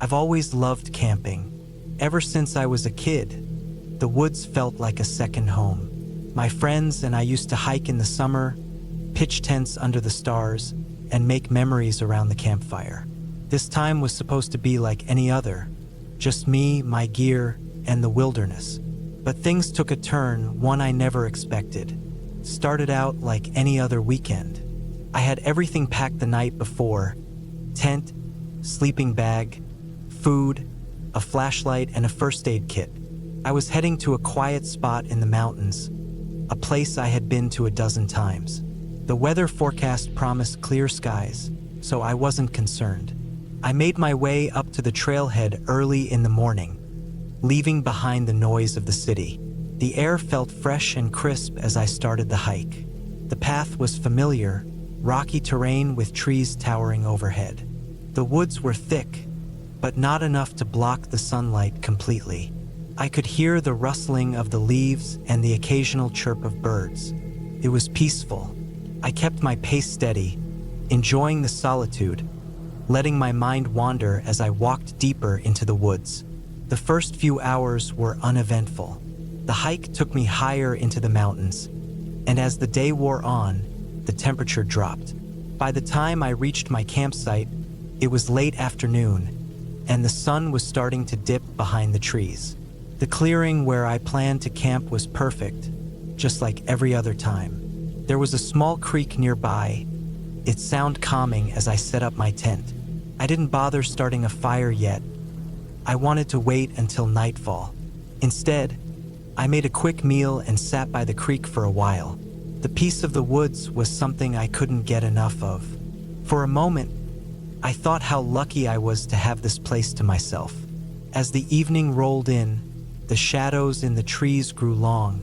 I've always loved camping. Ever since I was a kid, the woods felt like a second home. My friends and I used to hike in the summer, pitch tents under the stars, and make memories around the campfire. This time was supposed to be like any other, just me, my gear, and the wilderness. But things took a turn, one I never expected. Started out like any other weekend. I had everything packed the night before: tent, sleeping bag, food, a flashlight, and a first aid kit. I was heading to a quiet spot in the mountains, a place I had been to a dozen times. The weather forecast promised clear skies, so I wasn't concerned. I made my way up to the trailhead early in the morning, leaving behind the noise of the city. The air felt fresh and crisp as I started the hike. The path was familiar, rocky terrain with trees towering overhead. The woods were thick, but not enough to block the sunlight completely. I could hear the rustling of the leaves and the occasional chirp of birds. It was peaceful. I kept my pace steady, enjoying the solitude, letting my mind wander as I walked deeper into the woods. The first few hours were uneventful. The hike took me higher into the mountains, and as the day wore on, the temperature dropped. By the time I reached my campsite, it was late afternoon, and the sun was starting to dip behind the trees. The clearing where I planned to camp was perfect, just like every other time. There was a small creek nearby. It sounded calming as I set up my tent. I didn't bother starting a fire yet. I wanted to wait until nightfall. Instead, I made a quick meal and sat by the creek for a while. The peace of the woods was something I couldn't get enough of. For a moment, I thought how lucky I was to have this place to myself. As the evening rolled in, the shadows in the trees grew long,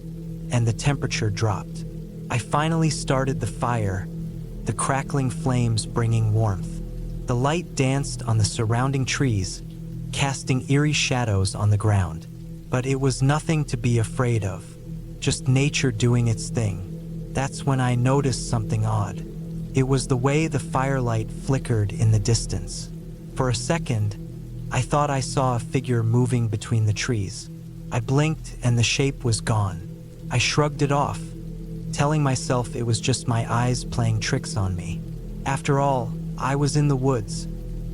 and the temperature dropped. I finally started the fire, the crackling flames bringing warmth. The light danced on the surrounding trees, casting eerie shadows on the ground. But it was nothing to be afraid of, just nature doing its thing. That's when I noticed something odd. It was the way the firelight flickered in the distance. For a second, I thought I saw a figure moving between the trees. I blinked and the shape was gone. I shrugged it off, telling myself it was just my eyes playing tricks on me. After all, I was in the woods,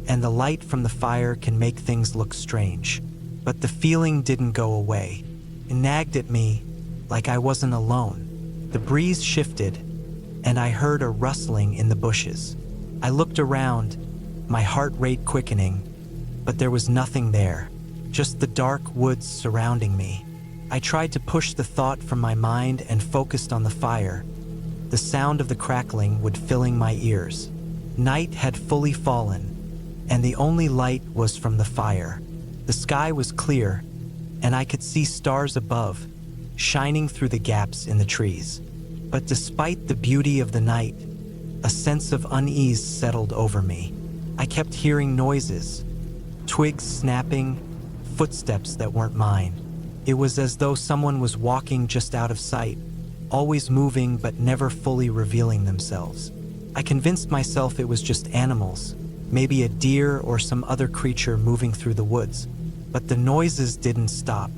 and the light from the fire can make things look strange. But the feeling didn't go away. It nagged at me like I wasn't alone. The breeze shifted, and I heard a rustling in the bushes. I looked around, my heart rate quickening, but there was nothing there, just the dark woods surrounding me. I tried to push the thought from my mind and focused on the fire. The sound of the crackling would filling my ears. Night had fully fallen, and the only light was from the fire. The sky was clear, and I could see stars above, shining through the gaps in the trees. But despite the beauty of the night, a sense of unease settled over me. I kept hearing noises, twigs snapping, footsteps that weren't mine. It was as though someone was walking just out of sight, always moving but never fully revealing themselves. I convinced myself it was just animals, maybe a deer or some other creature moving through the woods. But the noises didn't stop.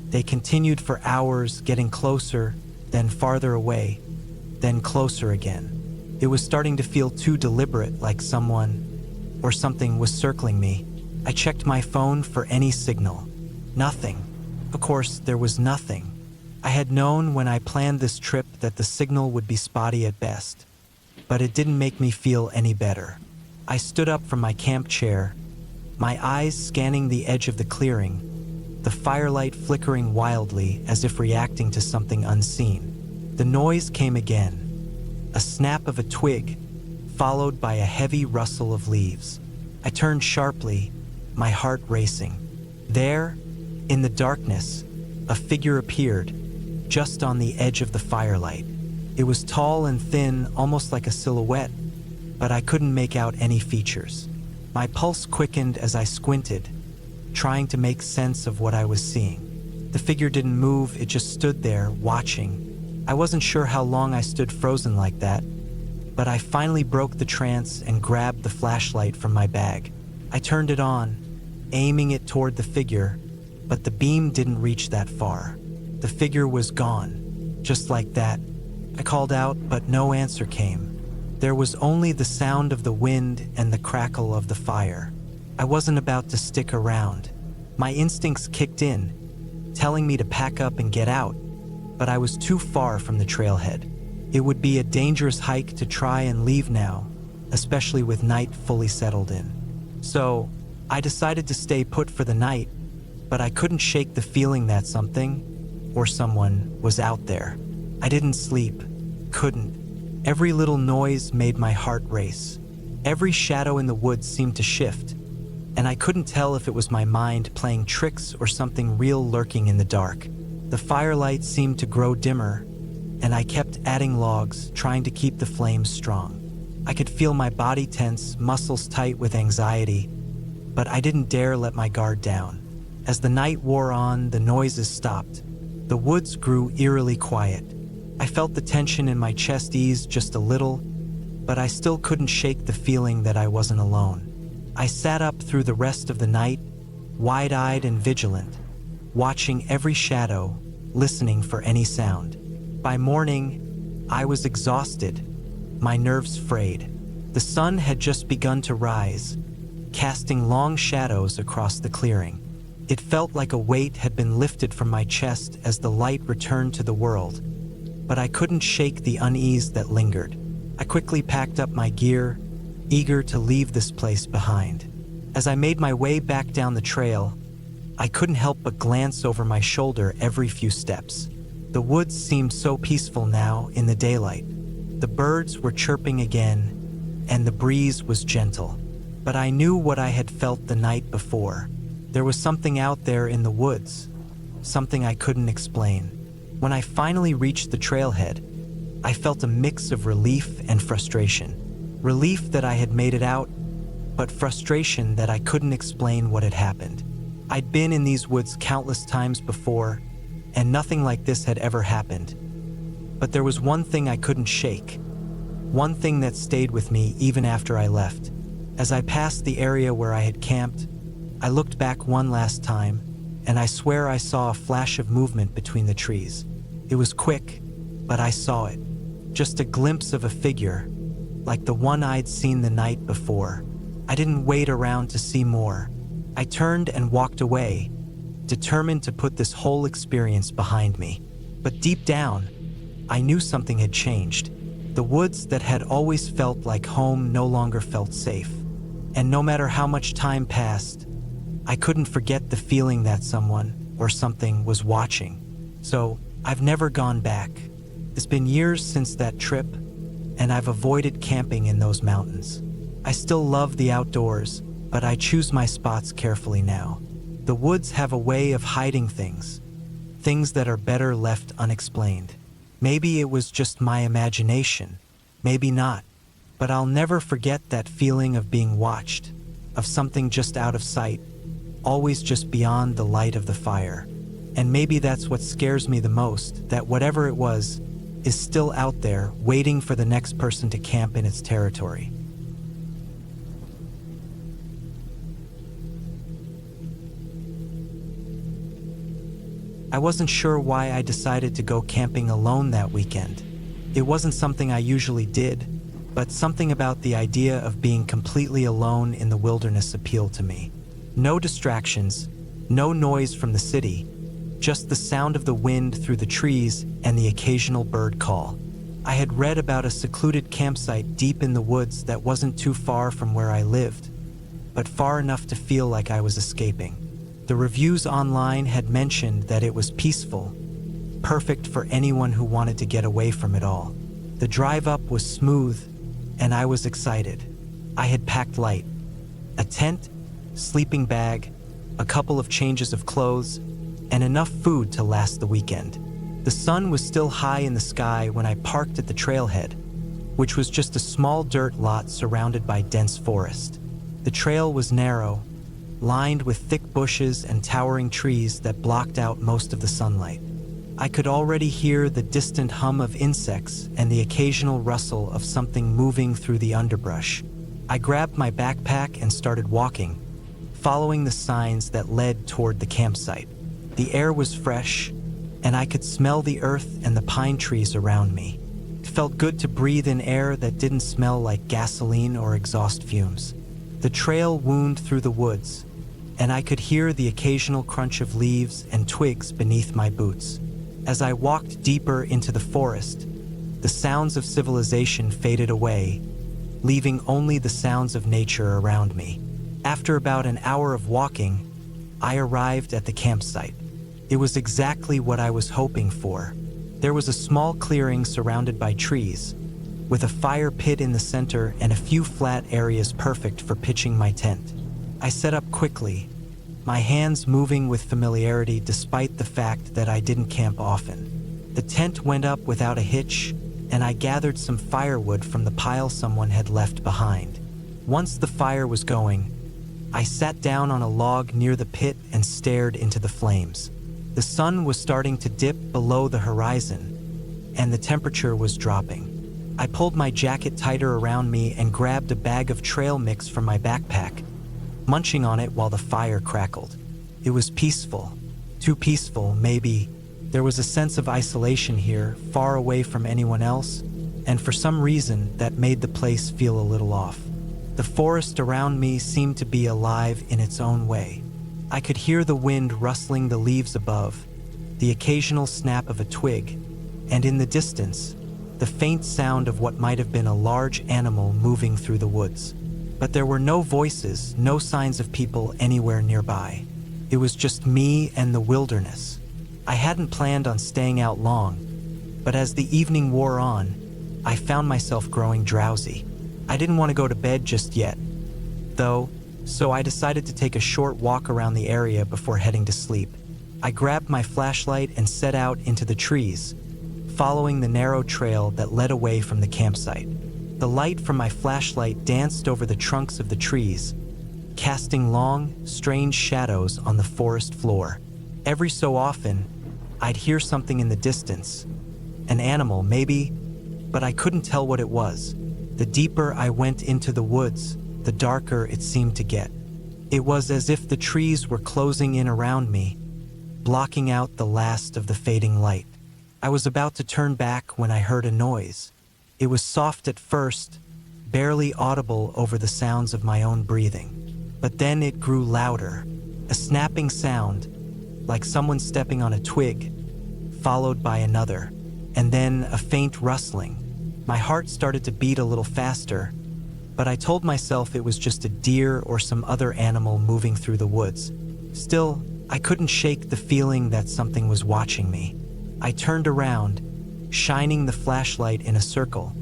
They continued for hours, getting closer, then farther away, then closer again. It was starting to feel too deliberate, like someone or something was circling me. I checked my phone for any signal. Nothing. Of course, there was nothing. I had known when I planned this trip that the signal would be spotty at best, but it didn't make me feel any better. I stood up from my camp chair, my eyes scanning the edge of the clearing, the firelight flickering wildly as if reacting to something unseen. The noise came again, a snap of a twig, followed by a heavy rustle of leaves. I turned sharply, my heart racing. There, in the darkness, a figure appeared, just on the edge of the firelight. It was tall and thin, almost like a silhouette, but I couldn't make out any features. My pulse quickened as I squinted, trying to make sense of what I was seeing. The figure didn't move, it just stood there, watching. I wasn't sure how long I stood frozen like that, but I finally broke the trance and grabbed the flashlight from my bag. I turned it on, aiming it toward the figure, but the beam didn't reach that far. The figure was gone. Just like that, I called out, but no answer came. There was only the sound of the wind and the crackle of the fire. I wasn't about to stick around. My instincts kicked in, telling me to pack up and get out, but I was too far from the trailhead. It would be a dangerous hike to try and leave now, especially with night fully settled in. So, I decided to stay put for the night, but I couldn't shake the feeling that something, or someone, was out there. I didn't sleep. Couldn't. Every little noise made my heart race. Every shadow in the woods seemed to shift, and I couldn't tell if it was my mind playing tricks or something real lurking in the dark. The firelight seemed to grow dimmer, and I kept adding logs, trying to keep the flames strong. I could feel my body tense, muscles tight with anxiety, but I didn't dare let my guard down. As the night wore on, the noises stopped. The woods grew eerily quiet. I felt the tension in my chest ease just a little, but I still couldn't shake the feeling that I wasn't alone. I sat up through the rest of the night, wide-eyed and vigilant, watching every shadow, listening for any sound. By morning, I was exhausted, my nerves frayed. The sun had just begun to rise, casting long shadows across the clearing. It felt like a weight had been lifted from my chest as the light returned to the world, but I couldn't shake the unease that lingered. I quickly packed up my gear, eager to leave this place behind. As I made my way back down the trail, I couldn't help but glance over my shoulder every few steps. The woods seemed so peaceful now in the daylight. The birds were chirping again, and the breeze was gentle. But I knew what I had felt the night before. There was something out there in the woods, something I couldn't explain. When I finally reached the trailhead, I felt a mix of relief and frustration. Relief that I had made it out, but frustration that I couldn't explain what had happened. I'd been in these woods countless times before, and nothing like this had ever happened. But there was one thing I couldn't shake, one thing that stayed with me even after I left. As I passed the area where I had camped, I looked back one last time, and I swear I saw a flash of movement between the trees. It was quick, but I saw it. Just a glimpse of a figure, like the one I'd seen the night before. I didn't wait around to see more. I turned and walked away, determined to put this whole experience behind me. But deep down, I knew something had changed. The woods that had always felt like home no longer felt safe. And no matter how much time passed, I couldn't forget the feeling that someone or something was watching. So I've never gone back. It's been years since that trip, and I've avoided camping in those mountains. I still love the outdoors, but I choose my spots carefully now. The woods have a way of hiding things that are better left unexplained. Maybe it was just my imagination, maybe not, but I'll never forget that feeling of being watched, of something just out of sight, always just beyond the light of the fire. And maybe that's what scares me the most, that whatever it was is still out there, waiting for the next person to camp in its territory. I wasn't sure why I decided to go camping alone that weekend. It wasn't something I usually did, but something about the idea of being completely alone in the wilderness appealed to me. No distractions, no noise from the city, just the sound of the wind through the trees and the occasional bird call. I had read about a secluded campsite deep in the woods that wasn't too far from where I lived, but far enough to feel like I was escaping. The reviews online had mentioned that it was peaceful, perfect for anyone who wanted to get away from it all. The drive up was smooth, and I was excited. I had packed light: a tent, sleeping bag, a couple of changes of clothes, and enough food to last the weekend. The sun was still high in the sky when I parked at the trailhead, which was just a small dirt lot surrounded by dense forest. The trail was narrow, lined with thick bushes and towering trees that blocked out most of the sunlight. I could already hear the distant hum of insects and the occasional rustle of something moving through the underbrush. I grabbed my backpack and started walking, following the signs that led toward the campsite. The air was fresh, and I could smell the earth and the pine trees around me. It felt good to breathe in air that didn't smell like gasoline or exhaust fumes. The trail wound through the woods, and I could hear the occasional crunch of leaves and twigs beneath my boots. As I walked deeper into the forest, the sounds of civilization faded away, leaving only the sounds of nature around me. After about an hour of walking, I arrived at the campsite. It was exactly what I was hoping for. There was a small clearing surrounded by trees, with a fire pit in the center and a few flat areas perfect for pitching my tent. I set up quickly, my hands moving with familiarity despite the fact that I didn't camp often. The tent went up without a hitch, and I gathered some firewood from the pile someone had left behind. Once the fire was going, I sat down on a log near the pit and stared into the flames. The sun was starting to dip below the horizon, and the temperature was dropping. I pulled my jacket tighter around me and grabbed a bag of trail mix from my backpack, munching on it while the fire crackled. It was peaceful. Too peaceful, maybe. There was a sense of isolation here, far away from anyone else, and for some reason that made the place feel a little off. The forest around me seemed to be alive in its own way. I could hear the wind rustling the leaves above, the occasional snap of a twig, and in the distance, the faint sound of what might have been a large animal moving through the woods. But there were no voices, no signs of people anywhere nearby. It was just me and the wilderness. I hadn't planned on staying out long, but as the evening wore on, I found myself growing drowsy. I didn't want to go to bed just yet, though, so I decided to take a short walk around the area before heading to sleep. I grabbed my flashlight and set out into the trees, following the narrow trail that led away from the campsite. The light from my flashlight danced over the trunks of the trees, casting long, strange shadows on the forest floor. Every so often, I'd hear something in the distance, an animal maybe, but I couldn't tell what it was. The deeper I went into the woods, the darker it seemed to get. It was as if the trees were closing in around me, blocking out the last of the fading light. I was about to turn back when I heard a noise. It was soft at first, barely audible over the sounds of my own breathing. But then it grew louder, a snapping sound, like someone stepping on a twig, followed by another, and then a faint rustling. My heart started to beat a little faster, but I told myself it was just a deer or some other animal moving through the woods. Still, I couldn't shake the feeling that something was watching me. I turned around, shining the flashlight in a circle,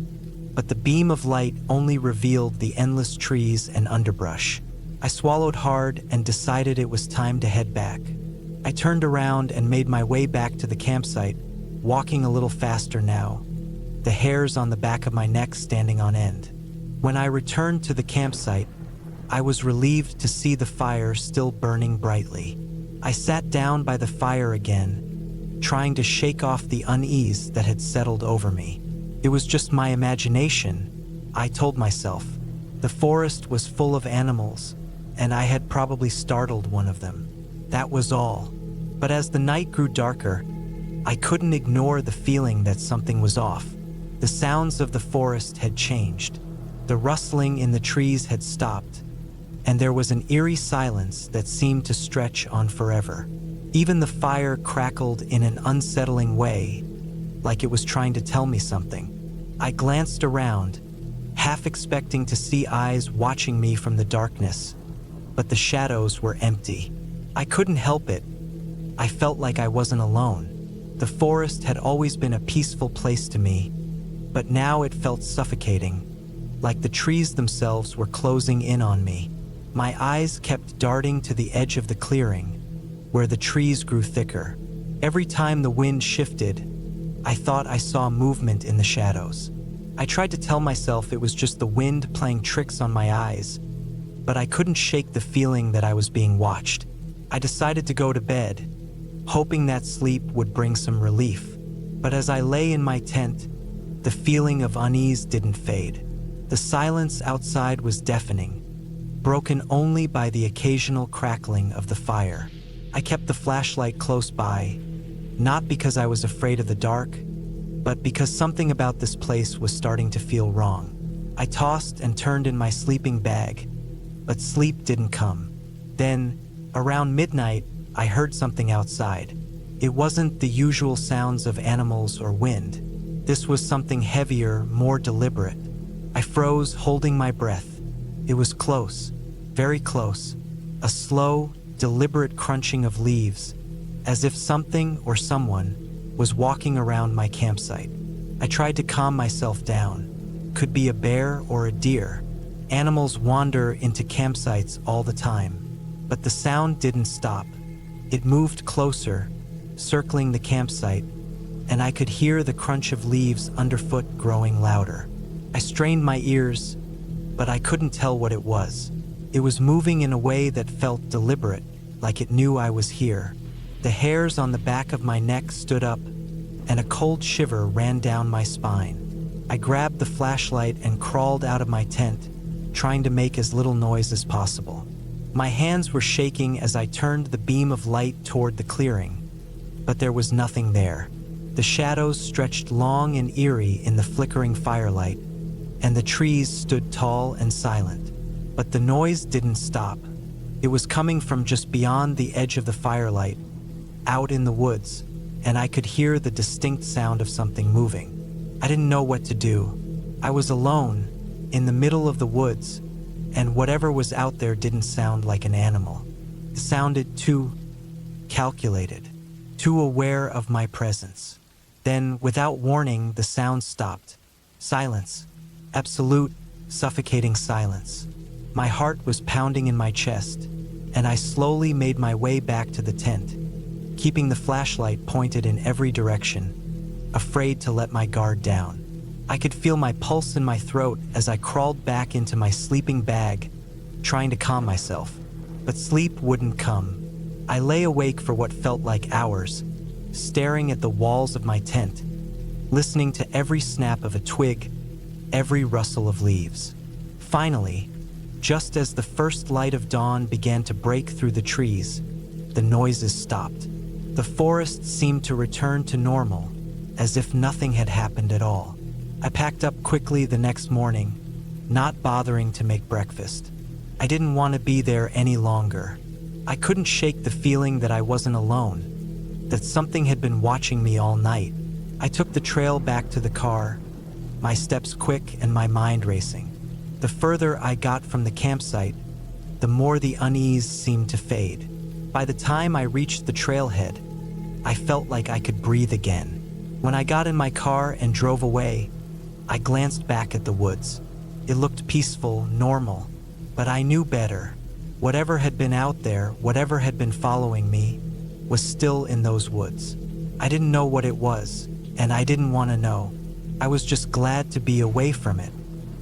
but the beam of light only revealed the endless trees and underbrush. I swallowed hard and decided it was time to head back. I turned around and made my way back to the campsite, walking a little faster now, the hairs on the back of my neck standing on end. When I returned to the campsite, I was relieved to see the fire still burning brightly. I sat down by the fire again, trying to shake off the unease that had settled over me. It was just my imagination, I told myself. The forest was full of animals, and I had probably startled one of them. That was all. But as the night grew darker, I couldn't ignore the feeling that something was off. The sounds of the forest had changed. The rustling in the trees had stopped, and there was an eerie silence that seemed to stretch on forever. Even the fire crackled in an unsettling way, like it was trying to tell me something. I glanced around, half expecting to see eyes watching me from the darkness, but the shadows were empty. I couldn't help it. I felt like I wasn't alone. The forest had always been a peaceful place to me, but now it felt suffocating, like the trees themselves were closing in on me. My eyes kept darting to the edge of the clearing, where the trees grew thicker. Every time the wind shifted, I thought I saw movement in the shadows. I tried to tell myself it was just the wind playing tricks on my eyes, but I couldn't shake the feeling that I was being watched. I decided to go to bed, hoping that sleep would bring some relief. But as I lay in my tent, the feeling of unease didn't fade. The silence outside was deafening, broken only by the occasional crackling of the fire. I kept the flashlight close by, not because I was afraid of the dark, but because something about this place was starting to feel wrong. I tossed and turned in my sleeping bag, but sleep didn't come. Then, around midnight, I heard something outside. It wasn't the usual sounds of animals or wind. This was something heavier, more deliberate. I froze, holding my breath. It was close, very close. A slow, deliberate crunching of leaves, as if something or someone was walking around my campsite. I tried to calm myself down. Could be a bear or a deer. Animals wander into campsites all the time. But the sound didn't stop. It moved closer, circling the campsite, and I could hear the crunch of leaves underfoot growing louder. I strained my ears, but I couldn't tell what it was. It was moving in a way that felt deliberate, like it knew I was here. The hairs on the back of my neck stood up, and a cold shiver ran down my spine. I grabbed the flashlight and crawled out of my tent, trying to make as little noise as possible. My hands were shaking as I turned the beam of light toward the clearing, but there was nothing there. The shadows stretched long and eerie in the flickering firelight, and the trees stood tall and silent. But the noise didn't stop. It was coming from just beyond the edge of the firelight, out in the woods, and I could hear the distinct sound of something moving. I didn't know what to do. I was alone, in the middle of the woods, and whatever was out there didn't sound like an animal. It sounded too calculated, too aware of my presence. Then, without warning, the sound stopped. Silence. Absolute, suffocating silence. My heart was pounding in my chest, and I slowly made my way back to the tent, keeping the flashlight pointed in every direction, afraid to let my guard down. I could feel my pulse in my throat as I crawled back into my sleeping bag, trying to calm myself. But sleep wouldn't come. I lay awake for what felt like hours, staring at the walls of my tent, listening to every snap of a twig, every rustle of leaves. Finally, just as the first light of dawn began to break through the trees, the noises stopped. The forest seemed to return to normal, as if nothing had happened at all. I packed up quickly the next morning, not bothering to make breakfast. I didn't want to be there any longer. I couldn't shake the feeling that I wasn't alone, that something had been watching me all night. I took the trail back to the car, my steps quick and my mind racing. The further I got from the campsite, the more the unease seemed to fade. By the time I reached the trailhead, I felt like I could breathe again. When I got in my car and drove away, I glanced back at the woods. It looked peaceful, normal, but I knew better. Whatever had been out there, whatever had been following me, was still in those woods. I didn't know what it was, and I didn't want to know. I was just glad to be away from it.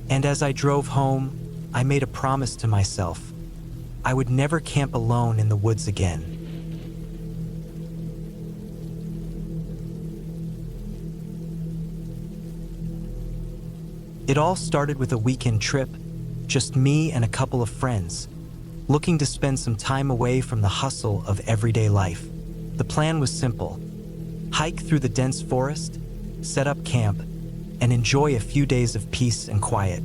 And as I drove home, I made a promise to myself. I would never camp alone in the woods again. It all started with a weekend trip, just me and a couple of friends, looking to spend some time away from the hustle of everyday life. The plan was simple: hike through the dense forest, set up camp, and enjoy a few days of peace and quiet.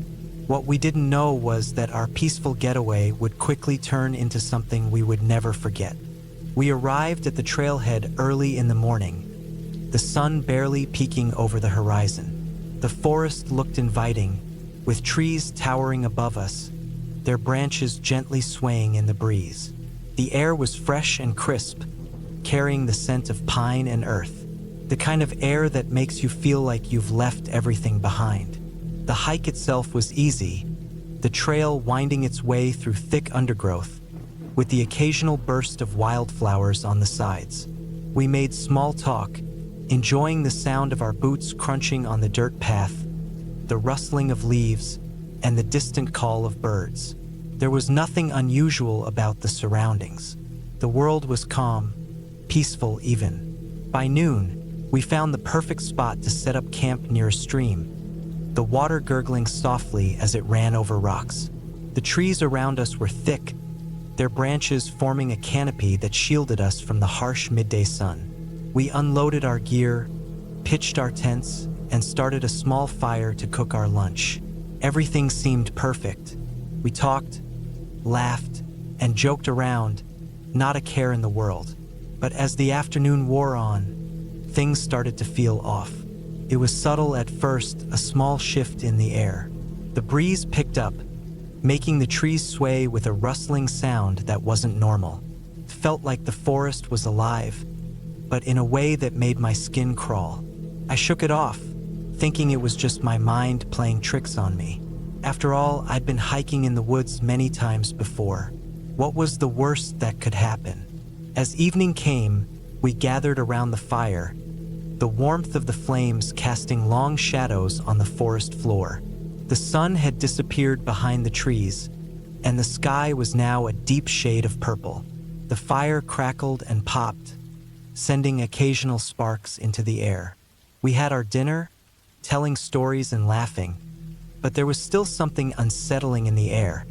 What we didn't know was that our peaceful getaway would quickly turn into something we would never forget. We arrived at the trailhead early in the morning, the sun barely peeking over the horizon. The forest looked inviting, with trees towering above us, their branches gently swaying in the breeze. The air was fresh and crisp, carrying the scent of pine and earth, the kind of air that makes you feel like you've left everything behind. The hike itself was easy, the trail winding its way through thick undergrowth, with the occasional burst of wildflowers on the sides. We made small talk, enjoying the sound of our boots crunching on the dirt path, the rustling of leaves, and the distant call of birds. There was nothing unusual about the surroundings. The world was calm, peaceful even. By noon, we found the perfect spot to set up camp near a stream, the water gurgling softly as it ran over rocks. The trees around us were thick, their branches forming a canopy that shielded us from the harsh midday sun. We unloaded our gear, pitched our tents, and started a small fire to cook our lunch. Everything seemed perfect. We talked, laughed, and joked around, not a care in the world. But as the afternoon wore on, things started to feel off. It was subtle at first, a small shift in the air. The breeze picked up, making the trees sway with a rustling sound that wasn't normal. It felt like the forest was alive, but in a way that made my skin crawl. I shook it off, thinking it was just my mind playing tricks on me. After all, I'd been hiking in the woods many times before. What was the worst that could happen? As evening came, we gathered around the fire, the warmth of the flames casting long shadows on the forest floor. The sun had disappeared behind the trees, and the sky was now a deep shade of purple. The fire crackled and popped, sending occasional sparks into the air. We had our dinner, telling stories and laughing, but there was still something unsettling in the air,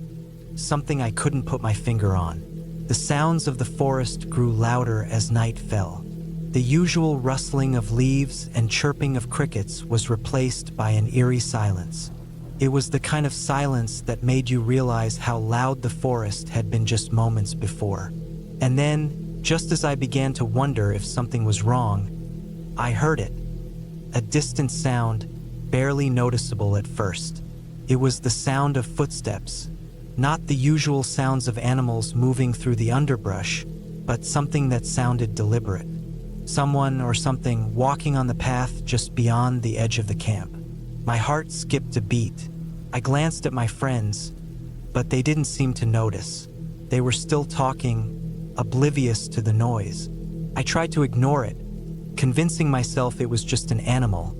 something I couldn't put my finger on. The sounds of the forest grew louder as night fell. The usual rustling of leaves and chirping of crickets was replaced by an eerie silence. It was the kind of silence that made you realize how loud the forest had been just moments before. And then, just as I began to wonder if something was wrong, I heard it. A distant sound, barely noticeable at first. It was the sound of footsteps, not the usual sounds of animals moving through the underbrush, but something that sounded deliberate. Someone or something walking on the path just beyond the edge of the camp. My heart skipped a beat. I glanced at my friends, but they didn't seem to notice. They were still talking, oblivious to the noise. I tried to ignore it, convincing myself it was just an animal,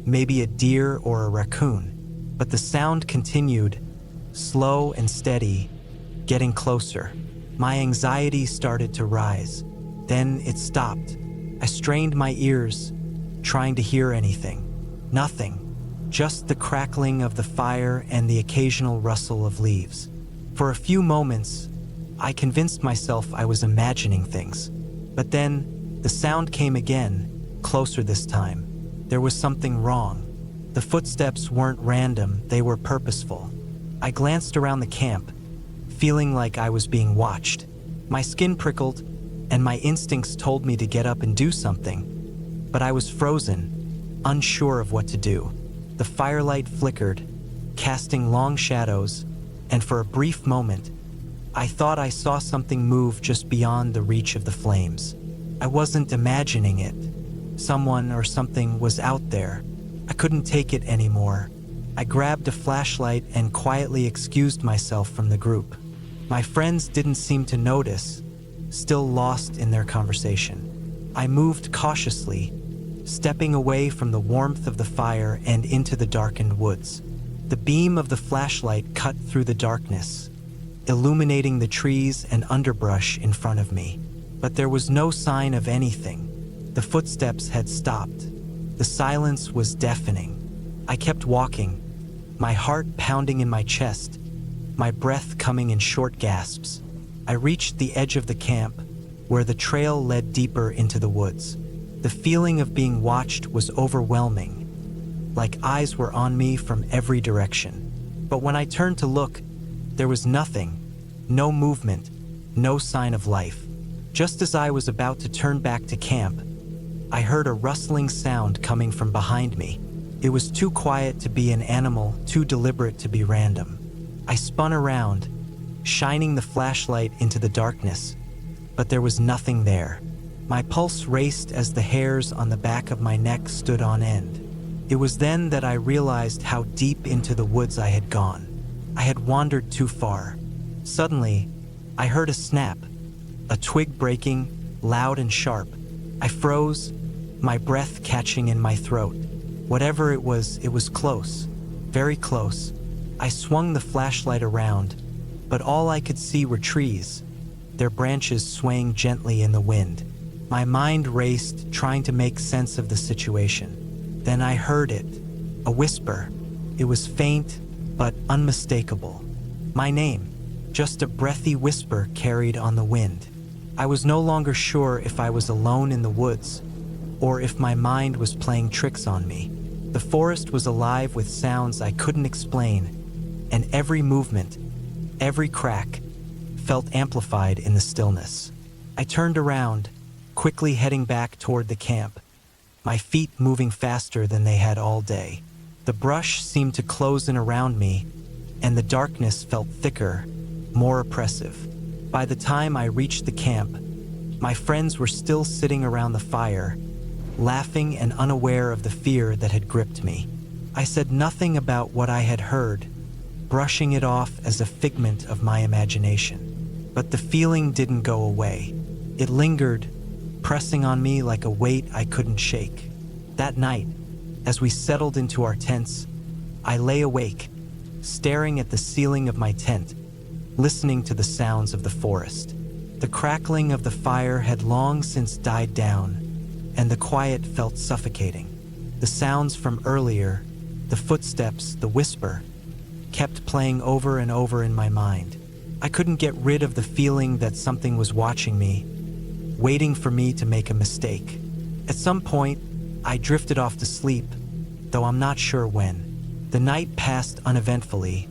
maybe a deer or a raccoon. But the sound continued, slow and steady, getting closer. My anxiety started to rise. Then it stopped. I strained my ears, trying to hear anything. Nothing. Just the crackling of the fire and the occasional rustle of leaves. For a few moments, I convinced myself I was imagining things. But then, the sound came again, closer this time. There was something wrong. The footsteps weren't random, they were purposeful. I glanced around the camp, feeling like I was being watched. My skin prickled, and my instincts told me to get up and do something. But I was frozen, unsure of what to do. The firelight flickered, casting long shadows, and for a brief moment, I thought I saw something move just beyond the reach of the flames. I wasn't imagining it. Someone or something was out there. I couldn't take it anymore. I grabbed a flashlight and quietly excused myself from the group. My friends didn't seem to notice, still lost in their conversation. I moved cautiously, stepping away from the warmth of the fire and into the darkened woods. The beam of the flashlight cut through the darkness, illuminating the trees and underbrush in front of me. But there was no sign of anything. The footsteps had stopped. The silence was deafening. I kept walking, my heart pounding in my chest, my breath coming in short gasps. I reached the edge of the camp, where the trail led deeper into the woods. The feeling of being watched was overwhelming, like eyes were on me from every direction. But when I turned to look, there was nothing, no movement, no sign of life. Just as I was about to turn back to camp, I heard a rustling sound coming from behind me. It was too quiet to be an animal, too deliberate to be random. I spun around, shining the flashlight into the darkness, but there was nothing there. My pulse raced as the hairs on the back of my neck stood on end. It was then that I realized how deep into the woods I had gone. I had wandered too far. Suddenly, I heard a snap, a twig breaking, loud and sharp. I froze, my breath catching in my throat. Whatever it was close, very close. I swung the flashlight around, but all I could see were trees, their branches swaying gently in the wind. My mind raced, trying to make sense of the situation. Then I heard it, a whisper. It was faint, but unmistakable. My name, just a breathy whisper carried on the wind. I was no longer sure if I was alone in the woods or if my mind was playing tricks on me. The forest was alive with sounds I couldn't explain, and every movement, every crack, felt amplified in the stillness. I turned around, quickly heading back toward the camp, my feet moving faster than they had all day. The brush seemed to close in around me, and the darkness felt thicker, more oppressive. By the time I reached the camp, my friends were still sitting around the fire, laughing and unaware of the fear that had gripped me. I said nothing about what I had heard, brushing it off as a figment of my imagination. But the feeling didn't go away. It lingered, pressing on me like a weight I couldn't shake. That night, as we settled into our tents, I lay awake, staring at the ceiling of my tent, listening to the sounds of the forest. The crackling of the fire had long since died down, and the quiet felt suffocating. The sounds from earlier, the footsteps, the whisper, kept playing over and over in my mind. I couldn't get rid of the feeling that something was watching me, waiting for me to make a mistake. At some point, I drifted off to sleep, though I'm not sure when. The night passed uneventfully,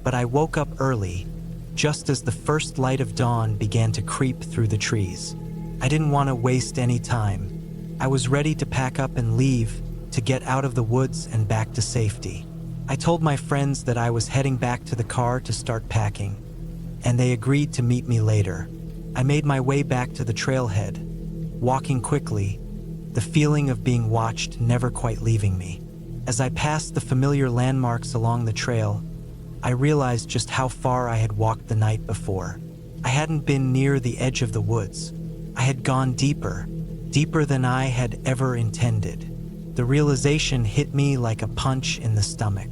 but I woke up early, just as the first light of dawn began to creep through the trees. I didn't want to waste any time. I was ready to pack up and leave, to get out of the woods and back to safety. I told my friends that I was heading back to the car to start packing, and they agreed to meet me later. I made my way back to the trailhead, walking quickly, the feeling of being watched never quite leaving me. As I passed the familiar landmarks along the trail, I realized just how far I had walked the night before. I hadn't been near the edge of the woods. I had gone deeper, deeper than I had ever intended. The realization hit me like a punch in the stomach.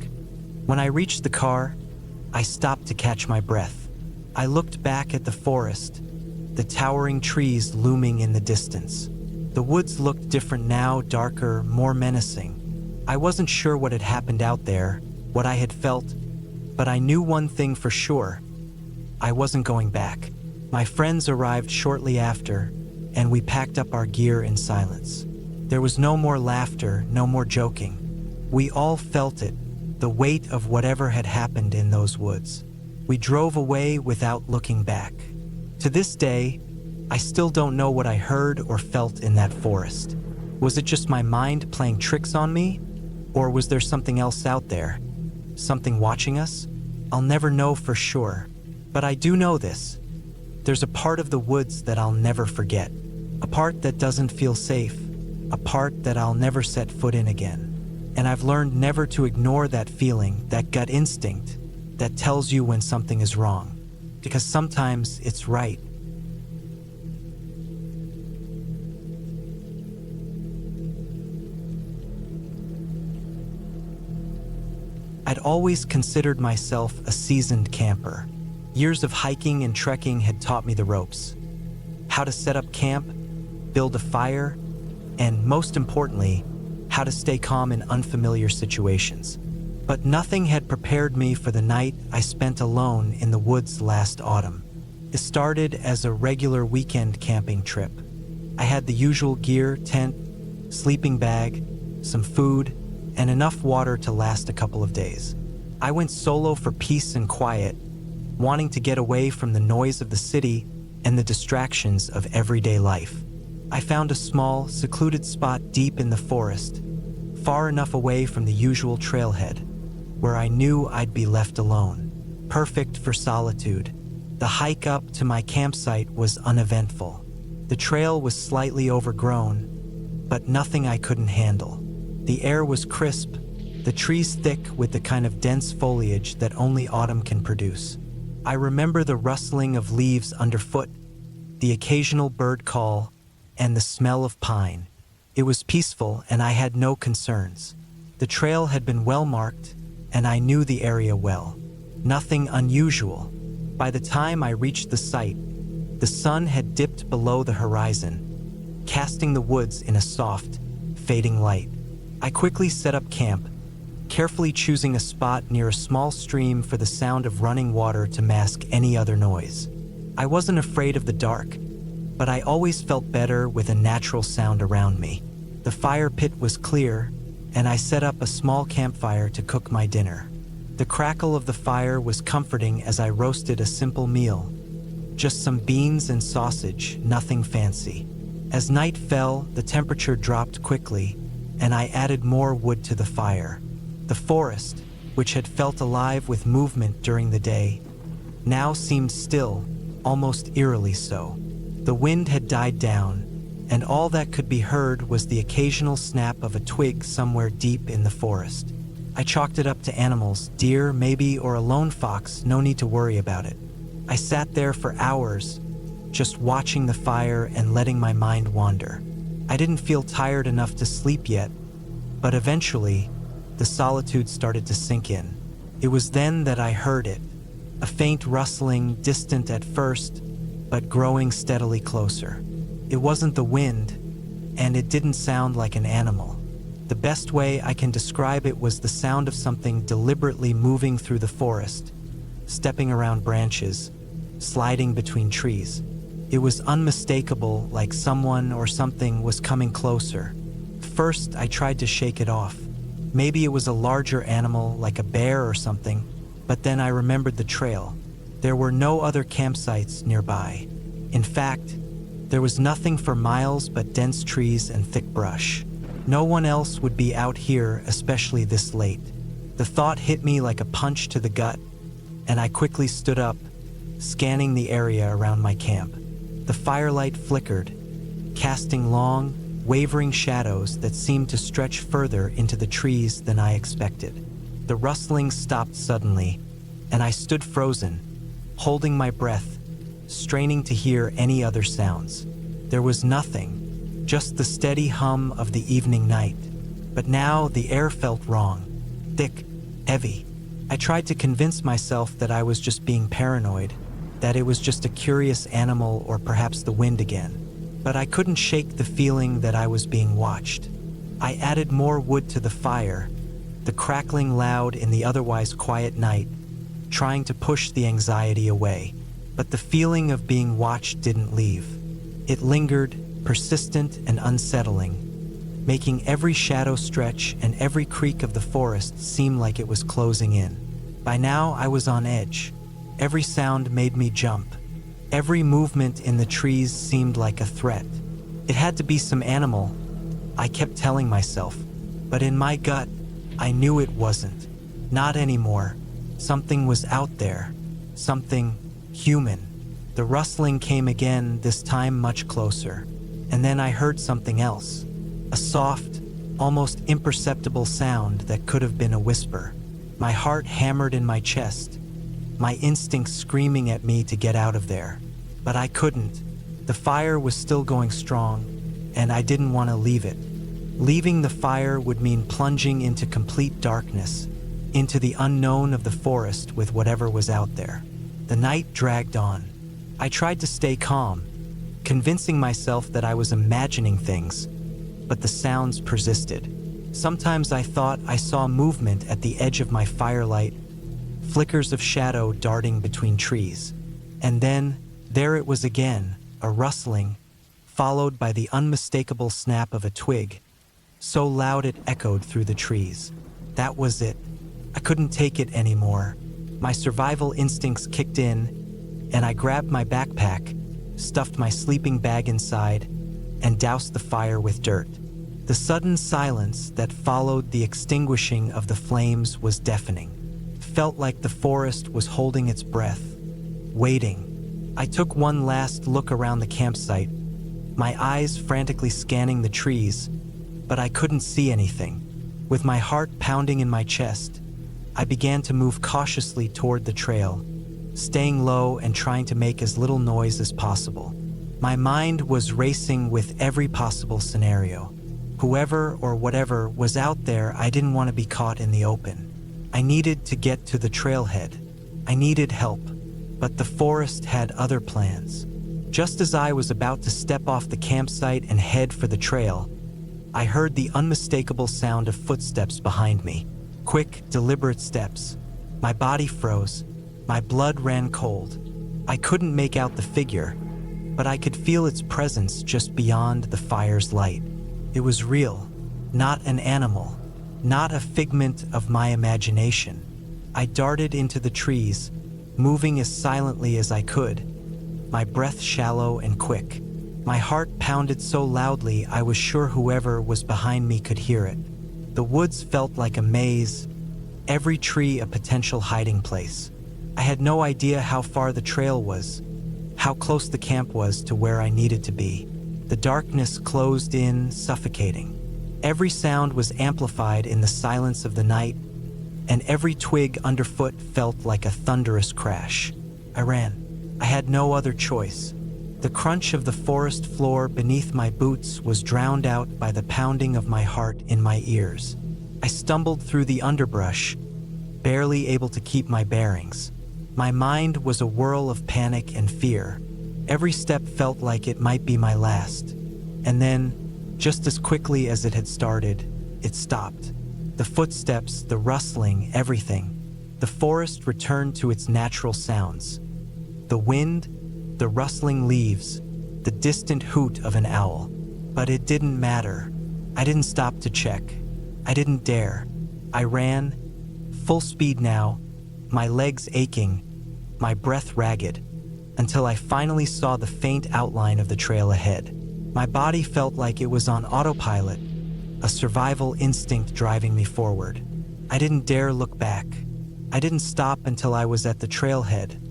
When I reached the car, I stopped to catch my breath. I looked back at the forest, the towering trees looming in the distance. The woods looked different now, darker, more menacing. I wasn't sure what had happened out there, what I had felt, but I knew one thing for sure. I wasn't going back. My friends arrived shortly after, and we packed up our gear in silence. There was no more laughter, no more joking. We all felt it, the weight of whatever had happened in those woods. We drove away without looking back. To this day, I still don't know what I heard or felt in that forest. Was it just my mind playing tricks on me? Or was there something else out there? Something watching us? I'll never know for sure. But I do know this. There's a part of the woods that I'll never forget. A part that doesn't feel safe. A part that I'll never set foot in again. And I've learned never to ignore that feeling, that gut instinct, that tells you when something is wrong. Because sometimes it's right. I'd always considered myself a seasoned camper. Years of hiking and trekking had taught me the ropes. How to set up camp, build a fire, and most importantly, how to stay calm in unfamiliar situations. But nothing had prepared me for the night I spent alone in the woods last autumn. It started as a regular weekend camping trip. I had the usual gear, tent, sleeping bag, some food, and enough water to last a couple of days. I went solo for peace and quiet, wanting to get away from the noise of the city and the distractions of everyday life. I found a small, secluded spot deep in the forest, far enough away from the usual trailhead, where I knew I'd be left alone. Perfect for solitude. The hike up to my campsite was uneventful. The trail was slightly overgrown, but nothing I couldn't handle. The air was crisp, the trees thick with the kind of dense foliage that only autumn can produce. I remember the rustling of leaves underfoot, the occasional bird call, and the smell of pine. It was peaceful and I had no concerns. The trail had been well marked, and I knew the area well. Nothing unusual. By the time I reached the site, the sun had dipped below the horizon, casting the woods in a soft, fading light. I quickly set up camp, carefully choosing a spot near a small stream for the sound of running water to mask any other noise. I wasn't afraid of the dark, but I always felt better with a natural sound around me. The fire pit was clear, and I set up a small campfire to cook my dinner. The crackle of the fire was comforting as I roasted a simple meal. Just some beans and sausage, nothing fancy. As night fell, the temperature dropped quickly, and I added more wood to the fire. The forest, which had felt alive with movement during the day, now seemed still, almost eerily so. The wind had died down, and all that could be heard was the occasional snap of a twig somewhere deep in the forest. I chalked it up to animals, deer maybe, or a lone fox, no need to worry about it. I sat there for hours, just watching the fire and letting my mind wander. I didn't feel tired enough to sleep yet, but eventually, the solitude started to sink in. It was then that I heard it, a faint rustling, distant at first, but growing steadily closer. It wasn't the wind, and it didn't sound like an animal. The best way I can describe it was the sound of something deliberately moving through the forest, stepping around branches, sliding between trees. It was unmistakable, like someone or something was coming closer. First, I tried to shake it off. Maybe it was a larger animal, like a bear or something, but then I remembered the trail. There were no other campsites nearby. In fact, there was nothing for miles but dense trees and thick brush. No one else would be out here, especially this late. The thought hit me like a punch to the gut, and I quickly stood up, scanning the area around my camp. The firelight flickered, casting long, wavering shadows that seemed to stretch further into the trees than I expected. The rustling stopped suddenly, and I stood frozen, holding my breath, straining to hear any other sounds. There was nothing, just the steady hum of the evening night. But now the air felt wrong, thick, heavy. I tried to convince myself that I was just being paranoid, that it was just a curious animal or perhaps the wind again. But I couldn't shake the feeling that I was being watched. I added more wood to the fire, the crackling loud in the otherwise quiet night, trying to push the anxiety away. But the feeling of being watched didn't leave. It lingered, persistent and unsettling, making every shadow stretch and every creak of the forest seem like it was closing in. By now I was on edge. Every sound made me jump. Every movement in the trees seemed like a threat. It had to be some animal, I kept telling myself, but in my gut, I knew it wasn't. Not anymore. Something was out there. Something human. The rustling came again, this time much closer. And then I heard something else. A soft, almost imperceptible sound that could have been a whisper. My heart hammered in my chest, my instincts screaming at me to get out of there. But I couldn't. The fire was still going strong, and I didn't want to leave it. Leaving the fire would mean plunging into complete darkness, into the unknown of the forest with whatever was out there. The night dragged on. I tried to stay calm, convincing myself that I was imagining things, but the sounds persisted. Sometimes I thought I saw movement at the edge of my firelight, flickers of shadow darting between trees. And then, there it was again, a rustling, followed by the unmistakable snap of a twig, so loud it echoed through the trees. That was it. I couldn't take it anymore. My survival instincts kicked in, and I grabbed my backpack, stuffed my sleeping bag inside, and doused the fire with dirt. The sudden silence that followed the extinguishing of the flames was deafening. Felt like the forest was holding its breath, waiting. I took one last look around the campsite, my eyes frantically scanning the trees, but I couldn't see anything. With my heart pounding in my chest, I began to move cautiously toward the trail, staying low and trying to make as little noise as possible. My mind was racing with every possible scenario. Whoever or whatever was out there, I didn't want to be caught in the open. I needed to get to the trailhead. I needed help, but the forest had other plans. Just as I was about to step off the campsite and head for the trail, I heard the unmistakable sound of footsteps behind me. Quick, deliberate steps. My body froze. My blood ran cold. I couldn't make out the figure, but I could feel its presence just beyond the fire's light. It was real, not an animal, not a figment of my imagination. I darted into the trees, moving as silently as I could, my breath shallow and quick. My heart pounded so loudly I was sure whoever was behind me could hear it. The woods felt like a maze, every tree a potential hiding place. I had no idea how far the trail was, how close the camp was to where I needed to be. The darkness closed in, suffocating. Every sound was amplified in the silence of the night, and every twig underfoot felt like a thunderous crash. I ran. I had no other choice. The crunch of the forest floor beneath my boots was drowned out by the pounding of my heart in my ears. I stumbled through the underbrush, barely able to keep my bearings. My mind was a whirl of panic and fear. Every step felt like it might be my last. And then, just as quickly as it had started, it stopped. The footsteps, the rustling, everything. The forest returned to its natural sounds. The wind, the rustling leaves, the distant hoot of an owl. But it didn't matter. I didn't stop to check. I didn't dare. I ran, full speed now, my legs aching, my breath ragged, until I finally saw the faint outline of the trail ahead. My body felt like it was on autopilot, a survival instinct driving me forward. I didn't dare look back. I didn't stop until I was at the trailhead,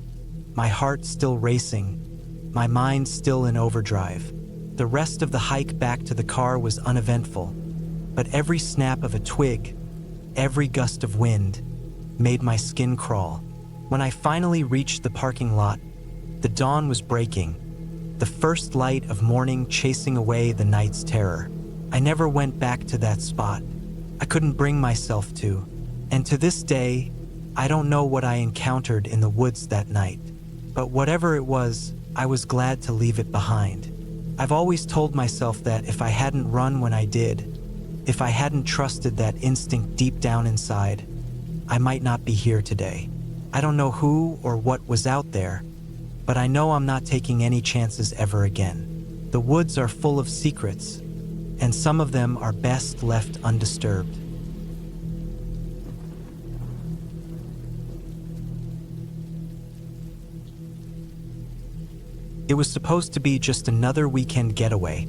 my heart still racing, my mind still in overdrive. The rest of the hike back to the car was uneventful, but every snap of a twig, every gust of wind, made my skin crawl. When I finally reached the parking lot, the dawn was breaking, the first light of morning chasing away the night's terror. I never went back to that spot. I couldn't bring myself to. And to this day, I don't know what I encountered in the woods that night. But whatever it was, I was glad to leave it behind. I've always told myself that if I hadn't run when I did, if I hadn't trusted that instinct deep down inside, I might not be here today. I don't know who or what was out there, but I know I'm not taking any chances ever again. The woods are full of secrets, and some of them are best left undisturbed. It was supposed to be just another weekend getaway,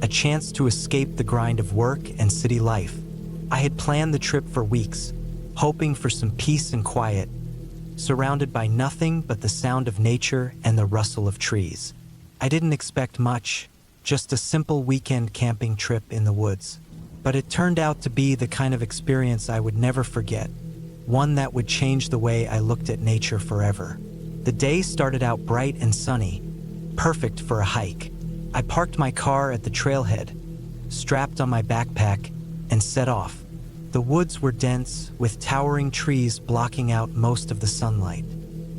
a chance to escape the grind of work and city life. I had planned the trip for weeks, hoping for some peace and quiet, surrounded by nothing but the sound of nature and the rustle of trees. I didn't expect much, just a simple weekend camping trip in the woods. But it turned out to be the kind of experience I would never forget, one that would change the way I looked at nature forever. The day started out bright and sunny, perfect for a hike. I parked my car at the trailhead, strapped on my backpack, and set off. The woods were dense, with towering trees blocking out most of the sunlight.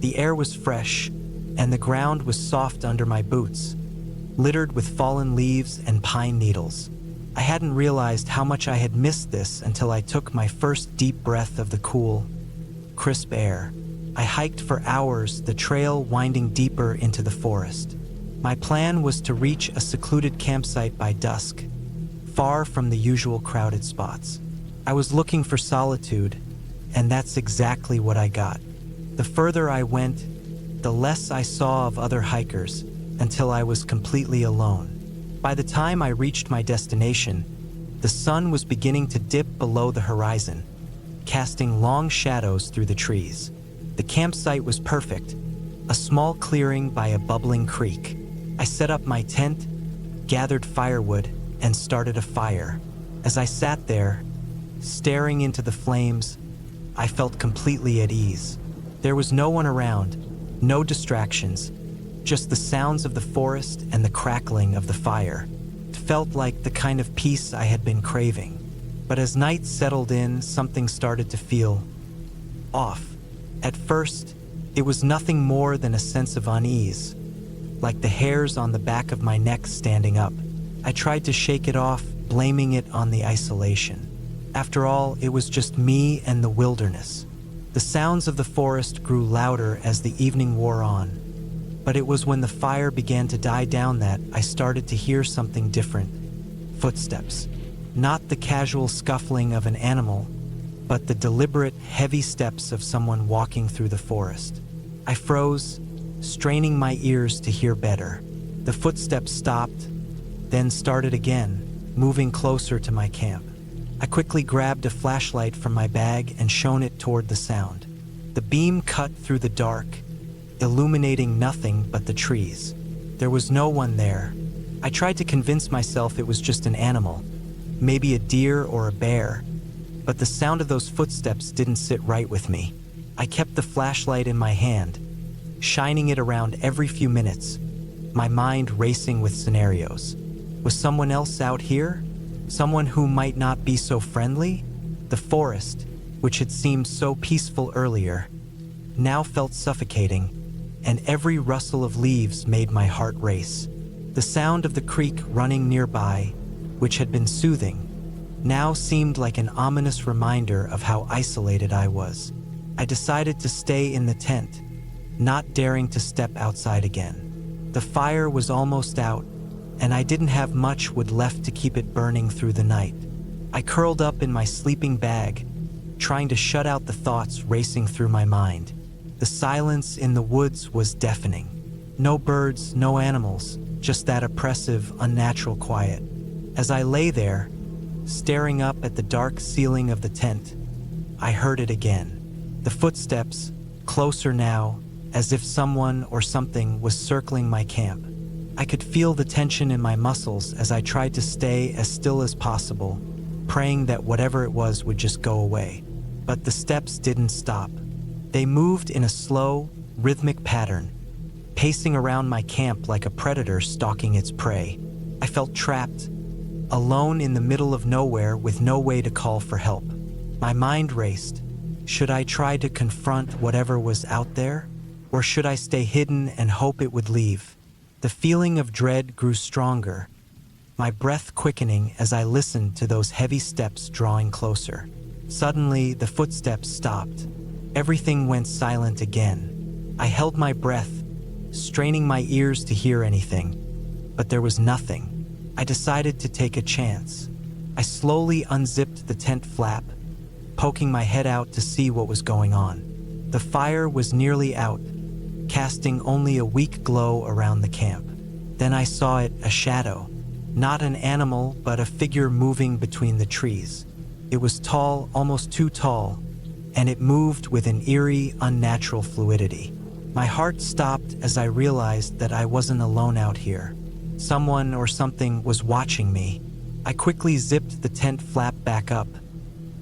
The air was fresh, and the ground was soft under my boots, littered with fallen leaves and pine needles. I hadn't realized how much I had missed this until I took my first deep breath of the cool, crisp air. I hiked for hours, the trail winding deeper into the forest. My plan was to reach a secluded campsite by dusk, far from the usual crowded spots. I was looking for solitude, and that's exactly what I got. The further I went, the less I saw of other hikers, until I was completely alone. By the time I reached my destination, the sun was beginning to dip below the horizon, casting long shadows through the trees. The campsite was perfect, a small clearing by a bubbling creek. I set up my tent, gathered firewood, and started a fire. As I sat there, staring into the flames, I felt completely at ease. There was no one around, no distractions, just the sounds of the forest and the crackling of the fire. It felt like the kind of peace I had been craving. But as night settled in, something started to feel off. At first, it was nothing more than a sense of unease, like the hairs on the back of my neck standing up. I tried to shake it off, blaming it on the isolation. After all, it was just me and the wilderness. The sounds of the forest grew louder as the evening wore on, but it was when the fire began to die down that I started to hear something different. Footsteps. Not the casual scuffling of an animal, but the deliberate, heavy steps of someone walking through the forest. I froze, straining my ears to hear better. The footsteps stopped, then started again, moving closer to my camp. I quickly grabbed a flashlight from my bag and shone it toward the sound. The beam cut through the dark, illuminating nothing but the trees. There was no one there. I tried to convince myself it was just an animal, maybe a deer or a bear, but the sound of those footsteps didn't sit right with me. I kept the flashlight in my hand, shining it around every few minutes, my mind racing with scenarios. Was someone else out here? Someone who might not be so friendly? The forest, which had seemed so peaceful earlier, now felt suffocating, and every rustle of leaves made my heart race. The sound of the creek running nearby, which had been soothing, now seemed like an ominous reminder of how isolated I was. I decided to stay in the tent, not daring to step outside again. The fire was almost out, and I didn't have much wood left to keep it burning through the night. I curled up in my sleeping bag, trying to shut out the thoughts racing through my mind. The silence in the woods was deafening. No birds, no animals, just that oppressive, unnatural quiet. As I lay there, staring up at the dark ceiling of the tent, I heard it again. The footsteps, closer now, as if someone or something was circling my camp. I could feel the tension in my muscles as I tried to stay as still as possible, praying that whatever it was would just go away. But the steps didn't stop. They moved in a slow, rhythmic pattern, pacing around my camp like a predator stalking its prey. I felt trapped, alone in the middle of nowhere with no way to call for help. My mind raced. Should I try to confront whatever was out there? Or should I stay hidden and hope it would leave? The feeling of dread grew stronger, my breath quickening as I listened to those heavy steps drawing closer. Suddenly, the footsteps stopped. Everything went silent again. I held my breath, straining my ears to hear anything, but there was nothing. I decided to take a chance. I slowly unzipped the tent flap, poking my head out to see what was going on. The fire was nearly out, casting only a weak glow around the camp. Then I saw it, a shadow. Not an animal, but a figure moving between the trees. It was tall, almost too tall, and it moved with an eerie, unnatural fluidity. My heart stopped as I realized that I wasn't alone out here. Someone or something was watching me. I quickly zipped the tent flap back up,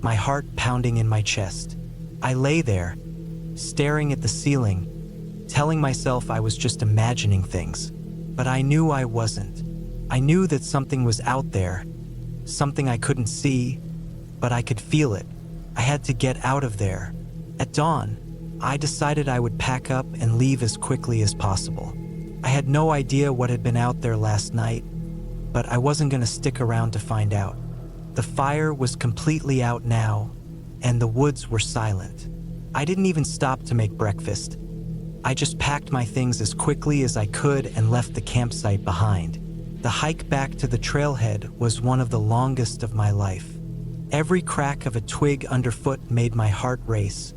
my heart pounding in my chest. I lay there, staring at the ceiling, telling myself I was just imagining things. But I knew I wasn't. I knew that something was out there, something I couldn't see, but I could feel it. I had to get out of there. At dawn, I decided I would pack up and leave as quickly as possible. I had no idea what had been out there last night, but I wasn't going to stick around to find out. The fire was completely out now, and the woods were silent. I didn't even stop to make breakfast. I just packed my things as quickly as I could and left the campsite behind. The hike back to the trailhead was one of the longest of my life. Every crack of a twig underfoot made my heart race,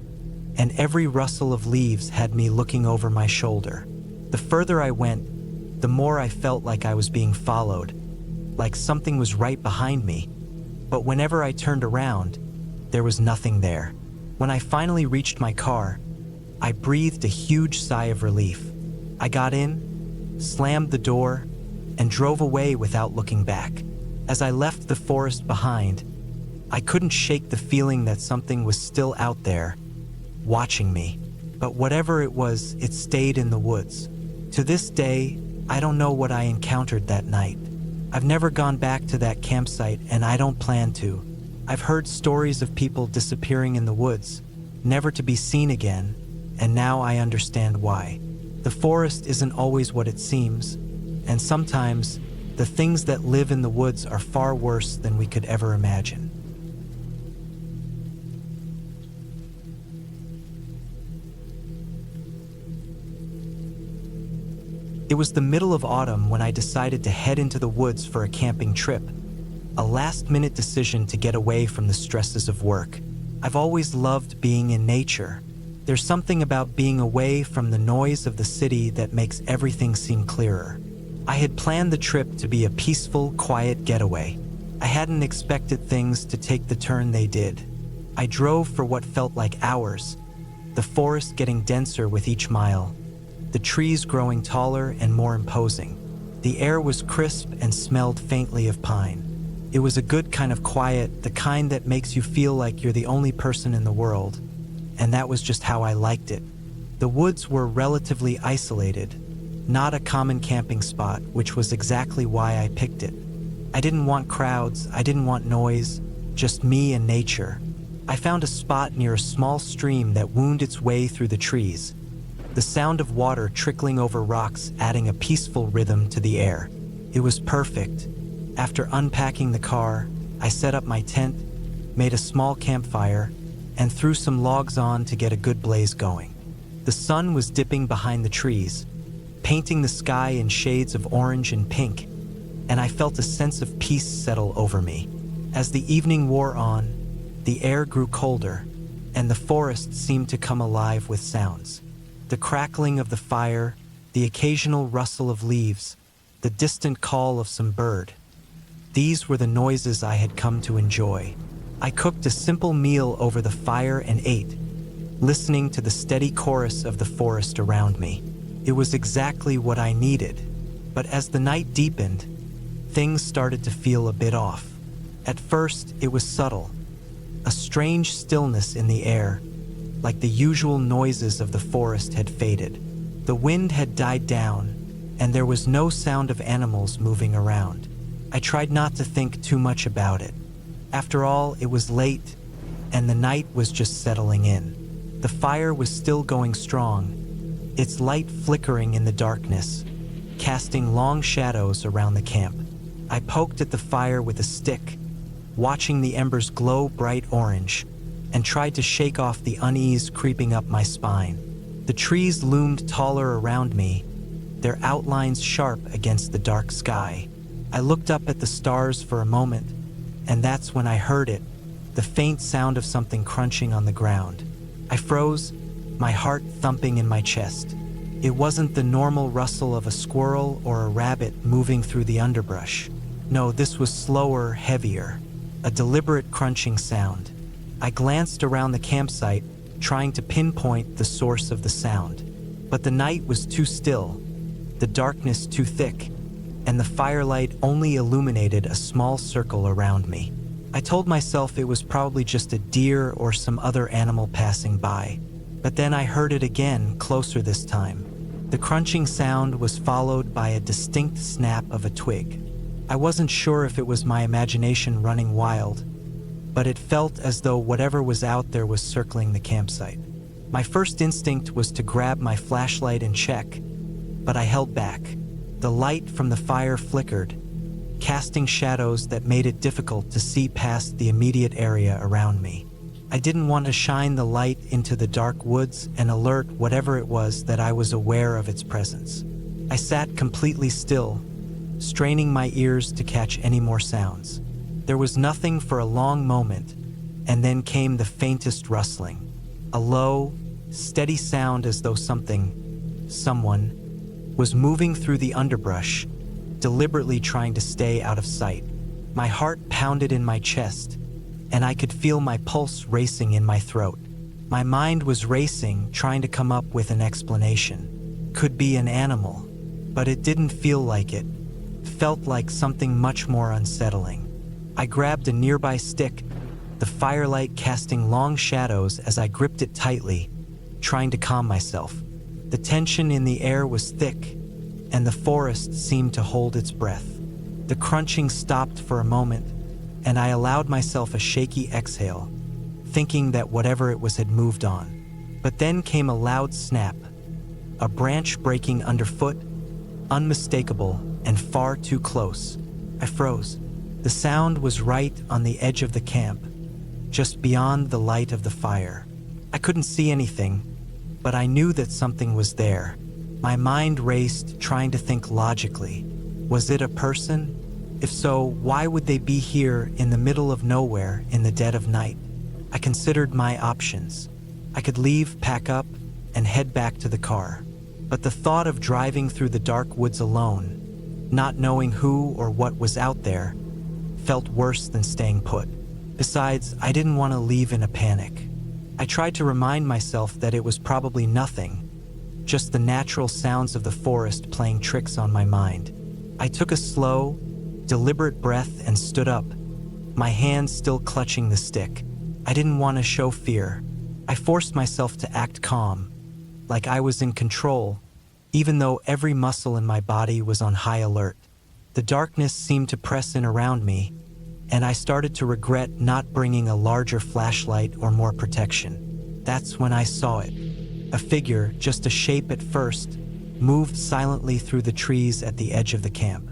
and every rustle of leaves had me looking over my shoulder. The further I went, the more I felt like I was being followed, like something was right behind me. But whenever I turned around, there was nothing there. When I finally reached my car, I breathed a huge sigh of relief. I got in, slammed the door, and drove away without looking back. As I left the forest behind, I couldn't shake the feeling that something was still out there, watching me. But whatever it was, it stayed in the woods. To this day, I don't know what I encountered that night. I've never gone back to that campsite, and I don't plan to. I've heard stories of people disappearing in the woods, never to be seen again, and now I understand why. The forest isn't always what it seems, and sometimes the things that live in the woods are far worse than we could ever imagine. It was the middle of autumn when I decided to head into the woods for a camping trip, a last-minute decision to get away from the stresses of work. I've always loved being in nature. There's something about being away from the noise of the city that makes everything seem clearer. I had planned the trip to be a peaceful, quiet getaway. I hadn't expected things to take the turn they did. I drove for what felt like hours, the forest getting denser with each mile, the trees growing taller and more imposing. The air was crisp and smelled faintly of pine. It was a good kind of quiet, the kind that makes you feel like you're the only person in the world, and that was just how I liked it. The woods were relatively isolated, not a common camping spot, which was exactly why I picked it. I didn't want crowds, I didn't want noise, just me and nature. I found a spot near a small stream that wound its way through the trees, the sound of water trickling over rocks adding a peaceful rhythm to the air. It was perfect. After unpacking the car, I set up my tent, made a small campfire, and threw some logs on to get a good blaze going. The sun was dipping behind the trees, painting the sky in shades of orange and pink, and I felt a sense of peace settle over me. As the evening wore on, the air grew colder, and the forest seemed to come alive with sounds. The crackling of the fire, the occasional rustle of leaves, the distant call of some bird. These were the noises I had come to enjoy. I cooked a simple meal over the fire and ate, listening to the steady chorus of the forest around me. It was exactly what I needed. But as the night deepened, things started to feel a bit off. At first, it was subtle, a strange stillness in the air, like the usual noises of the forest had faded. The wind had died down, and there was no sound of animals moving around. I tried not to think too much about it. After all, it was late, and the night was just settling in. The fire was still going strong, its light flickering in the darkness, casting long shadows around the camp. I poked at the fire with a stick, watching the embers glow bright orange, and tried to shake off the unease creeping up my spine. The trees loomed taller around me, their outlines sharp against the dark sky. I looked up at the stars for a moment, and that's when I heard it, the faint sound of something crunching on the ground. I froze, my heart thumping in my chest. It wasn't the normal rustle of a squirrel or a rabbit moving through the underbrush. No, this was slower, heavier, a deliberate crunching sound. I glanced around the campsite, trying to pinpoint the source of the sound. But the night was too still, the darkness too thick, and the firelight only illuminated a small circle around me. I told myself it was probably just a deer or some other animal passing by. But then I heard it again, closer this time. The crunching sound was followed by a distinct snap of a twig. I wasn't sure if it was my imagination running wild, but it felt as though whatever was out there was circling the campsite. My first instinct was to grab my flashlight and check, but I held back. The light from the fire flickered, casting shadows that made it difficult to see past the immediate area around me. I didn't want to shine the light into the dark woods and alert whatever it was that I was aware of its presence. I sat completely still, straining my ears to catch any more sounds. There was nothing for a long moment, and then came the faintest rustling. A low, steady sound as though someone, was moving through the underbrush, deliberately trying to stay out of sight. My heart pounded in my chest, and I could feel my pulse racing in my throat. My mind was racing, trying to come up with an explanation. Could be an animal, but it didn't feel like it. Felt like something much more unsettling. I grabbed a nearby stick, the firelight casting long shadows as I gripped it tightly, trying to calm myself. The tension in the air was thick, and the forest seemed to hold its breath. The crunching stopped for a moment, and I allowed myself a shaky exhale, thinking that whatever it was had moved on. But then came a loud snap, a branch breaking underfoot, unmistakable and far too close. I froze. The sound was right on the edge of the camp, just beyond the light of the fire. I couldn't see anything, but I knew that something was there. My mind raced, trying to think logically. Was it a person? If so, why would they be here in the middle of nowhere in the dead of night? I considered my options. I could leave, pack up, and head back to the car. But the thought of driving through the dark woods alone, not knowing who or what was out there, felt worse than staying put. Besides, I didn't want to leave in a panic. I tried to remind myself that it was probably nothing, just the natural sounds of the forest playing tricks on my mind. I took a slow, deliberate breath and stood up, my hands still clutching the stick. I didn't want to show fear. I forced myself to act calm, like I was in control, even though every muscle in my body was on high alert. The darkness seemed to press in around me, and I started to regret not bringing a larger flashlight or more protection. That's when I saw it. A figure, just a shape at first, moved silently through the trees at the edge of the camp.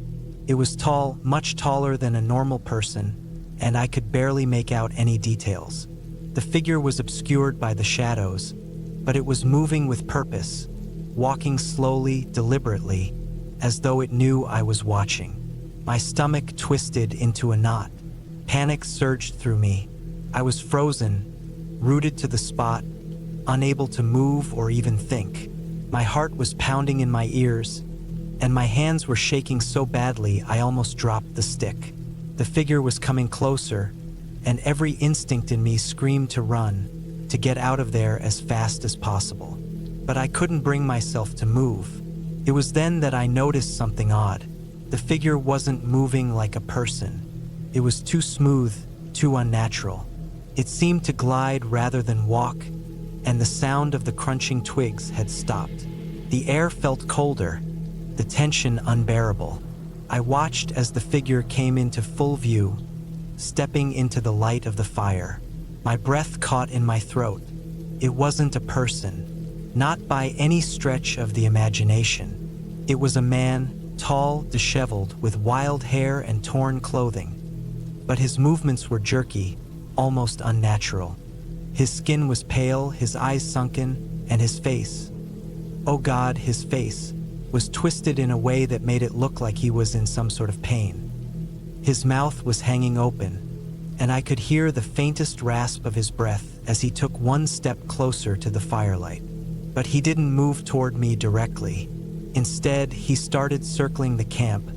It was tall, much taller than a normal person, and I could barely make out any details. The figure was obscured by the shadows, but it was moving with purpose, walking slowly, deliberately, as though it knew I was watching. My stomach twisted into a knot. Panic surged through me. I was frozen, rooted to the spot, unable to move or even think. My heart was pounding in my ears, and my hands were shaking so badly I almost dropped the stick. The figure was coming closer, and every instinct in me screamed to run, to get out of there as fast as possible. But I couldn't bring myself to move. It was then that I noticed something odd. The figure wasn't moving like a person. It was too smooth, too unnatural. It seemed to glide rather than walk, and the sound of the crunching twigs had stopped. The air felt colder, the tension unbearable. I watched as the figure came into full view, stepping into the light of the fire. My breath caught in my throat. It wasn't a person, not by any stretch of the imagination. It was a man, tall, disheveled, with wild hair and torn clothing. But his movements were jerky, almost unnatural. His skin was pale, his eyes sunken, and his face, oh God, his face, was twisted in a way that made it look like he was in some sort of pain. His mouth was hanging open, and I could hear the faintest rasp of his breath as he took one step closer to the firelight. But he didn't move toward me directly. Instead, he started circling the camp,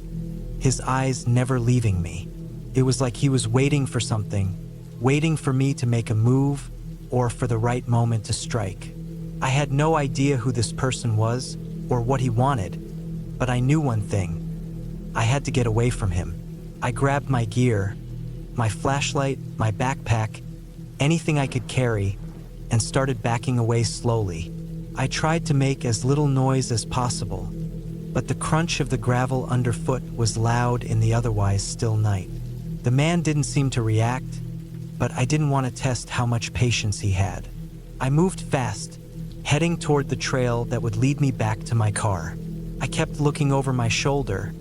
his eyes never leaving me. It was like he was waiting for something, waiting for me to make a move or for the right moment to strike. I had no idea who this person was or what he wanted, but I knew one thing. I had to get away from him. I grabbed my gear, my flashlight, my backpack, anything I could carry, and started backing away slowly. I tried to make as little noise as possible, but the crunch of the gravel underfoot was loud in the otherwise still night. The man didn't seem to react, but I didn't want to test how much patience he had. I moved fast, heading toward the trail that would lead me back to my car. I kept looking over my shoulder,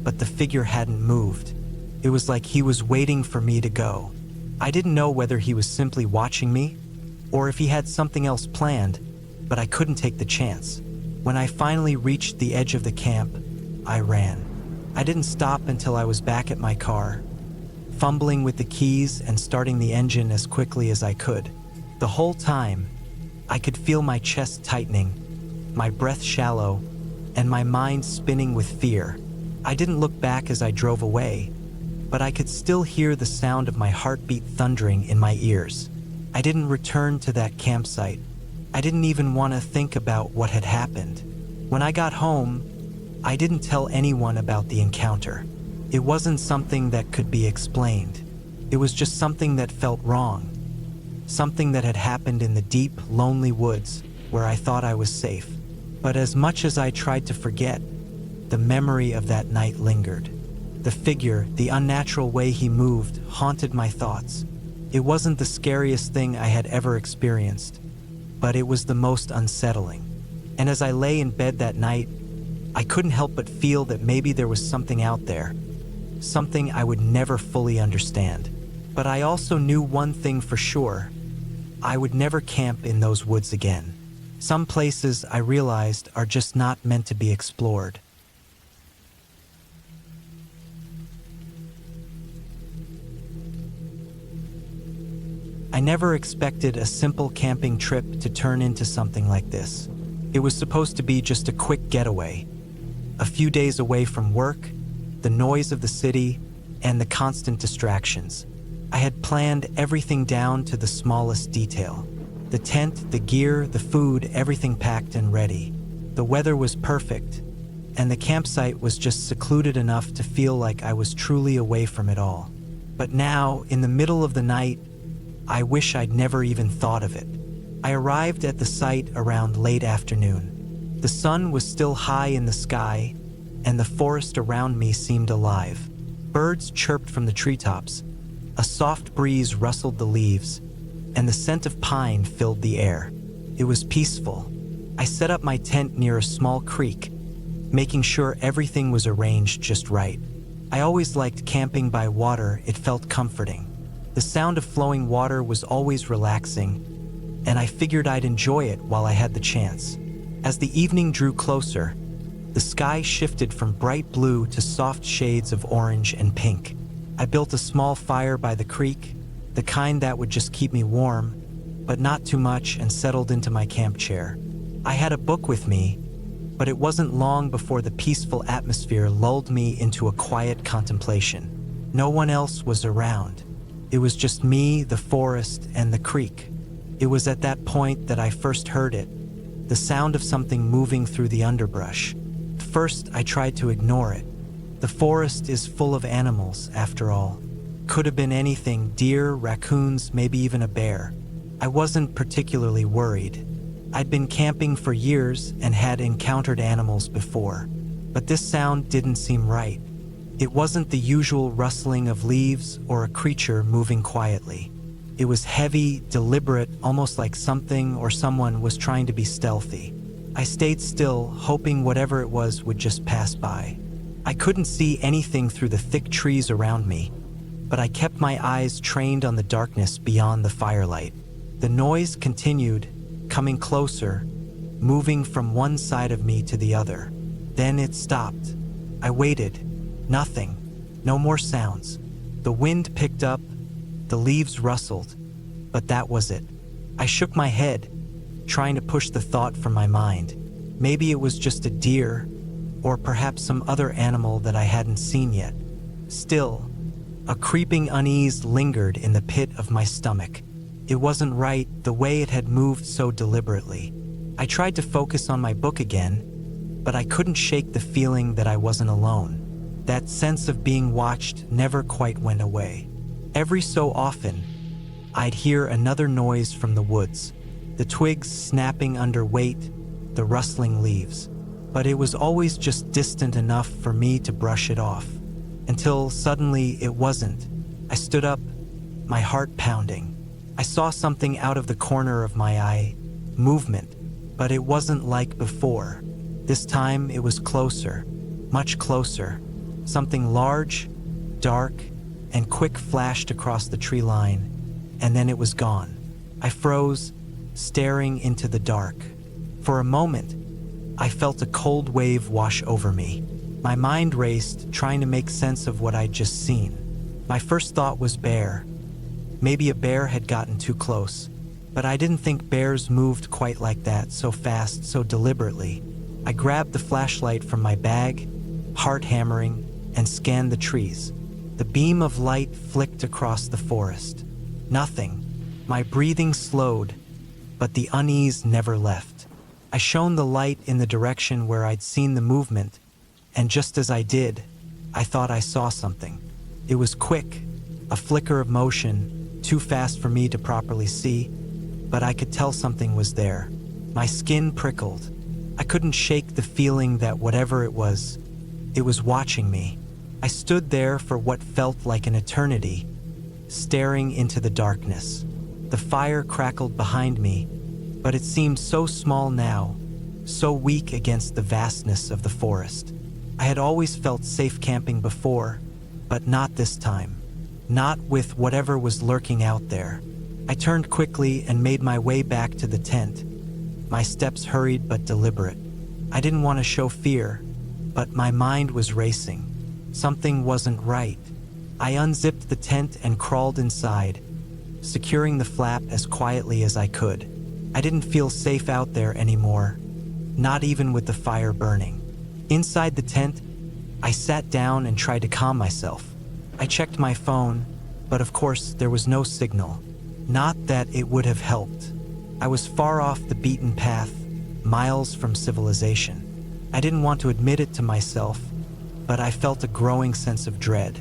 but the figure hadn't moved. It was like he was waiting for me to go. I didn't know whether he was simply watching me, or if he had something else planned, but I couldn't take the chance. When I finally reached the edge of the camp, I ran. I didn't stop until I was back at my car, fumbling with the keys and starting the engine as quickly as I could. The whole time, I could feel my chest tightening, my breath shallow, and my mind spinning with fear. I didn't look back as I drove away, but I could still hear the sound of my heartbeat thundering in my ears. I didn't return to that campsite. I didn't even want to think about what had happened. When I got home, I didn't tell anyone about the encounter. It wasn't something that could be explained. It was just something that felt wrong. Something that had happened in the deep, lonely woods where I thought I was safe. But as much as I tried to forget, the memory of that night lingered. The figure, the unnatural way he moved, haunted my thoughts. It wasn't the scariest thing I had ever experienced, but it was the most unsettling. And as I lay in bed that night, I couldn't help but feel that maybe there was something out there, something I would never fully understand. But I also knew one thing for sure: I would never camp in those woods again. Some places, I realized, are just not meant to be explored. I never expected a simple camping trip to turn into something like this. It was supposed to be just a quick getaway, a few days away from work, the noise of the city, and the constant distractions. I had planned everything down to the smallest detail. The tent, the gear, the food, everything packed and ready. The weather was perfect, and the campsite was just secluded enough to feel like I was truly away from it all. But now, in the middle of the night, I wish I'd never even thought of it. I arrived at the site around late afternoon. The sun was still high in the sky, and the forest around me seemed alive. Birds chirped from the treetops, a soft breeze rustled the leaves, and the scent of pine filled the air. It was peaceful. I set up my tent near a small creek, making sure everything was arranged just right. I always liked camping by water. It felt comforting. The sound of flowing water was always relaxing, and I figured I'd enjoy it while I had the chance. As the evening drew closer, the sky shifted from bright blue to soft shades of orange and pink. I built a small fire by the creek, the kind that would just keep me warm, but not too much, and settled into my camp chair. I had a book with me, but it wasn't long before the peaceful atmosphere lulled me into a quiet contemplation. No one else was around. It was just me, the forest, and the creek. It was at that point that I first heard it, the sound of something moving through the underbrush. At first, I tried to ignore it. The forest is full of animals, after all. Could have been anything: deer, raccoons, maybe even a bear. I wasn't particularly worried. I'd been camping for years and had encountered animals before, but this sound didn't seem right. It wasn't the usual rustling of leaves or a creature moving quietly. It was heavy, deliberate, almost like something or someone was trying to be stealthy. I stayed still, hoping whatever it was would just pass by. I couldn't see anything through the thick trees around me, but I kept my eyes trained on the darkness beyond the firelight. The noise continued, coming closer, moving from one side of me to the other. Then it stopped. I waited. Nothing. No more sounds. The wind picked up, the leaves rustled, but that was it. I shook my head, trying to push the thought from my mind. Maybe it was just a deer, or perhaps some other animal that I hadn't seen yet. Still, a creeping unease lingered in the pit of my stomach. It wasn't right, the way it had moved so deliberately. I tried to focus on my book again, but I couldn't shake the feeling that I wasn't alone. That sense of being watched never quite went away. Every so often, I'd hear another noise from the woods, the twigs snapping under weight, the rustling leaves. But it was always just distant enough for me to brush it off. Until suddenly it wasn't. I stood up, my heart pounding. I saw something out of the corner of my eye, movement, but it wasn't like before. This time it was closer, much closer. Something large, dark, and quick flashed across the tree line, and then it was gone. I froze, staring into the dark. For a moment, I felt a cold wave wash over me. My mind raced, trying to make sense of what I'd just seen. My first thought was bear. Maybe a bear had gotten too close, but I didn't think bears moved quite like that, so fast, so deliberately. I grabbed the flashlight from my bag, heart hammering, and scanned the trees. The beam of light flicked across the forest. Nothing. My breathing slowed, but the unease never left. I shone the light in the direction where I'd seen the movement, and just as I did, I thought I saw something. It was quick, a flicker of motion, too fast for me to properly see, but I could tell something was there. My skin prickled. I couldn't shake the feeling that whatever it was watching me. I stood there for what felt like an eternity, staring into the darkness. The fire crackled behind me, but it seemed so small now, so weak against the vastness of the forest. I had always felt safe camping before, but not this time. Not with whatever was lurking out there. I turned quickly and made my way back to the tent, my steps hurried but deliberate. I didn't want to show fear, but my mind was racing. Something wasn't right. I unzipped the tent and crawled inside, securing the flap as quietly as I could. I didn't feel safe out there anymore, not even with the fire burning. Inside the tent, I sat down and tried to calm myself. I checked my phone, but of course there was no signal. Not that it would have helped. I was far off the beaten path, miles from civilization. I didn't want to admit it to myself, but I felt a growing sense of dread.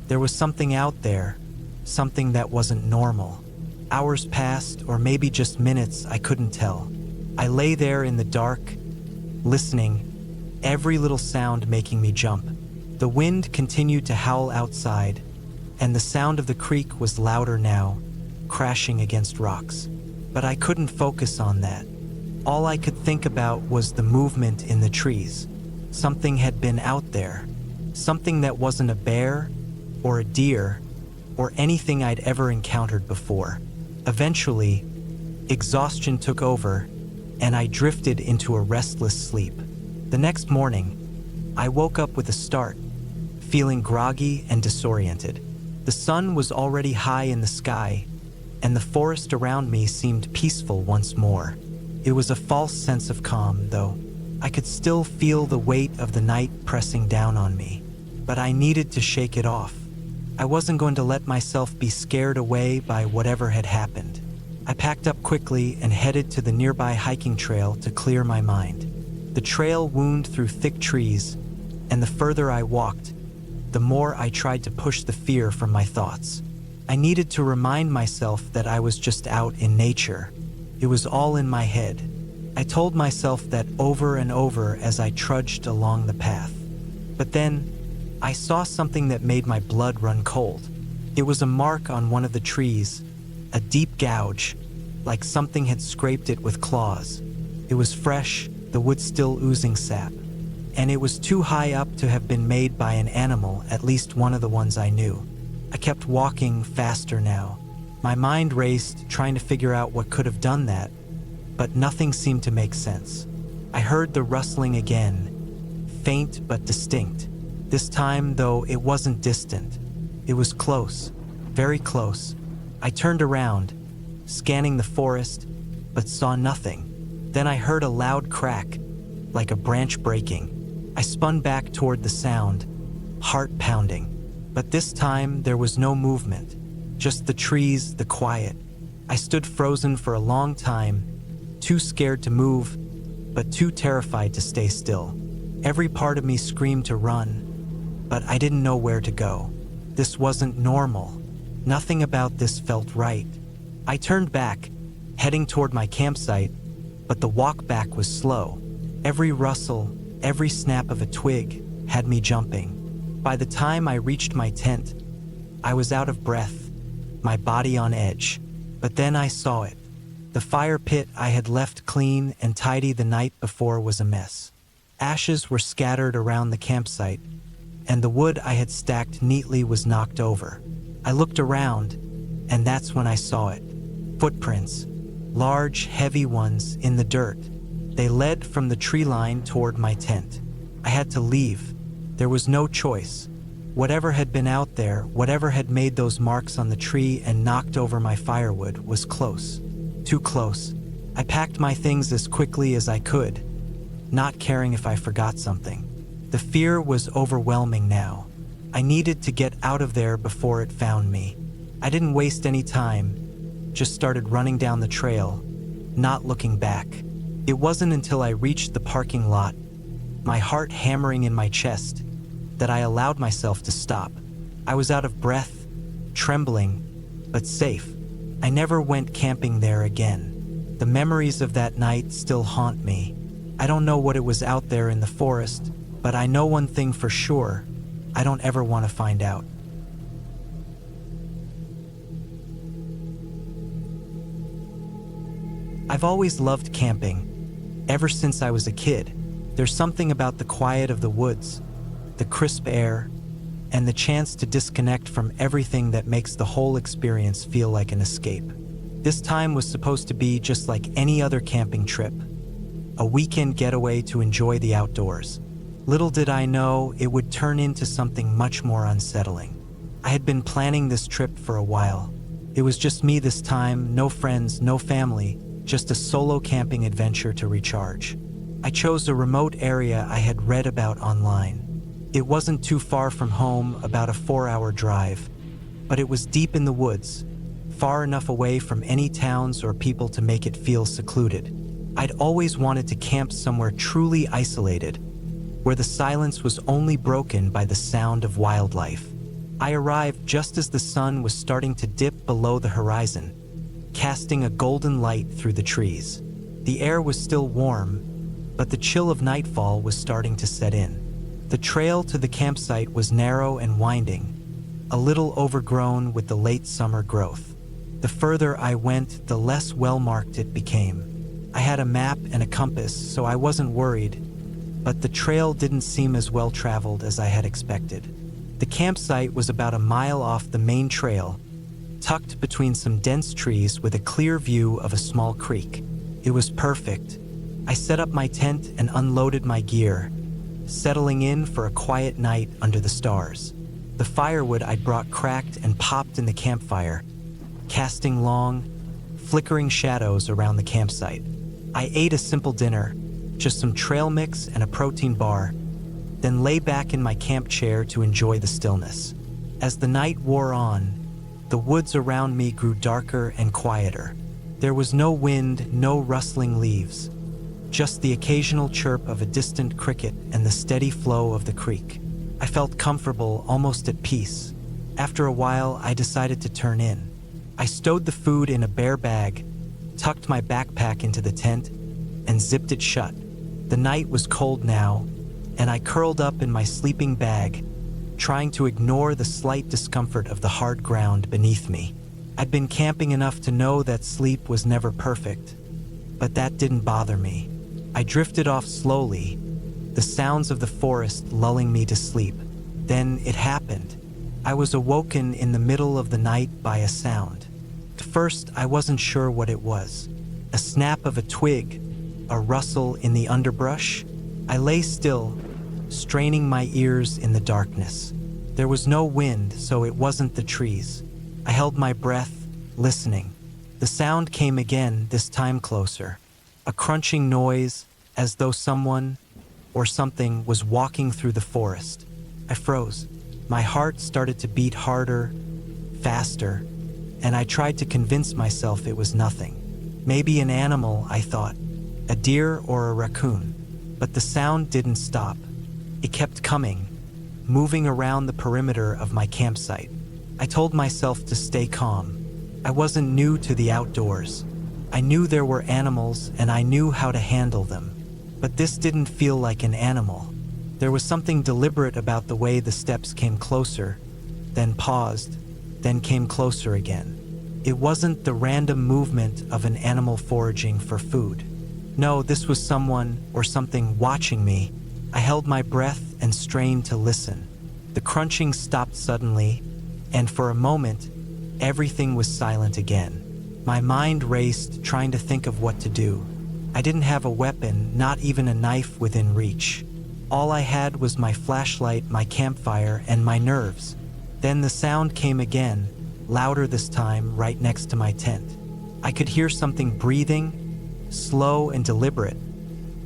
There was something out there, something that wasn't normal. Hours passed, or maybe just minutes, I couldn't tell. I lay there in the dark, listening, every little sound making me jump. The wind continued to howl outside, and the sound of the creek was louder now, crashing against rocks. But I couldn't focus on that. All I could think about was the movement in the trees. Something had been out there. Something that wasn't a bear, or a deer, or anything I'd ever encountered before. Eventually, exhaustion took over, and I drifted into a restless sleep. The next morning, I woke up with a start, feeling groggy and disoriented. The sun was already high in the sky, and the forest around me seemed peaceful once more. It was a false sense of calm, though. I could still feel the weight of the night pressing down on me, but I needed to shake it off. I wasn't going to let myself be scared away by whatever had happened. I packed up quickly and headed to the nearby hiking trail to clear my mind. The trail wound through thick trees, and the further I walked, the more I tried to push the fear from my thoughts. I needed to remind myself that I was just out in nature. It was all in my head. I told myself that over and over as I trudged along the path. But then, I saw something that made my blood run cold. It was a mark on one of the trees, a deep gouge, like something had scraped it with claws. It was fresh, the wood still oozing sap, and it was too high up to have been made by an animal, at least one of the ones I knew. I kept walking faster now. My mind raced, trying to figure out what could have done that, but nothing seemed to make sense. I heard the rustling again, faint but distinct. This time, though, it wasn't distant. It was close, very close. I turned around, scanning the forest, but saw nothing. Then I heard a loud crack, like a branch breaking. I spun back toward the sound, heart pounding. But this time, there was no movement, just the trees, the quiet. I stood frozen for a long time, too scared to move, but too terrified to stay still. Every part of me screamed to run, but I didn't know where to go. This wasn't normal. Nothing about this felt right. I turned back, heading toward my campsite, but the walk back was slow. Every rustle, every snap of a twig had me jumping. By the time I reached my tent, I was out of breath, my body on edge. But then I saw it. The fire pit I had left clean and tidy the night before was a mess. Ashes were scattered around the campsite, and the wood I had stacked neatly was knocked over. I looked around, and that's when I saw it. Footprints, large, heavy ones in the dirt. They led from the tree line toward my tent. I had to leave. There was no choice. Whatever had been out there, whatever had made those marks on the tree and knocked over my firewood, was close. Too close. I packed my things as quickly as I could, not caring if I forgot something. The fear was overwhelming now. I needed to get out of there before it found me. I didn't waste any time, just started running down the trail, not looking back. It wasn't until I reached the parking lot, my heart hammering in my chest, that I allowed myself to stop. I was out of breath, trembling, but safe. I never went camping there again. The memories of that night still haunt me. I don't know what it was out there in the forest, but I know one thing for sure: I don't ever want to find out. I've always loved camping, ever since I was a kid. There's something about the quiet of the woods, the crisp air, and the chance to disconnect from everything that makes the whole experience feel like an escape. This time was supposed to be just like any other camping trip, a weekend getaway to enjoy the outdoors. Little did I know it would turn into something much more unsettling. I had been planning this trip for a while. It was just me this time, no friends, no family, just a solo camping adventure to recharge. I chose a remote area I had read about online. It wasn't too far from home, about a 4-hour drive, but it was deep in the woods, far enough away from any towns or people to make it feel secluded. I'd always wanted to camp somewhere truly isolated, where the silence was only broken by the sound of wildlife. I arrived just as the sun was starting to dip below the horizon, casting a golden light through the trees. The air was still warm, but the chill of nightfall was starting to set in. The trail to the campsite was narrow and winding, a little overgrown with the late summer growth. The further I went, the less well-marked it became. I had a map and a compass, so I wasn't worried, but the trail didn't seem as well-traveled as I had expected. The campsite was about a mile off the main trail, tucked between some dense trees with a clear view of a small creek. It was perfect. I set up my tent and unloaded my gear, settling in for a quiet night under the stars. The firewood I'd brought cracked and popped in the campfire, casting long, flickering shadows around the campsite. I ate a simple dinner, just some trail mix and a protein bar, then lay back in my camp chair to enjoy the stillness. As the night wore on, the woods around me grew darker and quieter. There was no wind, no rustling leaves, just the occasional chirp of a distant cricket and the steady flow of the creek. I felt comfortable, almost at peace. After a while, I decided to turn in. I stowed the food in a bare bag, tucked my backpack into the tent, and zipped it shut. The night was cold now, and I curled up in my sleeping bag, trying to ignore the slight discomfort of the hard ground beneath me. I'd been camping enough to know that sleep was never perfect, but that didn't bother me. I drifted off slowly, the sounds of the forest lulling me to sleep. Then it happened. I was awoken in the middle of the night by a sound. At first, I wasn't sure what it was. A snap of a twig, a rustle in the underbrush. I lay still, straining my ears in the darkness. There was no wind, so it wasn't the trees. I held my breath, listening. The sound came again, this time closer. A crunching noise, as though someone or something was walking through the forest. I froze. My heart started to beat harder, faster, and I tried to convince myself it was nothing. Maybe an animal, I thought, a deer or a raccoon. But the sound didn't stop. It kept coming, moving around the perimeter of my campsite. I told myself to stay calm. I wasn't new to the outdoors. I knew there were animals and I knew how to handle them. But this didn't feel like an animal. There was something deliberate about the way the steps came closer, then paused, then came closer again. It wasn't the random movement of an animal foraging for food. No, this was someone or something watching me. I held my breath and strained to listen. The crunching stopped suddenly, and for a moment, everything was silent again. My mind raced, trying to think of what to do. I didn't have a weapon, not even a knife within reach. All I had was my flashlight, my campfire, and my nerves. Then the sound came again, louder this time, right next to my tent. I could hear something breathing, slow and deliberate,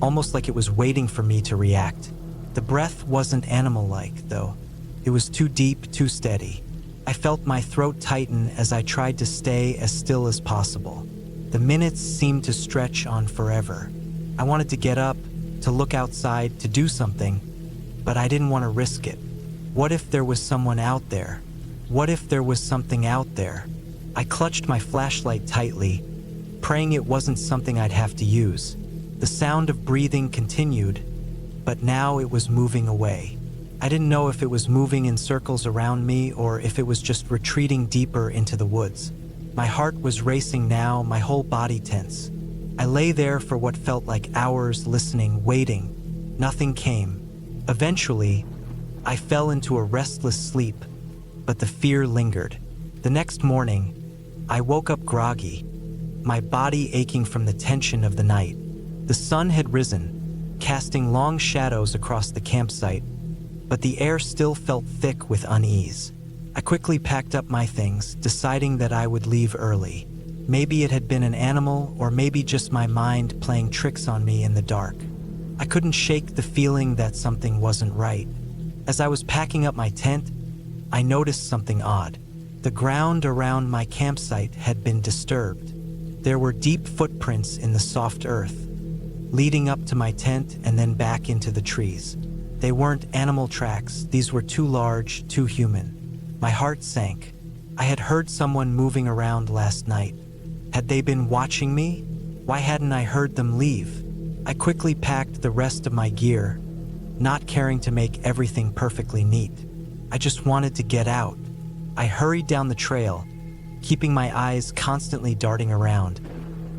almost like it was waiting for me to react. The breath wasn't animal-like, though. It was too deep, too steady. I felt my throat tighten as I tried to stay as still as possible. The minutes seemed to stretch on forever. I wanted to get up, to look outside, to do something, but I didn't want to risk it. What if there was someone out there? What if there was something out there? I clutched my flashlight tightly, praying it wasn't something I'd have to use. The sound of breathing continued, but now it was moving away. I didn't know if it was moving in circles around me or if it was just retreating deeper into the woods. My heart was racing now, my whole body tense. I lay there for what felt like hours, listening, waiting. Nothing came. Eventually, I fell into a restless sleep, but the fear lingered. The next morning, I woke up groggy, my body aching from the tension of the night. The sun had risen, casting long shadows across the campsite, but the air still felt thick with unease. I quickly packed up my things, deciding that I would leave early. Maybe it had been an animal, or maybe just my mind playing tricks on me in the dark. I couldn't shake the feeling that something wasn't right. As I was packing up my tent, I noticed something odd. The ground around my campsite had been disturbed. There were deep footprints in the soft earth, leading up to my tent and then back into the trees. They weren't animal tracks, these were too large, too human. My heart sank. I had heard someone moving around last night. Had they been watching me? Why hadn't I heard them leave? I quickly packed the rest of my gear, not caring to make everything perfectly neat. I just wanted to get out. I hurried down the trail, keeping my eyes constantly darting around,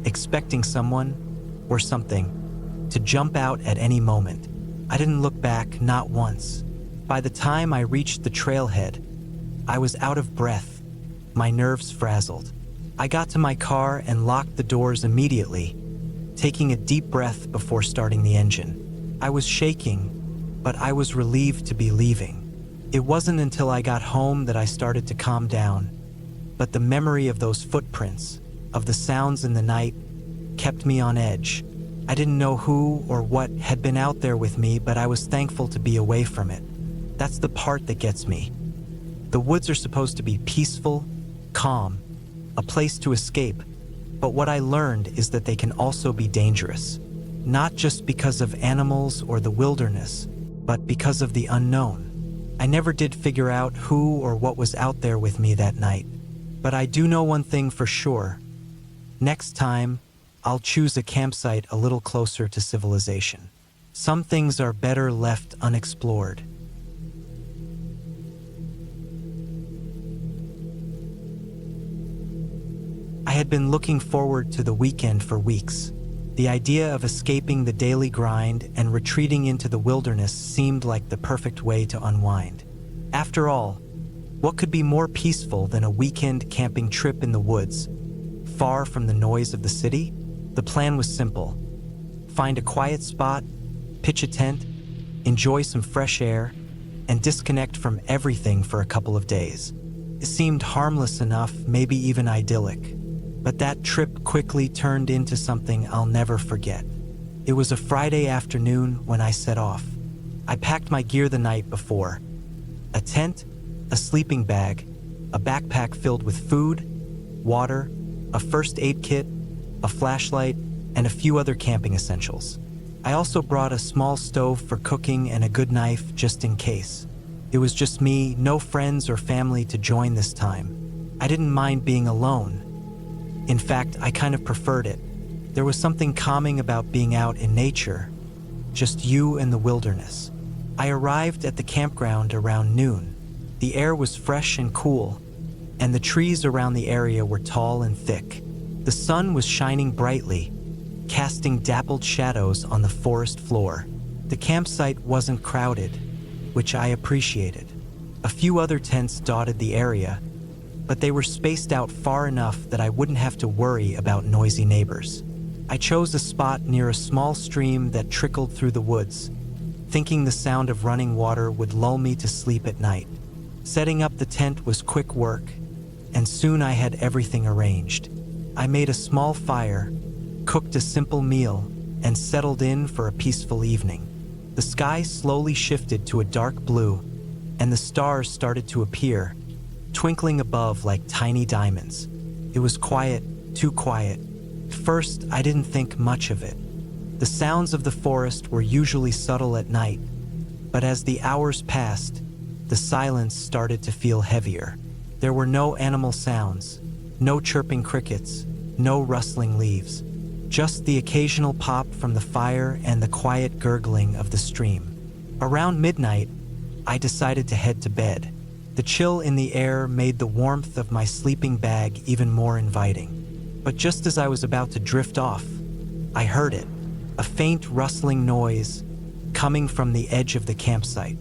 expecting someone or something to jump out at any moment. I didn't look back, not once. By the time I reached the trailhead, I was out of breath, my nerves frazzled. I got to my car and locked the doors immediately, taking a deep breath before starting the engine. I was shaking, but I was relieved to be leaving. It wasn't until I got home that I started to calm down, but the memory of those footprints, of the sounds in the night, kept me on edge. I didn't know who or what had been out there with me, but I was thankful to be away from it. That's the part that gets me. The woods are supposed to be peaceful, calm, a place to escape, but what I learned is that they can also be dangerous, not just because of animals or the wilderness, but because of the unknown. I never did figure out who or what was out there with me that night, but I do know one thing for sure. Next time, I'll choose a campsite a little closer to civilization. Some things are better left unexplored. I had been looking forward to the weekend for weeks. The idea of escaping the daily grind and retreating into the wilderness seemed like the perfect way to unwind. After all, what could be more peaceful than a weekend camping trip in the woods, far from the noise of the city? The plan was simple. Find a quiet spot, pitch a tent, enjoy some fresh air, and disconnect from everything for a couple of days. It seemed harmless enough, maybe even idyllic. But that trip quickly turned into something I'll never forget. It was a Friday afternoon when I set off. I packed my gear the night before. A tent, a sleeping bag, a backpack filled with food, water, a first aid kit, a flashlight, and a few other camping essentials. I also brought a small stove for cooking and a good knife just in case. It was just me, no friends or family to join this time. I didn't mind being alone. In fact, I kind of preferred it. There was something calming about being out in nature, just you and the wilderness. I arrived at the campground around noon. The air was fresh and cool, and the trees around the area were tall and thick. The sun was shining brightly, casting dappled shadows on the forest floor. The campsite wasn't crowded, which I appreciated. A few other tents dotted the area, but they were spaced out far enough that I wouldn't have to worry about noisy neighbors. I chose a spot near a small stream that trickled through the woods, thinking the sound of running water would lull me to sleep at night. Setting up the tent was quick work, and soon I had everything arranged. I made a small fire, cooked a simple meal, and settled in for a peaceful evening. The sky slowly shifted to a dark blue, and the stars started to appear, twinkling above like tiny diamonds. It was quiet, too quiet. At first, I didn't think much of it. The sounds of the forest were usually subtle at night, but as the hours passed, the silence started to feel heavier. There were no animal sounds, no chirping crickets, no rustling leaves, just the occasional pop from the fire and the quiet gurgling of the stream. Around midnight, I decided to head to bed. The chill in the air made the warmth of my sleeping bag even more inviting. But just as I was about to drift off, I heard it, a faint rustling noise coming from the edge of the campsite.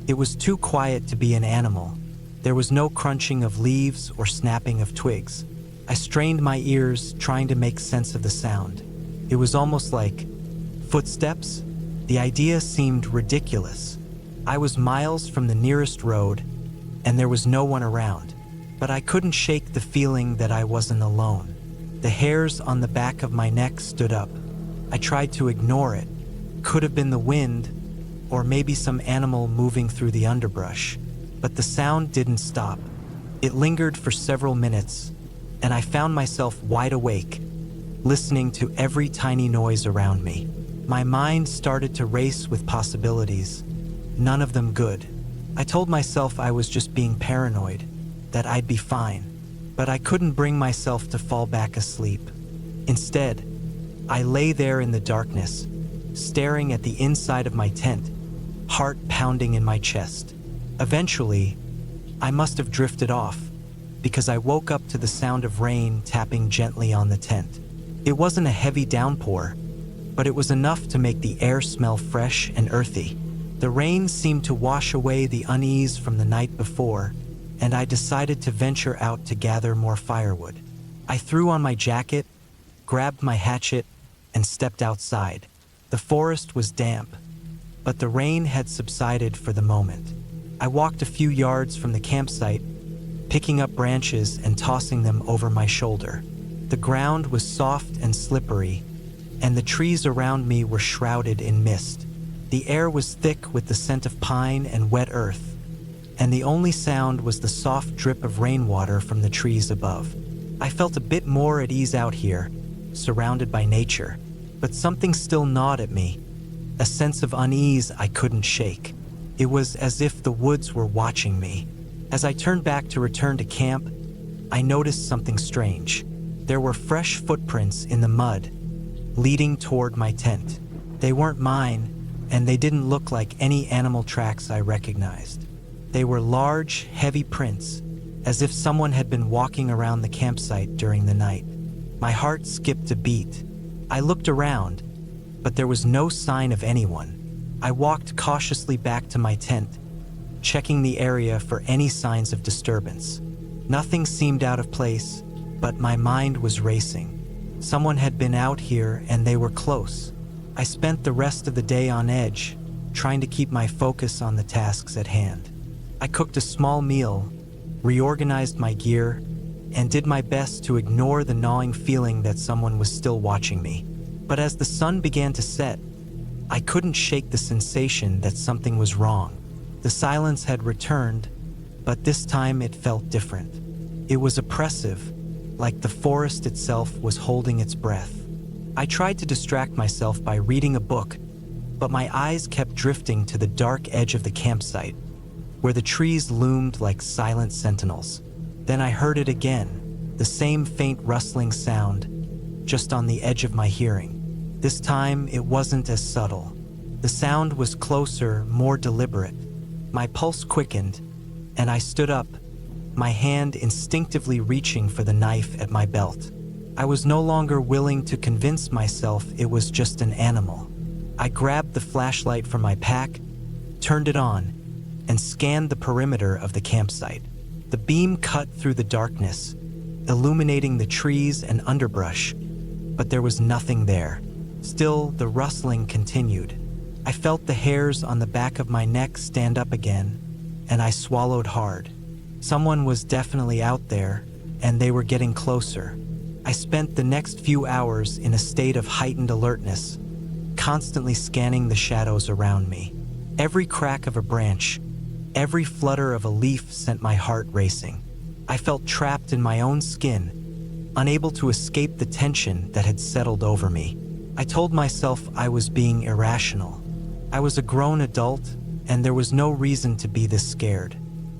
It was too quiet to be an animal. There was no crunching of leaves or snapping of twigs. I strained my ears, trying to make sense of the sound. It was almost like Footsteps? The idea seemed ridiculous. I was miles from the nearest road, and there was no one around. But I couldn't shake the feeling that I wasn't alone. The hairs on the back of my neck stood up. I tried to ignore it. Could have been the wind, or maybe some animal moving through the underbrush. But the sound didn't stop. It lingered for several minutes, and I found myself wide awake, listening to every tiny noise around me. My mind started to race with possibilities, none of them good. I told myself I was just being paranoid, that I'd be fine, but I couldn't bring myself to fall back asleep. Instead, I lay there in the darkness, staring at the inside of my tent, heart pounding in my chest. Eventually, I must have drifted off, because I woke up to the sound of rain tapping gently on the tent. It wasn't a heavy downpour, but it was enough to make the air smell fresh and earthy. The rain seemed to wash away the unease from the night before, and I decided to venture out to gather more firewood. I threw on my jacket, grabbed my hatchet, and stepped outside. The forest was damp, but the rain had subsided for the moment. I walked a few yards from the campsite, picking up branches and tossing them over my shoulder. The ground was soft and slippery, and the trees around me were shrouded in mist. The air was thick with the scent of pine and wet earth, and the only sound was the soft drip of rainwater from the trees above. I felt a bit more at ease out here, surrounded by nature, but something still gnawed at me, a sense of unease I couldn't shake. It was as if the woods were watching me. As I turned back to return to camp, I noticed something strange. There were fresh footprints in the mud, leading toward my tent. They weren't mine, and they didn't look like any animal tracks I recognized. They were large, heavy prints, as if someone had been walking around the campsite during the night. My heart skipped a beat. I looked around, but there was no sign of anyone. I walked cautiously back to my tent, checking the area for any signs of disturbance. Nothing seemed out of place, but my mind was racing. Someone had been out here and they were close. I spent the rest of the day on edge, trying to keep my focus on the tasks at hand. I cooked a small meal, reorganized my gear, and did my best to ignore the gnawing feeling that someone was still watching me. But as the sun began to set, I couldn't shake the sensation that something was wrong. The silence had returned, but this time it felt different. It was oppressive, like the forest itself was holding its breath. I tried to distract myself by reading a book, but my eyes kept drifting to the dark edge of the campsite, where the trees loomed like silent sentinels. Then I heard it again, the same faint rustling sound, just on the edge of my hearing. This time, it wasn't as subtle. The sound was closer, more deliberate. My pulse quickened, and I stood up, my hand instinctively reaching for the knife at my belt. I was no longer willing to convince myself it was just an animal. I grabbed the flashlight from my pack, turned it on, and scanned the perimeter of the campsite. The beam cut through the darkness, illuminating the trees and underbrush, but there was nothing there. Still, the rustling continued. I felt the hairs on the back of my neck stand up again, and I swallowed hard. Someone was definitely out there, and they were getting closer. I spent the next few hours in a state of heightened alertness, constantly scanning the shadows around me. Every crack of a branch, every flutter of a leaf sent my heart racing. I felt trapped in my own skin, unable to escape the tension that had settled over me. I told myself I was being irrational. I was a grown adult, and there was no reason to be this scared.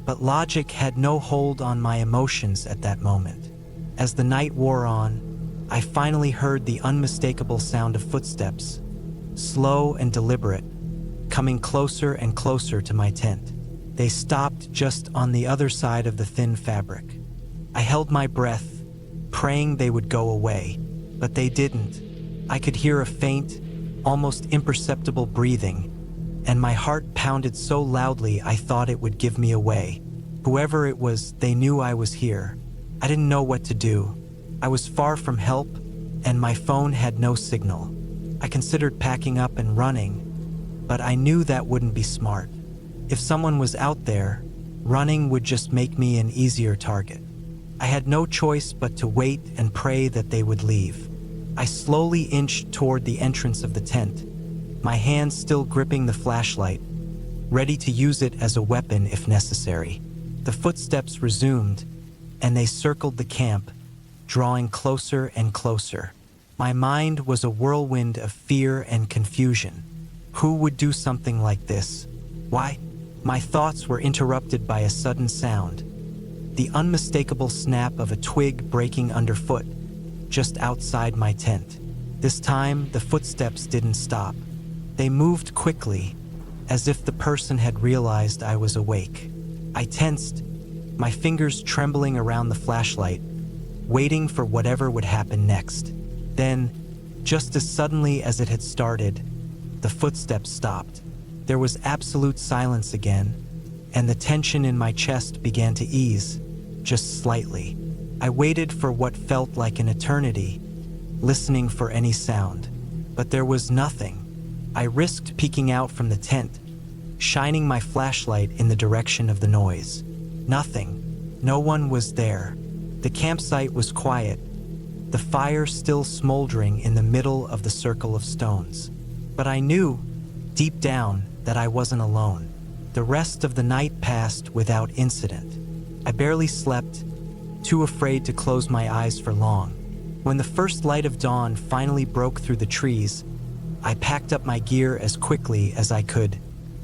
But logic had no hold on my emotions at that moment. As the night wore on, I finally heard the unmistakable sound of footsteps, slow and deliberate, coming closer and closer to my tent. They stopped just on the other side of the thin fabric. I held my breath, praying they would go away, but they didn't. I could hear a faint, almost imperceptible breathing, and my heart pounded so loudly I thought it would give me away. Whoever it was, they knew I was here. I didn't know what to do. I was far from help, and my phone had no signal. I considered packing up and running, but I knew that wouldn't be smart. If someone was out there, running would just make me an easier target. I had no choice but to wait and pray that they would leave. I slowly inched toward the entrance of the tent, my hands still gripping the flashlight, ready to use it as a weapon if necessary. The footsteps resumed, and they circled the camp, drawing closer and closer. My mind was a whirlwind of fear and confusion. Who would do something like this? Why? My thoughts were interrupted by a sudden sound, the unmistakable snap of a twig breaking underfoot, just outside my tent. This time, the footsteps didn't stop. They moved quickly, as if the person had realized I was awake. I tensed, my fingers trembling around the flashlight, waiting for whatever would happen next. Then, just as suddenly as it had started, the footsteps stopped. There was absolute silence again, and the tension in my chest began to ease, just slightly. I waited for what felt like an eternity, listening for any sound. But there was nothing. I risked peeking out from the tent, shining my flashlight in the direction of the noise. Nothing. No one was there. The campsite was quiet, the fire still smoldering in the middle of the circle of stones. But I knew, deep down, that I wasn't alone. The rest of the night passed without incident. I barely slept, too afraid to close my eyes for long. When the first light of dawn finally broke through the trees, I packed up my gear as quickly as I could,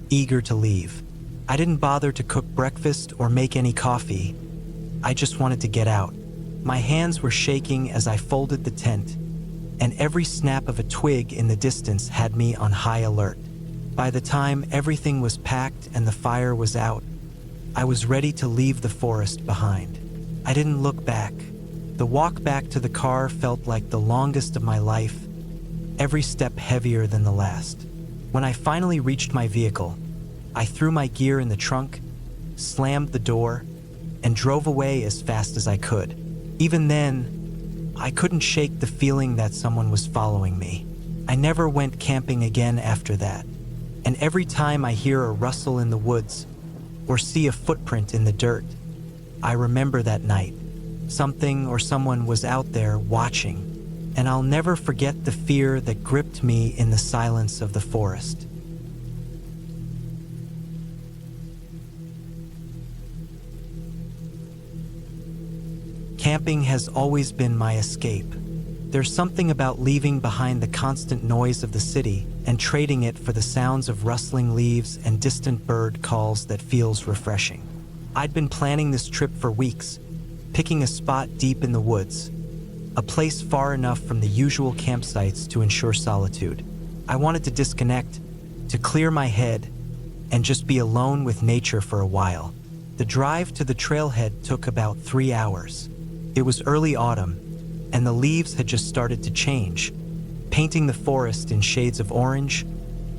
eager to leave. I didn't bother to cook breakfast or make any coffee. I just wanted to get out. My hands were shaking as I folded the tent, and every snap of a twig in the distance had me on high alert. By the time everything was packed and the fire was out, I was ready to leave the forest behind. I didn't look back. The walk back to the car felt like the longest of my life, every step heavier than the last. When I finally reached my vehicle, I threw my gear in the trunk, slammed the door, and drove away as fast as I could. Even then, I couldn't shake the feeling that someone was following me. I never went camping again after that, and every time I hear a rustle in the woods or see a footprint in the dirt, I remember that night. Something or someone was out there watching, and I'll never forget the fear that gripped me in the silence of the forest. Camping has always been my escape. There's something about leaving behind the constant noise of the city and trading it for the sounds of rustling leaves and distant bird calls that feels refreshing. I'd been planning this trip for weeks, picking a spot deep in the woods, a place far enough from the usual campsites to ensure solitude. I wanted to disconnect, to clear my head, and just be alone with nature for a while. The drive to the trailhead took about 3 hours. It was early autumn, and the leaves had just started to change, painting the forest in shades of orange,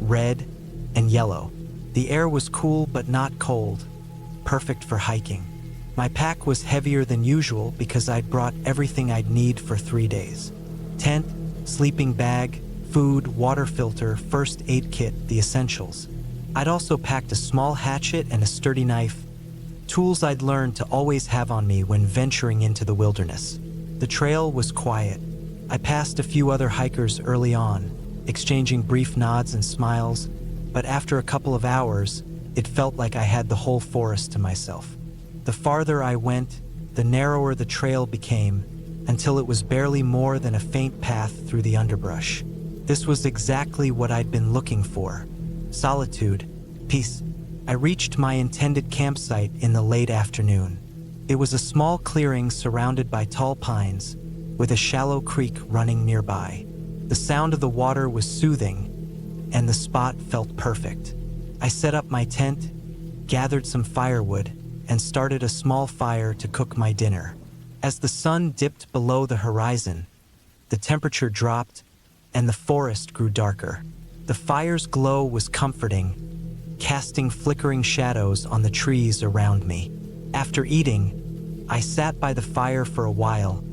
red, and yellow. The air was cool but not cold, perfect for hiking. My pack was heavier than usual because I'd brought everything I'd need for 3 days. Tent, sleeping bag, food, water filter, first aid kit, the essentials. I'd also packed a small hatchet and a sturdy knife, tools I'd learned to always have on me when venturing into the wilderness. The trail was quiet. I passed a few other hikers early on, exchanging brief nods and smiles, but after a couple of hours, it felt like I had the whole forest to myself. The farther I went, the narrower the trail became, until it was barely more than a faint path through the underbrush. This was exactly what I'd been looking for: solitude, peace. I reached my intended campsite in the late afternoon. It was a small clearing surrounded by tall pines, with a shallow creek running nearby. The sound of the water was soothing, and the spot felt perfect. I set up my tent, gathered some firewood, and started a small fire to cook my dinner. As the sun dipped below the horizon, the temperature dropped, and the forest grew darker. The fire's glow was comforting, casting flickering shadows on the trees around me. After eating, I sat by the fire for a while,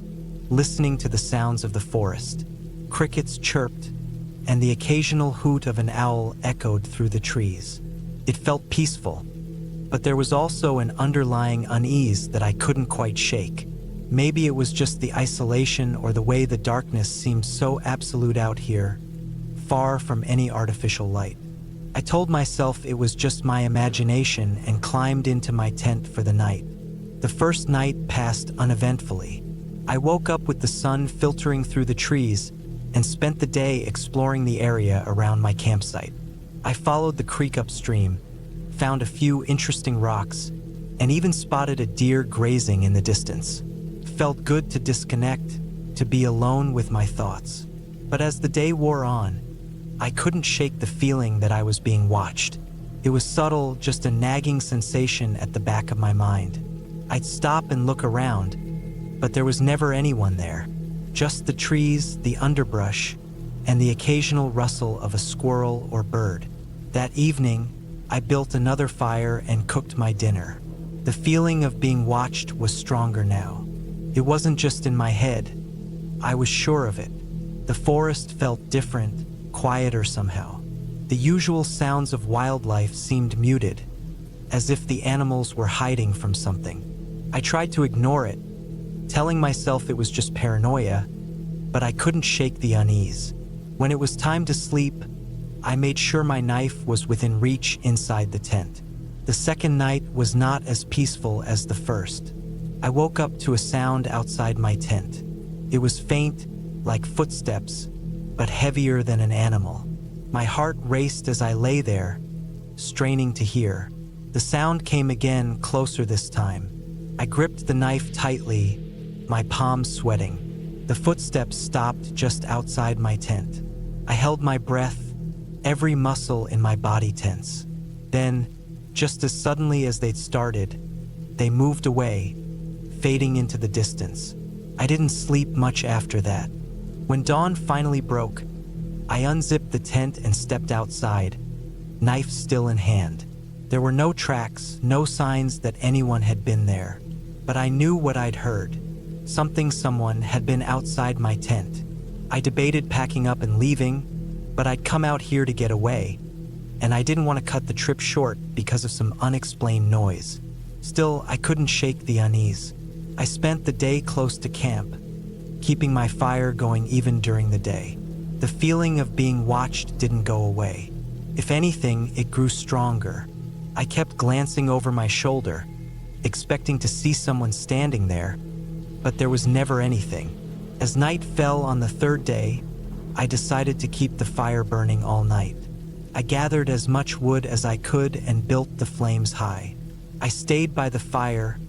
listening to the sounds of the forest. Crickets chirped, and the occasional hoot of an owl echoed through the trees. It felt peaceful, but there was also an underlying unease that I couldn't quite shake. Maybe it was just the isolation or the way the darkness seemed so absolute out here, far from any artificial light. I told myself it was just my imagination and climbed into my tent for the night. The first night passed uneventfully. I woke up with the sun filtering through the trees and spent the day exploring the area around my campsite. I followed the creek upstream, found a few interesting rocks, and even spotted a deer grazing in the distance. It felt good to disconnect, to be alone with my thoughts. But as the day wore on, I couldn't shake the feeling that I was being watched. It was subtle, just a nagging sensation at the back of my mind. I'd stop and look around, but there was never anyone there. Just the trees, the underbrush, and the occasional rustle of a squirrel or bird. That evening, I built another fire and cooked my dinner. The feeling of being watched was stronger now. It wasn't just in my head. I was sure of it. The forest felt different, quieter somehow. The usual sounds of wildlife seemed muted, as if the animals were hiding from something. I tried to ignore it, telling myself it was just paranoia, but I couldn't shake the unease. When it was time to sleep, I made sure my knife was within reach inside the tent. The second night was not as peaceful as the first. I woke up to a sound outside my tent. It was faint, like footsteps, but heavier than an animal. My heart raced as I lay there, straining to hear. The sound came again, closer this time. I gripped the knife tightly, my palms sweating. The footsteps stopped just outside my tent. I held my breath, every muscle in my body tense. Then, just as suddenly as they'd started, they moved away, fading into the distance. I didn't sleep much after that. When dawn finally broke, I unzipped the tent and stepped outside, knife still in hand. There were no tracks, no signs that anyone had been there. But I knew what I'd heard. Someone had been outside my tent. I debated packing up and leaving, but I'd come out here to get away, and I didn't want to cut the trip short because of some unexplained noise. Still, I couldn't shake the unease. I spent the day close to camp, keeping my fire going even during the day. The feeling of being watched didn't go away. If anything, it grew stronger. I kept glancing over my shoulder, expecting to see someone standing there, but there was never anything. As night fell on the third day, I decided to keep the fire burning all night. I gathered as much wood as I could and built the flames high. I stayed by the fire,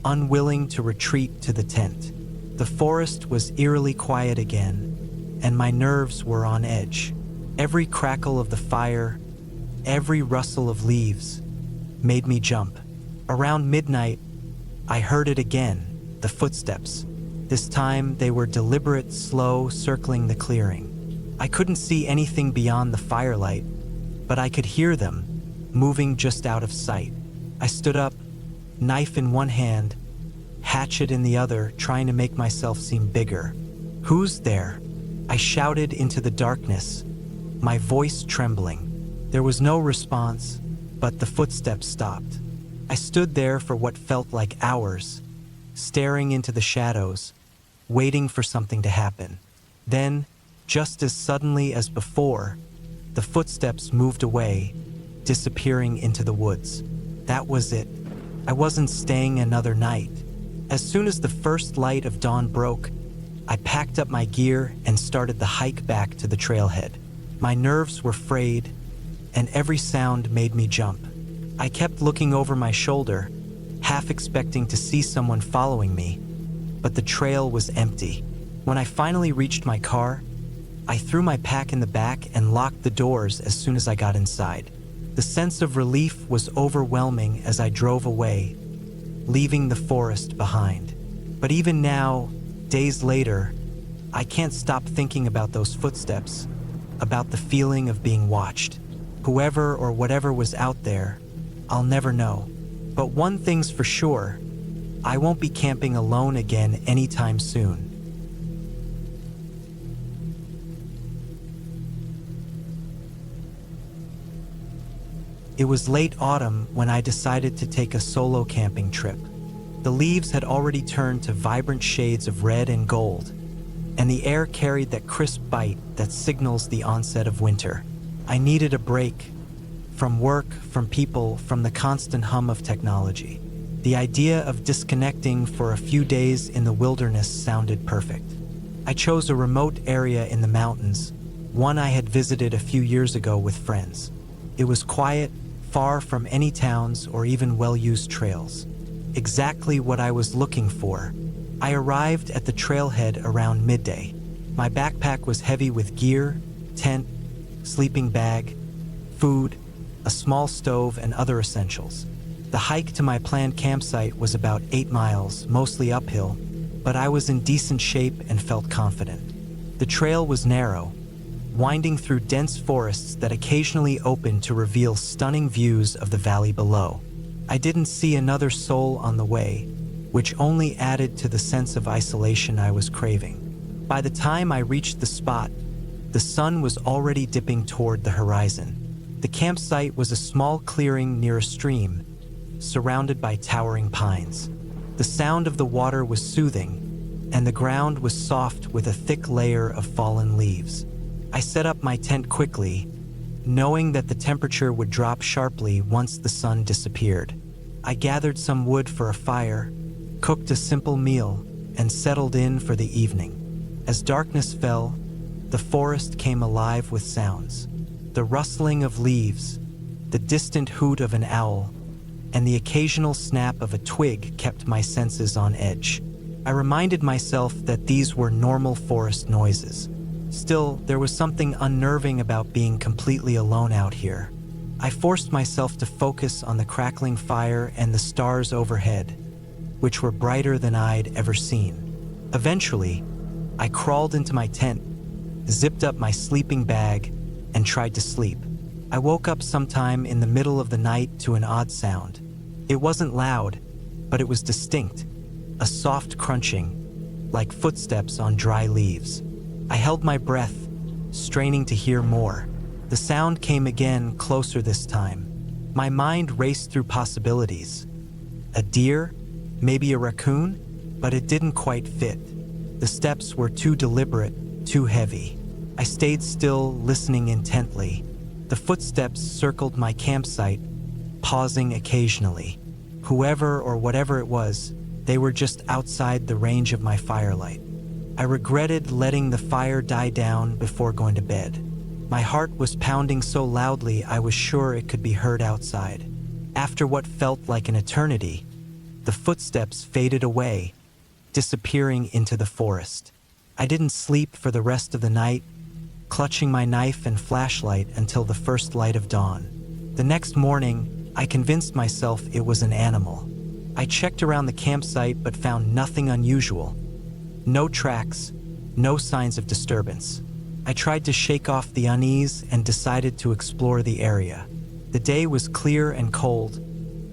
unwilling to retreat to the tent. The forest was eerily quiet again, and my nerves were on edge. Every crackle of the fire, every rustle of leaves, made me jump. Around midnight, I heard it again, the footsteps. This time, they were deliberate, slow, circling the clearing. I couldn't see anything beyond the firelight, but I could hear them, moving just out of sight. I stood up, knife in one hand, hatchet in the other, trying to make myself seem bigger. "Who's there?" I shouted into the darkness, my voice trembling. There was no response, but the footsteps stopped. I stood there for what felt like hours, staring into the shadows, waiting for something to happen. Then, just as suddenly as before, the footsteps moved away, disappearing into the woods. That was it. I wasn't staying another night. As soon as the first light of dawn broke, I packed up my gear and started the hike back to the trailhead. My nerves were frayed, and every sound made me jump. I kept looking over my shoulder, half expecting to see someone following me, but the trail was empty. When I finally reached my car, I threw my pack in the back and locked the doors as soon as I got inside. The sense of relief was overwhelming as I drove away, leaving the forest behind. But even now, days later, I can't stop thinking about those footsteps, about the feeling of being watched. Whoever or whatever was out there, I'll never know. But one thing's for sure, I won't be camping alone again anytime soon. It was late autumn when I decided to take a solo camping trip. The leaves had already turned to vibrant shades of red and gold, and the air carried that crisp bite that signals the onset of winter. I needed a break from work, from people, from the constant hum of technology. The idea of disconnecting for a few days in the wilderness sounded perfect. I chose a remote area in the mountains, one I had visited a few years ago with friends. It was quiet, far from any towns or even well-used trails. Exactly what I was looking for. I arrived at the trailhead around midday. My backpack was heavy with gear, tent, sleeping bag, food, a small stove, and other essentials. The hike to my planned campsite was about 8 miles, mostly uphill, but I was in decent shape and felt confident. The trail was narrow, winding through dense forests that occasionally opened to reveal stunning views of the valley below. I didn't see another soul on the way, which only added to the sense of isolation I was craving. By the time I reached the spot, the sun was already dipping toward the horizon. The campsite was a small clearing near a stream, surrounded by towering pines. The sound of the water was soothing, and the ground was soft with a thick layer of fallen leaves. I set up my tent quickly, knowing that the temperature would drop sharply once the sun disappeared. I gathered some wood for a fire, cooked a simple meal, and settled in for the evening. As darkness fell, the forest came alive with sounds. The rustling of leaves, the distant hoot of an owl, and the occasional snap of a twig kept my senses on edge. I reminded myself that these were normal forest noises. Still, there was something unnerving about being completely alone out here. I forced myself to focus on the crackling fire and the stars overhead, which were brighter than I'd ever seen. Eventually, I crawled into my tent, zipped up my sleeping bag, and tried to sleep. I woke up sometime in the middle of the night to an odd sound. It wasn't loud, but it was distinct, a soft crunching, like footsteps on dry leaves. I held my breath, straining to hear more. The sound came again, closer this time. My mind raced through possibilities. A deer? Maybe a raccoon? But it didn't quite fit. The steps were too deliberate, too heavy. I stayed still, listening intently. The footsteps circled my campsite, pausing occasionally. Whoever or whatever it was, they were just outside the range of my firelight. I regretted letting the fire die down before going to bed. My heart was pounding so loudly I was sure it could be heard outside. After what felt like an eternity, the footsteps faded away, disappearing into the forest. I didn't sleep for the rest of the night, clutching my knife and flashlight until the first light of dawn. The next morning, I convinced myself it was an animal. I checked around the campsite but found nothing unusual. No tracks, no signs of disturbance. I tried to shake off the unease and decided to explore the area. The day was clear and cold,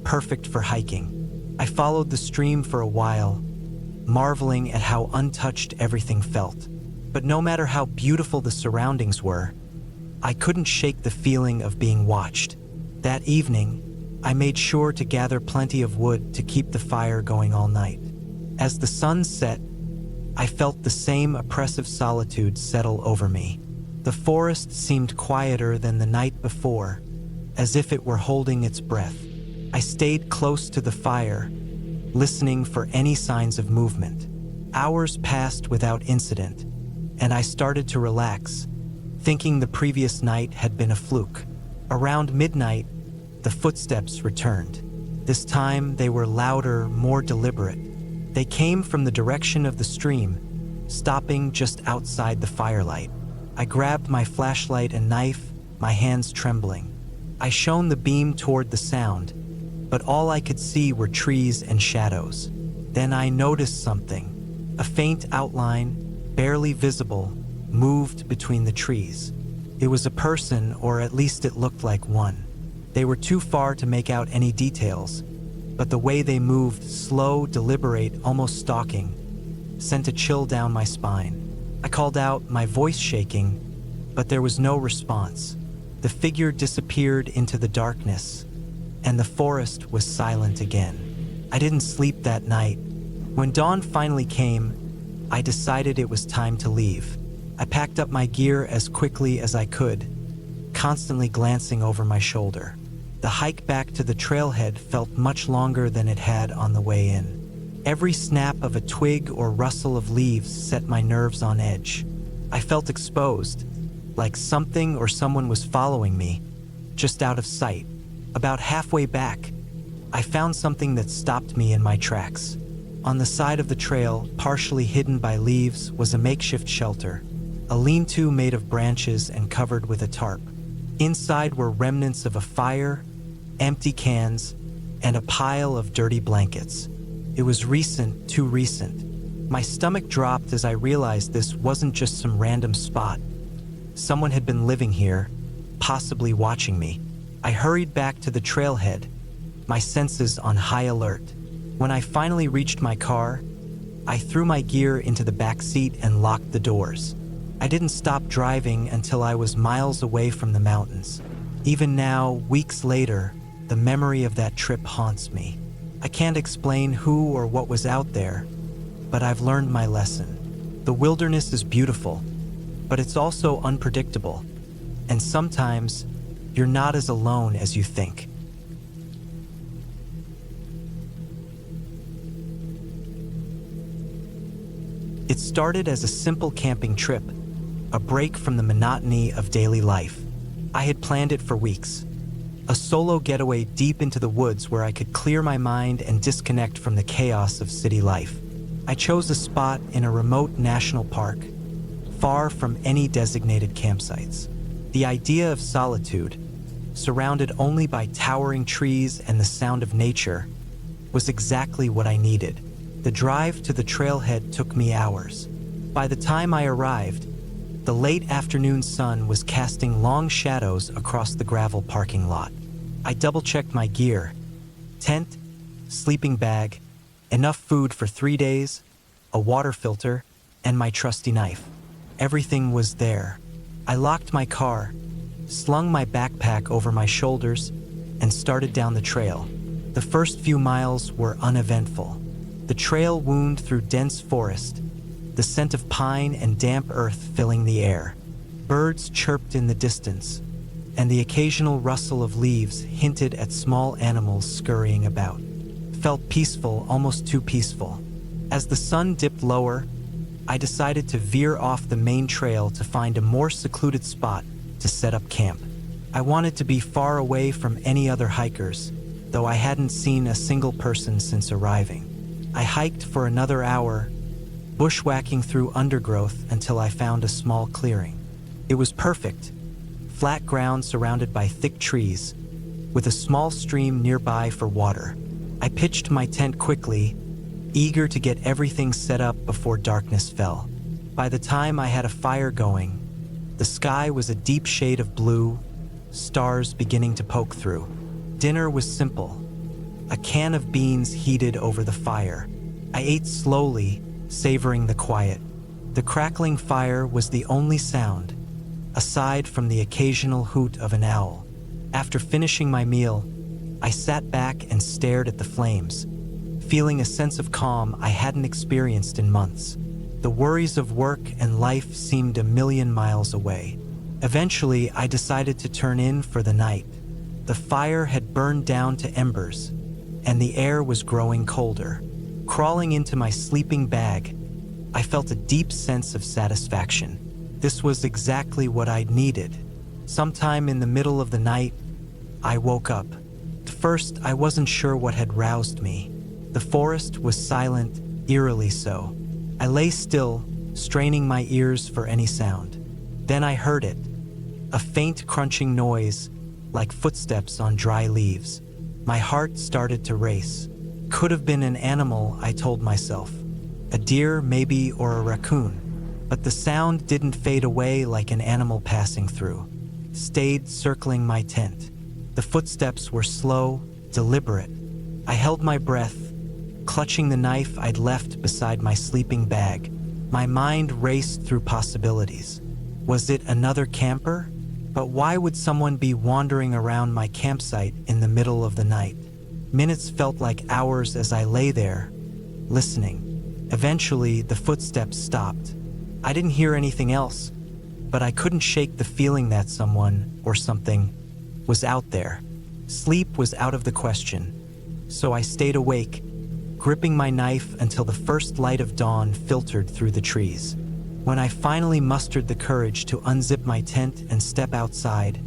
perfect for hiking. I followed the stream for a while, marveling at how untouched everything felt. But no matter how beautiful the surroundings were, I couldn't shake the feeling of being watched. That evening, I made sure to gather plenty of wood to keep the fire going all night. As the sun set, I felt the same oppressive solitude settle over me. The forest seemed quieter than the night before, as if it were holding its breath. I stayed close to the fire, listening for any signs of movement. Hours passed without incident, and I started to relax, thinking the previous night had been a fluke. Around midnight, the footsteps returned. This time they were louder, more deliberate. They came from the direction of the stream, stopping just outside the firelight. I grabbed my flashlight and knife, my hands trembling. I shone the beam toward the sound, but all I could see were trees and shadows. Then I noticed something. A faint outline, barely visible, moved between the trees. It was a person, or at least it looked like one. They were too far to make out any details, but the way they moved, slow, deliberate, almost stalking, sent a chill down my spine. I called out, my voice shaking, but there was no response. The figure disappeared into the darkness, and the forest was silent again. I didn't sleep that night. When dawn finally came, I decided it was time to leave. I packed up my gear as quickly as I could, constantly glancing over my shoulder. The hike back to the trailhead felt much longer than it had on the way in. Every snap of a twig or rustle of leaves set my nerves on edge. I felt exposed, like something or someone was following me, just out of sight. About halfway back, I found something that stopped me in my tracks. On the side of the trail, partially hidden by leaves, was a makeshift shelter, a lean-to made of branches and covered with a tarp. Inside were remnants of a fire, empty cans, and a pile of dirty blankets. It was recent, too recent. My stomach dropped as I realized this wasn't just some random spot. Someone had been living here, possibly watching me. I hurried back to the trailhead, my senses on high alert. When I finally reached my car, I threw my gear into the back seat and locked the doors. I didn't stop driving until I was miles away from the mountains. Even now, weeks later, the memory of that trip haunts me. I can't explain who or what was out there, but I've learned my lesson. The wilderness is beautiful, but it's also unpredictable, and sometimes you're not as alone as you think. It started as a simple camping trip, a break from the monotony of daily life. I had planned it for weeks. A solo getaway deep into the woods where I could clear my mind and disconnect from the chaos of city life. I chose a spot in a remote national park, far from any designated campsites. The idea of solitude, surrounded only by towering trees and the sound of nature, was exactly what I needed. The drive to the trailhead took me hours. By the time I arrived, the late afternoon sun was casting long shadows across the gravel parking lot. I double-checked my gear: tent, sleeping bag, enough food for 3 days, a water filter, and my trusty knife. Everything was there. I locked my car, slung my backpack over my shoulders, and started down the trail. The first few miles were uneventful. The trail wound through dense forest, the scent of pine and damp earth filling the air. Birds chirped in the distance, and the occasional rustle of leaves hinted at small animals scurrying about. Felt peaceful, almost too peaceful. As the sun dipped lower, I decided to veer off the main trail to find a more secluded spot to set up camp. I wanted to be far away from any other hikers, though I hadn't seen a single person since arriving. I hiked for another hour, bushwhacking through undergrowth until I found a small clearing. It was perfect, flat ground surrounded by thick trees, with a small stream nearby for water. I pitched my tent quickly, eager to get everything set up before darkness fell. By the time I had a fire going, the sky was a deep shade of blue, stars beginning to poke through. Dinner was simple: a can of beans heated over the fire. I ate slowly, savoring the quiet. The crackling fire was the only sound, aside from the occasional hoot of an owl. After finishing my meal, I sat back and stared at the flames, feeling a sense of calm I hadn't experienced in months. The worries of work and life seemed a million miles away. Eventually, I decided to turn in for the night. The fire had burned down to embers, and the air was growing colder. Crawling into my sleeping bag, I felt a deep sense of satisfaction. This was exactly what I'd needed. Sometime in the middle of the night, I woke up. At first, I wasn't sure what had roused me. The forest was silent, eerily so. I lay still, straining my ears for any sound. Then I heard it, a faint crunching noise, like footsteps on dry leaves. My heart started to race. Could have been an animal, I told myself. A deer, maybe, or a raccoon. But the sound didn't fade away like an animal passing through. It stayed circling my tent. The footsteps were slow, deliberate. I held my breath, clutching the knife I'd left beside my sleeping bag. My mind raced through possibilities. Was it another camper? But why would someone be wandering around my campsite in the middle of the night? Minutes felt like hours as I lay there, listening. Eventually, the footsteps stopped. I didn't hear anything else, but I couldn't shake the feeling that someone, or something, was out there. Sleep was out of the question, so I stayed awake, gripping my knife until the first light of dawn filtered through the trees. When I finally mustered the courage to unzip my tent and step outside,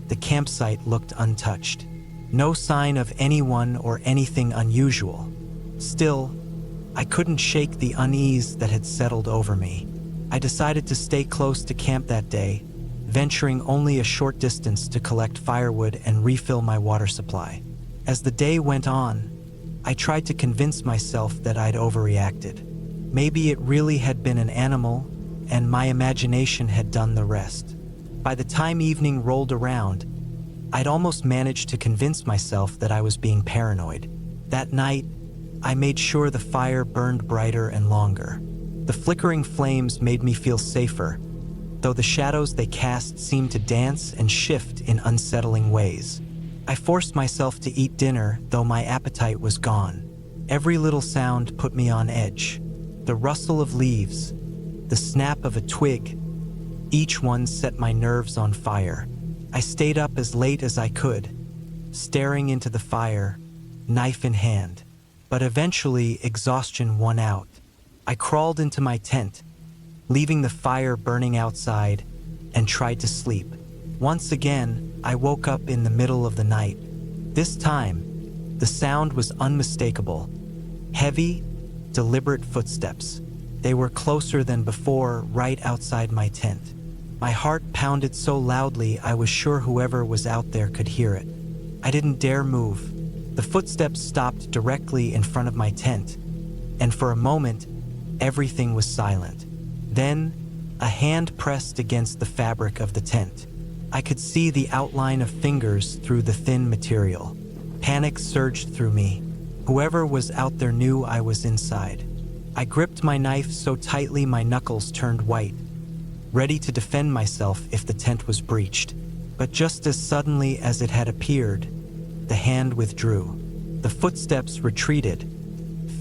the campsite looked untouched. No sign of anyone or anything unusual. Still, I couldn't shake the unease that had settled over me. I decided to stay close to camp that day, venturing only a short distance to collect firewood and refill my water supply. As the day went on, I tried to convince myself that I'd overreacted. Maybe it really had been an animal, and my imagination had done the rest. By the time evening rolled around, I'd almost managed to convince myself that I was being paranoid. That night, I made sure the fire burned brighter and longer. The flickering flames made me feel safer, though the shadows they cast seemed to dance and shift in unsettling ways. I forced myself to eat dinner, though my appetite was gone. Every little sound put me on edge. The rustle of leaves, the snap of a twig, each one set my nerves on fire. I stayed up as late as I could, staring into the fire, knife in hand. But eventually, exhaustion won out. I crawled into my tent, leaving the fire burning outside, and tried to sleep. Once again, I woke up in the middle of the night. This time, the sound was unmistakable. Heavy, deliberate footsteps. They were closer than before, right outside my tent. My heart pounded so loudly I was sure whoever was out there could hear it. I didn't dare move. The footsteps stopped directly in front of my tent, and for a moment, everything was silent. Then, a hand pressed against the fabric of the tent. I could see the outline of fingers through the thin material. Panic surged through me. Whoever was out there knew I was inside. I gripped my knife so tightly my knuckles turned white, ready to defend myself if the tent was breached. But just as suddenly as it had appeared, the hand withdrew. The footsteps retreated,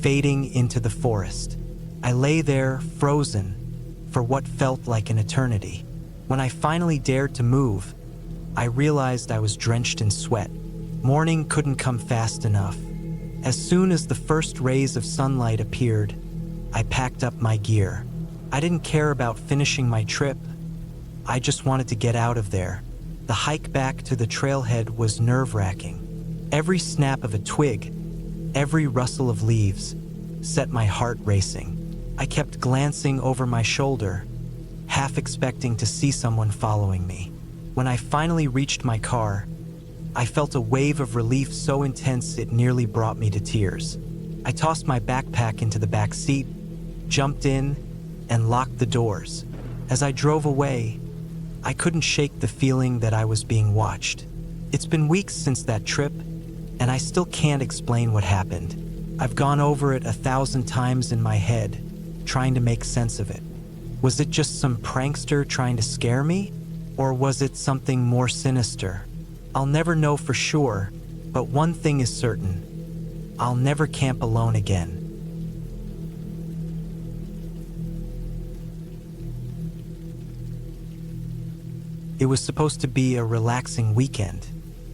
fading into the forest. I lay there, frozen, for what felt like an eternity. When I finally dared to move, I realized I was drenched in sweat. Morning couldn't come fast enough. As soon as the first rays of sunlight appeared, I packed up my gear. I didn't care about finishing my trip. I just wanted to get out of there. The hike back to the trailhead was nerve-wracking. Every snap of a twig, every rustle of leaves, set my heart racing. I kept glancing over my shoulder, half expecting to see someone following me. When I finally reached my car, I felt a wave of relief so intense it nearly brought me to tears. I tossed my backpack into the back seat, jumped in, and locked the doors. As I drove away, I couldn't shake the feeling that I was being watched. It's been weeks since that trip, and I still can't explain what happened. I've gone over it 1,000 times in my head, trying to make sense of it. Was it just some prankster trying to scare me? Or was it something more sinister? I'll never know for sure, but one thing is certain. I'll never camp alone again. It was supposed to be a relaxing weekend.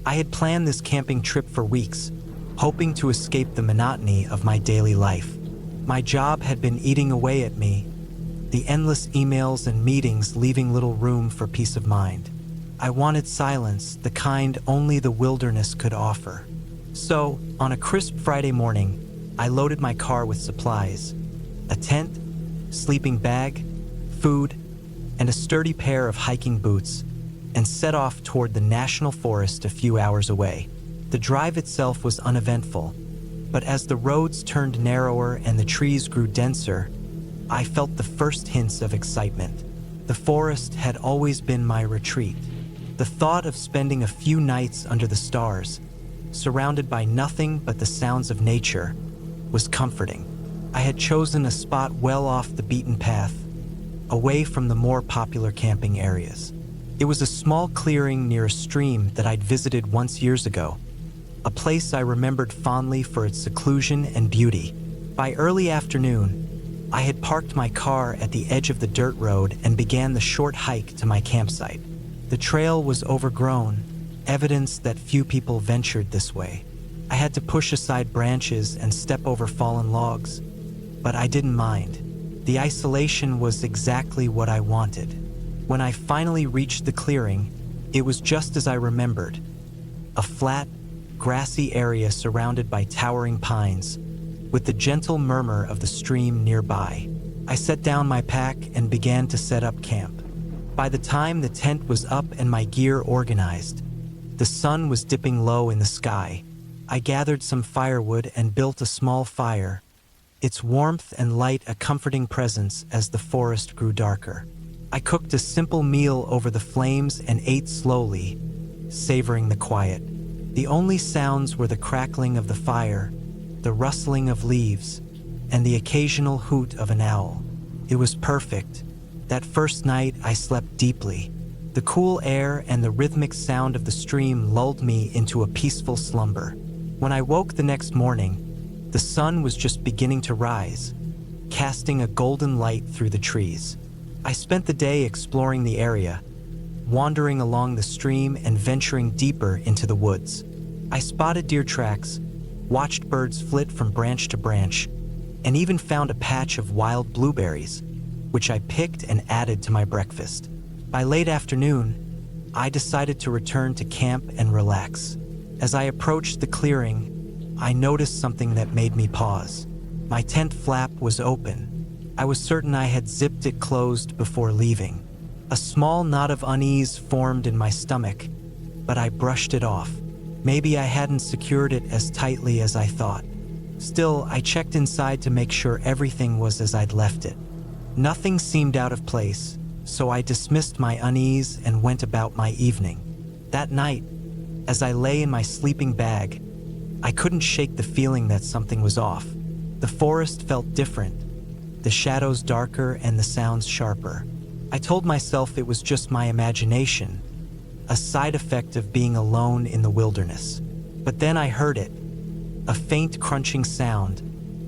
I had planned this camping trip for weeks, hoping to escape the monotony of my daily life. My job had been eating away at me, the endless emails and meetings leaving little room for peace of mind. I wanted silence, the kind only the wilderness could offer. So, on a crisp Friday morning, I loaded my car with supplies: a tent, sleeping bag, food, and a sturdy pair of hiking boots, and set off toward the national forest a few hours away. The drive itself was uneventful, but as the roads turned narrower and the trees grew denser, I felt the first hints of excitement. The forest had always been my retreat. The thought of spending a few nights under the stars, surrounded by nothing but the sounds of nature, was comforting. I had chosen a spot well off the beaten path, away from the more popular camping areas. It was a small clearing near a stream that I'd visited once years ago, a place I remembered fondly for its seclusion and beauty. By early afternoon, I had parked my car at the edge of the dirt road and began the short hike to my campsite. The trail was overgrown, evidence that few people ventured this way. I had to push aside branches and step over fallen logs, but I didn't mind. The isolation was exactly what I wanted. When I finally reached the clearing, it was just as I remembered. A flat, grassy area surrounded by towering pines, with the gentle murmur of the stream nearby. I set down my pack and began to set up camp. By the time the tent was up and my gear organized, the sun was dipping low in the sky. I gathered some firewood and built a small fire, its warmth and light a comforting presence as the forest grew darker. I cooked a simple meal over the flames and ate slowly, savoring the quiet. The only sounds were the crackling of the fire, the rustling of leaves, and the occasional hoot of an owl. It was perfect. That first night I slept deeply. The cool air and the rhythmic sound of the stream lulled me into a peaceful slumber. When I woke the next morning, the sun was just beginning to rise, casting a golden light through the trees. I spent the day exploring the area, wandering along the stream and venturing deeper into the woods. I spotted deer tracks, watched birds flit from branch to branch, and even found a patch of wild blueberries, which I picked and added to my breakfast. By late afternoon, I decided to return to camp and relax. As I approached the clearing, I noticed something that made me pause. My tent flap was open. I was certain I had zipped it closed before leaving. A small knot of unease formed in my stomach, but I brushed it off. Maybe I hadn't secured it as tightly as I thought. Still, I checked inside to make sure everything was as I'd left it. Nothing seemed out of place, so I dismissed my unease and went about my evening. That night, as I lay in my sleeping bag, I couldn't shake the feeling that something was off. The forest felt different, the shadows darker and the sounds sharper. I told myself it was just my imagination, a side effect of being alone in the wilderness. But then I heard it, a faint crunching sound,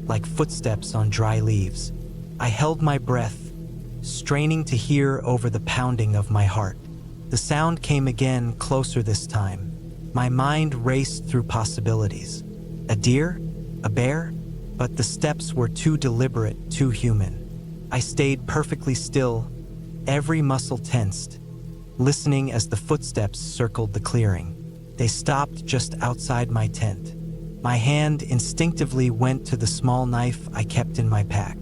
like footsteps on dry leaves. I held my breath, straining to hear over the pounding of my heart. The sound came again, closer this time. My mind raced through possibilities. A deer? A bear? But the steps were too deliberate, too human. I stayed perfectly still, every muscle tensed, listening as the footsteps circled the clearing. They stopped just outside my tent. My hand instinctively went to the small knife I kept in my pack.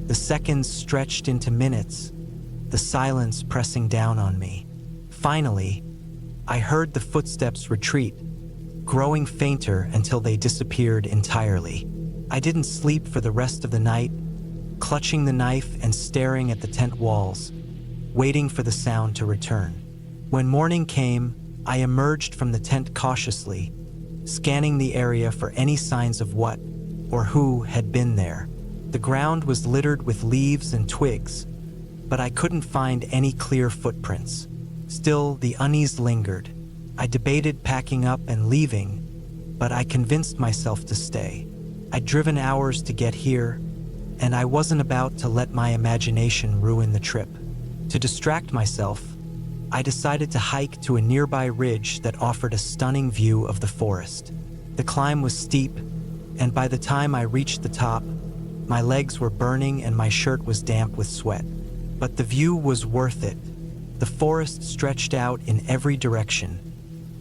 The seconds stretched into minutes, the silence pressing down on me. Finally, I heard the footsteps retreat, growing fainter until they disappeared entirely. I didn't sleep for the rest of the night, clutching the knife and staring at the tent walls, waiting for the sound to return. When morning came, I emerged from the tent cautiously, scanning the area for any signs of what or who had been there. The ground was littered with leaves and twigs, but I couldn't find any clear footprints. Still, the unease lingered. I debated packing up and leaving, but I convinced myself to stay. I'd driven hours to get here, and I wasn't about to let my imagination ruin the trip. To distract myself, I decided to hike to a nearby ridge that offered a stunning view of the forest. The climb was steep, and by the time I reached the top, my legs were burning and my shirt was damp with sweat. But the view was worth it. The forest stretched out in every direction,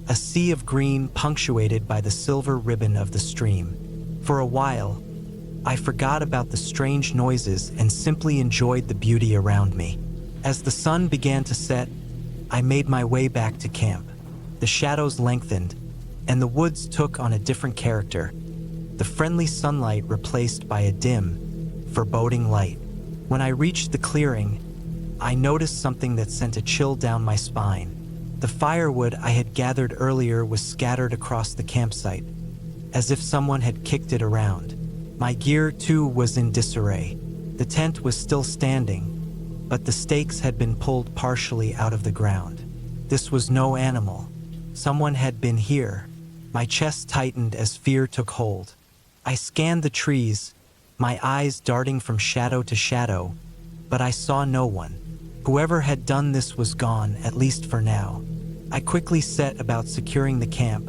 a sea of green punctuated by the silver ribbon of the stream. For a while, I forgot about the strange noises and simply enjoyed the beauty around me. As the sun began to set, I made my way back to camp. The shadows lengthened, and the woods took on a different character, the friendly sunlight replaced by a dim, foreboding light. When I reached the clearing, I noticed something that sent a chill down my spine. The firewood I had gathered earlier was scattered across the campsite, as if someone had kicked it around. My gear, too, was in disarray. The tent was still standing, but the stakes had been pulled partially out of the ground. This was no animal. Someone had been here. My chest tightened as fear took hold. I scanned the trees, my eyes darting from shadow to shadow, but I saw no one. Whoever had done this was gone, at least for now. I quickly set about securing the camp,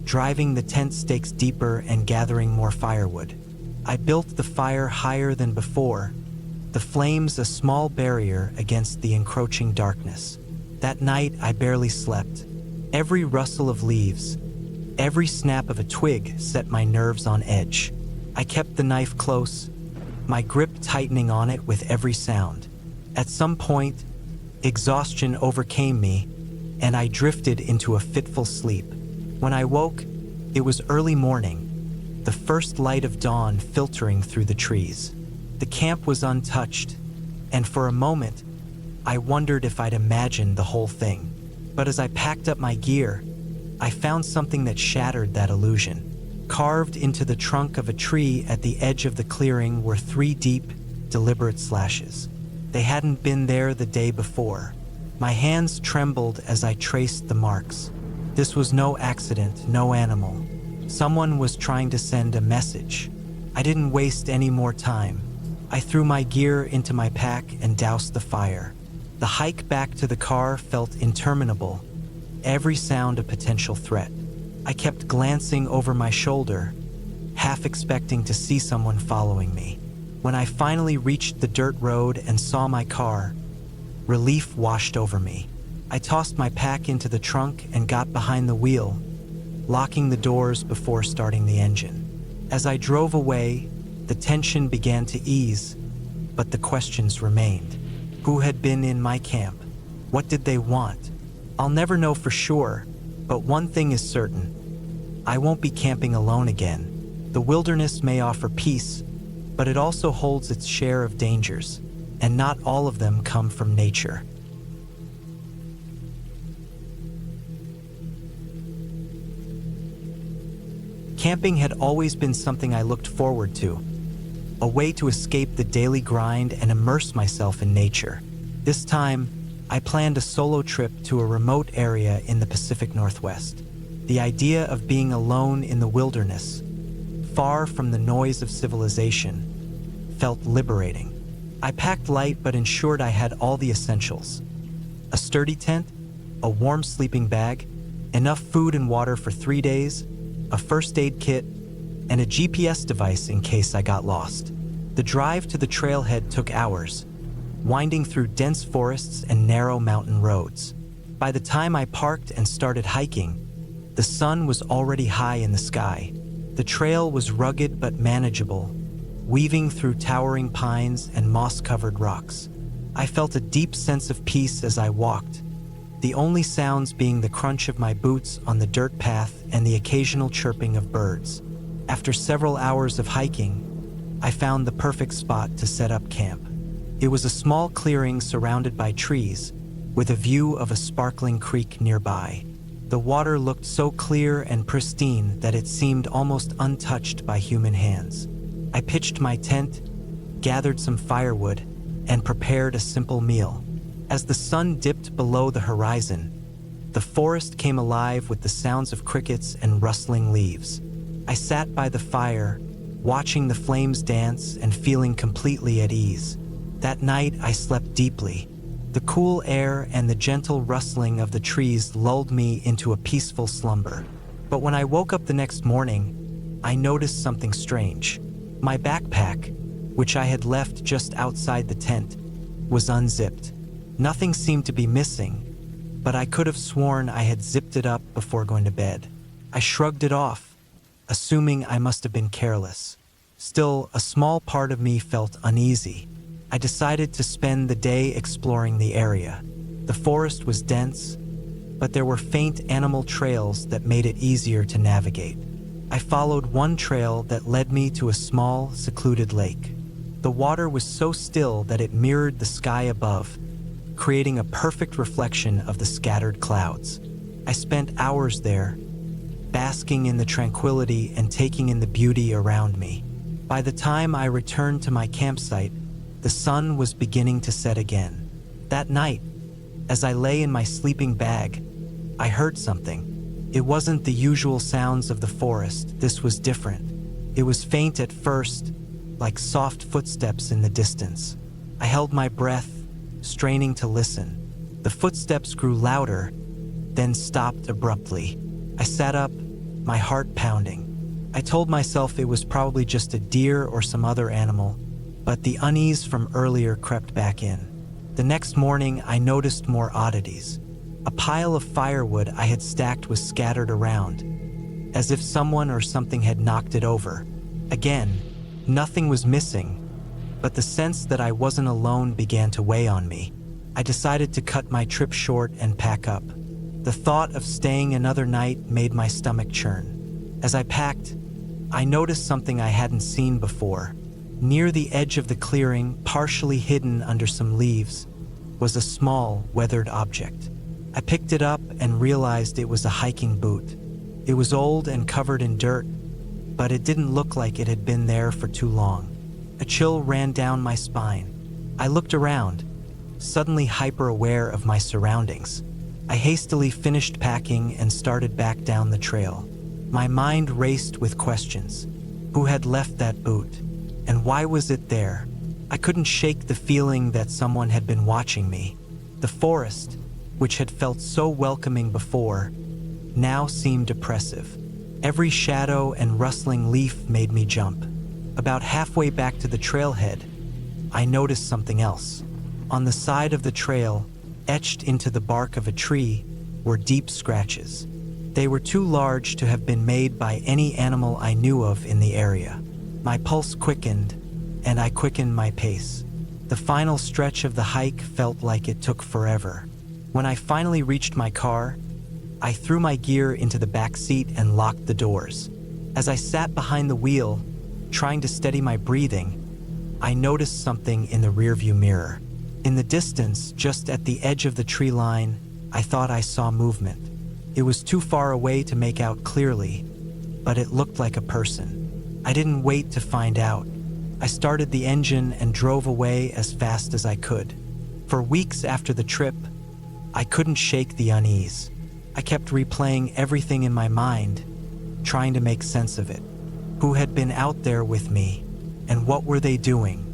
driving the tent stakes deeper and gathering more firewood. I built the fire higher than before, the flames a small barrier against the encroaching darkness. That night I barely slept. Every rustle of leaves, every snap of a twig set my nerves on edge. I kept the knife close, my grip tightening on it with every sound. At some point, exhaustion overcame me, and I drifted into a fitful sleep. When I woke, it was early morning, the first light of dawn filtering through the trees. The camp was untouched, and for a moment, I wondered if I'd imagined the whole thing. But as I packed up my gear, I found something that shattered that illusion. Carved into the trunk of a tree at the edge of the clearing were 3 deep, deliberate slashes. They hadn't been there the day before. My hands trembled as I traced the marks. This was no accident, no animal. Someone was trying to send a message. I didn't waste any more time. I threw my gear into my pack and doused the fire. The hike back to the car felt interminable, every sound a potential threat. I kept glancing over my shoulder, half expecting to see someone following me. When I finally reached the dirt road and saw my car, relief washed over me. I tossed my pack into the trunk and got behind the wheel, locking the doors before starting the engine. As I drove away, the tension began to ease, but the questions remained. Who had been in my camp? What did they want? I'll never know for sure, but one thing is certain. I won't be camping alone again. The wilderness may offer peace, but it also holds its share of dangers, and not all of them come from nature. Camping had always been something I looked forward to, a way to escape the daily grind and immerse myself in nature. This time, I planned a solo trip to a remote area in the Pacific Northwest. The idea of being alone in the wilderness, far from the noise of civilization, felt liberating. I packed light but ensured I had all the essentials. A sturdy tent, a warm sleeping bag, enough food and water for 3 days, a first aid kit, and a GPS device in case I got lost. The drive to the trailhead took hours, winding through dense forests and narrow mountain roads. By the time I parked and started hiking, the sun was already high in the sky. The trail was rugged but manageable, weaving through towering pines and moss-covered rocks. I felt a deep sense of peace as I walked, the only sounds being the crunch of my boots on the dirt path and the occasional chirping of birds. After several hours of hiking, I found the perfect spot to set up camp. It was a small clearing surrounded by trees, with a view of a sparkling creek nearby. The water looked so clear and pristine that it seemed almost untouched by human hands. I pitched my tent, gathered some firewood, and prepared a simple meal. As the sun dipped below the horizon, the forest came alive with the sounds of crickets and rustling leaves. I sat by the fire, watching the flames dance and feeling completely at ease. That night, I slept deeply. The cool air and the gentle rustling of the trees lulled me into a peaceful slumber. But when I woke up the next morning, I noticed something strange. My backpack, which I had left just outside the tent, was unzipped. Nothing seemed to be missing, but I could have sworn I had zipped it up before going to bed. I shrugged it off, assuming I must have been careless. Still, a small part of me felt uneasy. I decided to spend the day exploring the area. The forest was dense, but there were faint animal trails that made it easier to navigate. I followed one trail that led me to a small, secluded lake. The water was so still that it mirrored the sky above, creating a perfect reflection of the scattered clouds. I spent hours there, basking in the tranquility and taking in the beauty around me. By the time I returned to my campsite, the sun was beginning to set again. That night, As I lay in my sleeping bag, I heard something. It wasn't the usual sounds of the forest. This was different. It was faint at first, like soft footsteps in the distance. I held my breath, straining to listen. The footsteps grew louder, then stopped abruptly. I sat up, my heart pounding. I told myself it was probably just a deer or some other animal, but the unease from earlier crept back in. The next morning, I noticed more oddities. A pile of firewood I had stacked was scattered around, as if someone or something had knocked it over. Again, nothing was missing, but the sense that I wasn't alone began to weigh on me. I decided to cut my trip short and pack up. The thought of staying another night made my stomach churn. As I packed, I noticed something I hadn't seen before. Near the edge of the clearing, partially hidden under some leaves, was a small, weathered object. I picked it up and realized it was a hiking boot. It was old and covered in dirt, but it didn't look like it had been there for too long. A chill ran down my spine. I looked around, suddenly hyper-aware of my surroundings. I hastily finished packing and started back down the trail. My mind raced with questions. Who had left that boot? And why was it there? I couldn't shake the feeling that someone had been watching me. The forest, which had felt so welcoming before, now seemed oppressive. Every shadow and rustling leaf made me jump. About halfway back to the trailhead, I noticed something else. On the side of the trail, etched into the bark of a tree, were deep scratches. They were too large to have been made by any animal I knew of in the area. My pulse quickened, and I quickened my pace. The final stretch of the hike felt like it took forever. When I finally reached my car, I threw my gear into the back seat and locked the doors. As I sat behind the wheel, trying to steady my breathing, I noticed something in the rearview mirror. In the distance, just at the edge of the tree line, I thought I saw movement. It was too far away to make out clearly, but it looked like a person. I didn't wait to find out. I started the engine and drove away as fast as I could. For weeks after the trip, I couldn't shake the unease. I kept replaying everything in my mind, trying to make sense of it. Who had been out there with me, and what were they doing?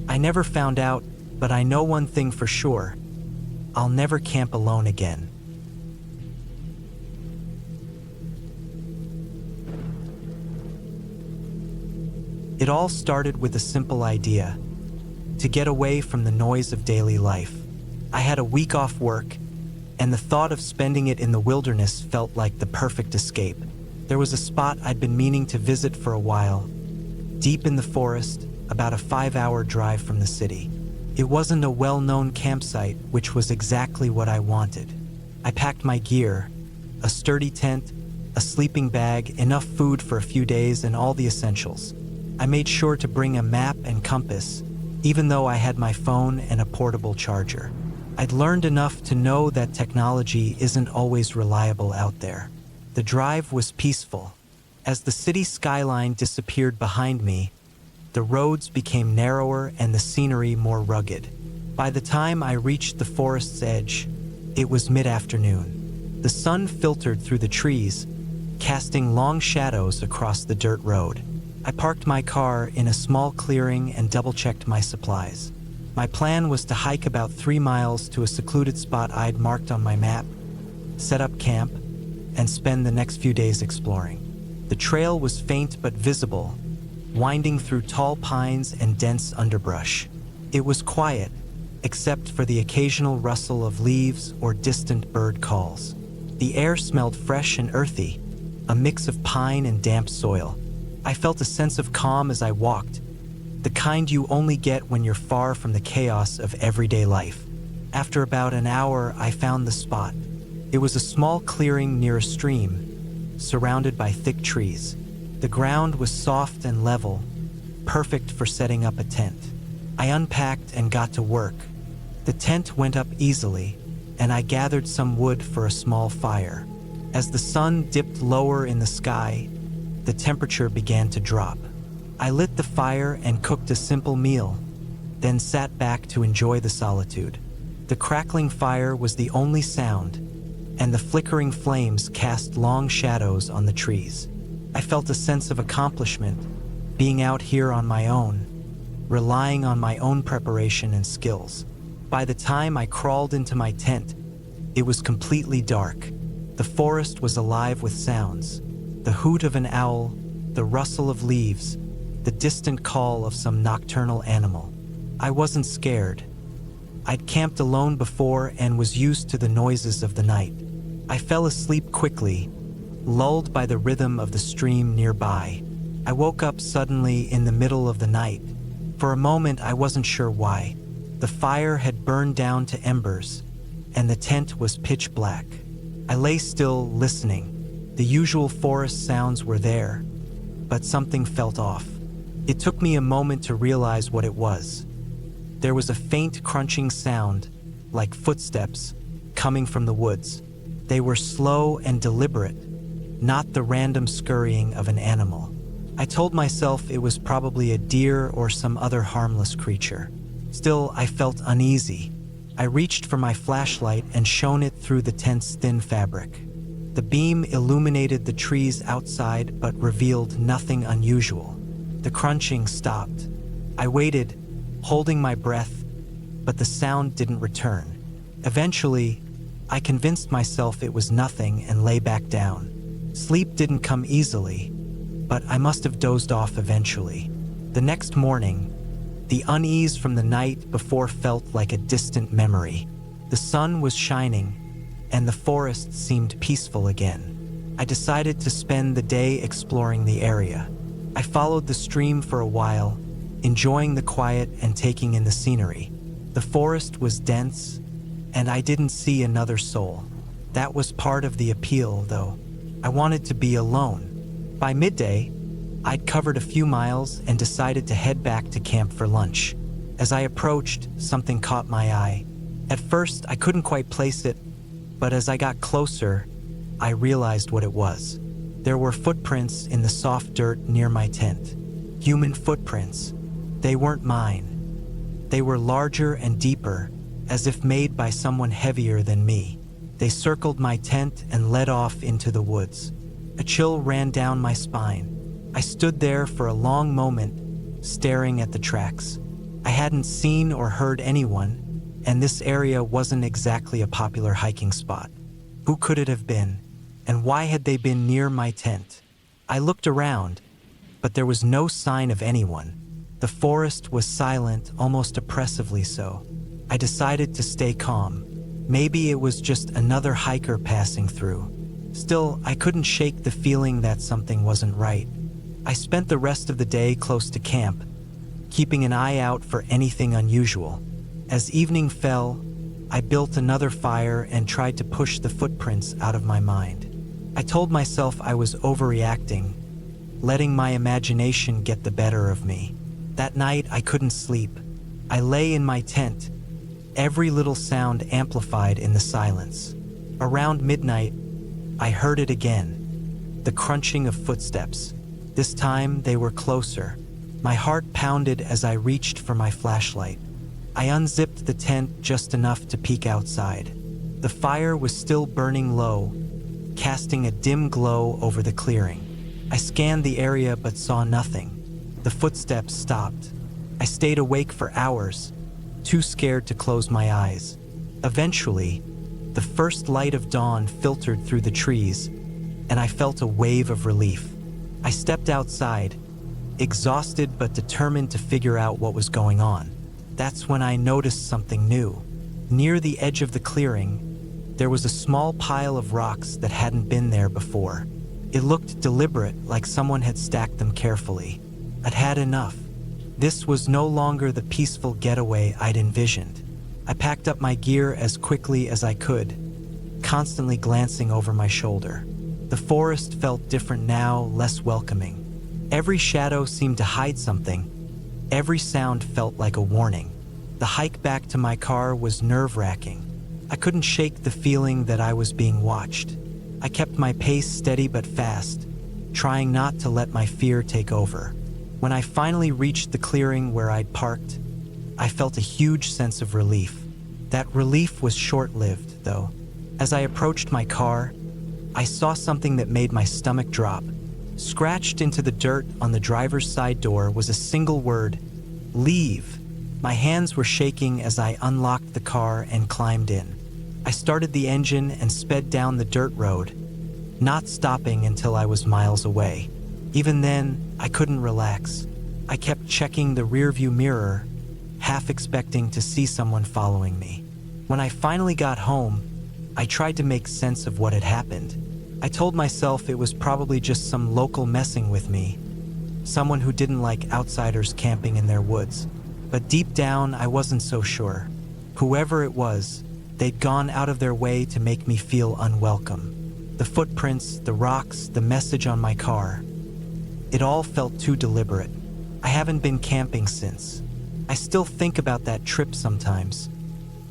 I never found out, but I know one thing for sure. I'll never camp alone again. It all started with a simple idea: to get away from the noise of daily life. I had a week off work, and the thought of spending it in the wilderness felt like the perfect escape. There was a spot I'd been meaning to visit for a while, deep in the forest, about a 5-hour drive from the city. It wasn't a well-known campsite, which was exactly what I wanted. I packed my gear: a sturdy tent, a sleeping bag, enough food for a few days, and all the essentials. I made sure to bring a map and compass, even though I had my phone and a portable charger. I'd learned enough to know that technology isn't always reliable out there. The drive was peaceful. As the city skyline disappeared behind me, the roads became narrower and the scenery more rugged. By the time I reached the forest's edge, it was mid-afternoon. The sun filtered through the trees, casting long shadows across the dirt road. I parked my car in a small clearing and double-checked my supplies. My plan was to hike about 3 miles to a secluded spot I'd marked on my map, set up camp, and spend the next few days exploring. The trail was faint but visible, winding through tall pines and dense underbrush. It was quiet, except for the occasional rustle of leaves or distant bird calls. The air smelled fresh and earthy, a mix of pine and damp soil. I felt a sense of calm as I walked, the kind you only get when you're far from the chaos of everyday life. After about an hour, I found the spot. It was a small clearing near a stream, surrounded by thick trees. The ground was soft and level, perfect for setting up a tent. I unpacked and got to work. The tent went up easily, and I gathered some wood for a small fire. As the sun dipped lower in the sky, the temperature began to drop. I lit the fire and cooked a simple meal, then sat back to enjoy the solitude. The crackling fire was the only sound, and the flickering flames cast long shadows on the trees. I felt a sense of accomplishment, being out here on my own, relying on my own preparation and skills. By the time I crawled into my tent, it was completely dark. The forest was alive with sounds: the hoot of an owl, the rustle of leaves, the distant call of some nocturnal animal. I wasn't scared. I'd camped alone before and was used to the noises of the night. I fell asleep quickly, lulled by the rhythm of the stream nearby. I woke up suddenly in the middle of the night. For a moment, I wasn't sure why. The fire had burned down to embers, and the tent was pitch black. I lay still, listening. The usual forest sounds were there, but something felt off. It took me a moment to realize what it was. There was a faint crunching sound, like footsteps, coming from the woods. They were slow and deliberate, not the random scurrying of an animal. I told myself it was probably a deer or some other harmless creature. Still, I felt uneasy. I reached for my flashlight and shone it through the tent's thin fabric. The beam illuminated the trees outside but revealed nothing unusual. The crunching stopped. I waited, holding my breath, but the sound didn't return. Eventually, I convinced myself it was nothing and lay back down. Sleep didn't come easily, but I must have dozed off eventually. The next morning, the unease from the night before felt like a distant memory. The sun was shining, and the forest seemed peaceful again. I decided to spend the day exploring the area. I followed the stream for a while, enjoying the quiet and taking in the scenery. The forest was dense, and I didn't see another soul. That was part of the appeal, though. I wanted to be alone. By midday, I'd covered a few miles and decided to head back to camp for lunch. As I approached, something caught my eye. At first, I couldn't quite place it, but as I got closer, I realized what it was. There were footprints in the soft dirt near my tent. Human footprints. They weren't mine. They were larger and deeper, as if made by someone heavier than me. They circled my tent and led off into the woods. A chill ran down my spine. I stood there for a long moment, staring at the tracks. I hadn't seen or heard anyone, and this area wasn't exactly a popular hiking spot. Who could it have been? And why had they been near my tent? I looked around, but there was no sign of anyone. The forest was silent, almost oppressively so. I decided to stay calm. Maybe it was just another hiker passing through. Still, I couldn't shake the feeling that something wasn't right. I spent the rest of the day close to camp, keeping an eye out for anything unusual. As evening fell, I built another fire and tried to push the footprints out of my mind. I told myself I was overreacting, letting my imagination get the better of me. That night, I couldn't sleep. I lay in my tent, every little sound amplified in the silence. Around midnight, I heard it again, the crunching of footsteps. This time, they were closer. My heart pounded as I reached for my flashlight. I unzipped the tent just enough to peek outside. The fire was still burning low, casting a dim glow over the clearing. I scanned the area but saw nothing. The footsteps stopped. I stayed awake for hours, too scared to close my eyes. Eventually, the first light of dawn filtered through the trees, and I felt a wave of relief. I stepped outside, exhausted but determined to figure out what was going on. That's when I noticed something new. Near the edge of the clearing, there was a small pile of rocks that hadn't been there before. It looked deliberate, like someone had stacked them carefully. I'd had enough. This was no longer the peaceful getaway I'd envisioned. I packed up my gear as quickly as I could, constantly glancing over my shoulder. The forest felt different now, less welcoming. Every shadow seemed to hide something. Every sound felt like a warning. The hike back to my car was nerve-wracking. I couldn't shake the feeling that I was being watched. I kept my pace steady but fast, trying not to let my fear take over. When I finally reached the clearing where I'd parked, I felt a huge sense of relief. That relief was short-lived, though. As I approached my car, I saw something that made my stomach drop. Scratched into the dirt on the driver's side door was a single word: leave. My hands were shaking as I unlocked the car and climbed in. I started the engine and sped down the dirt road, not stopping until I was miles away. Even then, I couldn't relax. I kept checking the rearview mirror, half expecting to see someone following me. When I finally got home, I tried to make sense of what had happened. I told myself it was probably just some local messing with me, someone who didn't like outsiders camping in their woods. But deep down, I wasn't so sure. Whoever it was, they'd gone out of their way to make me feel unwelcome. The footprints, the rocks, the message on my car. It all felt too deliberate. I haven't been camping since. I still think about that trip sometimes,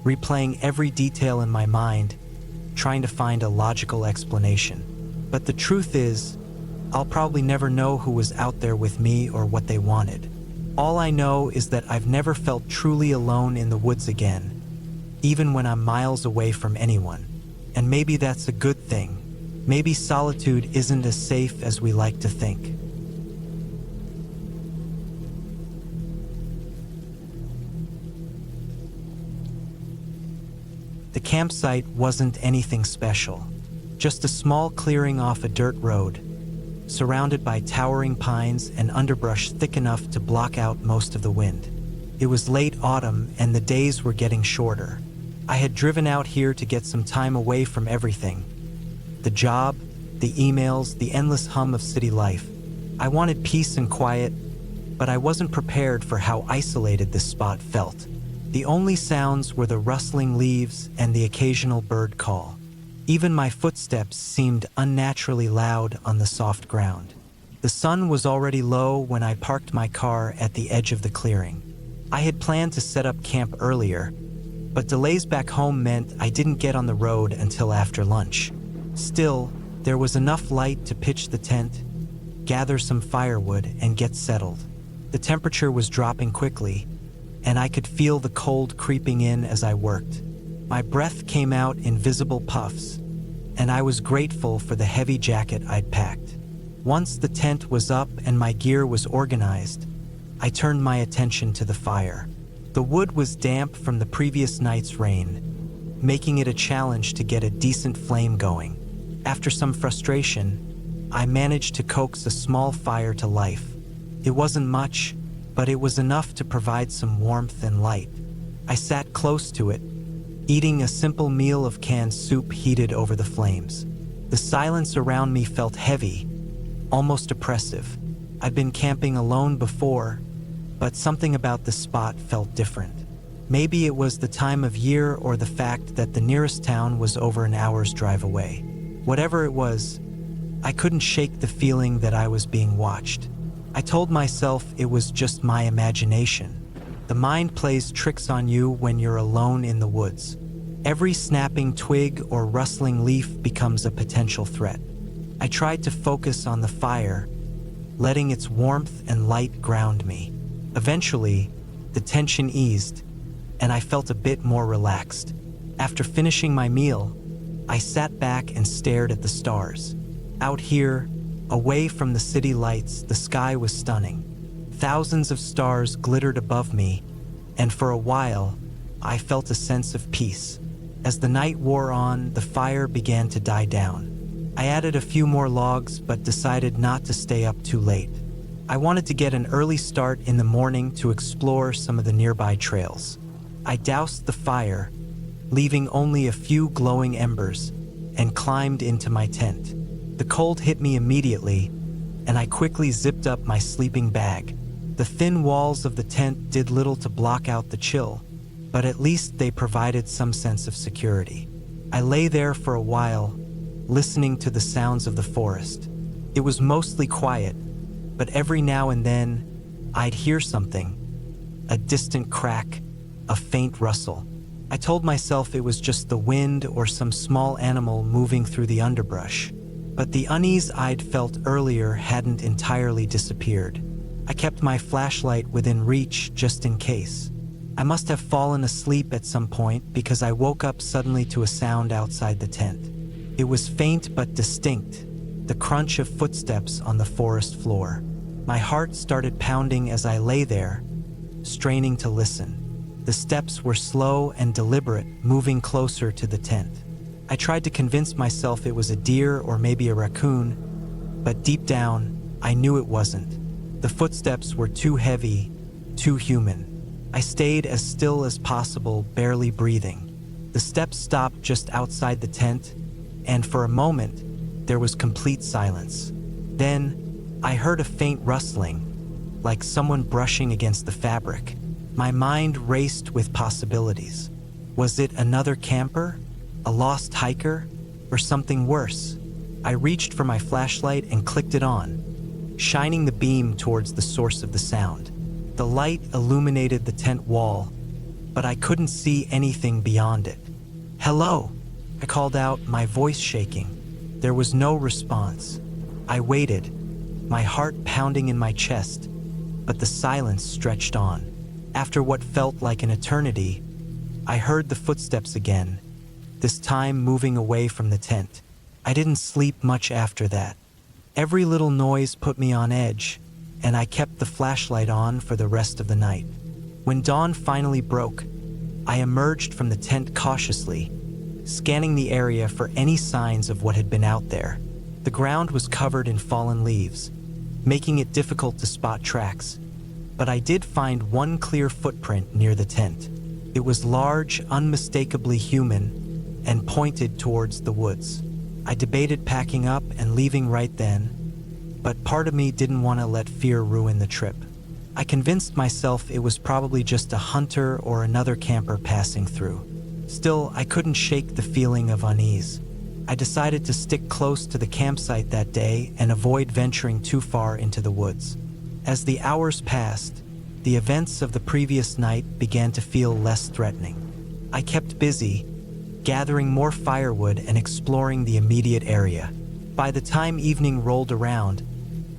replaying every detail in my mind, trying to find a logical explanation. But the truth is, I'll probably never know who was out there with me or what they wanted. All I know is that I've never felt truly alone in the woods again, even when I'm miles away from anyone. And maybe that's a good thing. Maybe solitude isn't as safe as we like to think. The campsite wasn't anything special, just a small clearing off a dirt road, surrounded by towering pines and underbrush thick enough to block out most of the wind. It was late autumn and the days were getting shorter. I had driven out here to get some time away from everything. The job, the emails, the endless hum of city life. I wanted peace and quiet, but I wasn't prepared for how isolated this spot felt. The only sounds were the rustling leaves and the occasional bird call. Even my footsteps seemed unnaturally loud on the soft ground. The sun was already low when I parked my car at the edge of the clearing. I had planned to set up camp earlier, but delays back home meant I didn't get on the road until after lunch. Still, there was enough light to pitch the tent, gather some firewood, and get settled. The temperature was dropping quickly, and I could feel the cold creeping in as I worked. My breath came out in visible puffs, and I was grateful for the heavy jacket I'd packed. Once the tent was up and my gear was organized, I turned my attention to the fire. The wood was damp from the previous night's rain, making it a challenge to get a decent flame going. After some frustration, I managed to coax a small fire to life. It wasn't much, but it was enough to provide some warmth and light. I sat close to it, eating a simple meal of canned soup heated over the flames. The silence around me felt heavy, almost oppressive. I'd been camping alone before, but something about the spot felt different. Maybe it was the time of year or the fact that the nearest town was over an hour's drive away. Whatever it was, I couldn't shake the feeling that I was being watched. I told myself it was just my imagination. The mind plays tricks on you when you're alone in the woods. Every snapping twig or rustling leaf becomes a potential threat. I tried to focus on the fire, letting its warmth and light ground me. Eventually, the tension eased, and I felt a bit more relaxed. After finishing my meal, I sat back and stared at the stars. Out here, away from the city lights, the sky was stunning. Thousands of stars glittered above me, and for a while, I felt a sense of peace. As the night wore on, the fire began to die down. I added a few more logs, but decided not to stay up too late. I wanted to get an early start in the morning to explore some of the nearby trails. I doused the fire, leaving only a few glowing embers, and climbed into my tent. The cold hit me immediately, and I quickly zipped up my sleeping bag. The thin walls of the tent did little to block out the chill, but at least they provided some sense of security. I lay there for a while, listening to the sounds of the forest. It was mostly quiet, but every now and then, I'd hear something, a distant crack, a faint rustle. I told myself it was just the wind or some small animal moving through the underbrush. But the unease I'd felt earlier hadn't entirely disappeared. I kept my flashlight within reach just in case. I must have fallen asleep at some point because I woke up suddenly to a sound outside the tent. It was faint but distinct, the crunch of footsteps on the forest floor. My heart started pounding as I lay there, straining to listen. The steps were slow and deliberate, moving closer to the tent. I tried to convince myself it was a deer or maybe a raccoon, but deep down, I knew it wasn't. The footsteps were too heavy, too human. I stayed as still as possible, barely breathing. The steps stopped just outside the tent, and for a moment, there was complete silence. Then, I heard a faint rustling, like someone brushing against the fabric. My mind raced with possibilities. Was it another camper? A lost hiker? Or something worse? I reached for my flashlight and clicked it on, shining the beam towards the source of the sound. The light illuminated the tent wall, but I couldn't see anything beyond it. "Hello," I called out, my voice shaking. There was no response. I waited, my heart pounding in my chest, but the silence stretched on. After what felt like an eternity, I heard the footsteps again, this time moving away from the tent. I didn't sleep much after that. Every little noise put me on edge, and I kept the flashlight on for the rest of the night. When dawn finally broke, I emerged from the tent cautiously, scanning the area for any signs of what had been out there. The ground was covered in fallen leaves, making it difficult to spot tracks, but I did find one clear footprint near the tent. It was large, unmistakably human, and pointed towards the woods. I debated packing up and leaving right then, but part of me didn't want to let fear ruin the trip. I convinced myself it was probably just a hunter or another camper passing through. Still, I couldn't shake the feeling of unease. I decided to stick close to the campsite that day and avoid venturing too far into the woods. As the hours passed, the events of the previous night began to feel less threatening. I kept busy, gathering more firewood and exploring the immediate area. By the time evening rolled around,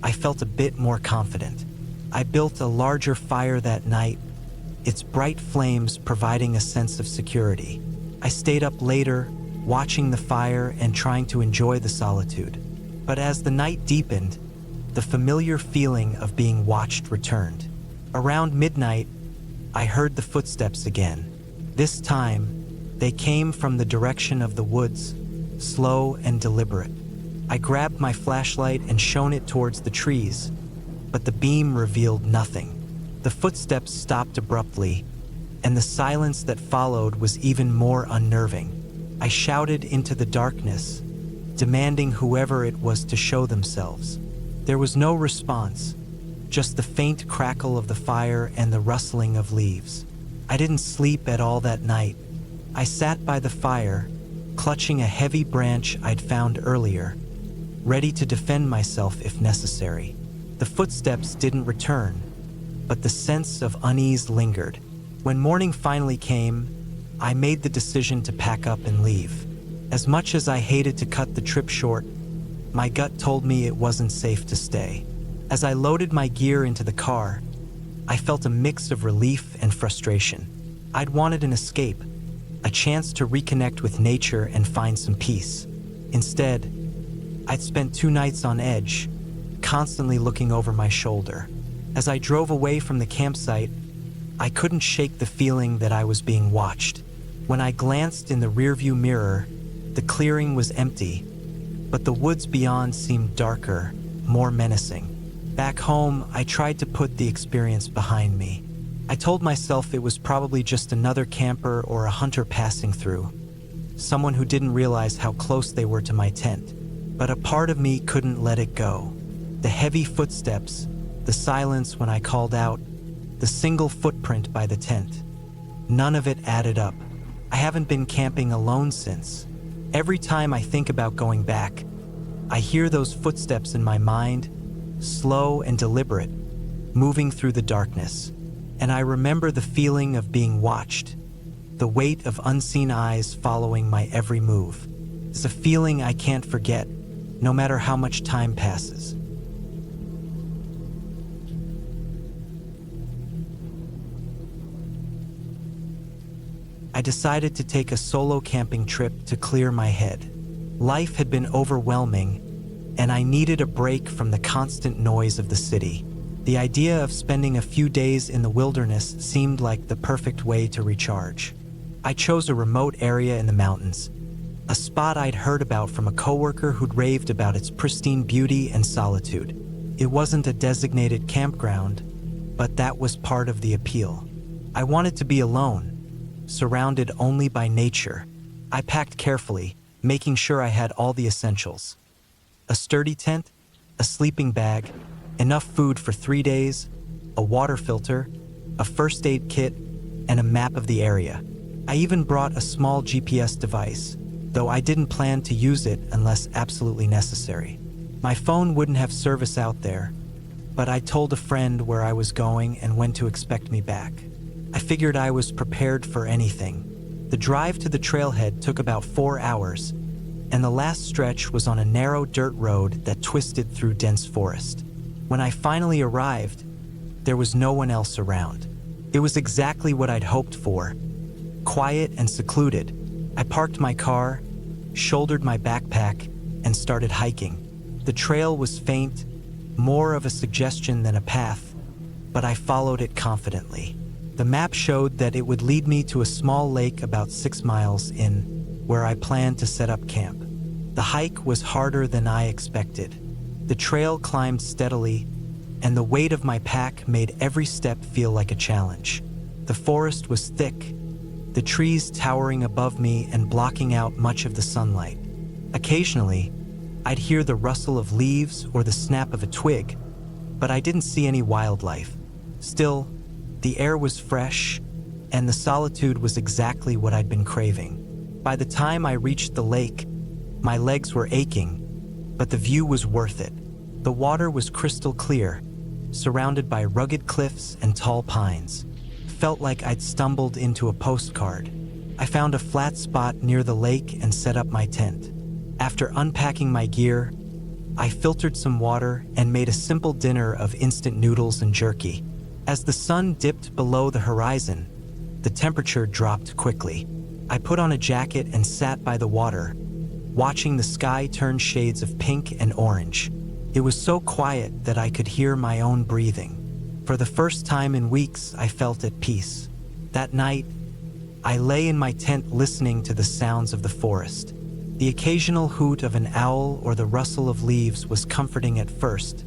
I felt a bit more confident. I built a larger fire that night, its bright flames providing a sense of security. I stayed up later, watching the fire and trying to enjoy the solitude. But as the night deepened, the familiar feeling of being watched returned. Around midnight, I heard the footsteps again. This time, they came from the direction of the woods, slow and deliberate. I grabbed my flashlight and shone it towards the trees, but the beam revealed nothing. The footsteps stopped abruptly, and the silence that followed was even more unnerving. I shouted into the darkness, demanding whoever it was to show themselves. There was no response, just the faint crackle of the fire and the rustling of leaves. I didn't sleep at all that night. I sat by the fire, clutching a heavy branch I'd found earlier, ready to defend myself if necessary. The footsteps didn't return, but the sense of unease lingered. When morning finally came, I made the decision to pack up and leave. As much as I hated to cut the trip short, my gut told me it wasn't safe to stay. As I loaded my gear into the car, I felt a mix of relief and frustration. I'd wanted an escape, a chance to reconnect with nature and find some peace. Instead, I'd spent 2 nights on edge, constantly looking over my shoulder. As I drove away from the campsite, I couldn't shake the feeling that I was being watched. When I glanced in the rearview mirror, the clearing was empty, but the woods beyond seemed darker, more menacing. Back home, I tried to put the experience behind me. I told myself it was probably just another camper or a hunter passing through, someone who didn't realize how close they were to my tent. But a part of me couldn't let it go. The heavy footsteps, the silence when I called out, the single footprint by the tent. None of it added up. I haven't been camping alone since. Every time I think about going back, I hear those footsteps in my mind, slow and deliberate, moving through the darkness. And I remember the feeling of being watched, the weight of unseen eyes following my every move. It's a feeling I can't forget, no matter how much time passes. I decided to take a solo camping trip to clear my head. Life had been overwhelming, and I needed a break from the constant noise of the city. The idea of spending a few days in the wilderness seemed like the perfect way to recharge. I chose a remote area in the mountains, a spot I'd heard about from a coworker who'd raved about its pristine beauty and solitude. It wasn't a designated campground, but that was part of the appeal. I wanted to be alone, surrounded only by nature. I packed carefully, making sure I had all the essentials. A sturdy tent, a sleeping bag, enough food for 3 days, a water filter, a first aid kit, and a map of the area. I even brought a small GPS device, though I didn't plan to use it unless absolutely necessary. My phone wouldn't have service out there, but I told a friend where I was going and when to expect me back. I figured I was prepared for anything. The drive to the trailhead took about 4 hours, and the last stretch was on a narrow dirt road that twisted through dense forest. When I finally arrived, there was no one else around. It was exactly what I'd hoped for, quiet and secluded. I parked my car, shouldered my backpack, and started hiking. The trail was faint, more of a suggestion than a path, but I followed it confidently. The map showed that it would lead me to a small lake about 6 miles in, where I planned to set up camp. The hike was harder than I expected. The trail climbed steadily, and the weight of my pack made every step feel like a challenge. The forest was thick, the trees towering above me and blocking out much of the sunlight. Occasionally, I'd hear the rustle of leaves or the snap of a twig, but I didn't see any wildlife. Still, the air was fresh, and the solitude was exactly what I'd been craving. By the time I reached the lake, my legs were aching, but the view was worth it. The water was crystal clear, surrounded by rugged cliffs and tall pines. Felt like I'd stumbled into a postcard. I found a flat spot near the lake and set up my tent. After unpacking my gear, I filtered some water and made a simple dinner of instant noodles and jerky. As the sun dipped below the horizon, the temperature dropped quickly. I put on a jacket and sat by the water, watching the sky turn shades of pink and orange. It was so quiet that I could hear my own breathing. For the first time in weeks, I felt at peace. That night, I lay in my tent listening to the sounds of the forest. The occasional hoot of an owl or the rustle of leaves was comforting at first,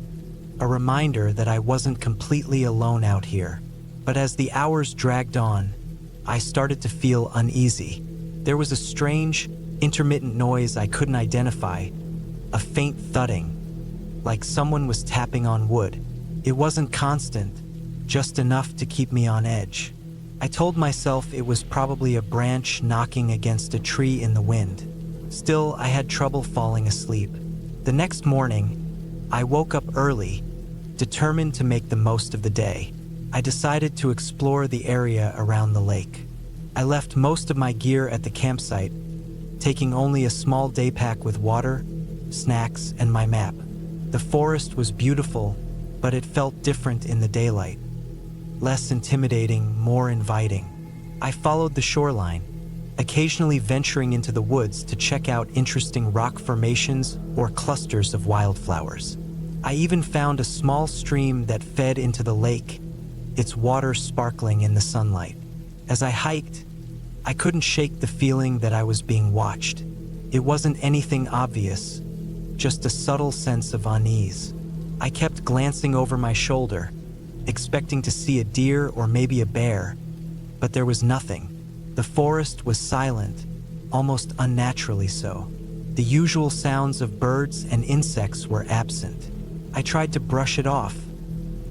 a reminder that I wasn't completely alone out here. But as the hours dragged on, I started to feel uneasy. There was a strange, intermittent noise I couldn't identify, a faint thudding, like someone was tapping on wood. It wasn't constant, just enough to keep me on edge. I told myself it was probably a branch knocking against a tree in the wind. Still, I had trouble falling asleep. The next morning, I woke up early, determined to make the most of the day. I decided to explore the area around the lake. I left most of my gear at the campsite, taking only a small day pack with water, snacks, and my map. The forest was beautiful, but it felt different in the daylight. Less intimidating, more inviting. I followed the shoreline, occasionally venturing into the woods to check out interesting rock formations or clusters of wildflowers. I even found a small stream that fed into the lake, its water sparkling in the sunlight. As I hiked, I couldn't shake the feeling that I was being watched. It wasn't anything obvious, just a subtle sense of unease. I kept glancing over my shoulder, expecting to see a deer or maybe a bear, but there was nothing. The forest was silent, almost unnaturally so. The usual sounds of birds and insects were absent. I tried to brush it off,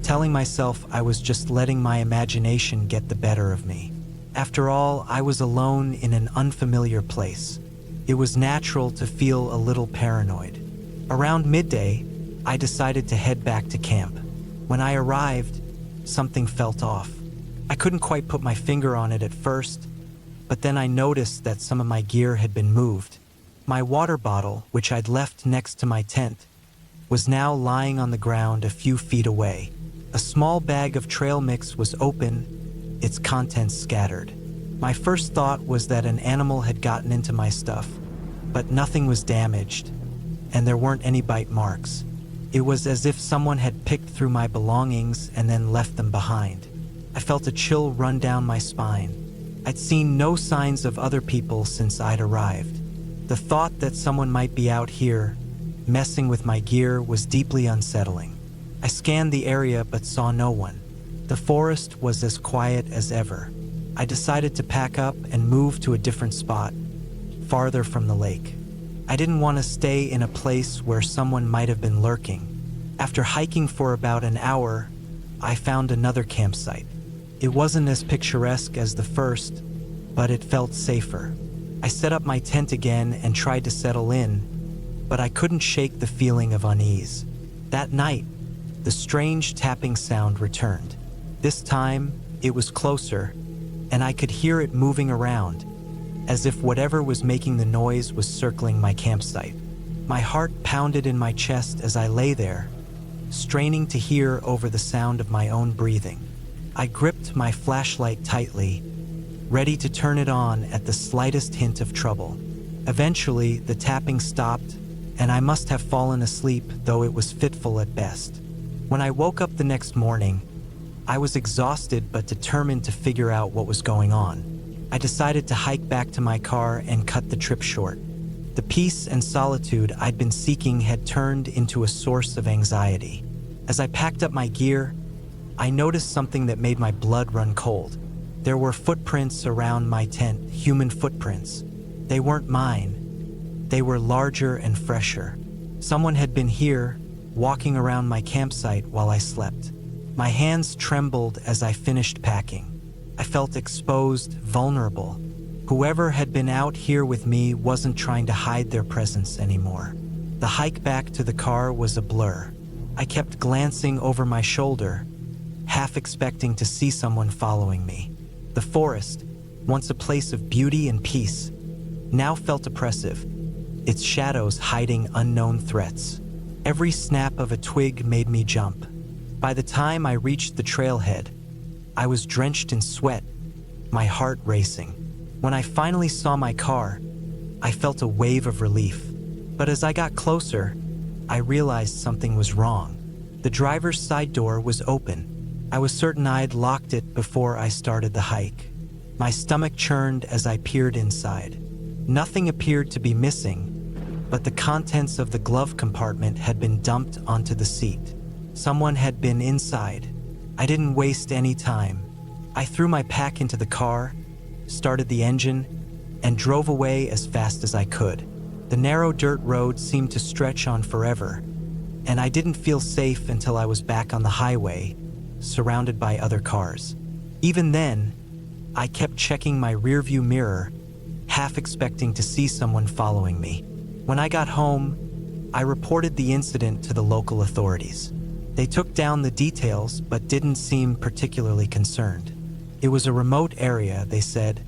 telling myself I was just letting my imagination get the better of me. After all, I was alone in an unfamiliar place. It was natural to feel a little paranoid. Around midday, I decided to head back to camp. When I arrived, something felt off. I couldn't quite put my finger on it at first, but then I noticed that some of my gear had been moved. My water bottle, which I'd left next to my tent, was now lying on the ground a few feet away. A small bag of trail mix was open, its contents scattered. My first thought was that an animal had gotten into my stuff, but nothing was damaged, and there weren't any bite marks. It was as if someone had picked through my belongings and then left them behind. I felt a chill run down my spine. I'd seen no signs of other people since I'd arrived. The thought that someone might be out here, messing with my gear, was deeply unsettling. I scanned the area but saw no one. The forest was as quiet as ever. I decided to pack up and move to a different spot, farther from the lake. I didn't want to stay in a place where someone might have been lurking. After hiking for about an hour, I found another campsite. It wasn't as picturesque as the first, but it felt safer. I set up my tent again and tried to settle in, but I couldn't shake the feeling of unease. That night, the strange tapping sound returned. This time, it was closer, and I could hear it moving around, as if whatever was making the noise was circling my campsite. My heart pounded in my chest as I lay there, straining to hear over the sound of my own breathing. I gripped my flashlight tightly, ready to turn it on at the slightest hint of trouble. Eventually, the tapping stopped, and I must have fallen asleep, though it was fitful at best. When I woke up the next morning, I was exhausted but determined to figure out what was going on. I decided to hike back to my car and cut the trip short. The peace and solitude I'd been seeking had turned into a source of anxiety. As I packed up my gear, I noticed something that made my blood run cold. There were footprints around my tent, human footprints. They weren't mine. They were larger and fresher. Someone had been here, walking around my campsite while I slept. My hands trembled as I finished packing. I felt exposed, vulnerable. Whoever had been out here with me wasn't trying to hide their presence anymore. The hike back to the car was a blur. I kept glancing over my shoulder, half expecting to see someone following me. The forest, once a place of beauty and peace, now felt oppressive, its shadows hiding unknown threats. Every snap of a twig made me jump. By the time I reached the trailhead, I was drenched in sweat, my heart racing. When I finally saw my car, I felt a wave of relief. But as I got closer, I realized something was wrong. The driver's side door was open. I was certain I'd locked it before I started the hike. My stomach churned as I peered inside. Nothing appeared to be missing, but the contents of the glove compartment had been dumped onto the seat. Someone had been inside. I didn't waste any time. I threw my pack into the car, started the engine, and drove away as fast as I could. The narrow dirt road seemed to stretch on forever, and I didn't feel safe until I was back on the highway, surrounded by other cars. Even then, I kept checking my rearview mirror, half expecting to see someone following me. When I got home, I reported the incident to the local authorities. They took down the details but didn't seem particularly concerned. It was a remote area, they said,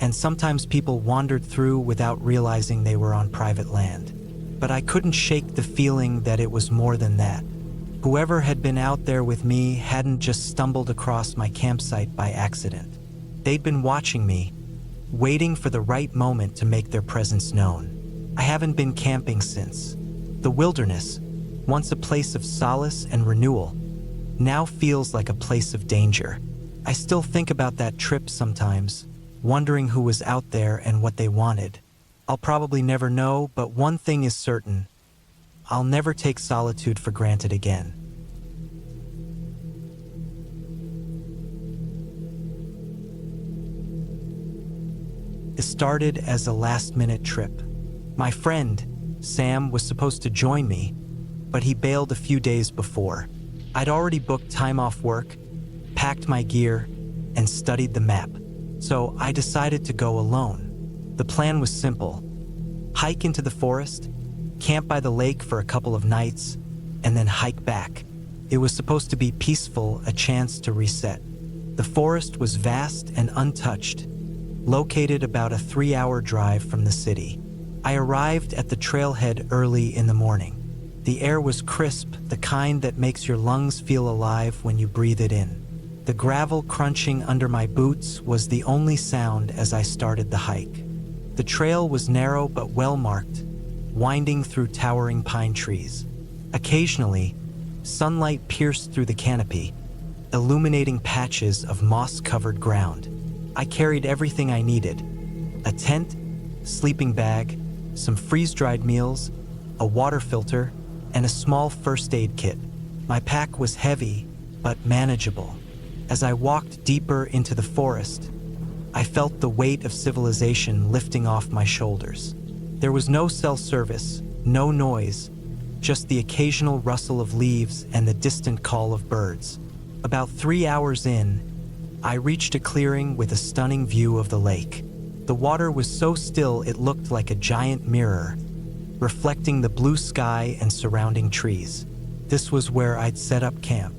and sometimes people wandered through without realizing they were on private land. But I couldn't shake the feeling that it was more than that. Whoever had been out there with me hadn't just stumbled across my campsite by accident. They'd been watching me, waiting for the right moment to make their presence known. I haven't been camping since. The wilderness, once a place of solace and renewal, now feels like a place of danger. I still think about that trip sometimes, wondering who was out there and what they wanted. I'll probably never know, but one thing is certain. I'll never take solitude for granted again. It started as a last-minute trip. My friend, Sam, was supposed to join me, but he bailed a few days before. I'd already booked time off work, packed my gear, and studied the map, so I decided to go alone. The plan was simple: hike into the forest, camp by the lake for a couple of nights, and then hike back. It was supposed to be peaceful, a chance to reset. The forest was vast and untouched, located about a 3-hour drive from the city. I arrived at the trailhead early in the morning. The air was crisp, the kind that makes your lungs feel alive when you breathe it in. The gravel crunching under my boots was the only sound as I started the hike. The trail was narrow but well marked, winding through towering pine trees. Occasionally, sunlight pierced through the canopy, illuminating patches of moss-covered ground. I carried everything I needed: a tent, sleeping bag, some freeze-dried meals, a water filter, and a small first aid kit. My pack was heavy, but manageable. As I walked deeper into the forest, I felt the weight of civilization lifting off my shoulders. There was no cell service, no noise, just the occasional rustle of leaves and the distant call of birds. About 3 hours in, I reached a clearing with a stunning view of the lake. The water was so still it looked like a giant mirror, reflecting the blue sky and surrounding trees. This was where I'd set up camp.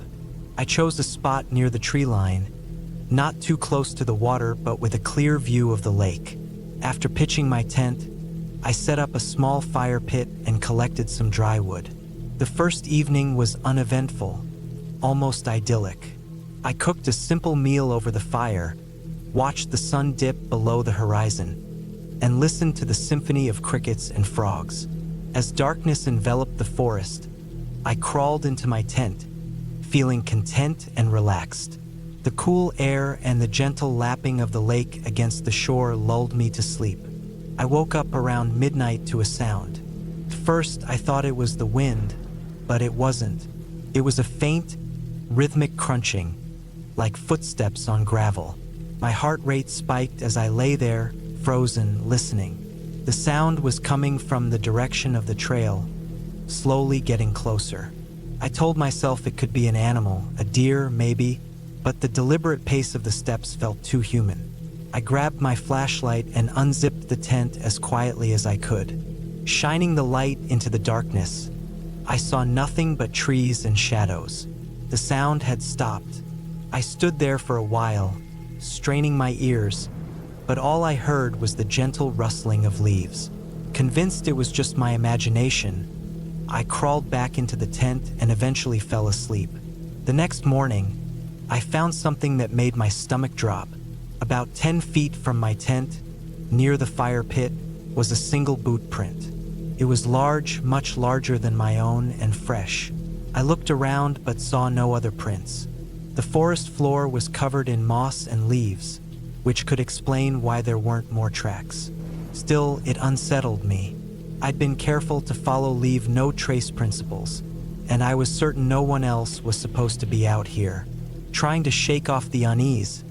I chose a spot near the tree line, not too close to the water but with a clear view of the lake. After pitching my tent, I set up a small fire pit and collected some dry wood. The first evening was uneventful, almost idyllic. I cooked a simple meal over the fire, watched the sun dip below the horizon, and listened to the symphony of crickets and frogs. As darkness enveloped the forest, I crawled into my tent, feeling content and relaxed. The cool air and the gentle lapping of the lake against the shore lulled me to sleep. I woke up around midnight to a sound. First, I thought it was the wind, but it wasn't. It was a faint, rhythmic crunching, like footsteps on gravel. My heart rate spiked as I lay there, frozen, listening. The sound was coming from the direction of the trail, slowly getting closer. I told myself it could be an animal, a deer maybe, but the deliberate pace of the steps felt too human. I grabbed my flashlight and unzipped the tent as quietly as I could. Shining the light into the darkness, I saw nothing but trees and shadows. The sound had stopped. I stood there for a while, straining my ears, but all I heard was the gentle rustling of leaves. Convinced it was just my imagination, I crawled back into the tent and eventually fell asleep. The next morning, I found something that made my stomach drop. About 10 feet from my tent, near the fire pit, was a single boot print. It was large, much larger than my own, and fresh. I looked around but saw no other prints. The forest floor was covered in moss and leaves, which could explain why there weren't more tracks. Still, it unsettled me. I'd been careful to follow leave no trace principles, and I was certain no one else was supposed to be out here. Trying to shake off the unease,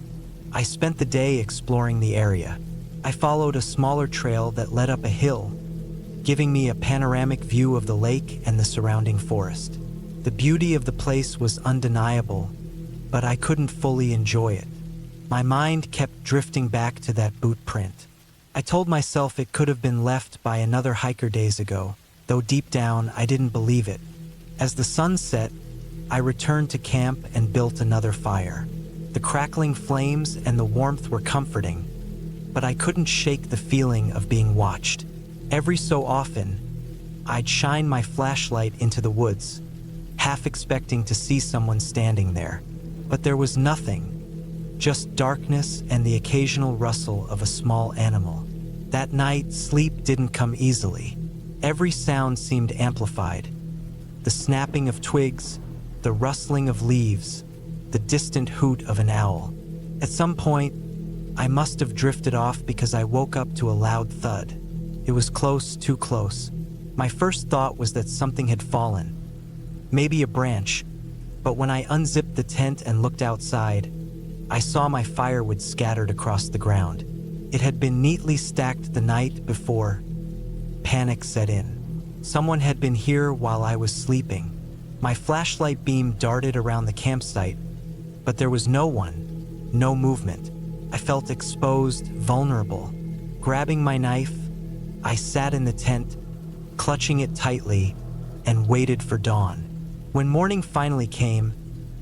I spent the day exploring the area. I followed a smaller trail that led up a hill, giving me a panoramic view of the lake and the surrounding forest. The beauty of the place was undeniable, but I couldn't fully enjoy it. My mind kept drifting back to that boot print. I told myself it could have been left by another hiker days ago, though deep down I didn't believe it. As the sun set, I returned to camp and built another fire. The crackling flames and the warmth were comforting, but I couldn't shake the feeling of being watched. Every so often, I'd shine my flashlight into the woods, half expecting to see someone standing there. But there was nothing, just darkness and the occasional rustle of a small animal. That night, sleep didn't come easily. Every sound seemed amplified. The snapping of twigs, the rustling of leaves, the distant hoot of an owl. At some point, I must have drifted off because I woke up to a loud thud. It was close, too close. My first thought was that something had fallen, maybe a branch, but when I unzipped the tent and looked outside, I saw my firewood scattered across the ground. It had been neatly stacked the night before. Panic set in. Someone had been here while I was sleeping. My flashlight beam darted around the campsite, but there was no one, no movement. I felt exposed, vulnerable. Grabbing my knife, I sat in the tent, clutching it tightly, and waited for dawn. When morning finally came,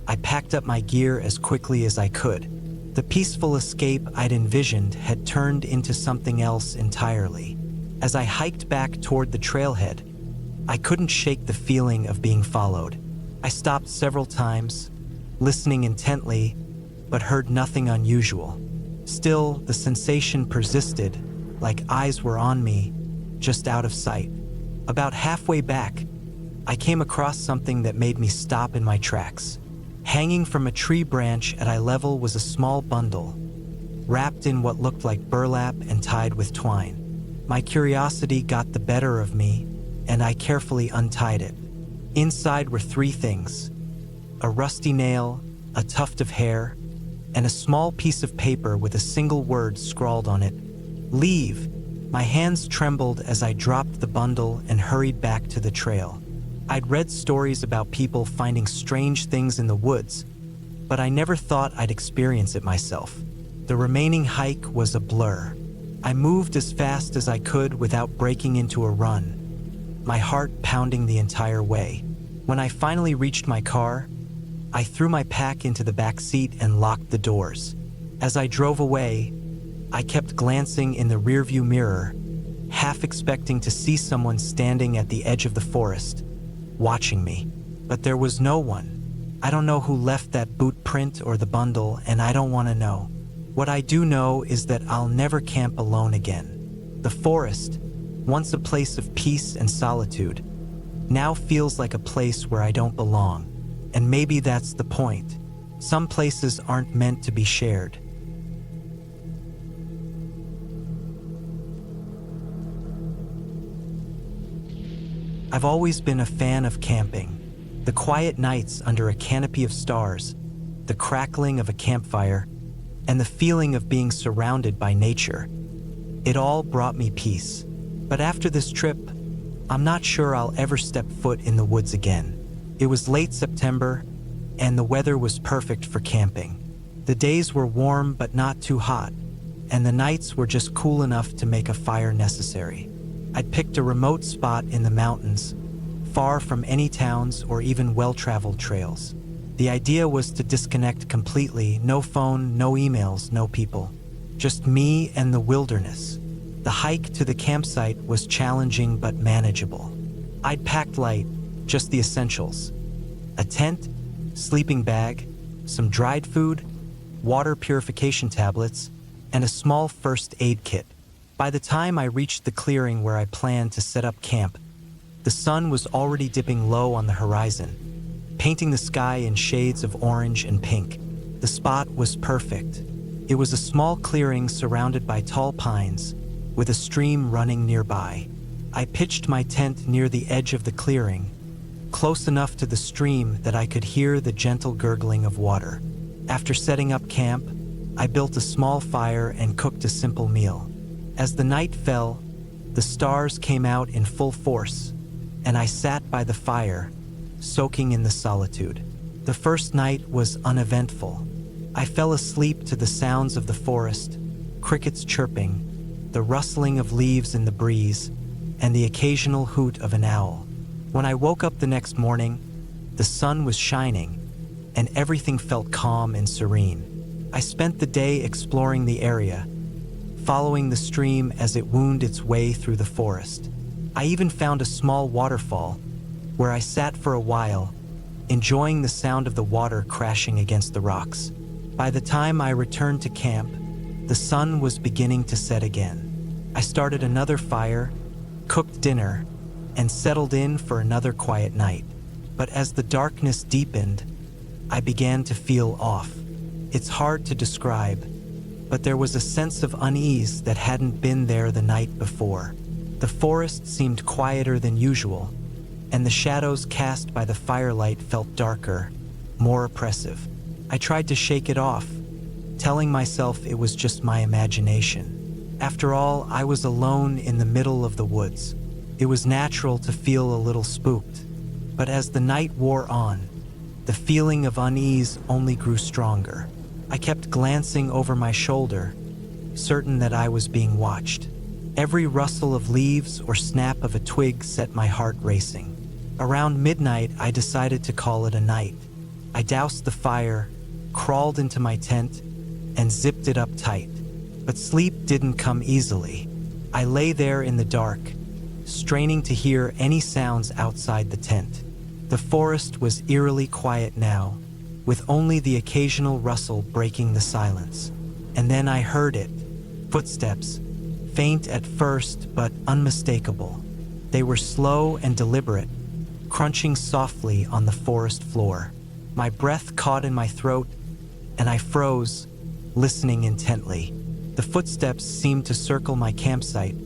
I packed up my gear as quickly as I could. The peaceful escape I'd envisioned had turned into something else entirely. As I hiked back toward the trailhead, I couldn't shake the feeling of being followed. I stopped several times, listening intently, but heard nothing unusual. Still, the sensation persisted, like eyes were on me, just out of sight. About halfway back, I came across something that made me stop in my tracks. Hanging from a tree branch at eye level was a small bundle, wrapped in what looked like burlap and tied with twine. My curiosity got the better of me, and I carefully untied it. Inside were three things: a rusty nail, a tuft of hair, and a small piece of paper with a single word scrawled on it: "Leave." My hands trembled as I dropped the bundle and hurried back to the trail. I'd read stories about people finding strange things in the woods, but I never thought I'd experience it myself. The remaining hike was a blur. I moved as fast as I could without breaking into a run, my heart pounding the entire way. When I finally reached my car, I threw my pack into the back seat and locked the doors. As I drove away, I kept glancing in the rearview mirror, half expecting to see someone standing at the edge of the forest, watching me. But there was no one. I don't know who left that boot print or the bundle, and I don't want to know. What I do know is that I'll never camp alone again. The forest, once a place of peace and solitude, now feels like a place where I don't belong. And maybe that's the point. Some places aren't meant to be shared. I've always been a fan of camping. The quiet nights under a canopy of stars, the crackling of a campfire, and the feeling of being surrounded by nature. It all brought me peace. But after this trip, I'm not sure I'll ever step foot in the woods again. It was late September, and the weather was perfect for camping. The days were warm but not too hot, and the nights were just cool enough to make a fire necessary. I'd picked a remote spot in the mountains, far from any towns or even well-traveled trails. The idea was to disconnect completely, no phone, no emails, no people. Just me and the wilderness. The hike to the campsite was challenging but manageable. I'd packed light, just the essentials: a tent, sleeping bag, some dried food, water purification tablets, and a small first aid kit. By the time I reached the clearing where I planned to set up camp, the sun was already dipping low on the horizon, painting the sky in shades of orange and pink. The spot was perfect. It was a small clearing surrounded by tall pines, with a stream running nearby. I pitched my tent near the edge of the clearing, close enough to the stream that I could hear the gentle gurgling of water. After setting up camp, I built a small fire and cooked a simple meal. As the night fell, the stars came out in full force, and I sat by the fire, soaking in the solitude. The first night was uneventful. I fell asleep to the sounds of the forest, crickets chirping, the rustling of leaves in the breeze, and the occasional hoot of an owl. When I woke up the next morning, the sun was shining, and everything felt calm and serene. I spent the day exploring the area, following the stream as it wound its way through the forest. I even found a small waterfall, where I sat for a while, enjoying the sound of the water crashing against the rocks. By the time I returned to camp, the sun was beginning to set again. I started another fire, cooked dinner, and settled in for another quiet night. But as the darkness deepened, I began to feel off. It's hard to describe, but there was a sense of unease that hadn't been there the night before. The forest seemed quieter than usual, and the shadows cast by the firelight felt darker, more oppressive. I tried to shake it off, telling myself it was just my imagination. After all, I was alone in the middle of the woods. It was natural to feel a little spooked. But as the night wore on, the feeling of unease only grew stronger. I kept glancing over my shoulder, certain that I was being watched. Every rustle of leaves or snap of a twig set my heart racing. Around midnight, I decided to call it a night. I doused the fire, crawled into my tent, and zipped it up tight. But sleep didn't come easily. I lay there in the dark, straining to hear any sounds outside the tent. The forest was eerily quiet now, with only the occasional rustle breaking the silence. And then I heard it. Footsteps, faint at first but unmistakable. They were slow and deliberate, crunching softly on the forest floor. My breath caught in my throat, and I froze, listening intently. The footsteps seemed to circle my campsite,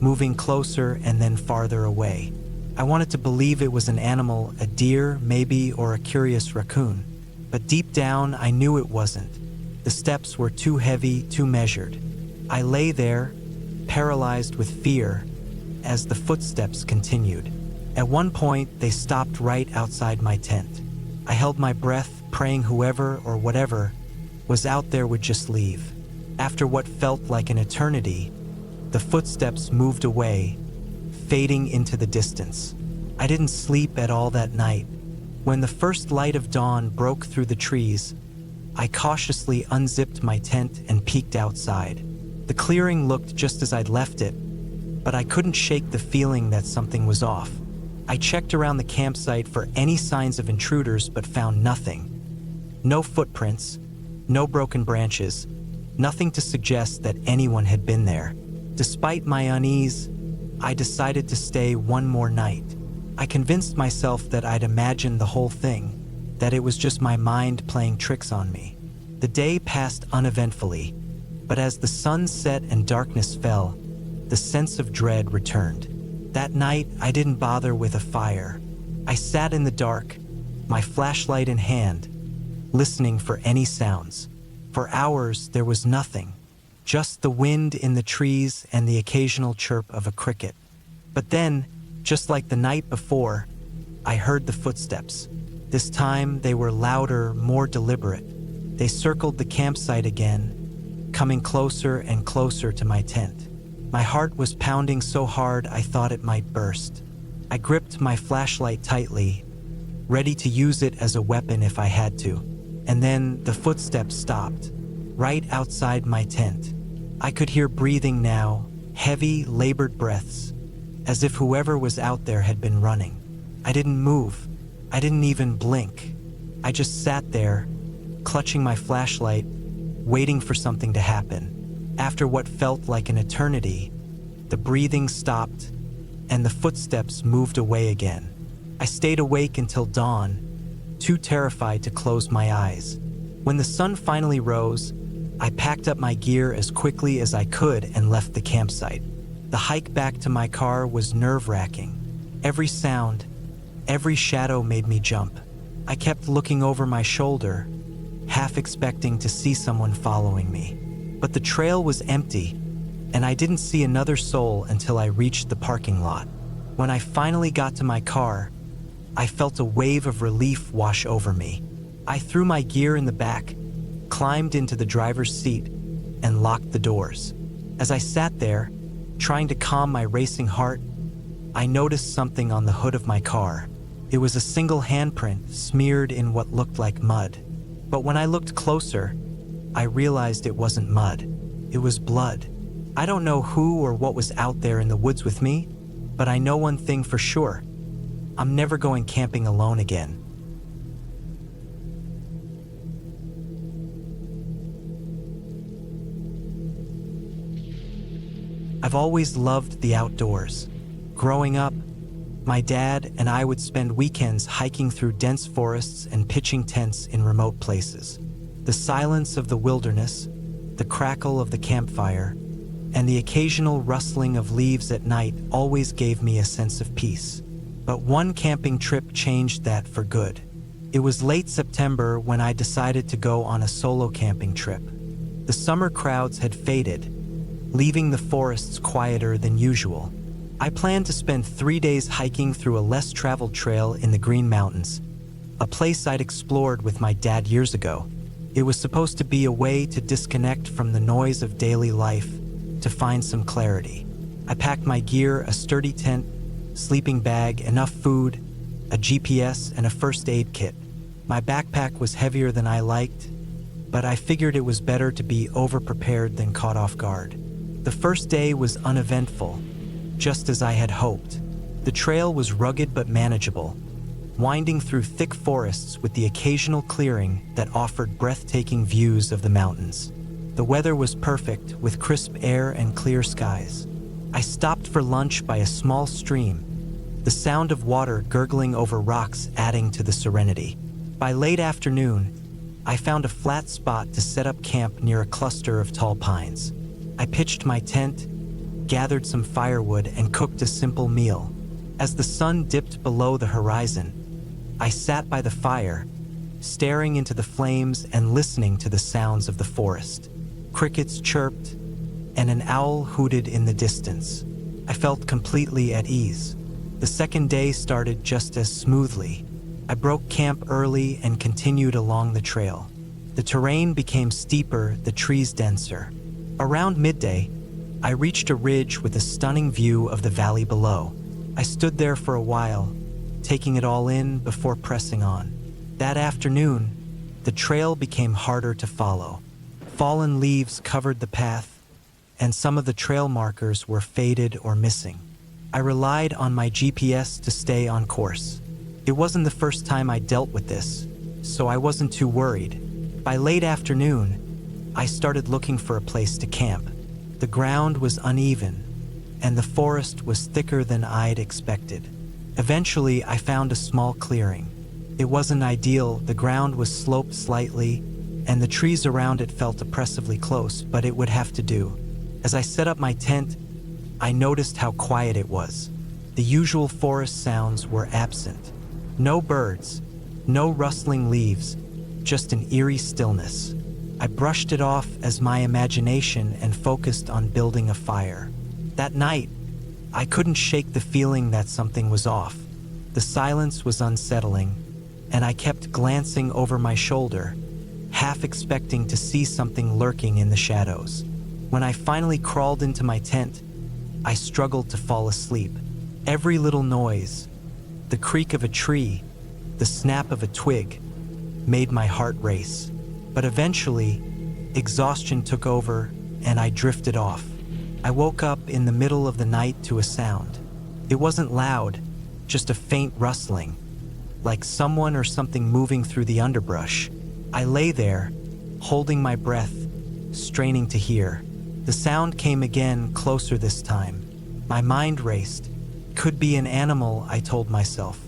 moving closer and then farther away. I wanted to believe it was an animal, a deer, maybe, or a curious raccoon. But deep down, I knew it wasn't. The steps were too heavy, too measured. I lay there, paralyzed with fear, as the footsteps continued. At one point, they stopped right outside my tent. I held my breath, praying whoever or whatever was out there would just leave. After what felt like an eternity, the footsteps moved away, fading into the distance. I didn't sleep at all that night. When the first light of dawn broke through the trees, I cautiously unzipped my tent and peeked outside. The clearing looked just as I'd left it, but I couldn't shake the feeling that something was off. I checked around the campsite for any signs of intruders but found nothing. No footprints, no broken branches, nothing to suggest that anyone had been there. Despite my unease, I decided to stay one more night. I convinced myself that I'd imagined the whole thing, that it was just my mind playing tricks on me. The day passed uneventfully, but as the sun set and darkness fell, the sense of dread returned. That night, I didn't bother with a fire. I sat in the dark, my flashlight in hand, listening for any sounds. For hours, there was nothing, just the wind in the trees and the occasional chirp of a cricket. But then, just like the night before, I heard the footsteps. This time, they were louder, more deliberate. They circled the campsite again, coming closer and closer to my tent. My heart was pounding so hard I thought it might burst. I gripped my flashlight tightly, ready to use it as a weapon if I had to. And then the footsteps stopped, right outside my tent. I could hear breathing now, heavy, labored breaths, as if whoever was out there had been running. I didn't move. I didn't even blink. I just sat there, clutching my flashlight, waiting for something to happen. After what felt like an eternity, the breathing stopped, and the footsteps moved away again. I stayed awake until dawn, too terrified to close my eyes. When the sun finally rose, I packed up my gear as quickly as I could and left the campsite. The hike back to my car was nerve-wracking. Every sound, every shadow made me jump. I kept looking over my shoulder, half expecting to see someone following me. But the trail was empty, and I didn't see another soul until I reached the parking lot. When I finally got to my car, I felt a wave of relief wash over me. I threw my gear in the back, climbed into the driver's seat, and locked the doors. As I sat there, trying to calm my racing heart, I noticed something on the hood of my car. It was a single handprint smeared in what looked like mud. But when I looked closer, I realized it wasn't mud. It was blood. I don't know who or what was out there in the woods with me, but I know one thing for sure. I'm never going camping alone again. I've always loved the outdoors. Growing up, my dad and I would spend weekends hiking through dense forests and pitching tents in remote places. The silence of the wilderness, the crackle of the campfire, and the occasional rustling of leaves at night always gave me a sense of peace. But one camping trip changed that for good. It was late September when I decided to go on a solo camping trip. The summer crowds had faded, leaving the forests quieter than usual. I planned to spend 3 days hiking through a less traveled trail in the Green Mountains, a place I'd explored with my dad years ago. It was supposed to be a way to disconnect from the noise of daily life, to find some clarity. I packed my gear, a sturdy tent, sleeping bag, enough food, a GPS, and a first aid kit. My backpack was heavier than I liked, but I figured it was better to be over-prepared than caught off guard. The first day was uneventful, just as I had hoped. The trail was rugged but manageable. winding through thick forests with the occasional clearing that offered breathtaking views of the mountains. The weather was perfect, with crisp air and clear skies. I stopped for lunch by a small stream, the sound of water gurgling over rocks adding to the serenity. By late afternoon, I found a flat spot to set up camp near a cluster of tall pines. I pitched my tent, gathered some firewood, and cooked a simple meal. As the sun dipped below the horizon, I sat by the fire, staring into the flames and listening to the sounds of the forest. Crickets chirped, and an owl hooted in the distance. I felt completely at ease. The second day started just as smoothly. I broke camp early and continued along the trail. The terrain became steeper, the trees denser. Around midday, I reached a ridge with a stunning view of the valley below. I stood there for a while, taking it all in before pressing on. That afternoon, the trail became harder to follow. Fallen leaves covered the path, and some of the trail markers were faded or missing. I relied on my GPS to stay on course. It wasn't the first time I dealt with this, so I wasn't too worried. By late afternoon, I started looking for a place to camp. The ground was uneven, and the forest was thicker than I'd expected. Eventually, I found a small clearing. It wasn't ideal, the ground was sloped slightly, and the trees around it felt oppressively close, but it would have to do. As I set up my tent, I noticed how quiet it was. The usual forest sounds were absent. No birds, no rustling leaves, just an eerie stillness. I brushed it off as my imagination and focused on building a fire. That night, I couldn't shake the feeling that something was off. The silence was unsettling, and I kept glancing over my shoulder, half expecting to see something lurking in the shadows. When I finally crawled into my tent, I struggled to fall asleep. Every little noise, the creak of a tree, the snap of a twig, made my heart race. But eventually, exhaustion took over and I drifted off. I woke up in the middle of the night to a sound. It wasn't loud, just a faint rustling, like someone or something moving through the underbrush. I lay there, holding my breath, straining to hear. The sound came again, closer this time. My mind raced. Could be an animal, I told myself.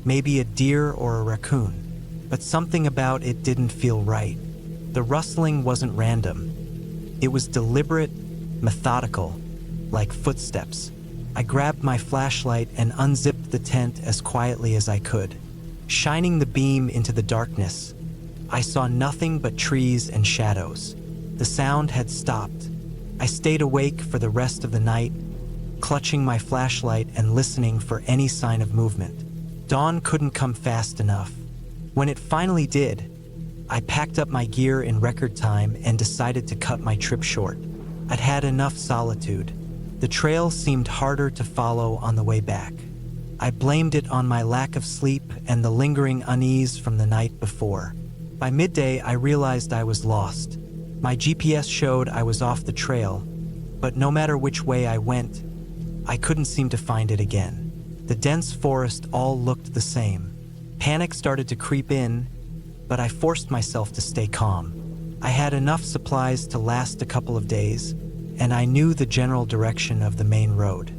Maybe a deer or a raccoon. But something about it didn't feel right. The rustling wasn't random. It was deliberate, methodical, like footsteps. I grabbed my flashlight and unzipped the tent as quietly as I could. Shining the beam into the darkness, I saw nothing but trees and shadows. The sound had stopped. I stayed awake for the rest of the night, clutching my flashlight and listening for any sign of movement. Dawn couldn't come fast enough. When it finally did, I packed up my gear in record time and decided to cut my trip short. I'd had enough solitude. The trail seemed harder to follow on the way back. I blamed it on my lack of sleep and the lingering unease from the night before. By midday, I realized I was lost. My GPS showed I was off the trail, but no matter which way I went, I couldn't seem to find it again. The dense forest all looked the same. Panic started to creep in, but I forced myself to stay calm. I had enough supplies to last a couple of days, and I knew the general direction of the main road.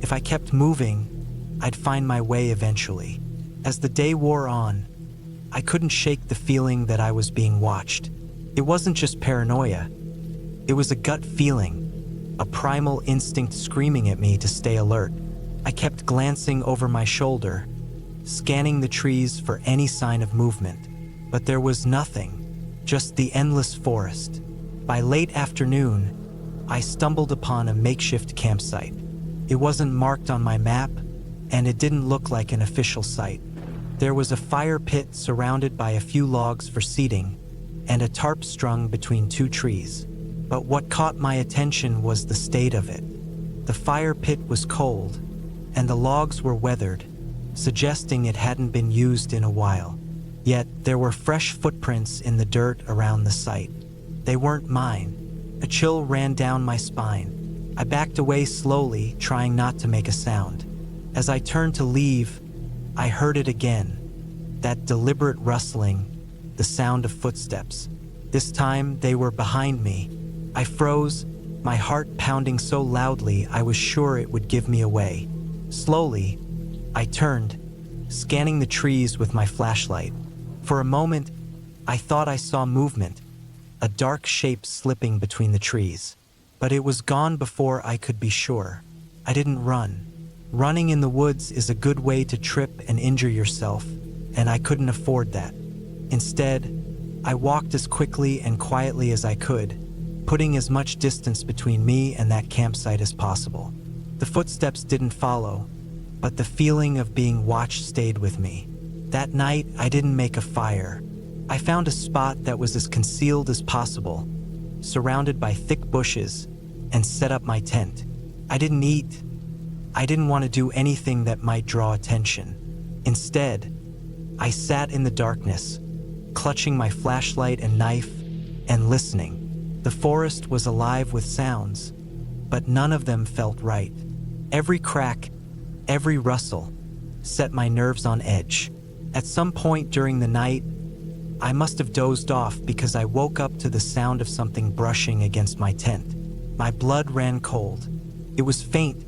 If I kept moving, I'd find my way eventually. As the day wore on, I couldn't shake the feeling that I was being watched. It wasn't just paranoia. It was a gut feeling, a primal instinct screaming at me to stay alert. I kept glancing over my shoulder, scanning the trees for any sign of movement. But there was nothing, just the endless forest. By late afternoon, I stumbled upon a makeshift campsite. It wasn't marked on my map, and it didn't look like an official site. There was a fire pit surrounded by a few logs for seating, and a tarp strung between two trees. But what caught my attention was the state of it. The fire pit was cold, and the logs were weathered, suggesting it hadn't been used in a while. Yet there were fresh footprints in the dirt around the site. They weren't mine. A chill ran down my spine. I backed away slowly, trying not to make a sound. As I turned to leave, I heard it again, that deliberate rustling, the sound of footsteps. This time, they were behind me. I froze, my heart pounding so loudly I was sure it would give me away. Slowly, I turned, scanning the trees with my flashlight. For a moment, I thought I saw movement, a dark shape slipping between the trees. But it was gone before I could be sure. I didn't run. Running in the woods is a good way to trip and injure yourself, and I couldn't afford that. Instead, I walked as quickly and quietly as I could, putting as much distance between me and that campsite as possible. The footsteps didn't follow, but the feeling of being watched stayed with me. That night, I didn't make a fire. I found a spot that was as concealed as possible, surrounded by thick bushes, and set up my tent. I didn't eat. I didn't want to do anything that might draw attention. Instead, I sat in the darkness, clutching my flashlight and knife, and listening. The forest was alive with sounds, but none of them felt right. Every crack, every rustle, set my nerves on edge. At some point during the night, I must have dozed off because I woke up to the sound of something brushing against my tent. My blood ran cold. It was faint,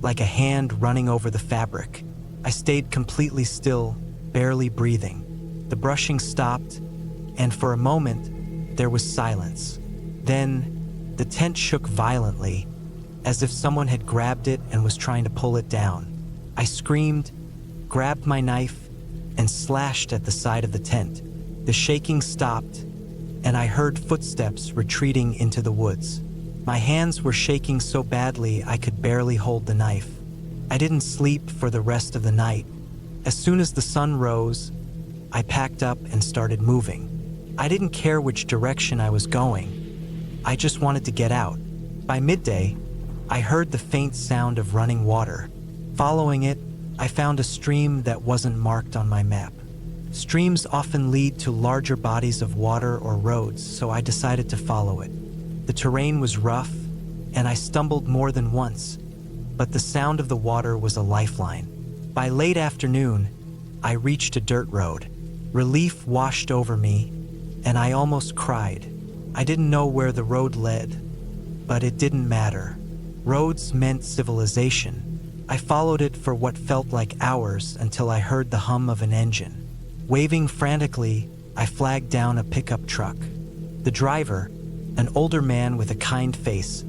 like a hand running over the fabric. I stayed completely still, barely breathing. The brushing stopped, and for a moment, there was silence. Then, the tent shook violently, as if someone had grabbed it and was trying to pull it down. I screamed, grabbed my knife, and slashed at the side of the tent. The shaking stopped, and I heard footsteps retreating into the woods. My hands were shaking so badly I could barely hold the knife. I didn't sleep for the rest of the night. As soon as the sun rose, I packed up and started moving. I didn't care which direction I was going. I just wanted to get out. By midday, I heard the faint sound of running water. Following it, I found a stream that wasn't marked on my map. Streams often lead to larger bodies of water or roads, so I decided to follow it. The terrain was rough, and I stumbled more than once, but the sound of the water was a lifeline. By late afternoon, I reached a dirt road. Relief washed over me, and I almost cried. I didn't know where the road led, but it didn't matter. Roads meant civilization. I followed it for what felt like hours until I heard the hum of an engine. Waving frantically, I flagged down a pickup truck. The driver, an older man with a kind face,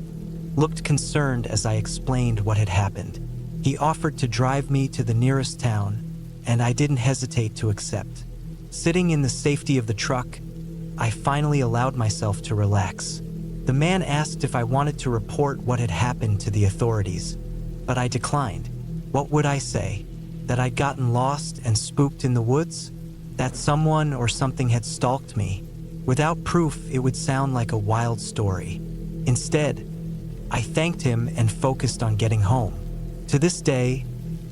looked concerned as I explained what had happened. He offered to drive me to the nearest town, and I didn't hesitate to accept. Sitting in the safety of the truck, I finally allowed myself to relax. The man asked if I wanted to report what had happened to the authorities, but I declined. What would I say? That I'd gotten lost and spooked in the woods? That someone or something had stalked me? Without proof, it would sound like a wild story. Instead, I thanked him and focused on getting home. To this day,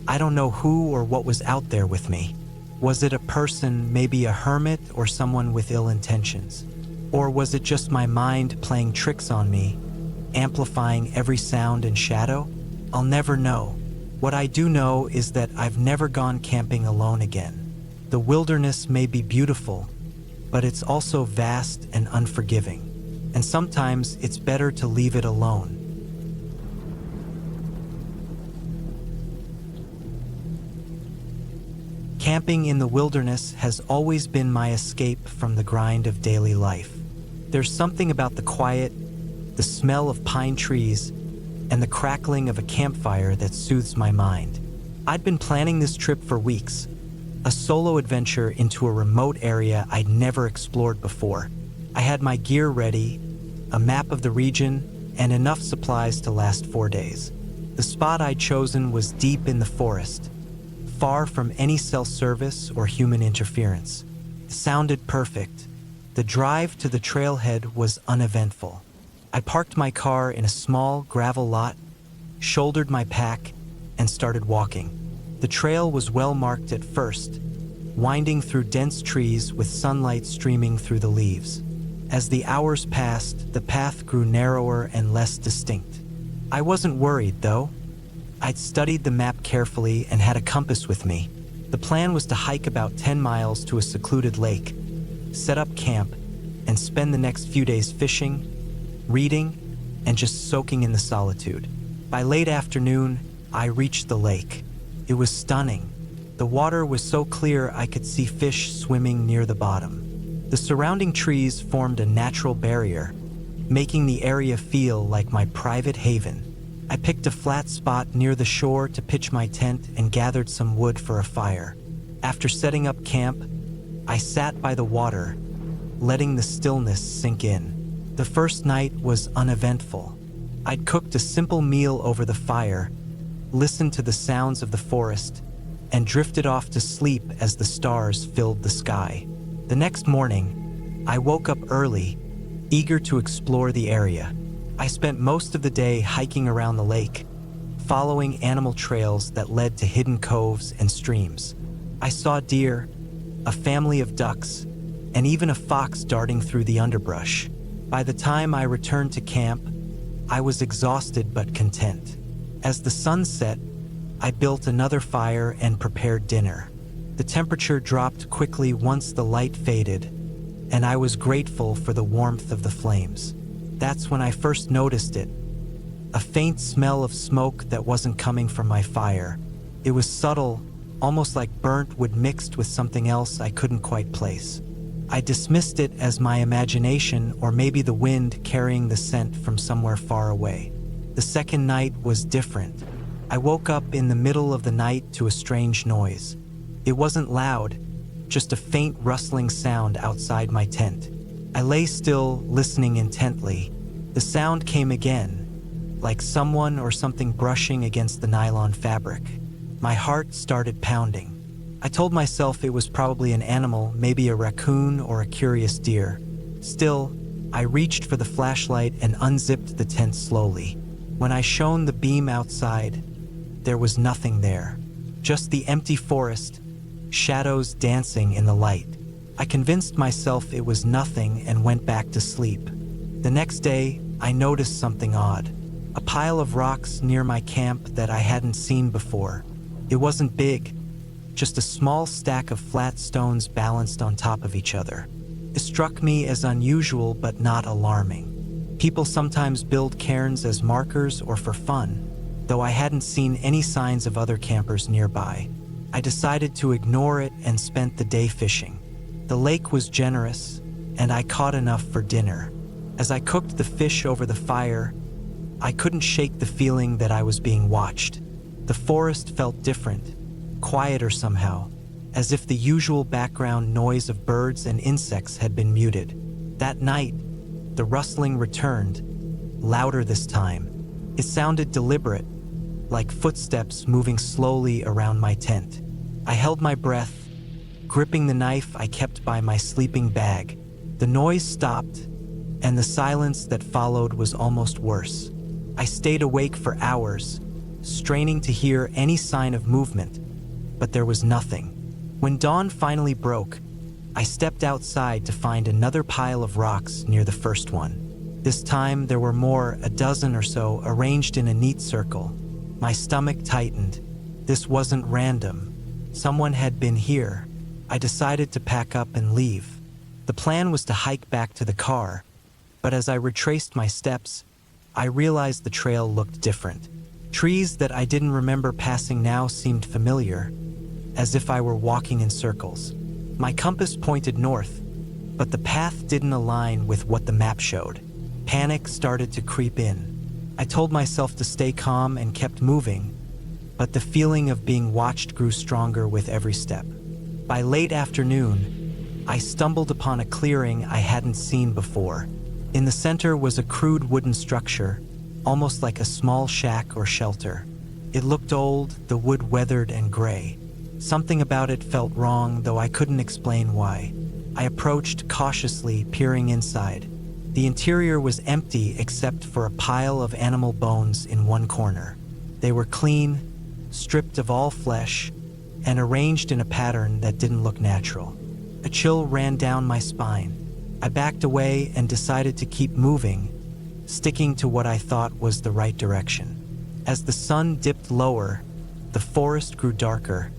I don't know who or what was out there with me. Was it a person, maybe a hermit or someone with ill intentions? Or was it just my mind playing tricks on me, amplifying every sound and shadow? I'll never know. What I do know is that I've never gone camping alone again. The wilderness may be beautiful, but it's also vast and unforgiving. And sometimes it's better to leave it alone. Camping in the wilderness has always been my escape from the grind of daily life. There's something about the quiet, the smell of pine trees, and the crackling of a campfire that soothes my mind. I'd been planning this trip for weeks, a solo adventure into a remote area I'd never explored before. I had my gear ready, a map of the region, and enough supplies to last 4 days. The spot I'd chosen was deep in the forest, far from any cell service or human interference. It sounded perfect. The drive to the trailhead was uneventful. I parked my car in a small gravel lot, shouldered my pack, and started walking. The trail was well marked at first, winding through dense trees with sunlight streaming through the leaves. As the hours passed, the path grew narrower and less distinct. I wasn't worried, though. I'd studied the map carefully and had a compass with me. The plan was to hike about 10 miles to a secluded lake, set up camp, and spend the next few days fishing, reading, and just soaking in the solitude. By late afternoon, I reached the lake. It was stunning. The water was so clear I could see fish swimming near the bottom. The surrounding trees formed a natural barrier, making the area feel like my private haven. I picked a flat spot near the shore to pitch my tent and gathered some wood for a fire. After setting up camp, I sat by the water, letting the stillness sink in. The first night was uneventful. I'd cooked a simple meal over the fire, listened to the sounds of the forest, and drifted off to sleep as the stars filled the sky. The next morning, I woke up early, eager to explore the area. I spent most of the day hiking around the lake, following animal trails that led to hidden coves and streams. I saw deer, a family of ducks, and even a fox darting through the underbrush. By the time I returned to camp, I was exhausted but content. As the sun set, I built another fire and prepared dinner. The temperature dropped quickly once the light faded, and I was grateful for the warmth of the flames. That's when I first noticed it, a faint smell of smoke that wasn't coming from my fire. It was subtle, almost like burnt wood mixed with something else I couldn't quite place. I dismissed it as my imagination or maybe the wind carrying the scent from somewhere far away. The second night was different. I woke up in the middle of the night to a strange noise. It wasn't loud, just a faint rustling sound outside my tent. I lay still, listening intently. The sound came again, like someone or something brushing against the nylon fabric. My heart started pounding. I told myself it was probably an animal, maybe a raccoon or a curious deer. Still, I reached for the flashlight and unzipped the tent slowly. When I shone the beam outside, there was nothing there. Just the empty forest, shadows dancing in the light. I convinced myself it was nothing and went back to sleep. The next day, I noticed something odd. A pile of rocks near my camp that I hadn't seen before. It wasn't big, just a small stack of flat stones balanced on top of each other. It struck me as unusual but not alarming. People sometimes build cairns as markers or for fun, though I hadn't seen any signs of other campers nearby. I decided to ignore it and spent the day fishing. The lake was generous, and I caught enough for dinner. As I cooked the fish over the fire, I couldn't shake the feeling that I was being watched. The forest felt different, quieter somehow, as if the usual background noise of birds and insects had been muted. That night, the rustling returned, louder this time. It sounded deliberate, like footsteps moving slowly around my tent. I held my breath, gripping the knife I kept by my sleeping bag. The noise stopped, and the silence that followed was almost worse. I stayed awake for hours, straining to hear any sign of movement, but there was nothing. When dawn finally broke, I stepped outside to find another pile of rocks near the first one. This time there were more, a dozen or so, arranged in a neat circle. My stomach tightened. This wasn't random. Someone had been here. I decided to pack up and leave. The plan was to hike back to the car, but as I retraced my steps, I realized the trail looked different. Trees that I didn't remember passing now seemed familiar, as if I were walking in circles. My compass pointed north, but the path didn't align with what the map showed. Panic started to creep in. I told myself to stay calm and kept moving, but the feeling of being watched grew stronger with every step. By late afternoon, I stumbled upon a clearing I hadn't seen before. In the center was a crude wooden structure, almost like a small shack or shelter. It looked old, the wood weathered and gray. Something about it felt wrong, though I couldn't explain why. I approached cautiously, peering inside. The interior was empty except for a pile of animal bones in one corner. They were clean, stripped of all flesh, and arranged in a pattern that didn't look natural. A chill ran down my spine. I backed away and decided to keep moving, sticking to what I thought was the right direction. As the sun dipped lower, the forest grew darker,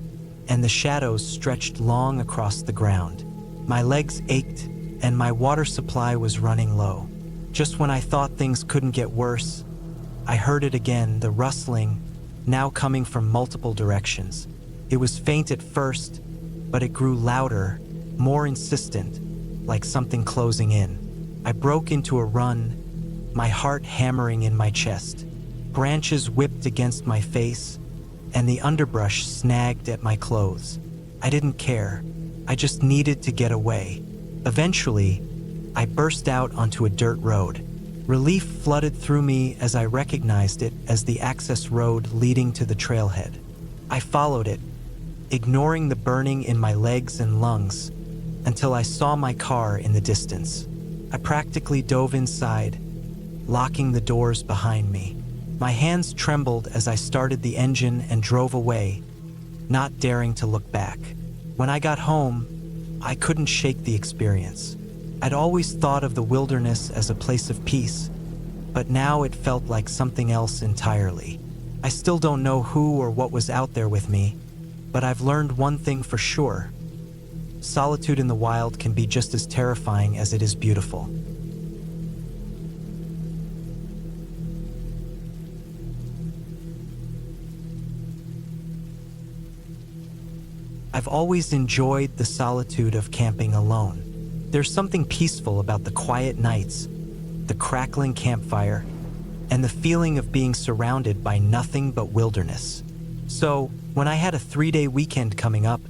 and the shadows stretched long across the ground. My legs ached, and my water supply was running low. Just when I thought things couldn't get worse, I heard it again, the rustling, now coming from multiple directions. It was faint at first, but it grew louder, more insistent, like something closing in. I broke into a run, my heart hammering in my chest. Branches whipped against my face, and the underbrush snagged at my clothes. I didn't care. I just needed to get away. Eventually, I burst out onto a dirt road. Relief flooded through me as I recognized it as the access road leading to the trailhead. I followed it, ignoring the burning in my legs and lungs, until I saw my car in the distance. I practically dove inside, locking the doors behind me. My hands trembled as I started the engine and drove away, not daring to look back. When I got home, I couldn't shake the experience. I'd always thought of the wilderness as a place of peace, but now it felt like something else entirely. I still don't know who or what was out there with me, but I've learned one thing for sure. Solitude in the wild can be just as terrifying as it is beautiful. I've always enjoyed the solitude of camping alone. There's something peaceful about the quiet nights, the crackling campfire, and the feeling of being surrounded by nothing but wilderness. So, when I had a 3-day weekend coming up,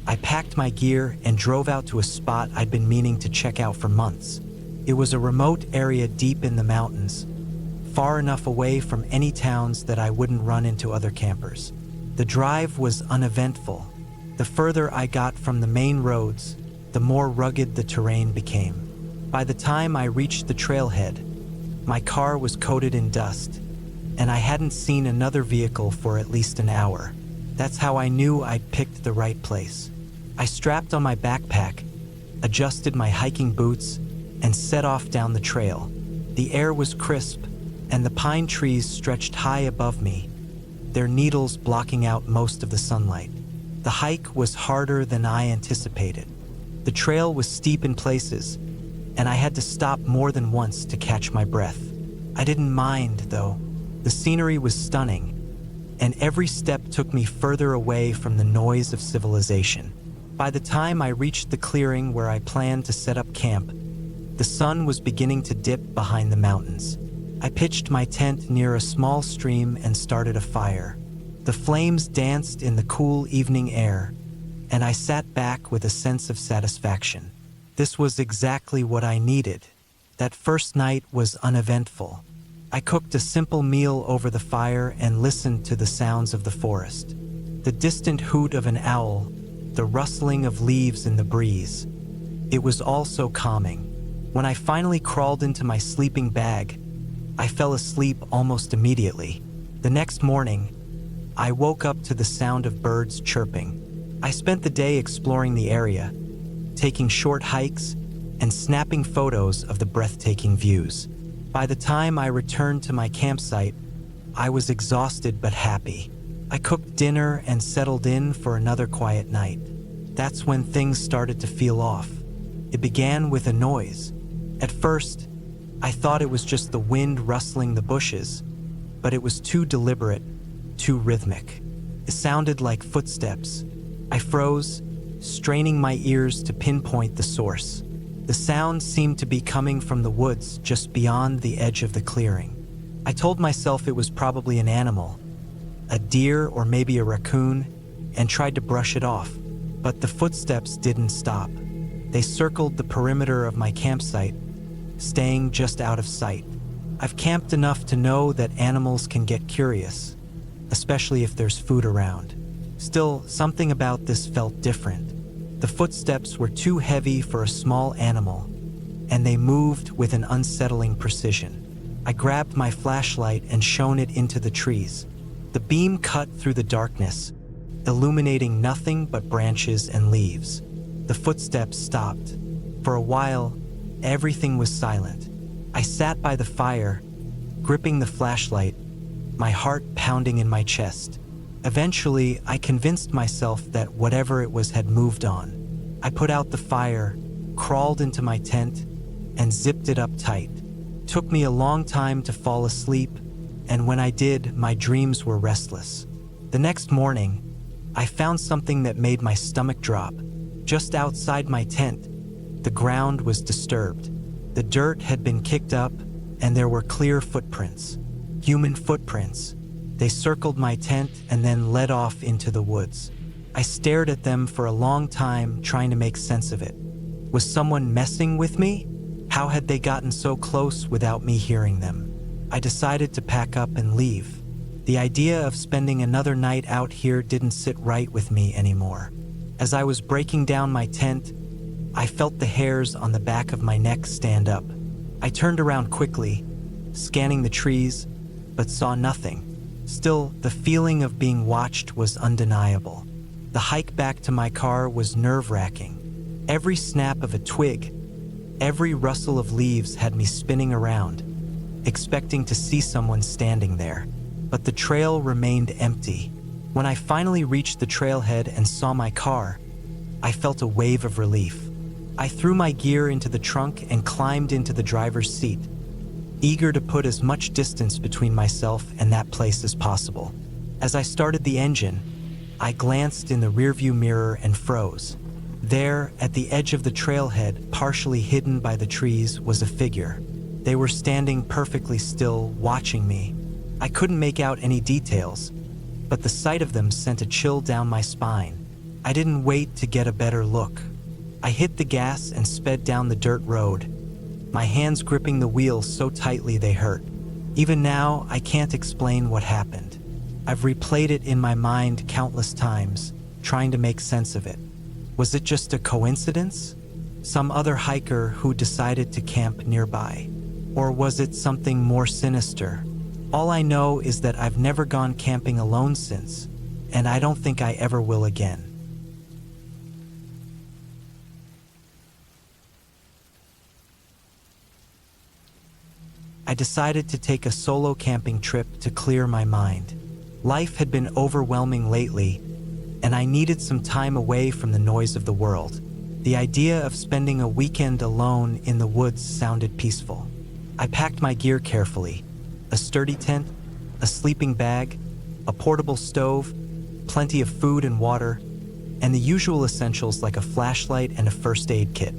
I packed my gear and drove out to a spot I'd been meaning to check out for months. It was a remote area deep in the mountains, far enough away from any towns that I wouldn't run into other campers. The drive was uneventful. The further I got from the main roads, the more rugged the terrain became. By the time I reached the trailhead, my car was coated in dust, and I hadn't seen another vehicle for at least an hour. That's how I knew I'd picked the right place. I strapped on my backpack, adjusted my hiking boots, and set off down the trail. The air was crisp, and the pine trees stretched high above me, their needles blocking out most of the sunlight. The hike was harder than I anticipated. The trail was steep in places, and I had to stop more than once to catch my breath. I didn't mind, though. The scenery was stunning, and every step took me further away from the noise of civilization. By the time I reached the clearing where I planned to set up camp, the sun was beginning to dip behind the mountains. I pitched my tent near a small stream and started a fire. The flames danced in the cool evening air, and I sat back with a sense of satisfaction. This was exactly what I needed. That first night was uneventful. I cooked a simple meal over the fire and listened to the sounds of the forest. The distant hoot of an owl, the rustling of leaves in the breeze. It was all so calming. When I finally crawled into my sleeping bag, I fell asleep almost immediately. The next morning, I woke up to the sound of birds chirping. I spent the day exploring the area, taking short hikes and snapping photos of the breathtaking views. By the time I returned to my campsite, I was exhausted but happy. I cooked dinner and settled in for another quiet night. That's when things started to feel off. It began with a noise. At first, I thought it was just the wind rustling the bushes, but it was too deliberate, too rhythmic. It sounded like footsteps. I froze, straining my ears to pinpoint the source. The sound seemed to be coming from the woods just beyond the edge of the clearing. I told myself it was probably an animal, a deer or maybe a raccoon, and tried to brush it off. But the footsteps didn't stop. They circled the perimeter of my campsite, staying just out of sight. I've camped enough to know that animals can get curious, especially if there's food around. Still, something about this felt different. The footsteps were too heavy for a small animal, and they moved with an unsettling precision. I grabbed my flashlight and shone it into the trees. The beam cut through the darkness, illuminating nothing but branches and leaves. The footsteps stopped. For a while, everything was silent. I sat by the fire, gripping the flashlight, my heart pounding in my chest. Eventually, I convinced myself that whatever it was had moved on. I put out the fire, crawled into my tent, and zipped it up tight. Took me a long time to fall asleep, and when I did, my dreams were restless. The next morning, I found something that made my stomach drop. Just outside my tent, the ground was disturbed. The dirt had been kicked up, and there were clear footprints. Human footprints. They circled my tent and then led off into the woods. I stared at them for a long time, trying to make sense of it. Was someone messing with me? How had they gotten so close without me hearing them? I decided to pack up and leave. The idea of spending another night out here didn't sit right with me anymore. As I was breaking down my tent, I felt the hairs on the back of my neck stand up. I turned around quickly, scanning the trees, but saw nothing. Still, the feeling of being watched was undeniable. The hike back to my car was nerve-wracking. Every snap of a twig, every rustle of leaves had me spinning around, expecting to see someone standing there. But the trail remained empty. When I finally reached the trailhead and saw my car, I felt a wave of relief. I threw my gear into the trunk and climbed into the driver's seat, eager to put as much distance between myself and that place as possible. As I started the engine, I glanced in the rearview mirror and froze. There, at the edge of the trailhead, partially hidden by the trees, was a figure. They were standing perfectly still, watching me. I couldn't make out any details, but the sight of them sent a chill down my spine. I didn't wait to get a better look. I hit the gas and sped down the dirt road, my hands gripping the wheel so tightly they hurt. Even now, I can't explain what happened. I've replayed it in my mind countless times, trying to make sense of it. Was it just a coincidence? Some other hiker who decided to camp nearby? Or was it something more sinister? All I know is that I've never gone camping alone since, and I don't think I ever will again. I decided to take a solo camping trip to clear my mind. Life had been overwhelming lately, and I needed some time away from the noise of the world. The idea of spending a weekend alone in the woods sounded peaceful. I packed my gear carefully: a sturdy tent, a sleeping bag, a portable stove, plenty of food and water, and the usual essentials like a flashlight and a first aid kit.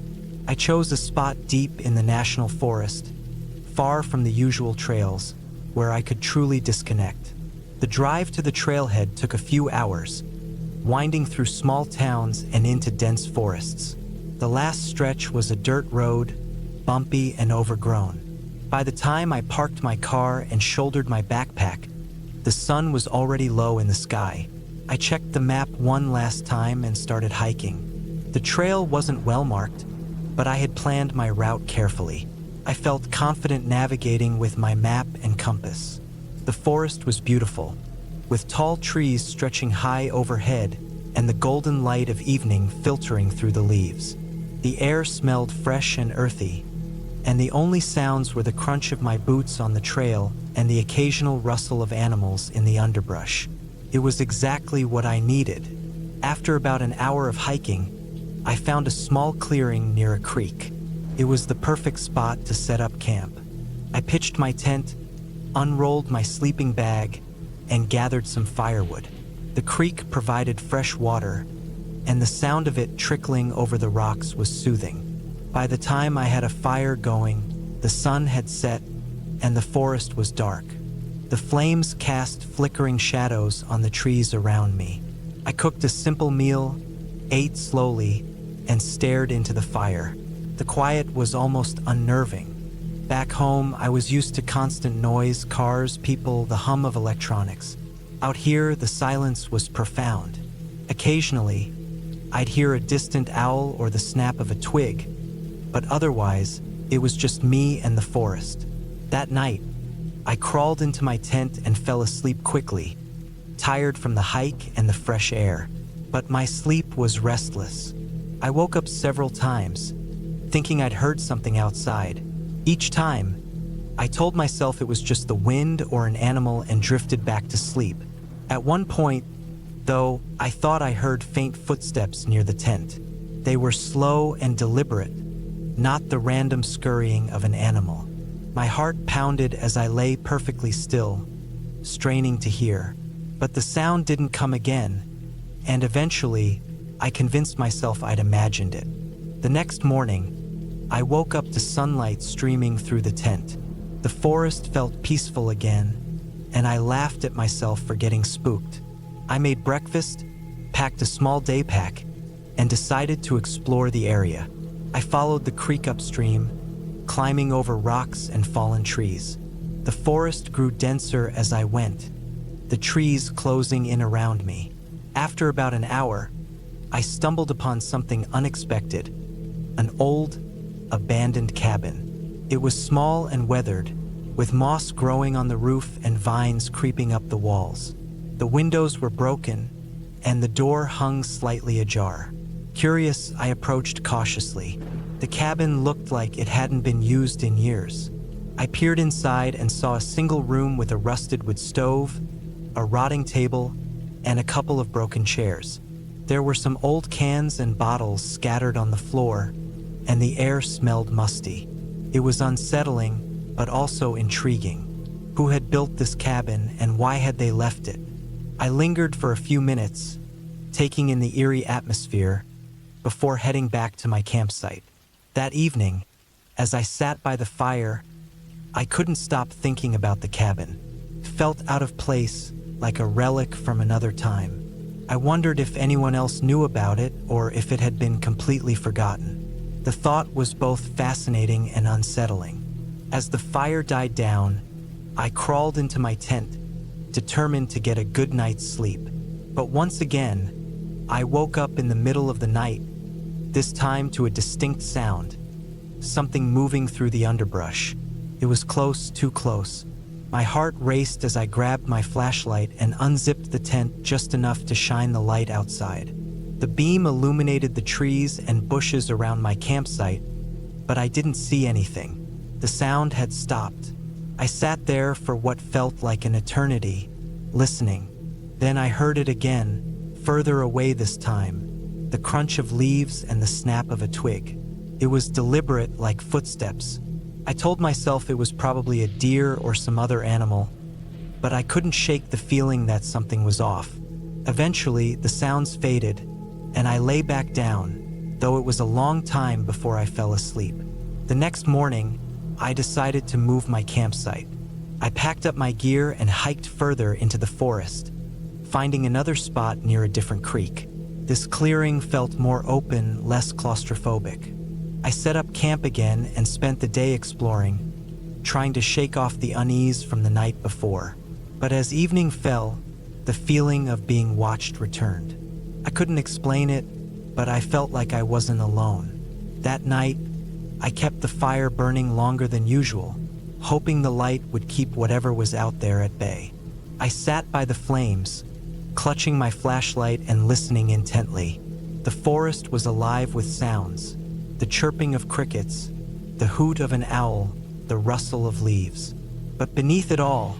I chose a spot deep in the national forest, far from the usual trails, where I could truly disconnect. The drive to the trailhead took a few hours, winding through small towns and into dense forests. The last stretch was a dirt road, bumpy and overgrown. By the time I parked my car and shouldered my backpack, the sun was already low in the sky. I checked the map one last time and started hiking. The trail wasn't well marked, but I had planned my route carefully. I felt confident navigating with my map and compass. The forest was beautiful, with tall trees stretching high overhead and the golden light of evening filtering through the leaves. The air smelled fresh and earthy, and the only sounds were the crunch of my boots on the trail and the occasional rustle of animals in the underbrush. It was exactly what I needed. After about an hour of hiking, I found a small clearing near a creek. It was the perfect spot to set up camp. I pitched my tent, unrolled my sleeping bag, and gathered some firewood. The creek provided fresh water, and the sound of it trickling over the rocks was soothing. By the time I had a fire going, the sun had set, and the forest was dark. The flames cast flickering shadows on the trees around me. I cooked a simple meal, ate slowly, and stared into the fire. The quiet was almost unnerving. Back home, I was used to constant noise, cars, people, the hum of electronics. Out here, the silence was profound. Occasionally, I'd hear a distant owl or the snap of a twig, but otherwise, it was just me and the forest. That night, I crawled into my tent and fell asleep quickly, tired from the hike and the fresh air. But my sleep was restless. I woke up several times, thinking I'd heard something outside. Each time, I told myself it was just the wind or an animal and drifted back to sleep. At one point, though I thought I heard faint footsteps near the tent. They were slow and deliberate, not the random scurrying of an animal. My heart pounded as I lay perfectly still, straining to hear. But the sound didn't come again, and eventually, I convinced myself I'd imagined it. The next morning, I woke up to sunlight streaming through the tent. The forest felt peaceful again, and I laughed at myself for getting spooked. I made breakfast, packed a small day pack, and decided to explore the area. I followed the creek upstream, climbing over rocks and fallen trees. The forest grew denser as I went, the trees closing in around me. After about an hour, I stumbled upon something unexpected, an old, abandoned cabin. It was small and weathered, with moss growing on the roof and vines creeping up the walls. The windows were broken, and the door hung slightly ajar. Curious, I approached cautiously. The cabin looked like it hadn't been used in years. I peered inside and saw a single room with a rusted wood stove, a rotting table, and a couple of broken chairs. There were some old cans and bottles scattered on the floor, and the air smelled musty. It was unsettling, but also intriguing. Who had built this cabin, and why had they left it? I lingered for a few minutes, taking in the eerie atmosphere, before heading back to my campsite. That evening, as I sat by the fire, I couldn't stop thinking about the cabin. It felt out of place, like a relic from another time. I wondered if anyone else knew about it or if it had been completely forgotten. The thought was both fascinating and unsettling. As the fire died down, I crawled into my tent, determined to get a good night's sleep. But once again, I woke up in the middle of the night, this time to a distinct sound, something moving through the underbrush. It was close, too close. My heart raced as I grabbed my flashlight and unzipped the tent just enough to shine the light outside. The beam illuminated the trees and bushes around my campsite, but I didn't see anything. The sound had stopped. I sat there for what felt like an eternity, listening. Then I heard it again, further away this time, the crunch of leaves and the snap of a twig. It was deliberate, like footsteps. I told myself it was probably a deer or some other animal, but I couldn't shake the feeling that something was off. Eventually, the sounds faded, and I lay back down, though it was a long time before I fell asleep. The next morning, I decided to move my campsite. I packed up my gear and hiked further into the forest, finding another spot near a different creek. This clearing felt more open, less claustrophobic. I set up camp again and spent the day exploring, trying to shake off the unease from the night before. But as evening fell, the feeling of being watched returned. I couldn't explain it, but I felt like I wasn't alone. That night, I kept the fire burning longer than usual, hoping the light would keep whatever was out there at bay. I sat by the flames, clutching my flashlight and listening intently. The forest was alive with sounds, the chirping of crickets, the hoot of an owl, the rustle of leaves. But beneath it all,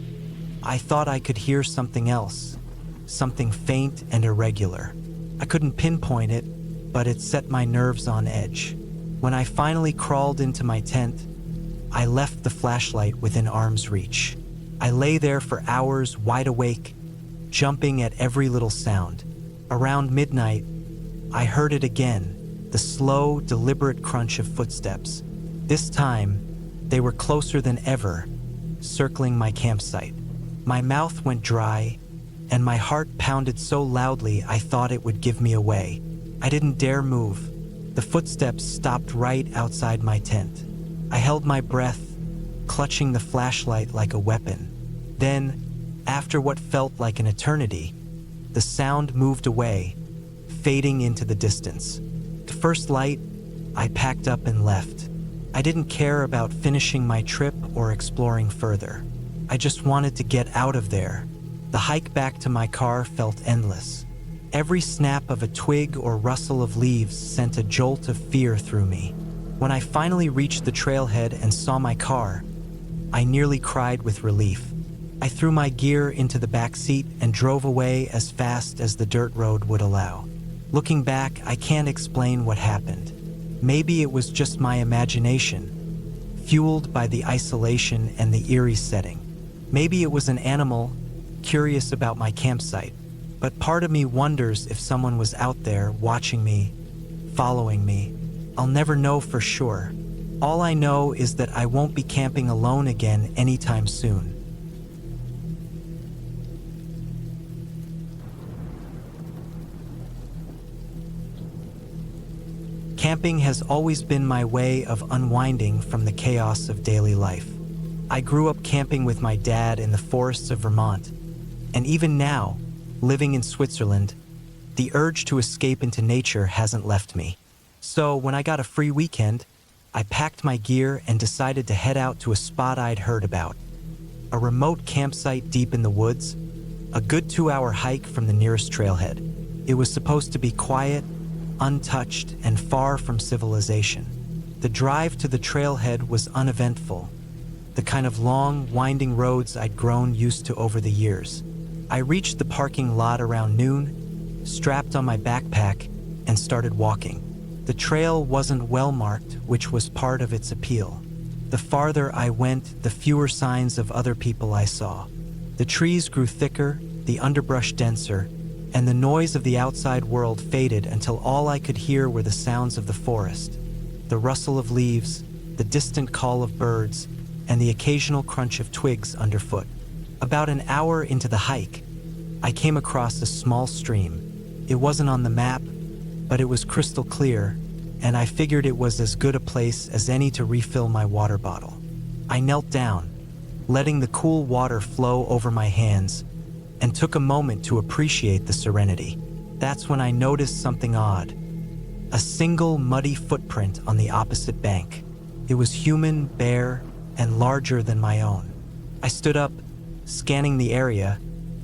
I thought I could hear something else, something faint and irregular. I couldn't pinpoint it, but it set my nerves on edge. When I finally crawled into my tent, I left the flashlight within arm's reach. I lay there for hours, wide awake, jumping at every little sound. Around midnight, I heard it again, the slow, deliberate crunch of footsteps. This time, they were closer than ever, circling my campsite. My mouth went dry, and my heart pounded so loudly I thought it would give me away. I didn't dare move. The footsteps stopped right outside my tent. I held my breath, clutching the flashlight like a weapon. Then, after what felt like an eternity, the sound moved away, fading into the distance. The first light, I packed up and left. I didn't care about finishing my trip or exploring further. I just wanted to get out of there. The hike back to my car felt endless. Every snap of a twig or rustle of leaves sent a jolt of fear through me. When I finally reached the trailhead and saw my car, I nearly cried with relief. I threw my gear into the back seat and drove away as fast as the dirt road would allow. Looking back, I can't explain what happened. Maybe it was just my imagination, fueled by the isolation and the eerie setting. Maybe it was an animal curious about my campsite. But part of me wonders if someone was out there watching me, following me. I'll never know for sure. All I know is that I won't be camping alone again anytime soon. Camping has always been my way of unwinding from the chaos of daily life. I grew up camping with my dad in the forests of Vermont, and even now, living in Switzerland, the urge to escape into nature hasn't left me. So when I got a free weekend, I packed my gear and decided to head out to a spot I'd heard about. A remote campsite deep in the woods, a good 2-hour hike from the nearest trailhead. It was supposed to be quiet, untouched, and far from civilization. The drive to the trailhead was uneventful, the kind of long, winding roads I'd grown used to over the years. I reached the parking lot around noon, strapped on my backpack, and started walking. The trail wasn't well marked, which was part of its appeal. The farther I went, the fewer signs of other people I saw. The trees grew thicker, the underbrush denser, and the noise of the outside world faded until all I could hear were the sounds of the forest, the rustle of leaves, the distant call of birds, and the occasional crunch of twigs underfoot. About an hour into the hike, I came across a small stream. It wasn't on the map, but it was crystal clear, and I figured it was as good a place as any to refill my water bottle. I knelt down, letting the cool water flow over my hands, and took a moment to appreciate the serenity. That's when I noticed something odd. A single muddy footprint on the opposite bank. It was human, bare, and larger than my own. I stood up, scanning the area,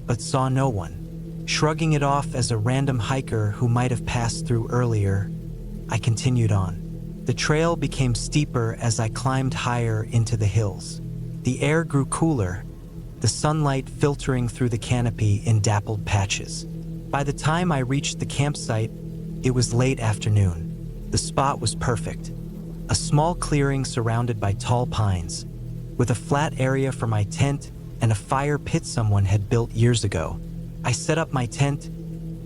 but saw no one. Shrugging it off as a random hiker who might have passed through earlier, I continued on. The trail became steeper as I climbed higher into the hills. The air grew cooler, the sunlight filtering through the canopy in dappled patches. By the time I reached the campsite, it was late afternoon. The spot was perfect. A small clearing surrounded by tall pines, with a flat area for my tent and a fire pit someone had built years ago. I set up my tent,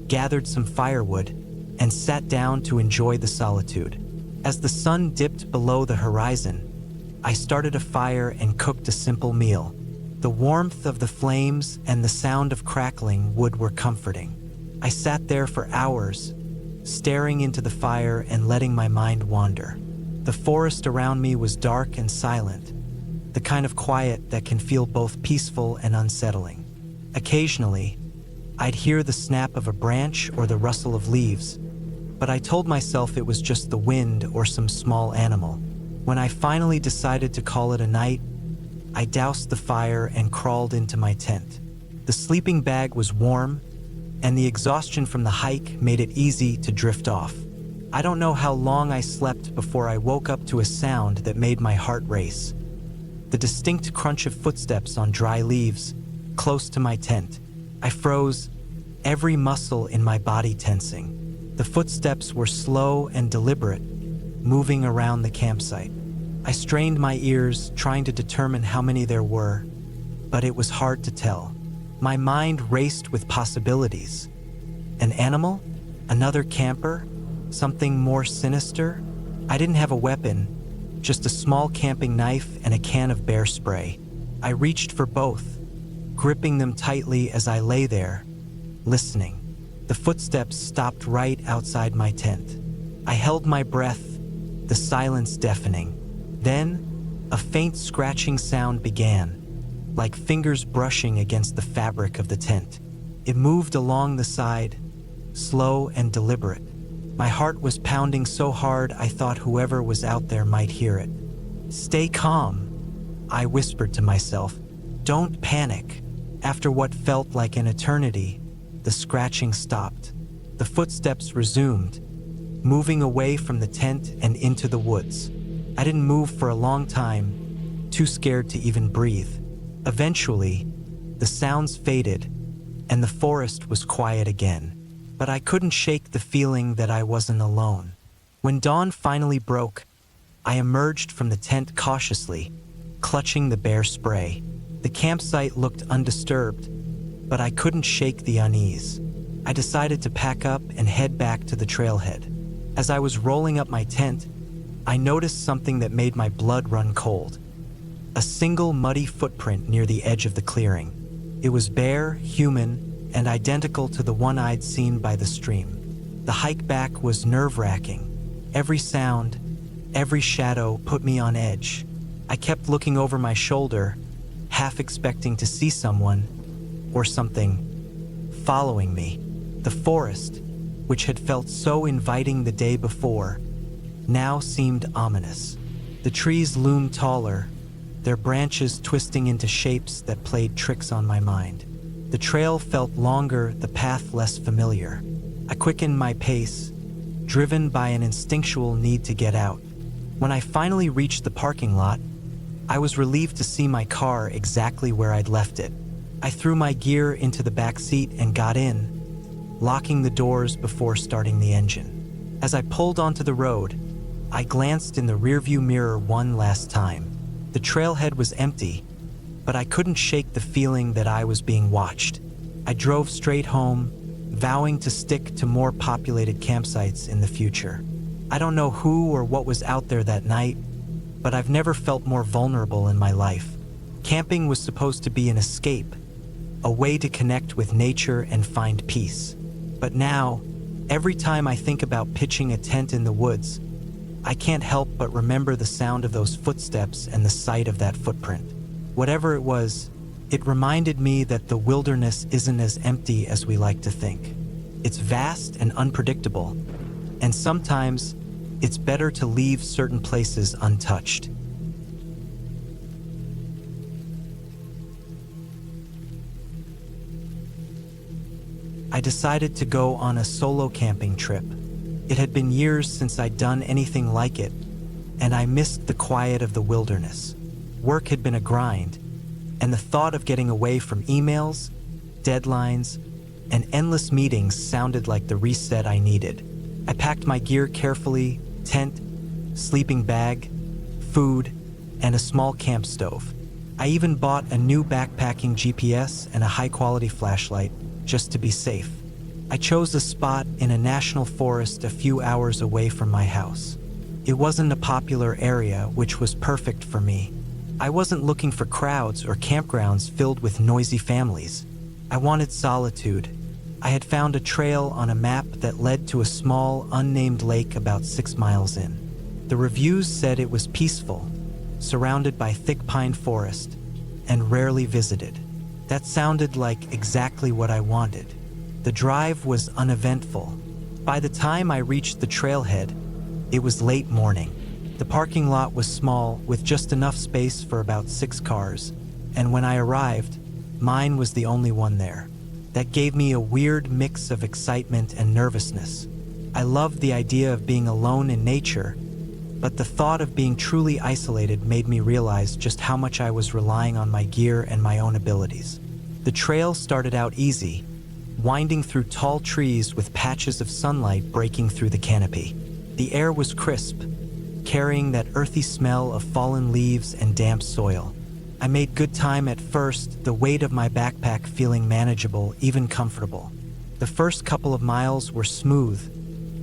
gathered some firewood, and sat down to enjoy the solitude. As the sun dipped below the horizon, I started a fire and cooked a simple meal. The warmth of the flames and the sound of crackling wood were comforting. I sat there for hours, staring into the fire and letting my mind wander. The forest around me was dark and silent, the kind of quiet that can feel both peaceful and unsettling. Occasionally, I'd hear the snap of a branch or the rustle of leaves, but I told myself it was just the wind or some small animal. When I finally decided to call it a night, I doused the fire and crawled into my tent. The sleeping bag was warm, and the exhaustion from the hike made it easy to drift off. I don't know how long I slept before I woke up to a sound that made my heart race. The distinct crunch of footsteps on dry leaves, close to my tent. I froze, every muscle in my body tensing. The footsteps were slow and deliberate, moving around the campsite. I strained my ears, trying to determine how many there were, but it was hard to tell. My mind raced with possibilities. An animal? Another camper? Something more sinister? I didn't have a weapon, just a small camping knife and a can of bear spray. I reached for both, gripping them tightly as I lay there, listening. The footsteps stopped right outside my tent. I held my breath, the silence deafening. Then, a faint scratching sound began, like fingers brushing against the fabric of the tent. It moved along the side, slow and deliberate. My heart was pounding so hard I thought whoever was out there might hear it. "Stay calm," I whispered to myself. "Don't panic." After what felt like an eternity, the scratching stopped. The footsteps resumed, moving away from the tent and into the woods. I didn't move for a long time, too scared to even breathe. Eventually, The sounds faded, and the forest was quiet again. But I couldn't shake the feeling that I wasn't alone. When dawn finally broke, I emerged from the tent cautiously, clutching the bare spray. The campsite looked undisturbed, but I couldn't shake the unease. I decided to pack up and head back to the trailhead. As I was rolling up my tent, I noticed something that made my blood run cold. A single muddy footprint near the edge of the clearing. It was bare, human, and identical to the one I'd seen by the stream. The hike back was nerve-wracking. Every sound, every shadow put me on edge. I kept looking over my shoulder, half expecting to see someone, or something, following me. The forest, which had felt so inviting the day before, now seemed ominous. The trees loomed taller, their branches twisting into shapes that played tricks on my mind. The trail felt longer, the path less familiar. I quickened my pace, driven by an instinctual need to get out. When I finally reached the parking lot, I was relieved to see my car exactly where I'd left it. I threw my gear into the back seat and got in, locking the doors before starting the engine. As I pulled onto the road, I glanced in the rearview mirror one last time. The trailhead was empty, but I couldn't shake the feeling that I was being watched. I drove straight home, vowing to stick to more populated campsites in the future. I don't know who or what was out there that night, but I've never felt more vulnerable in my life. Camping was supposed to be an escape, a way to connect with nature and find peace. But now, every time I think about pitching a tent in the woods, I can't help but remember the sound of those footsteps and the sight of that footprint. Whatever it was, it reminded me that the wilderness isn't as empty as we like to think. It's vast and unpredictable, and sometimes it's better to leave certain places untouched. I decided to go on a solo camping trip. It had been years since I'd done anything like it, and I missed the quiet of the wilderness. Work had been a grind, and the thought of getting away from emails, deadlines, and endless meetings sounded like the reset I needed. I packed my gear carefully: tent, sleeping bag, food, and a small camp stove. I even bought a new backpacking GPS and a high-quality flashlight, just to be safe. I chose a spot in a national forest a few hours away from my house. It wasn't a popular area, which was perfect for me. I wasn't looking for crowds or campgrounds filled with noisy families. I wanted solitude. I had found a trail on a map that led to a small, unnamed lake about 6 miles in. The reviews said it was peaceful, surrounded by thick pine forest, and rarely visited. That sounded like exactly what I wanted. The drive was uneventful. By the time I reached the trailhead, it was late morning. The parking lot was small, with just enough space for about 6 cars, and when I arrived, mine was the only one there. That gave me a weird mix of excitement and nervousness. I loved the idea of being alone in nature, but the thought of being truly isolated made me realize just how much I was relying on my gear and my own abilities. The trail started out easy, winding through tall trees with patches of sunlight breaking through the canopy. The air was crisp, carrying that earthy smell of fallen leaves and damp soil. I made good time at first, the weight of my backpack feeling manageable, even comfortable. The first couple of miles were smooth,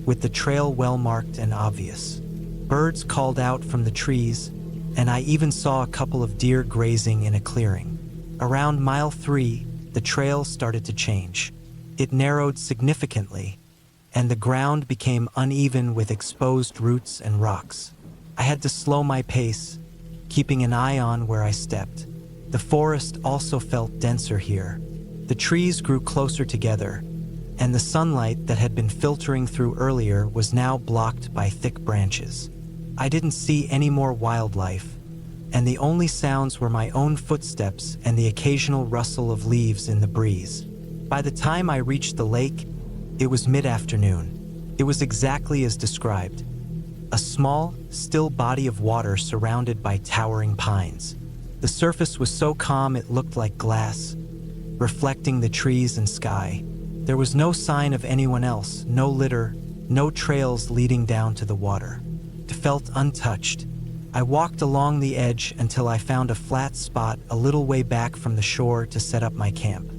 with the trail well marked and obvious. Birds called out from the trees, and I even saw a couple of deer grazing in a clearing. Around mile 3, the trail started to change. It narrowed significantly, and the ground became uneven with exposed roots and rocks. I had to slow my pace, keeping an eye on where I stepped. The forest also felt denser here. The trees grew closer together, and the sunlight that had been filtering through earlier was now blocked by thick branches. I didn't see any more wildlife, and the only sounds were my own footsteps and the occasional rustle of leaves in the breeze. By the time I reached the lake, it was mid-afternoon. It was exactly as described. A small, still body of water surrounded by towering pines. The surface was so calm it looked like glass, reflecting the trees and sky. There was no sign of anyone else, no litter, no trails leading down to the water. It felt untouched. I walked along the edge until I found a flat spot a little way back from the shore to set up my camp.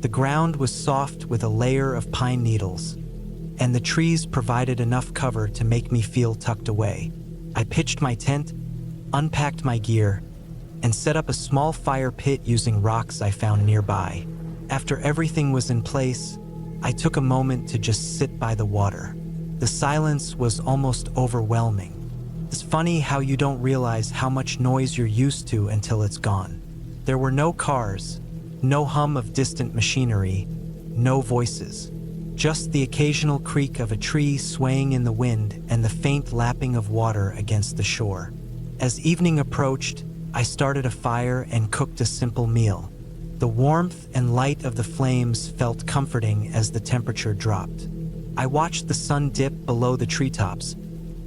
The ground was soft with a layer of pine needles, and the trees provided enough cover to make me feel tucked away. I pitched my tent, unpacked my gear, and set up a small fire pit using rocks I found nearby. After everything was in place, I took a moment to just sit by the water. The silence was almost overwhelming. It's funny how you don't realize how much noise you're used to until it's gone. There were no cars, no hum of distant machinery, no voices. Just the occasional creak of a tree swaying in the wind and the faint lapping of water against the shore. As evening approached, I started a fire and cooked a simple meal. The warmth and light of the flames felt comforting as the temperature dropped. I watched the sun dip below the treetops,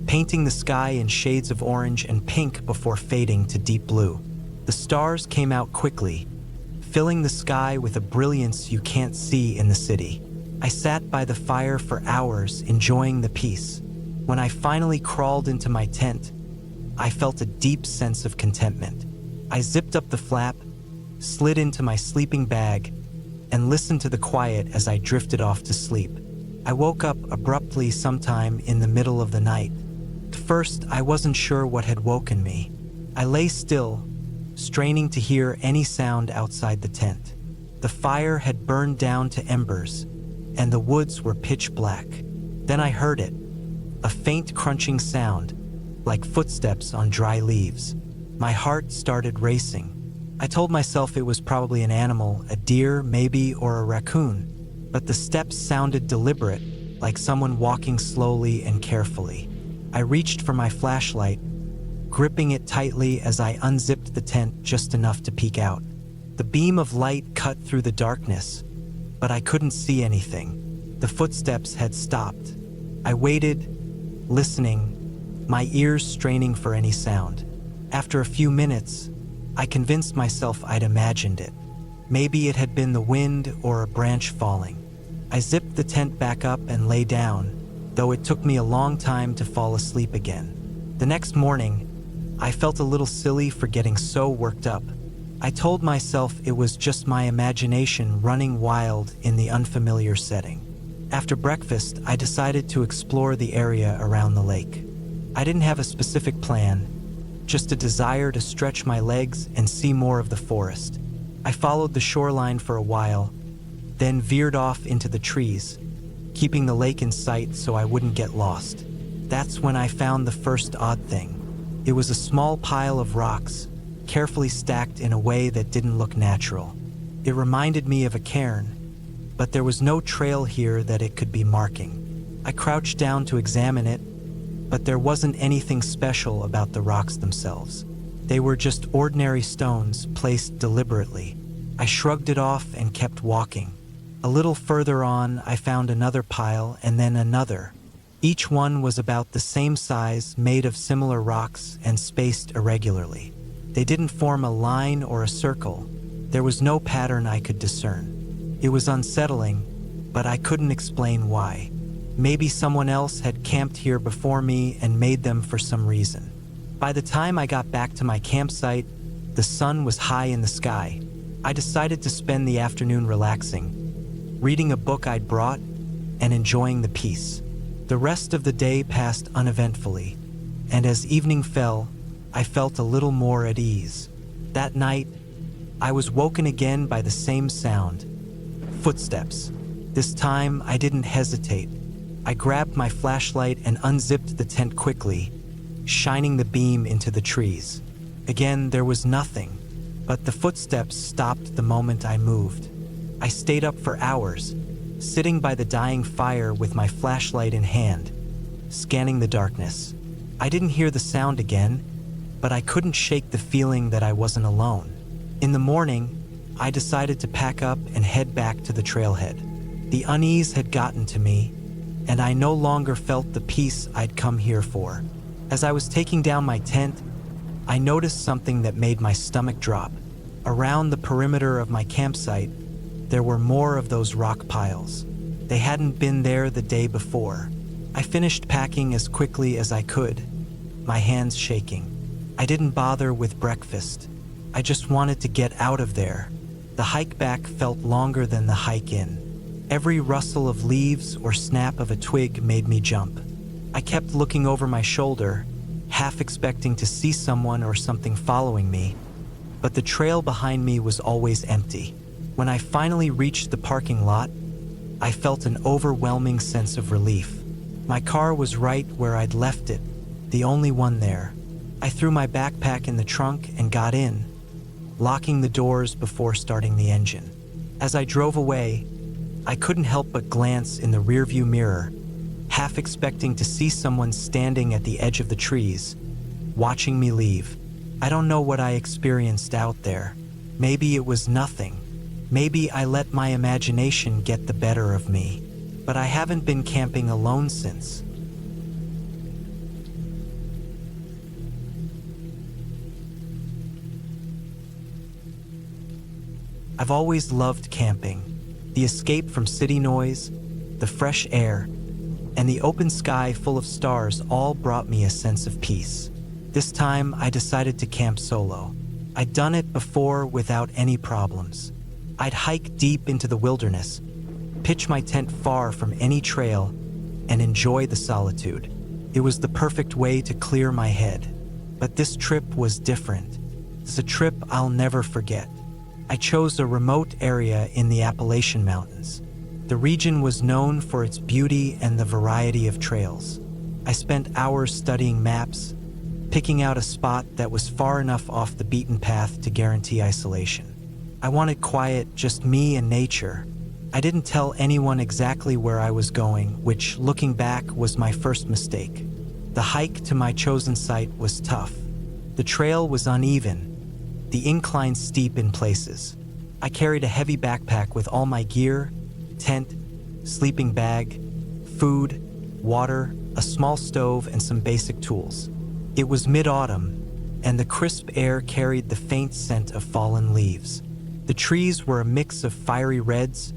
painting the sky in shades of orange and pink before fading to deep blue. The stars came out quickly, filling the sky with a brilliance you can't see in the city. I sat by the fire for hours, enjoying the peace. When I finally crawled into my tent, I felt a deep sense of contentment. I zipped up the flap, slid into my sleeping bag, and listened to the quiet as I drifted off to sleep. I woke up abruptly sometime in the middle of the night. At first, I wasn't sure what had woken me. I lay still, straining to hear any sound outside the tent. The fire had burned down to embers, and the woods were pitch black. Then I heard it, a faint crunching sound, like footsteps on dry leaves. My heart started racing. I told myself it was probably an animal, a deer maybe, or a raccoon, but the steps sounded deliberate, like someone walking slowly and carefully. I reached for my flashlight, gripping it tightly as I unzipped the tent just enough to peek out. The beam of light cut through the darkness, but I couldn't see anything. The footsteps had stopped. I waited, listening, my ears straining for any sound. After a few minutes, I convinced myself I'd imagined it. Maybe it had been the wind or a branch falling. I zipped the tent back up and lay down, though it took me a long time to fall asleep again. The next morning, I felt a little silly for getting so worked up. I told myself it was just my imagination running wild in the unfamiliar setting. After breakfast, I decided to explore the area around the lake. I didn't have a specific plan, just a desire to stretch my legs and see more of the forest. I followed the shoreline for a while, then veered off into the trees, keeping the lake in sight so I wouldn't get lost. That's when I found the first odd thing. It was a small pile of rocks, carefully stacked in a way that didn't look natural. It reminded me of a cairn, but there was no trail here that it could be marking. I crouched down to examine it, but there wasn't anything special about the rocks themselves. They were just ordinary stones placed deliberately. I shrugged it off and kept walking. A little further on, I found another pile and then another. Each one was about the same size, made of similar rocks and spaced irregularly. They didn't form a line or a circle. There was no pattern I could discern. It was unsettling, but I couldn't explain why. Maybe someone else had camped here before me and made them for some reason. By the time I got back to my campsite, the sun was high in the sky. I decided to spend the afternoon relaxing, reading a book I'd brought, and enjoying the peace. The rest of the day passed uneventfully, and as evening fell, I felt a little more at ease. That night, I was woken again by the same sound. Footsteps. This time, I didn't hesitate. I grabbed my flashlight and unzipped the tent quickly, shining the beam into the trees. Again, there was nothing, but the footsteps stopped the moment I moved. I stayed up for hours, sitting by the dying fire with my flashlight in hand, scanning the darkness. I didn't hear the sound again, but I couldn't shake the feeling that I wasn't alone. In the morning, I decided to pack up and head back to the trailhead. The unease had gotten to me, and I no longer felt the peace I'd come here for. As I was taking down my tent, I noticed something that made my stomach drop. Around the perimeter of my campsite, There were more of those rock piles. They hadn't been there the day before. I finished packing as quickly as I could, my hands shaking. I didn't bother with breakfast. I just wanted to get out of there. The hike back felt longer than the hike in. Every rustle of leaves or snap of a twig made me jump. I kept looking over my shoulder, half expecting to see someone or something following me, but the trail behind me was always empty. When I finally reached the parking lot, I felt an overwhelming sense of relief. My car was right where I'd left it, the only one there. I threw my backpack in the trunk and got in, locking the doors before starting the engine. As I drove away, I couldn't help but glance in the rearview mirror, half expecting to see someone standing at the edge of the trees, watching me leave. I don't know what I experienced out there. Maybe it was nothing. Maybe I let my imagination get the better of me. But I haven't been camping alone since. I've always loved camping. The escape from city noise, the fresh air, and the open sky full of stars all brought me a sense of peace. This time, I decided to camp solo. I'd done it before without any problems. I'd hike deep into the wilderness, pitch my tent far from any trail, and enjoy the solitude. It was the perfect way to clear my head. But this trip was different. It's a trip I'll never forget. I chose a remote area in the Appalachian Mountains. The region was known for its beauty and the variety of trails. I spent hours studying maps, picking out a spot that was far enough off the beaten path to guarantee isolation. I wanted quiet, just me and nature. I didn't tell anyone exactly where I was going, which, looking back, was my first mistake. The hike to my chosen site was tough. The trail was uneven, the incline steep in places. I carried a heavy backpack with all my gear, tent, sleeping bag, food, water, a small stove, and some basic tools. It was mid-autumn, and the crisp air carried the faint scent of fallen leaves. The trees were a mix of fiery reds,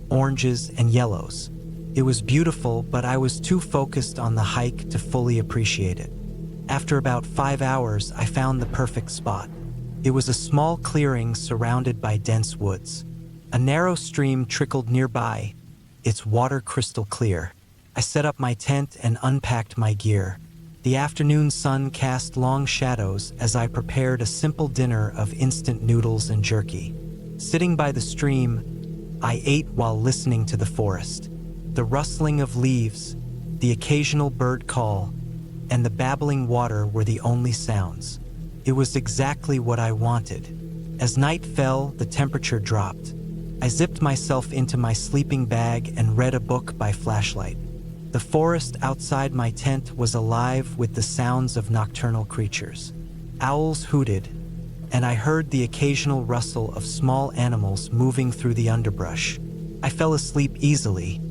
oranges, and yellows. It was beautiful, but I was too focused on the hike to fully appreciate it. After about 5 hours, I found the perfect spot. It was a small clearing surrounded by dense woods. A narrow stream trickled nearby, its water crystal clear. I set up my tent and unpacked my gear. The afternoon sun cast long shadows as I prepared a simple dinner of instant noodles and jerky. Sitting by the stream, I ate while listening to the forest. The rustling of leaves, the occasional bird call, and the babbling water were the only sounds. It was exactly what I wanted. As night fell, the temperature dropped. I zipped myself into my sleeping bag and read a book by flashlight. The forest outside my tent was alive with the sounds of nocturnal creatures. Owls hooted, and I heard the occasional rustle of small animals moving through the underbrush. I fell asleep easily,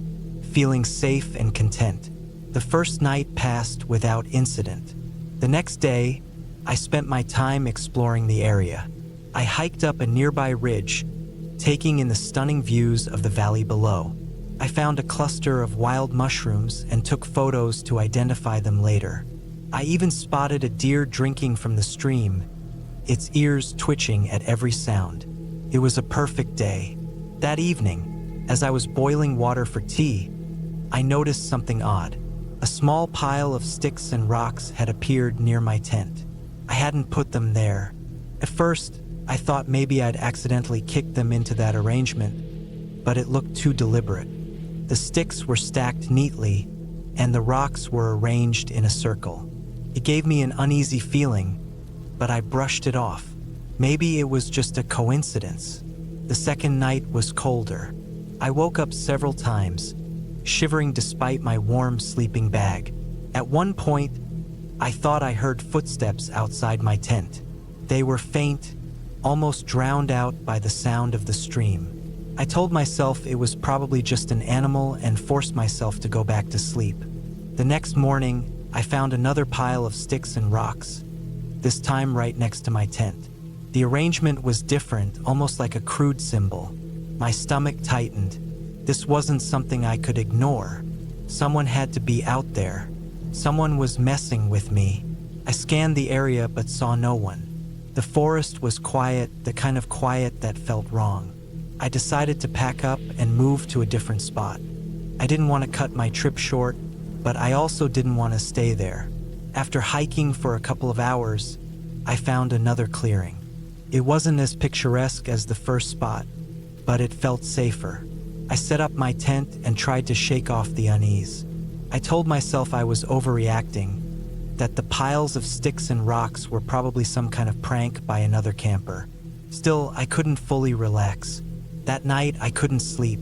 feeling safe and content. The first night passed without incident. The next day, I spent my time exploring the area. I hiked up a nearby ridge, taking in the stunning views of the valley below. I found a cluster of wild mushrooms and took photos to identify them later. I even spotted a deer drinking from the stream, its ears twitching at every sound. It was a perfect day. That evening, as I was boiling water for tea, I noticed something odd. A small pile of sticks and rocks had appeared near my tent. I hadn't put them there. At first, I thought maybe I'd accidentally kicked them into that arrangement, but it looked too deliberate. The sticks were stacked neatly, and the rocks were arranged in a circle. It gave me an uneasy feeling, but I brushed it off. Maybe it was just a coincidence. The second night was colder. I woke up several times, shivering despite my warm sleeping bag. At one point, I thought I heard footsteps outside my tent. They were faint, almost drowned out by the sound of the stream. I told myself it was probably just an animal and forced myself to go back to sleep. The next morning, I found another pile of sticks and rocks, this time right next to my tent. The arrangement was different, almost like a crude symbol. My stomach tightened. This wasn't something I could ignore. Someone had to be out there. Someone was messing with me. I scanned the area but saw no one. The forest was quiet, the kind of quiet that felt wrong. I decided to pack up and move to a different spot. I didn't want to cut my trip short, but I also didn't want to stay there. After hiking for a couple of hours, I found another clearing. It wasn't as picturesque as the first spot, but it felt safer. I set up my tent and tried to shake off the unease. I told myself I was overreacting, that the piles of sticks and rocks were probably some kind of prank by another camper. Still, I couldn't fully relax. That night, I couldn't sleep.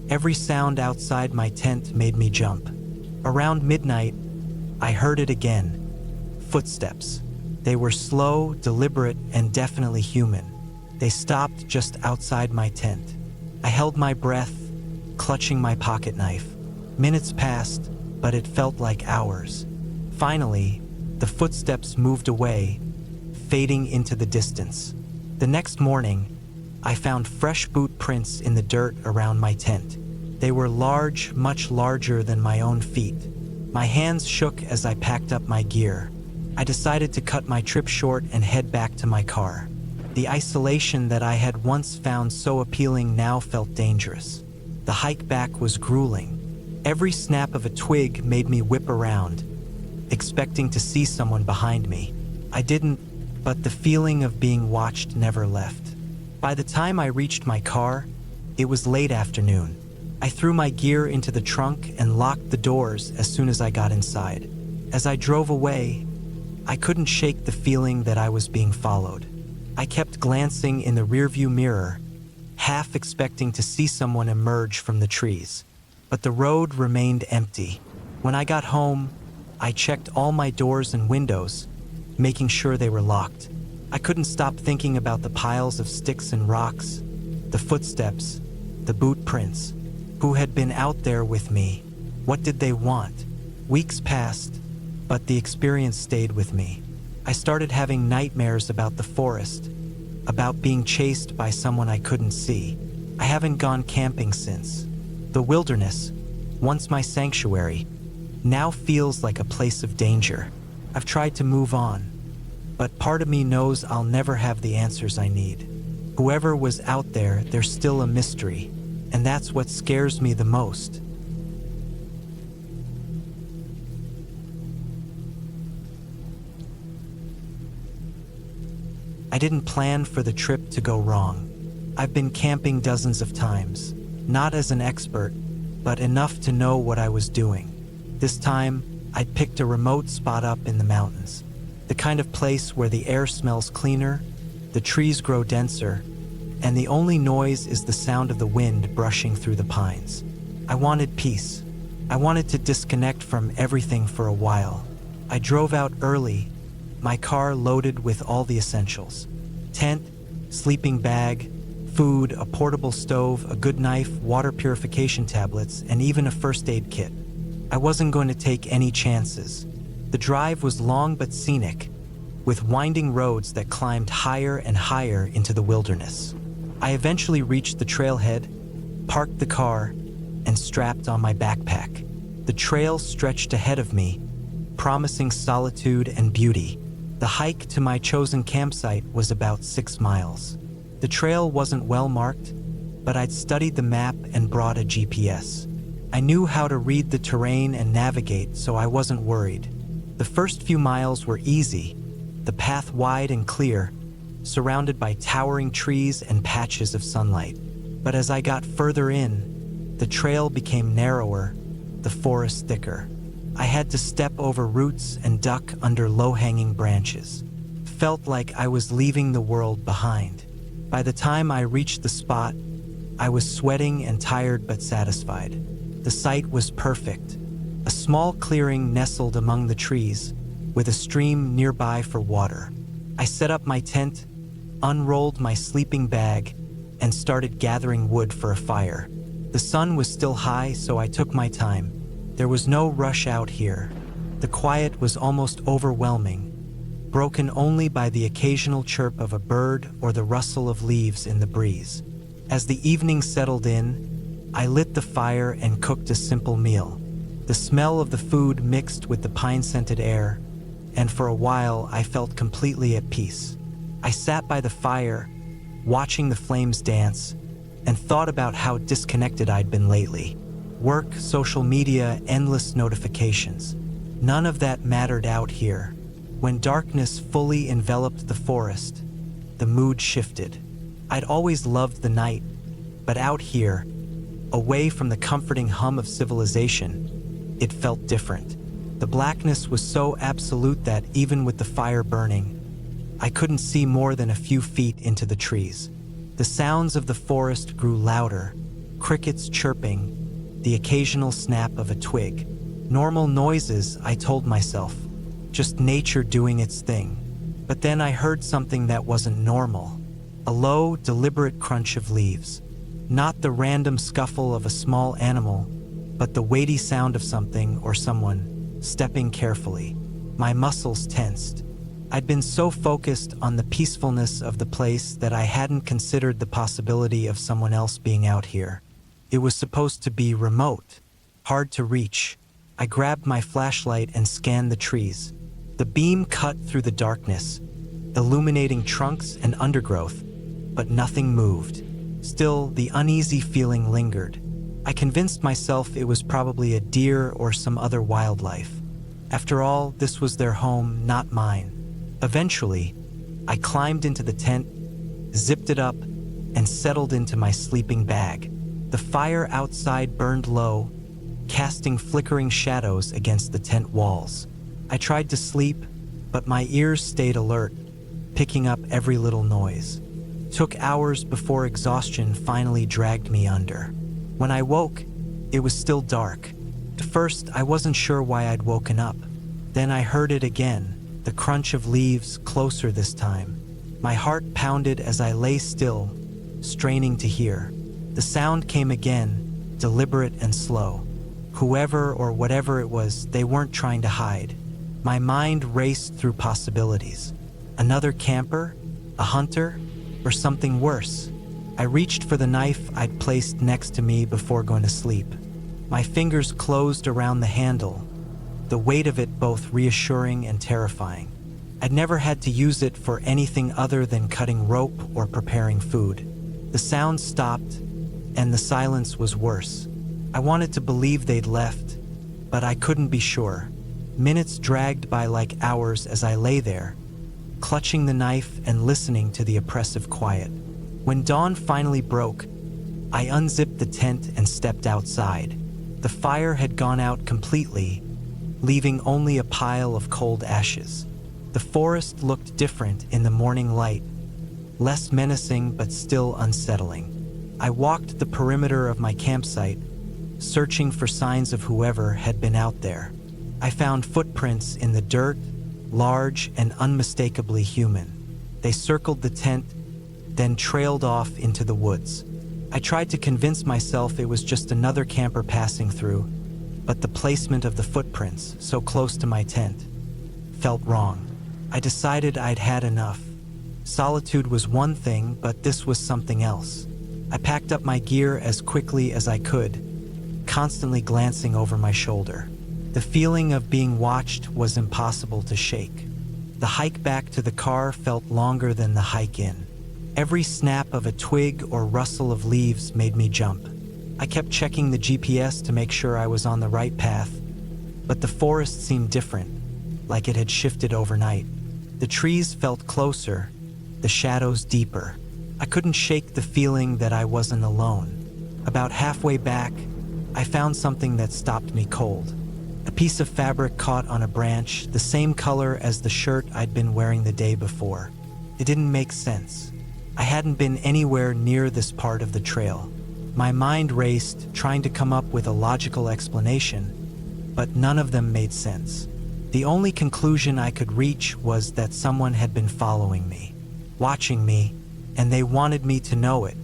Every sound outside my tent made me jump. Around midnight, I heard it again. Footsteps. They were slow, deliberate, and definitely human. They stopped just outside my tent. I held my breath, clutching my pocket knife. Minutes passed, but it felt like hours. Finally, the footsteps moved away, fading into the distance. The next morning, I found fresh boot prints in the dirt around my tent. They were large, much larger than my own feet. My hands shook as I packed up my gear. I decided to cut my trip short and head back to my car. The isolation that I had once found so appealing now felt dangerous. The hike back was grueling. Every snap of a twig made me whip around, expecting to see someone behind me. I didn't, but the feeling of being watched never left. By the time I reached my car, it was late afternoon. I threw my gear into the trunk and locked the doors as soon as I got inside. As I drove away, I couldn't shake the feeling that I was being followed. I kept glancing in the rearview mirror, half expecting to see someone emerge from the trees. But the road remained empty. When I got home, I checked all my doors and windows, making sure they were locked. I couldn't stop thinking about the piles of sticks and rocks, the footsteps, the boot prints. Who had been out there with me? What did they want? Weeks passed, but the experience stayed with me. I started having nightmares about the forest, about being chased by someone I couldn't see. I haven't gone camping since. The wilderness, once my sanctuary, now feels like a place of danger. I've tried to move on, but part of me knows I'll never have the answers I need. Whoever was out there, there's still a mystery, and that's what scares me the most. I didn't plan for the trip to go wrong. I've been camping dozens of times, not as an expert, but enough to know what I was doing. This time, I'd picked a remote spot up in the mountains, the kind of place where the air smells cleaner, the trees grow denser, and the only noise is the sound of the wind brushing through the pines. I wanted peace. I wanted to disconnect from everything for a while. I drove out early, my car loaded with all the essentials: tent, sleeping bag, food, a portable stove, a good knife, water purification tablets, and even a first aid kit. I wasn't going to take any chances. The drive was long but scenic, with winding roads that climbed higher and higher into the wilderness. I eventually reached the trailhead, parked the car, and strapped on my backpack. The trail stretched ahead of me, promising solitude and beauty. The hike to my chosen campsite was about 6 miles. The trail wasn't well marked, but I'd studied the map and brought a GPS. I knew how to read the terrain and navigate, so I wasn't worried. The first few miles were easy, the path wide and clear, surrounded by towering trees and patches of sunlight. But as I got further in, the trail became narrower, the forest thicker. I had to step over roots and duck under low-hanging branches. Felt like I was leaving the world behind. By the time I reached the spot, I was sweating and tired but satisfied. The site was perfect. A small clearing nestled among the trees, with a stream nearby for water. I set up my tent, unrolled my sleeping bag, and started gathering wood for a fire. The sun was still high, so I took my time. There was no rush out here. The quiet was almost overwhelming, broken only by the occasional chirp of a bird or the rustle of leaves in the breeze. As the evening settled in, I lit the fire and cooked a simple meal. The smell of the food mixed with the pine-scented air, and for a while I felt completely at peace. I sat by the fire, watching the flames dance, and thought about how disconnected I'd been lately. Work, social media, endless notifications. None of that mattered out here. When darkness fully enveloped the forest, the mood shifted. I'd always loved the night, but out here, away from the comforting hum of civilization, it felt different. The blackness was so absolute that even with the fire burning, I couldn't see more than a few feet into the trees. The sounds of the forest grew louder, crickets chirping, the occasional snap of a twig. Normal noises, I told myself, just nature doing its thing. But then I heard something that wasn't normal. A low, deliberate crunch of leaves. Not the random scuffle of a small animal, but the weighty sound of something or someone stepping carefully. My muscles tensed. I'd been so focused on the peacefulness of the place that I hadn't considered the possibility of someone else being out here. It was supposed to be remote, hard to reach. I grabbed my flashlight and scanned the trees. The beam cut through the darkness, illuminating trunks and undergrowth, but nothing moved. Still, the uneasy feeling lingered. I convinced myself it was probably a deer or some other wildlife. After all, this was their home, not mine. Eventually, I climbed into the tent, zipped it up, and settled into my sleeping bag. The fire outside burned low, casting flickering shadows against the tent walls. I tried to sleep, but my ears stayed alert, picking up every little noise. It took hours before exhaustion finally dragged me under. When I woke, it was still dark. At first, I wasn't sure why I'd woken up. Then I heard it again, the crunch of leaves, closer this time. My heart pounded as I lay still, straining to hear. The sound came again, deliberate and slow. Whoever or whatever it was, they weren't trying to hide. My mind raced through possibilities. Another camper? A hunter? Or something worse? I reached for the knife I'd placed next to me before going to sleep. My fingers closed around the handle, the weight of it both reassuring and terrifying. I'd never had to use it for anything other than cutting rope or preparing food. The sound stopped, and the silence was worse. I wanted to believe they'd left, but I couldn't be sure. Minutes dragged by like hours as I lay there, clutching the knife and listening to the oppressive quiet. When dawn finally broke, I unzipped the tent and stepped outside. The fire had gone out completely, leaving only a pile of cold ashes. The forest looked different in the morning light, less menacing but still unsettling. I walked the perimeter of my campsite, searching for signs of whoever had been out there. I found footprints in the dirt, large and unmistakably human. They circled the tent, then trailed off into the woods. I tried to convince myself it was just another camper passing through, but the placement of the footprints, so close to my tent, felt wrong. I decided I'd had enough. Solitude was one thing, but this was something else. I packed up my gear as quickly as I could, constantly glancing over my shoulder. The feeling of being watched was impossible to shake. The hike back to the car felt longer than the hike in. Every snap of a twig or rustle of leaves made me jump. I kept checking the GPS to make sure I was on the right path, but the forest seemed different, like it had shifted overnight. The trees felt closer, the shadows deeper. I couldn't shake the feeling that I wasn't alone. About halfway back, I found something that stopped me cold. A piece of fabric caught on a branch, the same color as the shirt I'd been wearing the day before. It didn't make sense. I hadn't been anywhere near this part of the trail. My mind raced, trying to come up with a logical explanation, but none of them made sense. The only conclusion I could reach was that someone had been following me, watching me, and they wanted me to know it.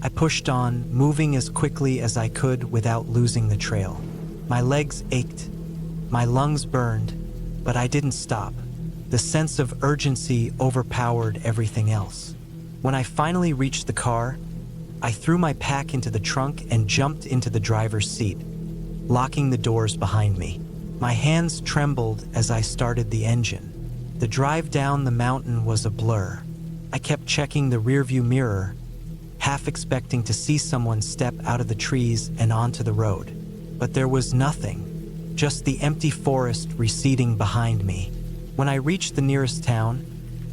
I pushed on, moving as quickly as I could without losing the trail. My legs ached, my lungs burned, but I didn't stop. The sense of urgency overpowered everything else. When I finally reached the car, I threw my pack into the trunk and jumped into the driver's seat, locking the doors behind me. My hands trembled as I started the engine. The drive down the mountain was a blur. I kept checking the rearview mirror, half expecting to see someone step out of the trees and onto the road. But there was nothing, just the empty forest receding behind me. When I reached the nearest town,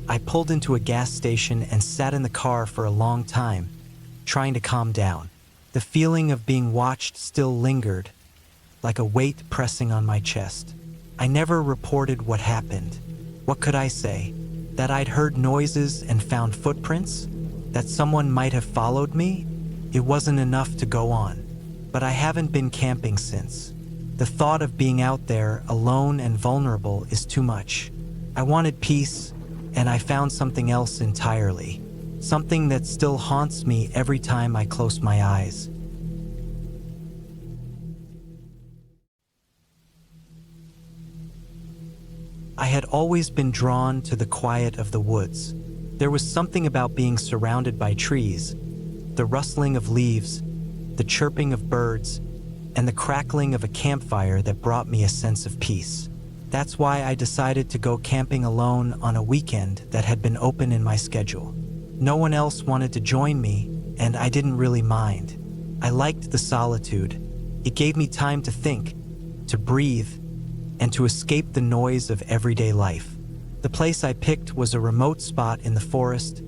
I pulled into a gas station and sat in the car for a long time, trying to calm down. The feeling of being watched still lingered, like a weight pressing on my chest. I never reported what happened. What could I say? That I'd heard noises and found footprints? That someone might have followed me? It wasn't enough to go on. But I haven't been camping since. The thought of being out there, alone and vulnerable, is too much. I wanted peace, and I found something else entirely. Something that still haunts me every time I close my eyes. I had always been drawn to the quiet of the woods. There was something about being surrounded by trees, the rustling of leaves, the chirping of birds, and the crackling of a campfire that brought me a sense of peace. That's why I decided to go camping alone on a weekend that had been open in my schedule. No one else wanted to join me, and I didn't really mind. I liked the solitude. It gave me time to think, to breathe, and to escape the noise of everyday life. The place I picked was a remote spot in the forest,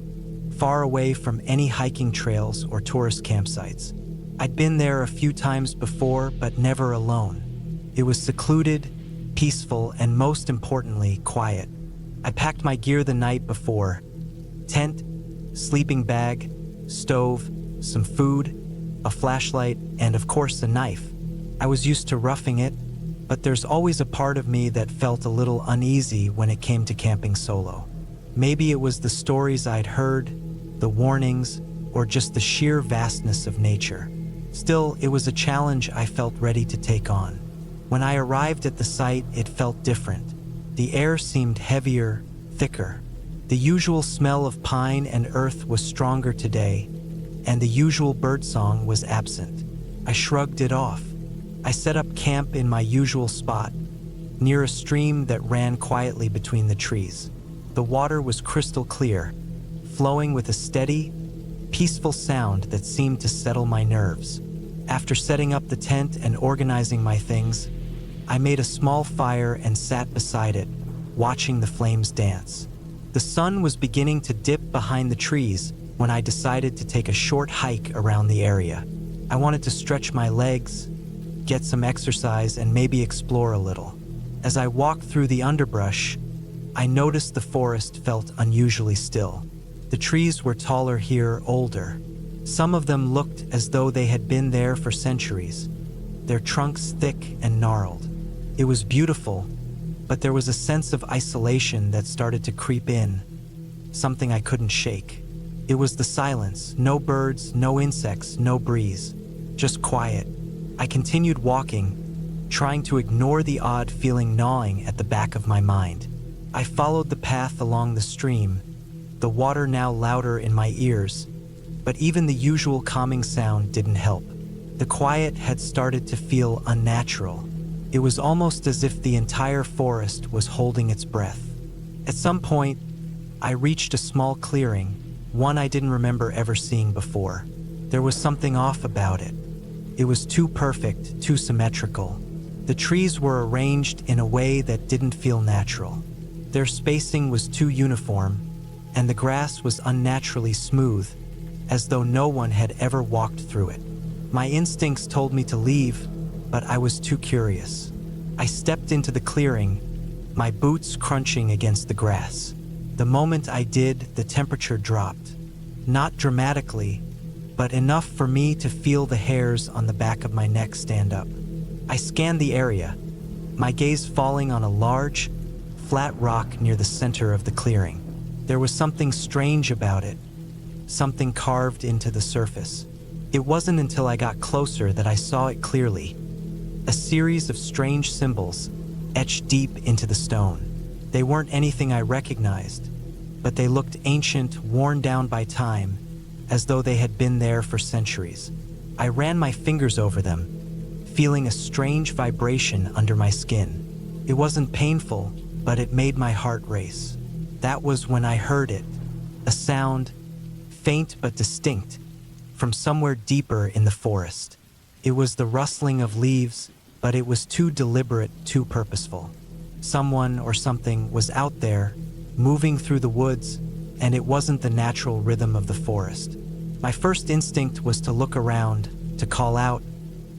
far away from any hiking trails or tourist campsites. I'd been there a few times before, but never alone. It was secluded, peaceful, and most importantly, quiet. I packed my gear the night before: tent, sleeping bag, stove, some food, a flashlight, and of course a knife. I was used to roughing it, but there's always a part of me that felt a little uneasy when it came to camping solo. Maybe it was the stories I'd heard, the warnings, or just the sheer vastness of nature. Still, it was a challenge I felt ready to take on. When I arrived at the site, it felt different. The air seemed heavier, thicker. The usual smell of pine and earth was stronger today, and the usual birdsong was absent. I shrugged it off. I set up camp in my usual spot, near a stream that ran quietly between the trees. The water was crystal clear, flowing with a steady, peaceful sound that seemed to settle my nerves. After setting up the tent and organizing my things, I made a small fire and sat beside it, watching the flames dance. The sun was beginning to dip behind the trees when I decided to take a short hike around the area. I wanted to stretch my legs, get some exercise, and maybe explore a little. As I walked through the underbrush, I noticed the forest felt unusually still. The trees were taller here, older. Some of them looked as though they had been there for centuries, their trunks thick and gnarled. It was beautiful, but there was a sense of isolation that started to creep in, something I couldn't shake. It was the silence, no birds, no insects, no breeze, just quiet. I continued walking, trying to ignore the odd feeling gnawing at the back of my mind. I followed the path along the stream, the water now louder in my ears, but even the usual calming sound didn't help. The quiet had started to feel unnatural. It was almost as if the entire forest was holding its breath. At some point, I reached a small clearing, one I didn't remember ever seeing before. There was something off about it. It was too perfect, too symmetrical. The trees were arranged in a way that didn't feel natural. Their spacing was too uniform, and the grass was unnaturally smooth, as though no one had ever walked through it. My instincts told me to leave, but I was too curious. I stepped into the clearing, my boots crunching against the grass. The moment I did, the temperature dropped. Not dramatically, but enough for me to feel the hairs on the back of my neck stand up. I scanned the area, my gaze falling on a large, flat rock near the center of the clearing. There was something strange about it, something carved into the surface. It wasn't until I got closer that I saw it clearly. A series of strange symbols etched deep into the stone. They weren't anything I recognized, but they looked ancient, worn down by time, as though they had been there for centuries. I ran my fingers over them, feeling a strange vibration under my skin. It wasn't painful, but it made my heart race. That was when I heard it, a sound, faint but distinct, from somewhere deeper in the forest. It was the rustling of leaves, but it was too deliberate, too purposeful. Someone or something was out there, moving through the woods, and it wasn't the natural rhythm of the forest. My first instinct was to look around, to call out,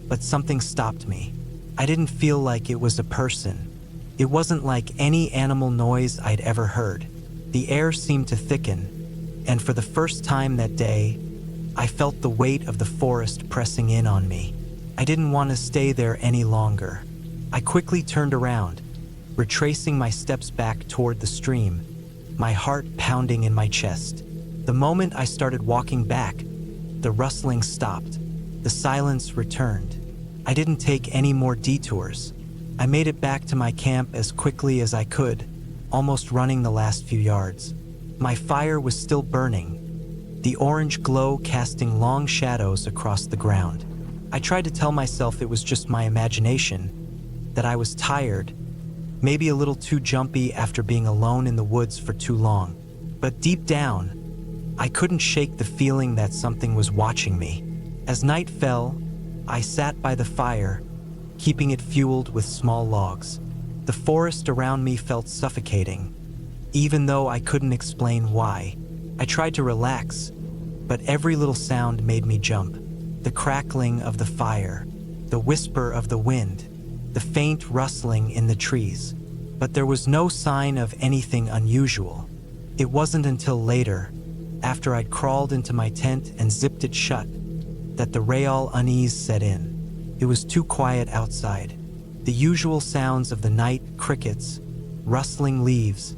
but something stopped me. I didn't feel like it was a person. It wasn't like any animal noise I'd ever heard. The air seemed to thicken, and for the first time that day, I felt the weight of the forest pressing in on me. I didn't want to stay there any longer. I quickly turned around, retracing my steps back toward the stream, my heart pounding in my chest. The moment I started walking back, the rustling stopped. The silence returned. I didn't take any more detours. I made it back to my camp as quickly as I could, almost running the last few yards. My fire was still burning, the orange glow casting long shadows across the ground. I tried to tell myself it was just my imagination, that I was tired, maybe a little too jumpy after being alone in the woods for too long. But deep down, I couldn't shake the feeling that something was watching me. As night fell, I sat by the fire, keeping it fueled with small logs. The forest around me felt suffocating, even though I couldn't explain why. I tried to relax, but every little sound made me jump. The crackling of the fire, the whisper of the wind, the faint rustling in the trees. But there was no sign of anything unusual. It wasn't until later, after I'd crawled into my tent and zipped it shut, that the real unease set in. It was too quiet outside. The usual sounds of the night, crickets, rustling leaves,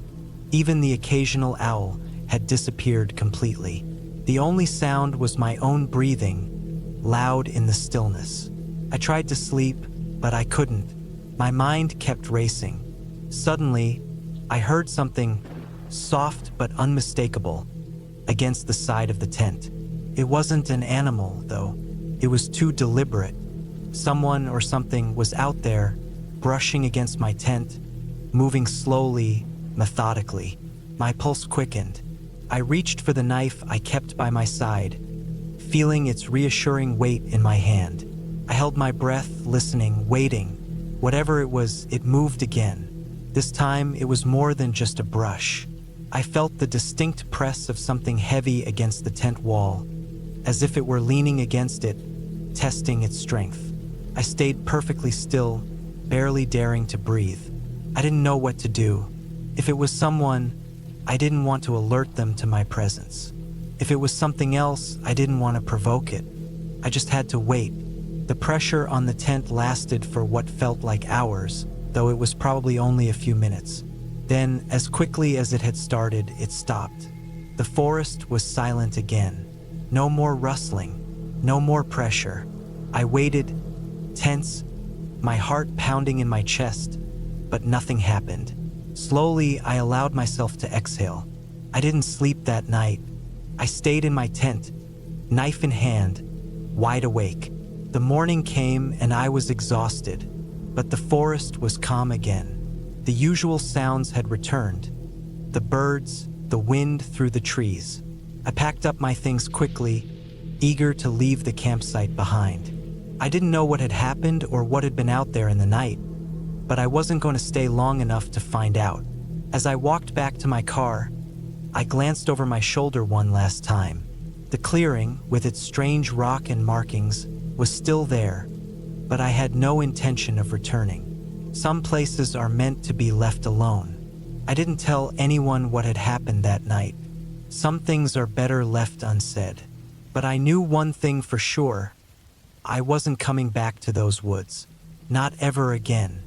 even the occasional owl, had disappeared completely. The only sound was my own breathing, loud in the stillness. I tried to sleep, but I couldn't. My mind kept racing. Suddenly, I heard something soft but unmistakable against the side of the tent. It wasn't an animal, though. It was too deliberate. Someone or something was out there, brushing against my tent, moving slowly, methodically. My pulse quickened. I reached for the knife I kept by my side, feeling its reassuring weight in my hand. I held my breath, listening, waiting. Whatever it was, it moved again. This time, it was more than just a brush. I felt the distinct press of something heavy against the tent wall, as if it were leaning against it, testing its strength. I stayed perfectly still, barely daring to breathe. I didn't know what to do. If it was someone, I didn't want to alert them to my presence. If it was something else, I didn't want to provoke it. I just had to wait. The pressure on the tent lasted for what felt like hours, though it was probably only a few minutes. Then, as quickly as it had started, it stopped. The forest was silent again. No more rustling, no more pressure. I waited, tense, my heart pounding in my chest, but nothing happened. Slowly, I allowed myself to exhale. I didn't sleep that night. I stayed in my tent, knife in hand, wide awake. The morning came and I was exhausted, but the forest was calm again. The usual sounds had returned. The birds, the wind through the trees. I packed up my things quickly, eager to leave the campsite behind. I didn't know what had happened or what had been out there in the night, but I wasn't going to stay long enough to find out. As I walked back to my car, I glanced over my shoulder one last time. The clearing, with its strange rock and markings, was still there, but I had no intention of returning. Some places are meant to be left alone. I didn't tell anyone what had happened that night. Some things are better left unsaid. But I knew one thing for sure. I wasn't coming back to those woods. Not ever again.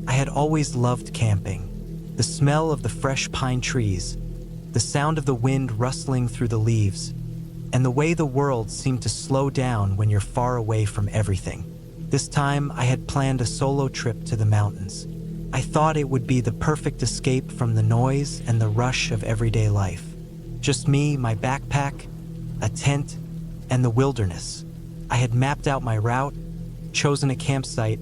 I had always loved camping. The smell of the fresh pine trees, the sound of the wind rustling through the leaves, and the way the world seemed to slow down when you're far away from everything. This time, I had planned a solo trip to the mountains. I thought it would be the perfect escape from the noise and the rush of everyday life. Just me, my backpack, a tent, and the wilderness. I had mapped out my route, chosen a campsite,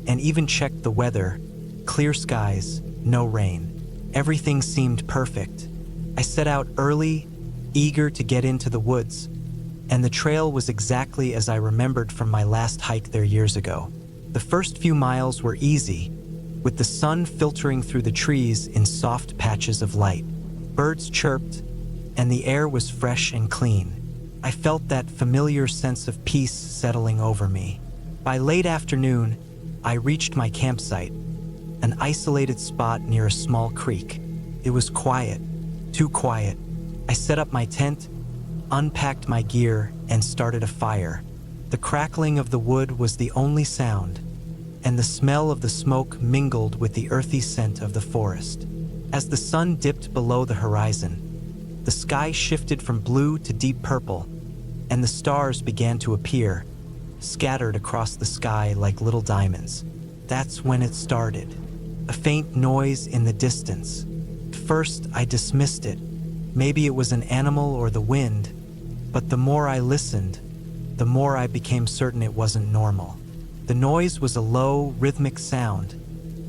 and even checked the weather. Clear skies, no rain. Everything seemed perfect. I set out early, eager to get into the woods, and the trail was exactly as I remembered from my last hike there years ago. The first few miles were easy, with the sun filtering through the trees in soft patches of light. Birds chirped, and the air was fresh and clean. I felt that familiar sense of peace settling over me. By late afternoon, I reached my campsite, an isolated spot near a small creek. It was quiet, too quiet. I set up my tent, unpacked my gear, and started a fire. The crackling of the wood was the only sound, and the smell of the smoke mingled with the earthy scent of the forest. As the sun dipped below the horizon, the sky shifted from blue to deep purple, and the stars began to appear, scattered across the sky like little diamonds. That's when it started. A faint noise in the distance. At first, I dismissed it. Maybe it was an animal or the wind, but the more I listened, the more I became certain it wasn't normal. The noise was a low, rhythmic sound,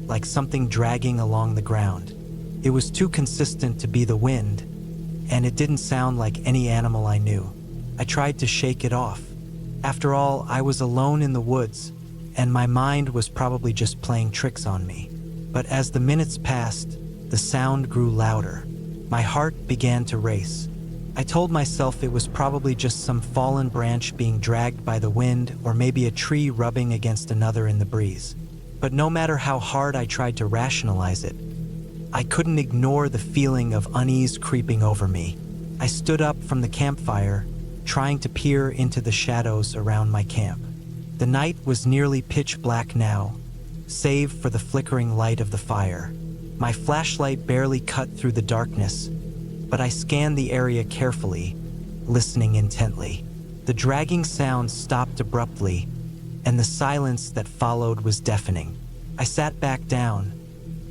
like something dragging along the ground. It was too consistent to be the wind, and it didn't sound like any animal I knew. I tried to shake it off. After all, I was alone in the woods, and my mind was probably just playing tricks on me. But as the minutes passed, the sound grew louder. My heart began to race. I told myself it was probably just some fallen branch being dragged by the wind, or maybe a tree rubbing against another in the breeze. But no matter how hard I tried to rationalize it, I couldn't ignore the feeling of unease creeping over me. I stood up from the campfire, trying to peer into the shadows around my camp. The night was nearly pitch black now, save for the flickering light of the fire. My flashlight barely cut through the darkness, but I scanned the area carefully, listening intently. The dragging sound stopped abruptly, and the silence that followed was deafening. I sat back down,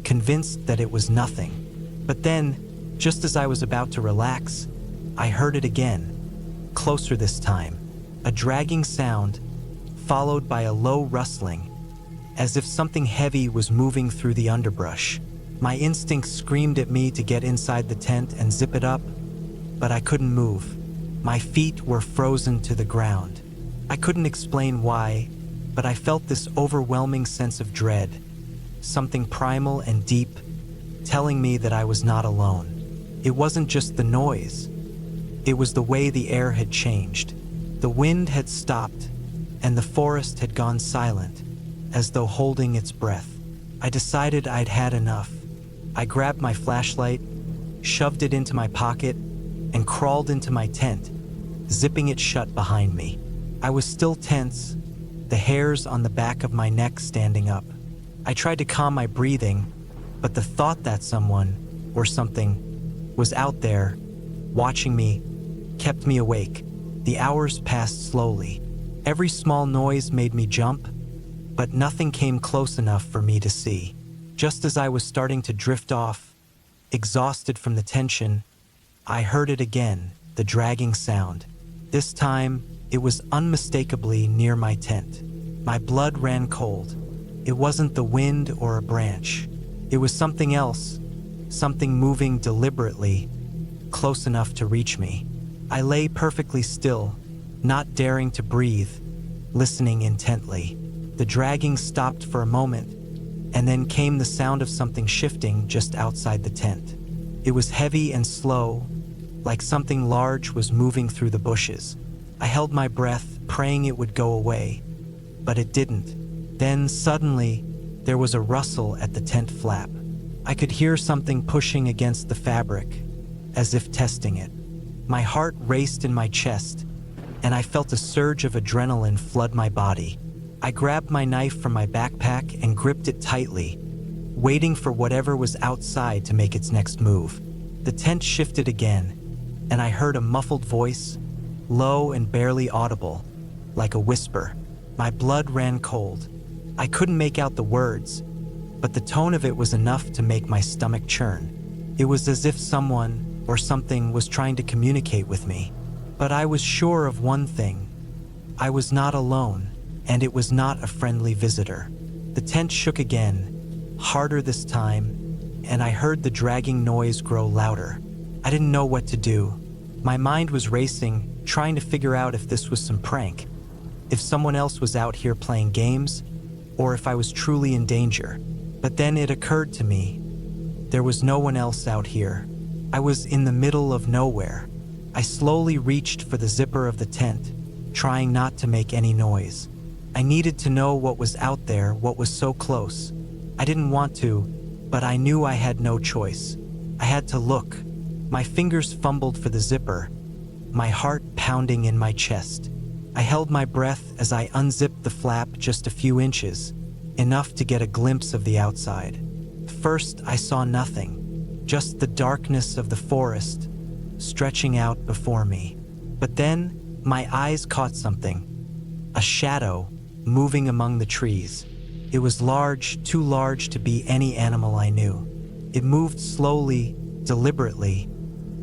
convinced that it was nothing. But then, just as I was about to relax, I heard it again, closer this time. A dragging sound, followed by a low rustling, as if something heavy was moving through the underbrush. My instincts screamed at me to get inside the tent and zip it up, but I couldn't move. My feet were frozen to the ground. I couldn't explain why, but I felt this overwhelming sense of dread, something primal and deep, telling me that I was not alone. It wasn't just the noise. It was the way the air had changed. The wind had stopped, and the forest had gone silent, as though holding its breath. I decided I'd had enough. I grabbed my flashlight, shoved it into my pocket, and crawled into my tent, zipping it shut behind me. I was still tense, the hairs on the back of my neck standing up. I tried to calm my breathing, but the thought that someone, or something, was out there, watching me, kept me awake. The hours passed slowly. Every small noise made me jump, but nothing came close enough for me to see. Just as I was starting to drift off, exhausted from the tension, I heard it again, the dragging sound. This time, it was unmistakably near my tent. My blood ran cold. It wasn't the wind or a branch. It was something else, something moving deliberately, close enough to reach me. I lay perfectly still, not daring to breathe, listening intently. The dragging stopped for a moment, and then came the sound of something shifting just outside the tent. It was heavy and slow, like something large was moving through the bushes. I held my breath, praying it would go away, but it didn't. Then suddenly, there was a rustle at the tent flap. I could hear something pushing against the fabric, as if testing it. My heart raced in my chest, and I felt a surge of adrenaline flood my body. I grabbed my knife from my backpack and gripped it tightly, waiting for whatever was outside to make its next move. The tent shifted again, and I heard a muffled voice, low and barely audible, like a whisper. My blood ran cold. I couldn't make out the words, but the tone of it was enough to make my stomach churn. It was as if someone or something was trying to communicate with me. But I was sure of one thing. I was not alone, and it was not a friendly visitor. The tent shook again, harder this time, and I heard the dragging noise grow louder. I didn't know what to do. My mind was racing, trying to figure out if this was some prank, if someone else was out here playing games, or if I was truly in danger. But then it occurred to me, there was no one else out here. I was in the middle of nowhere. I slowly reached for the zipper of the tent, trying not to make any noise. I needed to know what was out there, what was so close. I didn't want to, but I knew I had no choice. I had to look. My fingers fumbled for the zipper, my heart pounding in my chest. I held my breath as I unzipped the flap just a few inches, enough to get a glimpse of the outside. First, I saw nothing, just the darkness of the forest stretching out before me. But then, my eyes caught something, a shadow moving among the trees. It was large, too large to be any animal I knew. It moved slowly, deliberately,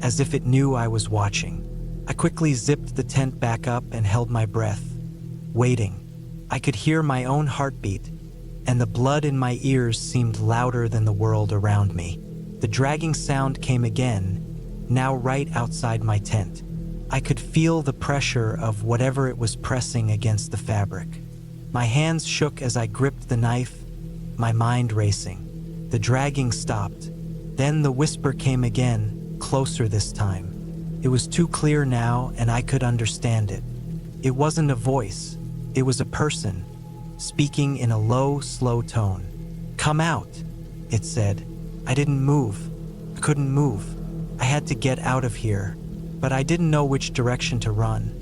as if it knew I was watching. I quickly zipped the tent back up and held my breath, waiting. I could hear my own heartbeat, and the blood in my ears seemed louder than the world around me. The dragging sound came again, now right outside my tent. I could feel the pressure of whatever it was pressing against the fabric. My hands shook as I gripped the knife, my mind racing. The dragging stopped. Then the whisper came again, closer this time. It was too clear now, and I could understand it. It wasn't a voice. It was a person, speaking in a low, slow tone. "Come out," it said. I didn't move. I couldn't move. I had to get out of here, but I didn't know which direction to run.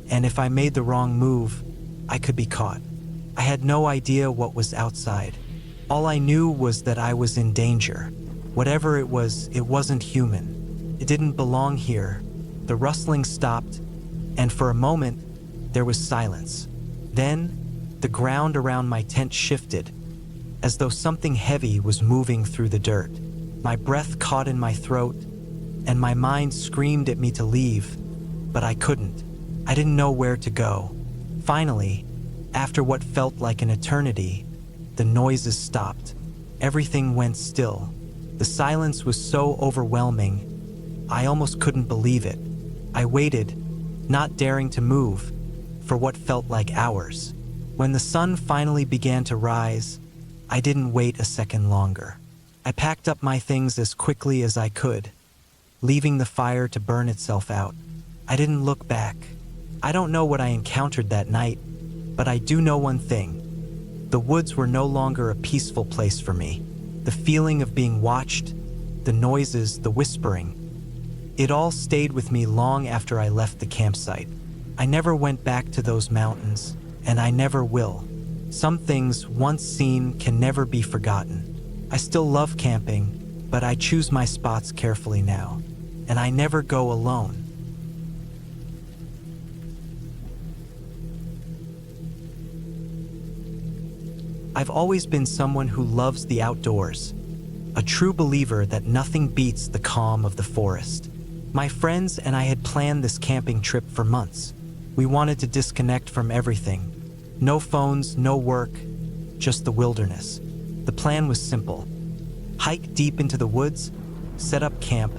And if I made the wrong move, I could be caught. I had no idea what was outside. All I knew was that I was in danger. Whatever it was, it wasn't human. It didn't belong here. The rustling stopped, and for a moment, there was silence. Then, the ground around my tent shifted, as though something heavy was moving through the dirt. My breath caught in my throat, and my mind screamed at me to leave, but I couldn't. I didn't know where to go. Finally, after what felt like an eternity, the noises stopped. Everything went still. The silence was so overwhelming, I almost couldn't believe it. I waited, not daring to move, for what felt like hours. When the sun finally began to rise, I didn't wait a second longer. I packed up my things as quickly as I could, leaving the fire to burn itself out. I didn't look back. I don't know what I encountered that night, but I do know one thing. The woods were no longer a peaceful place for me. The feeling of being watched, the noises, the whispering, it all stayed with me long after I left the campsite. I never went back to those mountains, and I never will. Some things, once seen, can never be forgotten. I still love camping, but I choose my spots carefully now, and I never go alone. I've always been someone who loves the outdoors, a true believer that nothing beats the calm of the forest. My friends and I had planned this camping trip for months. We wanted to disconnect from everything. No phones, no work, just the wilderness. The plan was simple. Hike deep into the woods, set up camp,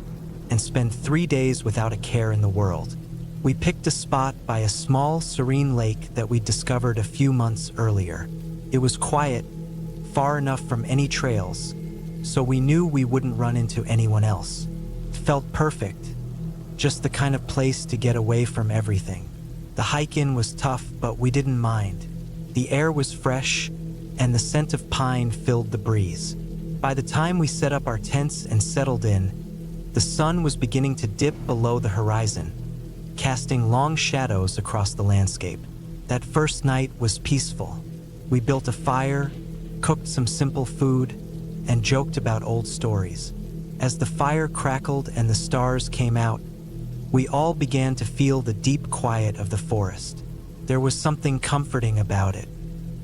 and spend 3 days without a care in the world. We picked a spot by a small, serene lake that we discovered a few months earlier. It was quiet, far enough from any trails, so we knew we wouldn't run into anyone else. It felt perfect, just the kind of place to get away from everything. The hike in was tough, but we didn't mind. The air was fresh, and the scent of pine filled the breeze. By the time we set up our tents and settled in, the sun was beginning to dip below the horizon, casting long shadows across the landscape. That first night was peaceful. We built a fire, cooked some simple food, and joked about old stories. As the fire crackled and the stars came out, we all began to feel the deep quiet of the forest. There was something comforting about it.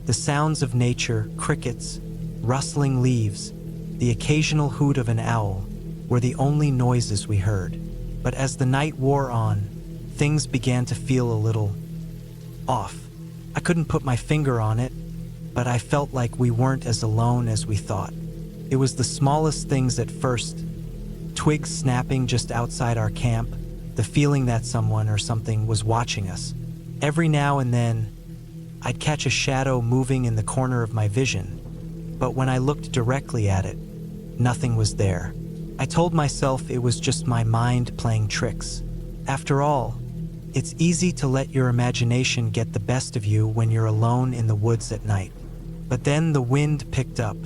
The sounds of nature, crickets, rustling leaves, the occasional hoot of an owl were the only noises we heard. But as the night wore on, things began to feel a little off. I couldn't put my finger on it, but I felt like we weren't as alone as we thought. It was the smallest things at first: twigs snapping just outside our camp, the feeling that someone or something was watching us. Every now and then, I'd catch a shadow moving in the corner of my vision, but when I looked directly at it, nothing was there. I told myself it was just my mind playing tricks. After all, it's easy to let your imagination get the best of you when you're alone in the woods at night. But then the wind picked up.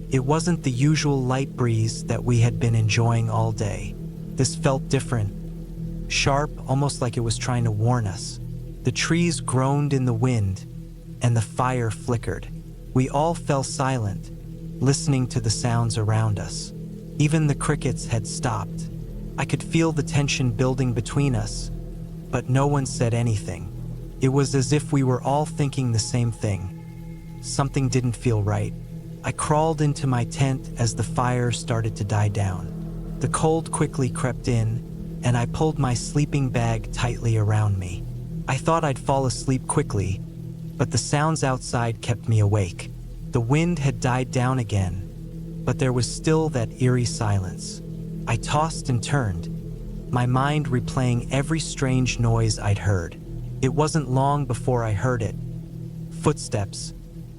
It wasn't the usual light breeze that we had been enjoying all day. This felt different, sharp, almost like it was trying to warn us. The trees groaned in the wind, and the fire flickered. We all fell silent, listening to the sounds around us. Even the crickets had stopped. I could feel the tension building between us, but no one said anything. It was as if we were all thinking the same thing. Something didn't feel right. I crawled into my tent as the fire started to die down. The cold quickly crept in, and I pulled my sleeping bag tightly around me. I thought I'd fall asleep quickly, but the sounds outside kept me awake. The wind had died down again, but there was still that eerie silence. I tossed and turned, my mind replaying every strange noise I'd heard. It wasn't long before I heard it. Footsteps,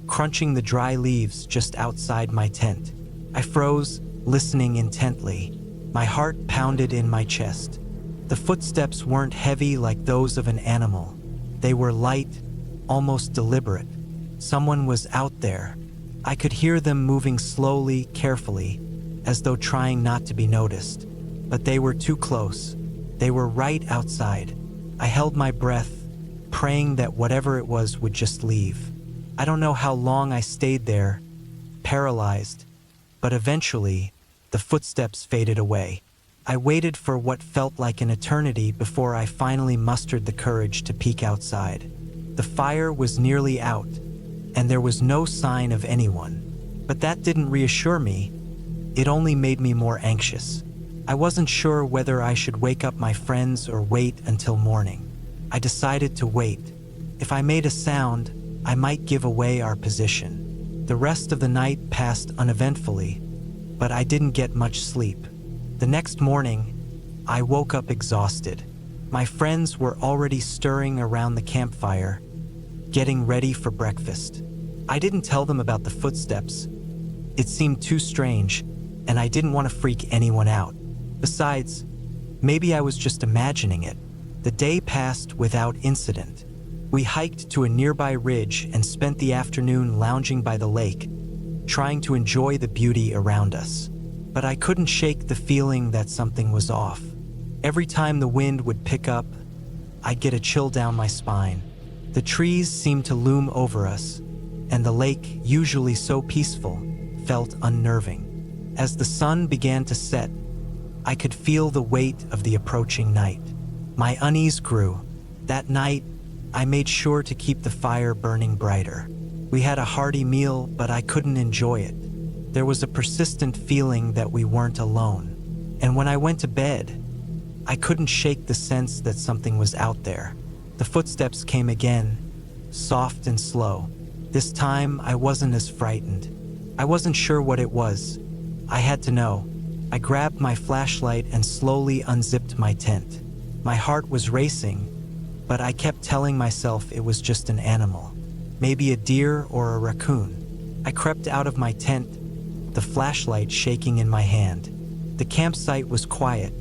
crunching the dry leaves just outside my tent. I froze, listening intently. My heart pounded in my chest. The footsteps weren't heavy like those of an animal. They were light, almost deliberate. Someone was out there. I could hear them moving slowly, carefully, as though trying not to be noticed. But they were too close. They were right outside. I held my breath, praying that whatever it was would just leave. I don't know how long I stayed there, paralyzed, but eventually, the footsteps faded away. I waited for what felt like an eternity before I finally mustered the courage to peek outside. The fire was nearly out, and there was no sign of anyone. But that didn't reassure me. It only made me more anxious. I wasn't sure whether I should wake up my friends or wait until morning. I decided to wait. If I made a sound, I might give away our position. The rest of the night passed uneventfully, but I didn't get much sleep. The next morning, I woke up exhausted. My friends were already stirring around the campfire, getting ready for breakfast. I didn't tell them about the footsteps. It seemed too strange, and I didn't want to freak anyone out. Besides, maybe I was just imagining it. The day passed without incident. We hiked to a nearby ridge and spent the afternoon lounging by the lake, trying to enjoy the beauty around us. But I couldn't shake the feeling that something was off. Every time the wind would pick up, I'd get a chill down my spine. The trees seemed to loom over us, and the lake, usually so peaceful, felt unnerving. As the sun began to set, I could feel the weight of the approaching night. My unease grew. That night, I made sure to keep the fire burning brighter. We had a hearty meal, but I couldn't enjoy it. There was a persistent feeling that we weren't alone. And when I went to bed, I couldn't shake the sense that something was out there. The footsteps came again, soft and slow. This time, I wasn't as frightened. I wasn't sure what it was. I had to know. I grabbed my flashlight and slowly unzipped my tent. My heart was racing, but I kept telling myself it was just an animal, maybe a deer or a raccoon. I crept out of my tent, the flashlight shaking in my hand. The campsite was quiet,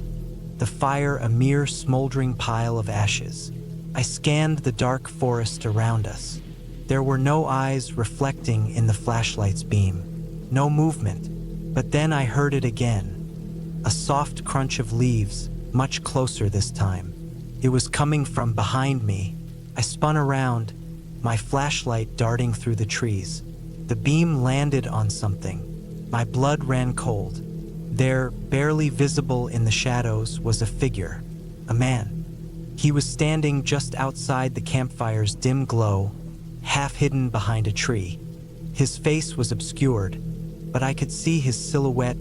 the fire a mere smoldering pile of ashes. I scanned the dark forest around us. There were no eyes reflecting in the flashlight's beam, no movement. But then I heard it again, a soft crunch of leaves, much closer this time. It was coming from behind me. I spun around, my flashlight darting through the trees. The beam landed on something. My blood ran cold. There, barely visible in the shadows, was a figure, a man. He was standing just outside the campfire's dim glow, half hidden behind a tree. His face was obscured, but I could see his silhouette,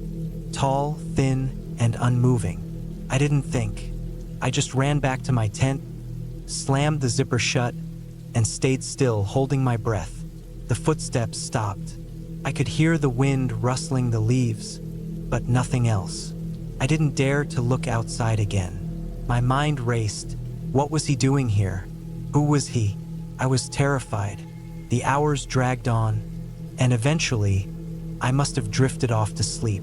tall, thin, and unmoving. I didn't think. I just ran back to my tent, slammed the zipper shut, and stayed still, holding my breath. The footsteps stopped. I could hear the wind rustling the leaves, but nothing else. I didn't dare to look outside again. My mind raced. What was he doing here? Who was he? I was terrified. The hours dragged on, and eventually, I must have drifted off to sleep.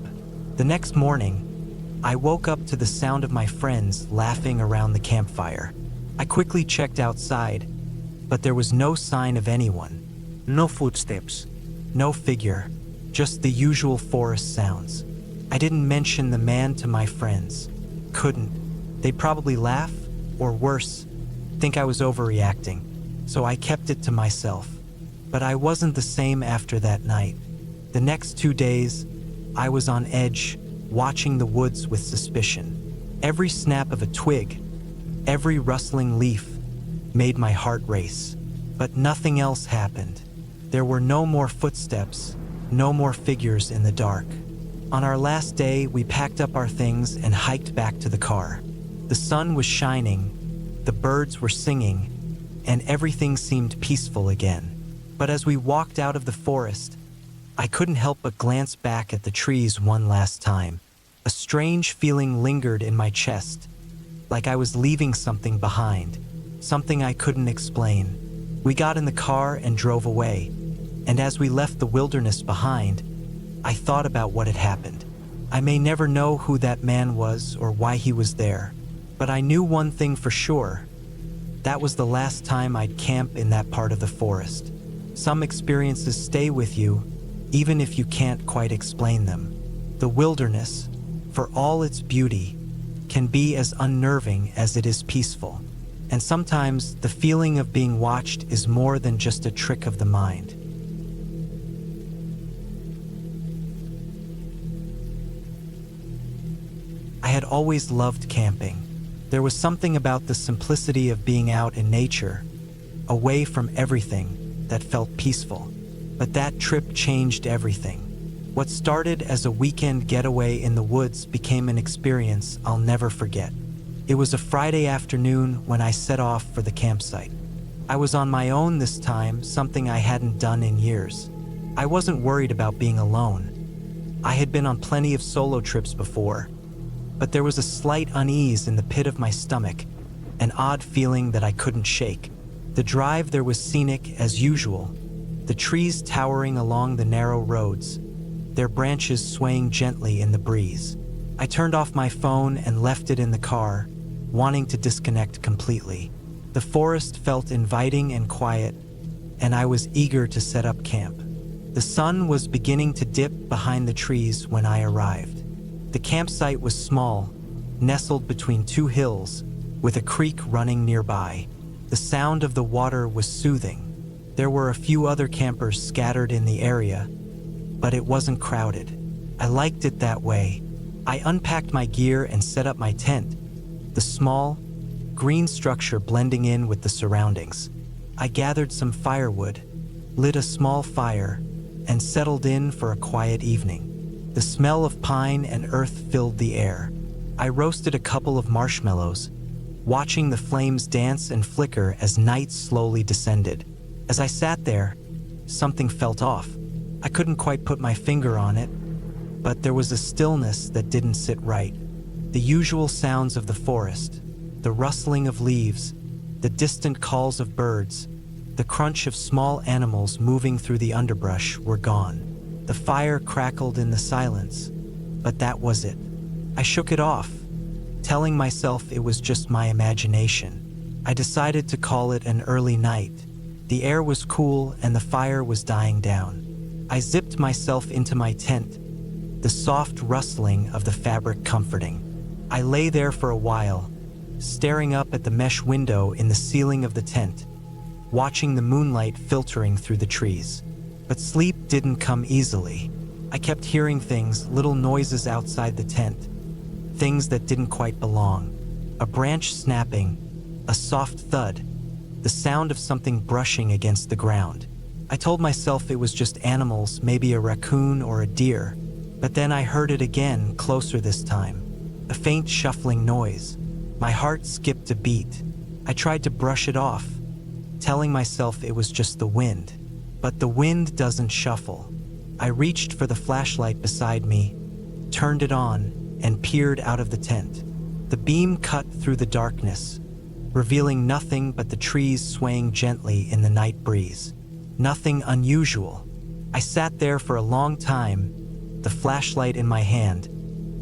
The next morning, I woke up to the sound of my friends laughing around the campfire. I quickly checked outside, but there was no sign of anyone. No footsteps. No figure, just the usual forest sounds. I didn't mention the man to my friends. Couldn't. They'd probably laugh, or worse, think I was overreacting. So I kept it to myself. But I wasn't the same after that night. The next 2 days, I was on edge, watching the woods with suspicion. Every snap of a twig, every rustling leaf, made my heart race. But nothing else happened. There were no more footsteps, no more figures in the dark. On our last day, we packed up our things and hiked back to the car. The sun was shining, the birds were singing, and everything seemed peaceful again. But as we walked out of the forest, I couldn't help but glance back at the trees one last time. A strange feeling lingered in my chest, like I was leaving something behind, something I couldn't explain. We got in the car and drove away, and as we left the wilderness behind, I thought about what had happened. I may never know who that man was or why he was there, but I knew one thing for sure. That was the last time I'd camp in that part of the forest. Some experiences stay with you, even if you can't quite explain them. The wilderness, for all its beauty, can be as unnerving as it is peaceful. And sometimes the feeling of being watched is more than just a trick of the mind. I had always loved camping. There was something about the simplicity of being out in nature, away from everything, that felt peaceful. But that trip changed everything. What started as a weekend getaway in the woods became an experience I'll never forget. It was a Friday afternoon when I set off for the campsite. I was on my own this time, something I hadn't done in years. I wasn't worried about being alone. I had been on plenty of solo trips before, but there was a slight unease in the pit of my stomach, an odd feeling that I couldn't shake. The drive there was scenic as usual, the trees towering along the narrow roads, their branches swaying gently in the breeze. I turned off my phone and left it in the car, wanting to disconnect completely. The forest felt inviting and quiet, and I was eager to set up camp. The sun was beginning to dip behind the trees when I arrived. The campsite was small, nestled between two hills, with a creek running nearby. The sound of the water was soothing. There were a few other campers scattered in the area, but it wasn't crowded. I liked it that way. I unpacked my gear and set up my tent, the small, green structure blending in with the surroundings. I gathered some firewood, lit a small fire, and settled in for a quiet evening. The smell of pine and earth filled the air. I roasted a couple of marshmallows, watching the flames dance and flicker as night slowly descended. As I sat there, something felt off. I couldn't quite put my finger on it, but there was a stillness that didn't sit right. The usual sounds of the forest, the rustling of leaves, the distant calls of birds, the crunch of small animals moving through the underbrush were gone. The fire crackled in the silence, but that was it. I shook it off, telling myself it was just my imagination. I decided to call it an early night. The air was cool and the fire was dying down. I zipped myself into my tent, the soft rustling of the fabric comforting. I lay there for a while, staring up at the mesh window in the ceiling of the tent, watching the moonlight filtering through the trees. But sleep didn't come easily. I kept hearing things, little noises outside the tent, things that didn't quite belong. A branch snapping, a soft thud, the sound of something brushing against the ground. I told myself it was just animals, maybe a raccoon or a deer, but then I heard it again, closer this time. A faint shuffling noise. My heart skipped a beat. I tried to brush it off, telling myself it was just the wind. But the wind doesn't shuffle. I reached for the flashlight beside me, turned it on, and peered out of the tent. The beam cut through the darkness, revealing nothing but the trees swaying gently in the night breeze. Nothing unusual. I sat there for a long time, the flashlight in my hand,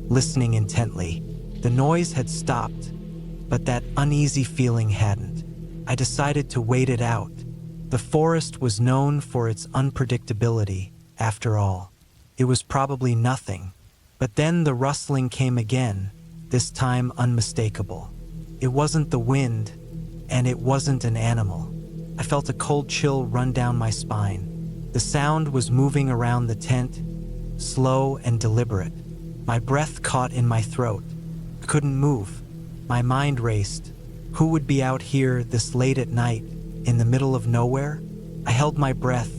listening intently. The noise had stopped, but that uneasy feeling hadn't. I decided to wait it out. The forest was known for its unpredictability, after all. It was probably nothing. But then the rustling came again, this time unmistakable. It wasn't the wind, and it wasn't an animal. I felt a cold chill run down my spine. The sound was moving around the tent, slow and deliberate. My breath caught in my throat. I couldn't move. My mind raced. Who would be out here this late at night, in the middle of nowhere? I held my breath,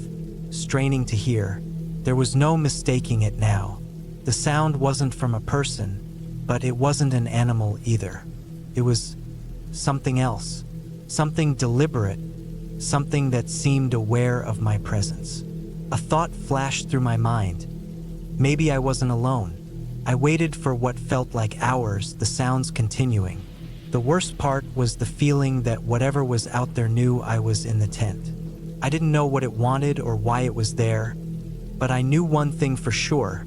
straining to hear. There was no mistaking it now. The sound wasn't from a person, but it wasn't an animal either. It was something else, something deliberate, something that seemed aware of my presence. A thought flashed through my mind. Maybe I wasn't alone. I waited for what felt like hours, the sounds continuing. The worst part was the feeling that whatever was out there knew I was in the tent. I didn't know what it wanted or why it was there, but I knew one thing for sure.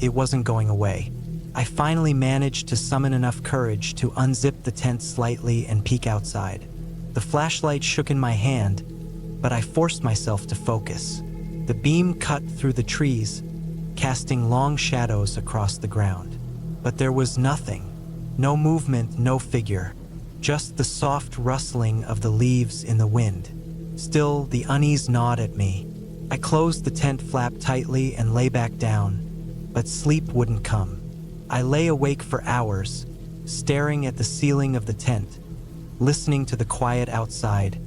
It wasn't going away. I finally managed to summon enough courage to unzip the tent slightly and peek outside. The flashlight shook in my hand, but I forced myself to focus. The beam cut through the trees, casting long shadows across the ground. But there was nothing. No movement, no figure, just the soft rustling of the leaves in the wind. Still, the unease gnawed at me. I closed the tent flap tightly and lay back down, but sleep wouldn't come. I lay awake for hours, staring at the ceiling of the tent, listening to the quiet outside,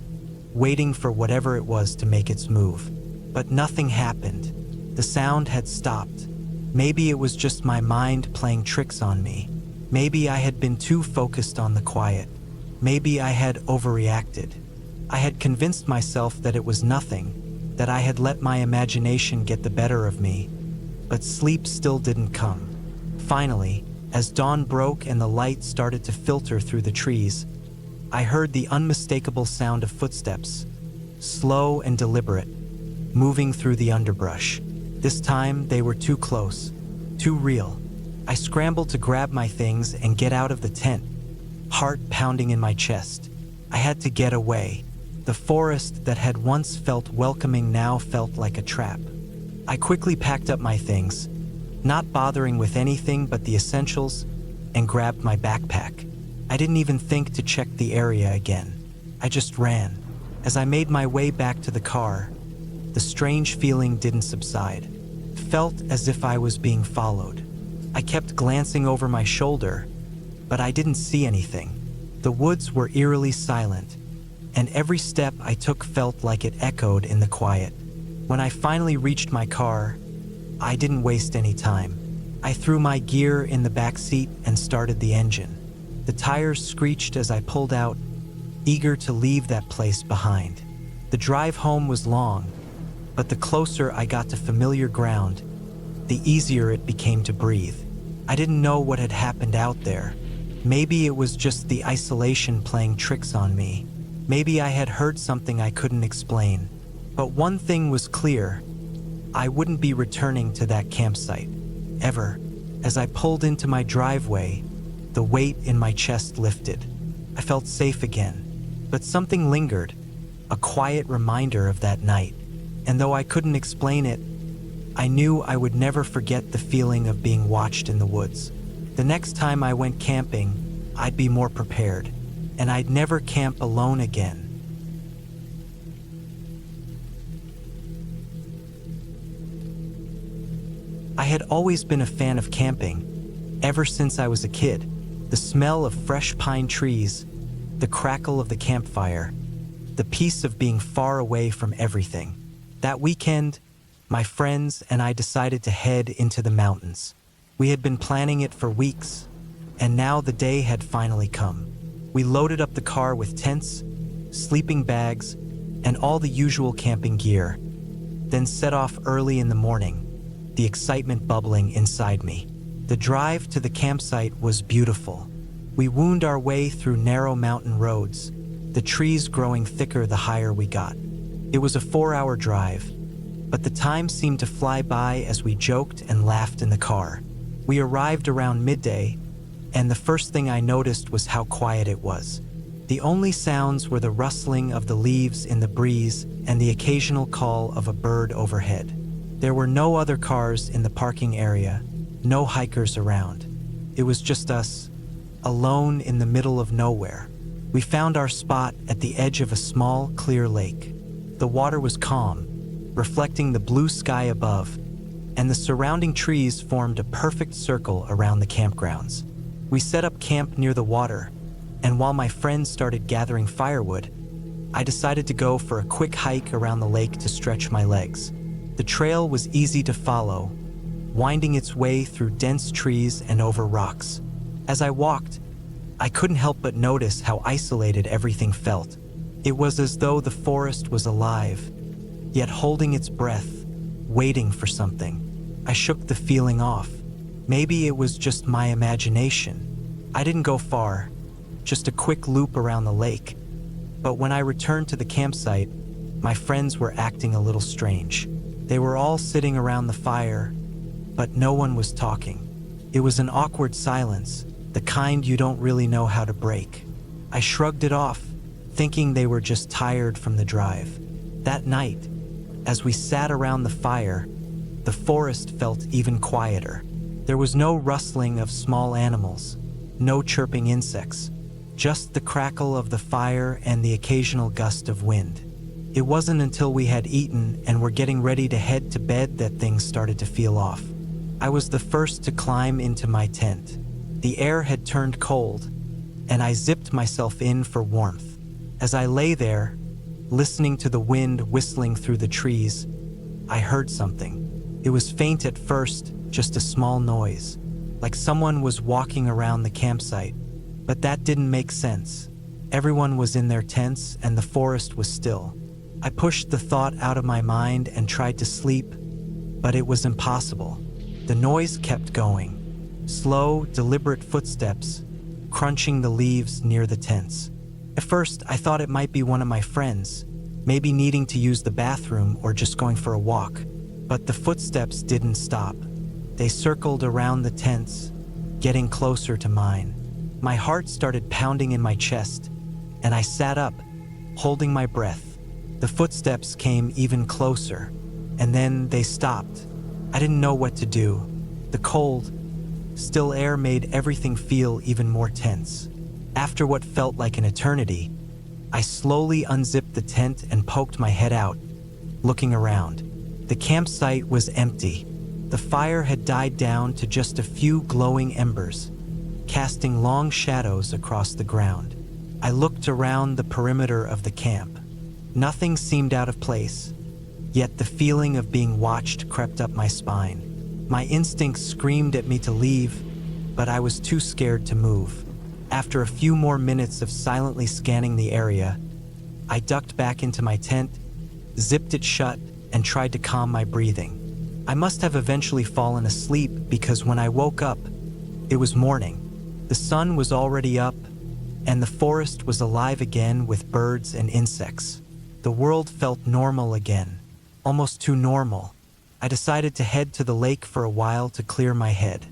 waiting for whatever it was to make its move. But nothing happened. The sound had stopped. Maybe it was just my mind playing tricks on me. Maybe I had been too focused on the quiet. Maybe I had overreacted. I had convinced myself that it was nothing, that I had let my imagination get the better of me. But sleep still didn't come. Finally, as dawn broke and the light started to filter through the trees, I heard the unmistakable sound of footsteps, slow and deliberate, moving through the underbrush. This time, they were too close, too real. I scrambled to grab my things and get out of the tent, heart pounding in my chest. I had to get away. The forest that had once felt welcoming now felt like a trap. I quickly packed up my things, not bothering with anything but the essentials, and grabbed my backpack. I didn't even think to check the area again. I just ran. As I made my way back to the car, the strange feeling didn't subside. It felt as if I was being followed. I kept glancing over my shoulder, but I didn't see anything. The woods were eerily silent, and every step I took felt like it echoed in the quiet. When I finally reached my car, I didn't waste any time. I threw my gear in the back seat and started the engine. The tires screeched as I pulled out, eager to leave that place behind. The drive home was long, but the closer I got to familiar ground, the easier it became to breathe. I didn't know what had happened out there. Maybe it was just the isolation playing tricks on me. Maybe I had heard something I couldn't explain. But one thing was clear. I wouldn't be returning to that campsite, ever. As I pulled into my driveway, the weight in my chest lifted. I felt safe again. But something lingered, a quiet reminder of that night. And though I couldn't explain it, I knew I would never forget the feeling of being watched in the woods. The next time I went camping, I'd be more prepared, and I'd never camp alone again. I had always been a fan of camping, ever since I was a kid. The smell of fresh pine trees, the crackle of the campfire, the peace of being far away from everything. That weekend, my friends and I decided to head into the mountains. We had been planning it for weeks, and now the day had finally come. We loaded up the car with tents, sleeping bags, and all the usual camping gear, then set off early in the morning, the excitement bubbling inside me. The drive to the campsite was beautiful. We wound our way through narrow mountain roads, the trees growing thicker the higher we got. It was a 4-hour drive, but the time seemed to fly by as we joked and laughed in the car. We arrived around midday, and the first thing I noticed was how quiet it was. The only sounds were the rustling of the leaves in the breeze and the occasional call of a bird overhead. There were no other cars in the parking area, no hikers around. It was just us, alone in the middle of nowhere. We found our spot at the edge of a small, clear lake. The water was calm, reflecting the blue sky above, and the surrounding trees formed a perfect circle around the campgrounds. We set up camp near the water, and while my friends started gathering firewood, I decided to go for a quick hike around the lake to stretch my legs. The trail was easy to follow, winding its way through dense trees and over rocks. As I walked, I couldn't help but notice how isolated everything felt. It was as though the forest was alive, yet holding its breath, waiting for something. I shook the feeling off. Maybe it was just my imagination. I didn't go far, just a quick loop around the lake. But when I returned to the campsite, my friends were acting a little strange. They were all sitting around the fire, but no one was talking. It was an awkward silence, the kind you don't really know how to break. I shrugged it off, thinking they were just tired from the drive. That night, as we sat around the fire, the forest felt even quieter. There was no rustling of small animals, no chirping insects, just the crackle of the fire and the occasional gust of wind. It wasn't until we had eaten and were getting ready to head to bed that things started to feel off. I was the first to climb into my tent. The air had turned cold, and I zipped myself in for warmth. As I lay there, listening to the wind whistling through the trees, I heard something. It was faint at first, just a small noise, like someone was walking around the campsite. But that didn't make sense. Everyone was in their tents and the forest was still. I pushed the thought out of my mind and tried to sleep, but it was impossible. The noise kept going. Slow, deliberate footsteps, crunching the leaves near the tents. At first, I thought it might be one of my friends, maybe needing to use the bathroom or just going for a walk. But the footsteps didn't stop. They circled around the tents, getting closer to mine. My heart started pounding in my chest, and I sat up, holding my breath. The footsteps came even closer, and then they stopped. I didn't know what to do. The cold, still air made everything feel even more tense. After what felt like an eternity, I slowly unzipped the tent and poked my head out, looking around. The campsite was empty. The fire had died down to just a few glowing embers, casting long shadows across the ground. I looked around the perimeter of the camp. Nothing seemed out of place, yet the feeling of being watched crept up my spine. My instincts screamed at me to leave, but I was too scared to move. After a few more minutes of silently scanning the area, I ducked back into my tent, zipped it shut, and tried to calm my breathing. I must have eventually fallen asleep because when I woke up, it was morning. The sun was already up, and the forest was alive again with birds and insects. The world felt normal again, almost too normal. I decided to head to the lake for a while to clear my head.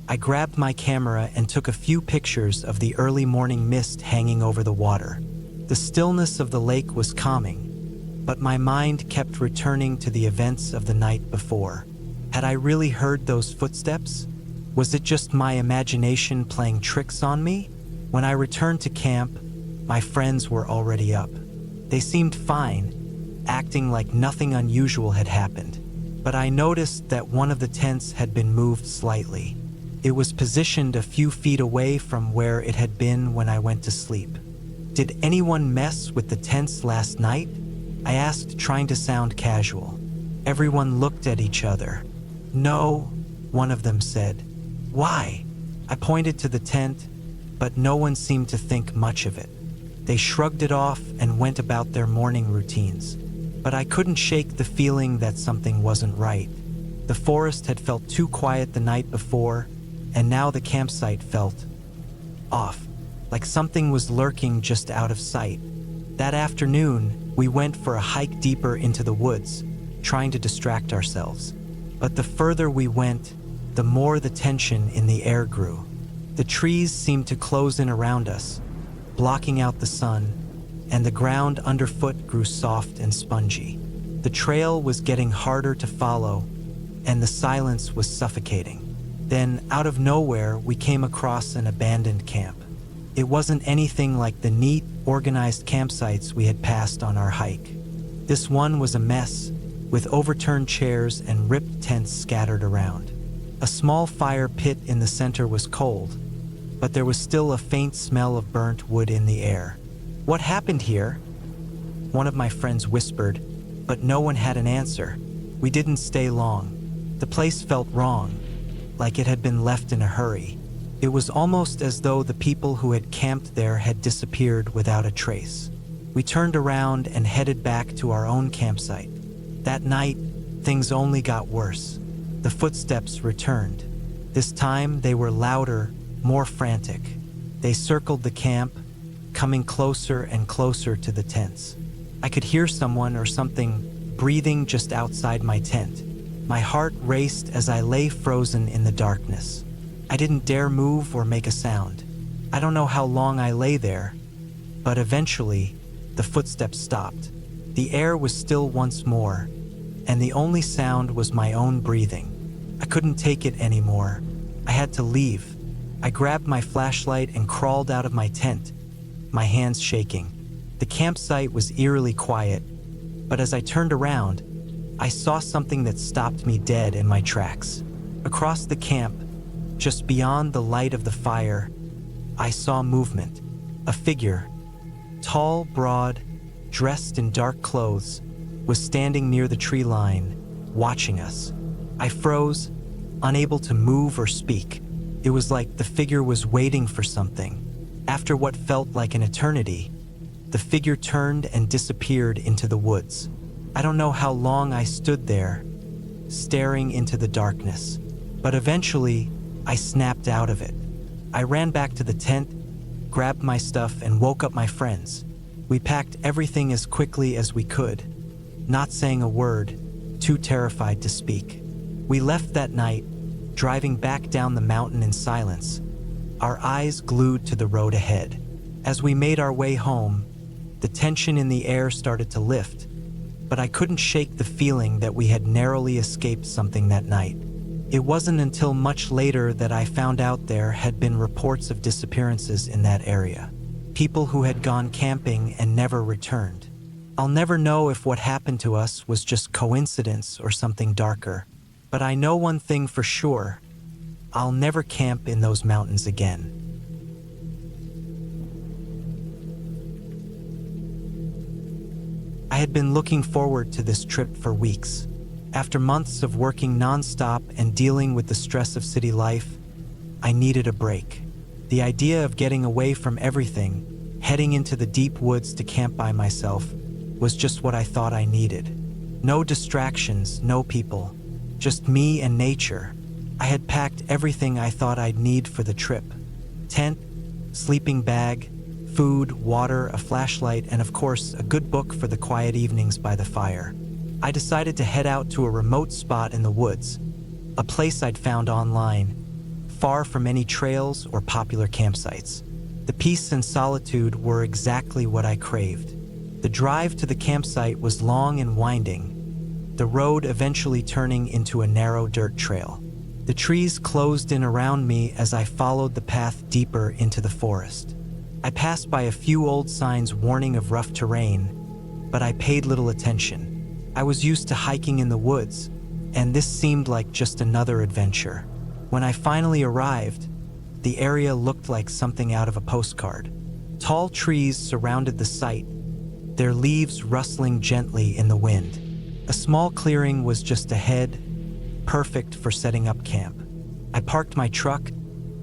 I grabbed my camera and took a few pictures of the early morning mist hanging over the water. The stillness of the lake was calming, but my mind kept returning to the events of the night before. Had I really heard those footsteps? Was it just my imagination playing tricks on me? When I returned to camp, my friends were already up. They seemed fine, acting like nothing unusual had happened. But I noticed that one of the tents had been moved slightly. It was positioned a few feet away from where it had been when I went to sleep. Did anyone mess with the tents last night? I asked, trying to sound casual. Everyone looked at each other. "No," one of them said. "Why?" I pointed to the tent, but no one seemed to think much of it. They shrugged it off and went about their morning routines. But I couldn't shake the feeling that something wasn't right. The forest had felt too quiet the night before, and now the campsite felt off, like something was lurking just out of sight. That afternoon, we went for a hike deeper into the woods, trying to distract ourselves. But the further we went, the more the tension in the air grew. The trees seemed to close in around us, blocking out the sun, and the ground underfoot grew soft and spongy. The trail was getting harder to follow, and the silence was suffocating. Then, out of nowhere, we came across an abandoned camp. It wasn't anything like the neat, organized campsites we had passed on our hike. This one was a mess, with overturned chairs and ripped tents scattered around. A small fire pit in the center was cold, but there was still a faint smell of burnt wood in the air. "What happened here?" one of my friends whispered, but no one had an answer. We didn't stay long. The place felt wrong, like it had been left in a hurry. It was almost as though the people who had camped there had disappeared without a trace. We turned around and headed back to our own campsite. That night, things only got worse. The footsteps returned. This time, they were louder, more frantic. They circled the camp, coming closer and closer to the tents. I could hear someone or something breathing just outside my tent. My heart raced as I lay frozen in the darkness. I didn't dare move or make a sound. I don't know how long I lay there, but eventually, the footsteps stopped. The air was still once more, and the only sound was my own breathing. I couldn't take it anymore. I had to leave. I grabbed my flashlight and crawled out of my tent, my hands shaking. The campsite was eerily quiet, but as I turned around, I saw something that stopped me dead in my tracks. Across the camp, just beyond the light of the fire, I saw movement. A figure, tall, broad, dressed in dark clothes, was standing near the tree line, watching us. I froze, unable to move or speak. It was like the figure was waiting for something. After what felt like an eternity, the figure turned and disappeared into the woods. I don't know how long I stood there, staring into the darkness, but eventually, I snapped out of it. I ran back to the tent, grabbed my stuff, and woke up my friends. We packed everything as quickly as we could, not saying a word, too terrified to speak. We left that night, driving back down the mountain in silence, our eyes glued to the road ahead. As we made our way home, the tension in the air started to lift, but I couldn't shake the feeling that we had narrowly escaped something that night. It wasn't until much later that I found out there had been reports of disappearances in that area. People who had gone camping and never returned. I'll never know if what happened to us was just coincidence or something darker, but I know one thing for sure: I'll never camp in those mountains again. I had been looking forward to this trip for weeks. After months of working nonstop and dealing with the stress of city life, I needed a break. The idea of getting away from everything, heading into the deep woods to camp by myself, was just what I thought I needed. No distractions, no people, just me and nature. I had packed everything I thought I'd need for the trip: tent, sleeping bag, food, water, a flashlight, and of course, a good book for the quiet evenings by the fire. I decided to head out to a remote spot in the woods, a place I'd found online, far from any trails or popular campsites. The peace and solitude were exactly what I craved. The drive to the campsite was long and winding, the road eventually turning into a narrow dirt trail. The trees closed in around me as I followed the path deeper into the forest. I passed by a few old signs warning of rough terrain, but I paid little attention. I was used to hiking in the woods, and this seemed like just another adventure. When I finally arrived, the area looked like something out of a postcard. Tall trees surrounded the site, their leaves rustling gently in the wind. A small clearing was just ahead, perfect for setting up camp. I parked my truck,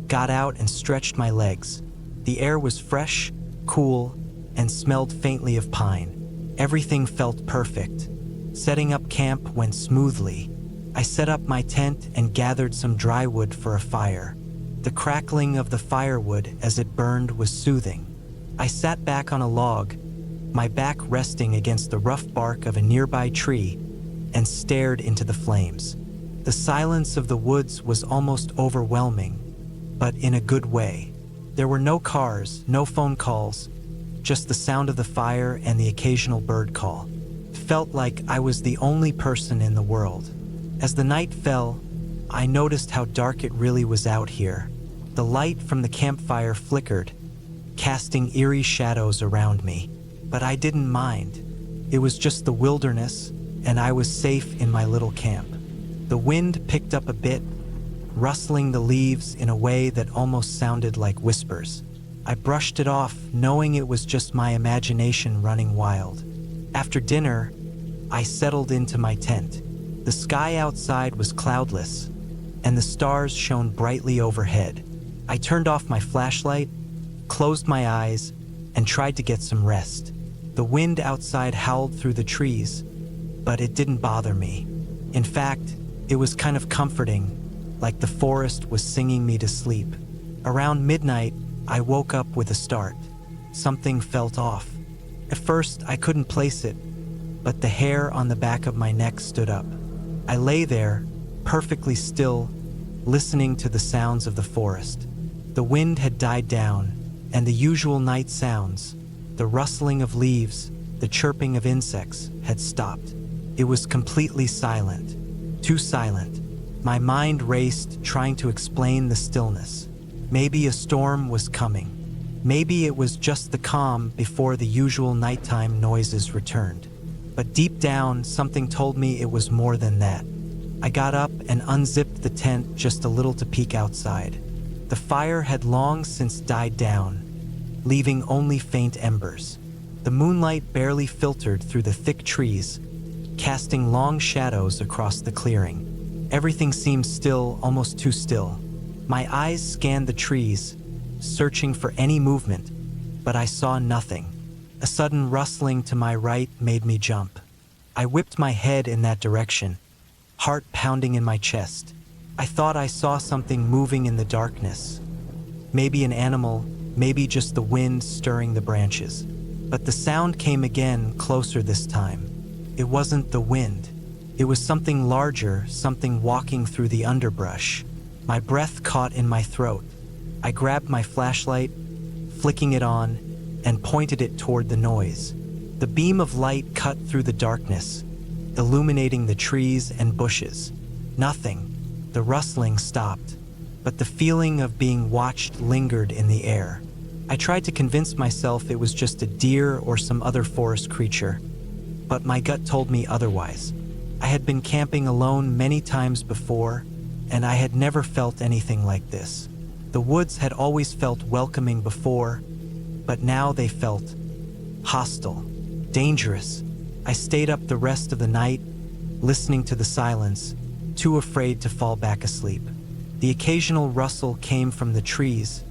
got out and stretched my legs. The air was fresh, cool, and smelled faintly of pine. Everything felt perfect. Setting up camp went smoothly. I set up my tent and gathered some dry wood for a fire. The crackling of the firewood as it burned was soothing. I sat back on a log, my back resting against the rough bark of a nearby tree, and stared into the flames. The silence of the woods was almost overwhelming, but in a good way. There were no cars, no phone calls, just the sound of the fire and the occasional bird call. It felt like I was the only person in the world. As the night fell, I noticed how dark it really was out here. The light from the campfire flickered, casting eerie shadows around me. But I didn't mind. It was just the wilderness, and I was safe in my little camp. The wind picked up a bit, rustling the leaves in a way that almost sounded like whispers. I brushed it off, knowing it was just my imagination running wild. After dinner, I settled into my tent. The sky outside was cloudless, and the stars shone brightly overhead. I turned off my flashlight, closed my eyes, and tried to get some rest. The wind outside howled through the trees, but it didn't bother me. In fact, it was kind of comforting, like the forest was singing me to sleep. Around midnight, I woke up with a start. Something felt off. At first, I couldn't place it, but the hair on the back of my neck stood up. I lay there, perfectly still, listening to the sounds of the forest. The wind had died down, and the usual night sounds, the rustling of leaves, the chirping of insects, had stopped. It was completely silent. Too silent. My mind raced, trying to explain the stillness. Maybe a storm was coming. Maybe it was just the calm before the usual nighttime noises returned. But deep down, something told me it was more than that. I got up and unzipped the tent just a little to peek outside. The fire had long since died down, leaving only faint embers. The moonlight barely filtered through the thick trees, casting long shadows across the clearing. Everything seemed still, almost too still. My eyes scanned the trees, searching for any movement, but I saw nothing. A sudden rustling to my right made me jump. I whipped my head in that direction, heart pounding in my chest. I thought I saw something moving in the darkness. Maybe an animal, maybe just the wind stirring the branches. But the sound came again, closer this time. It wasn't the wind. It was something larger, something walking through the underbrush. My breath caught in my throat. I grabbed my flashlight, flicking it on, and pointed it toward the noise. The beam of light cut through the darkness, illuminating the trees and bushes. Nothing. The rustling stopped, but the feeling of being watched lingered in the air. I tried to convince myself it was just a deer or some other forest creature, but my gut told me otherwise. I had been camping alone many times before, and I had never felt anything like this. The woods had always felt welcoming before, but now they felt hostile, dangerous. I stayed up the rest of the night, listening to the silence, too afraid to fall back asleep. The occasional rustle came from the trees,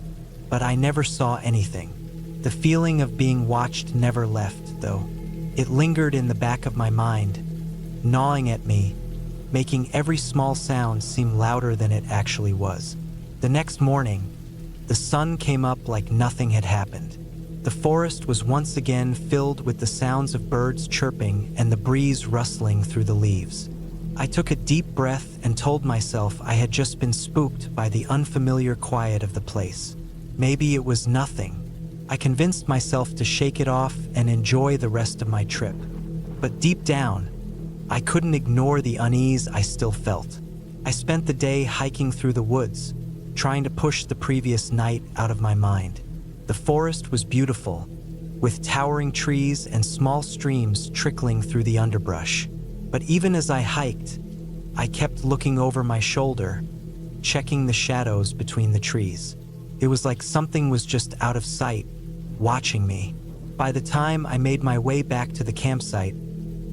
but I never saw anything. The feeling of being watched never left, though. It lingered in the back of my mind, gnawing at me, making every small sound seem louder than it actually was. The next morning, the sun came up like nothing had happened. The forest was once again filled with the sounds of birds chirping and the breeze rustling through the leaves. I took a deep breath and told myself I had just been spooked by the unfamiliar quiet of the place. Maybe it was nothing. I convinced myself to shake it off and enjoy the rest of my trip. But deep down, I couldn't ignore the unease I still felt. I spent the day hiking through the woods, trying to push the previous night out of my mind. The forest was beautiful, with towering trees and small streams trickling through the underbrush. But even as I hiked, I kept looking over my shoulder, checking the shadows between the trees. It was like something was just out of sight, watching me. By the time I made my way back to the campsite,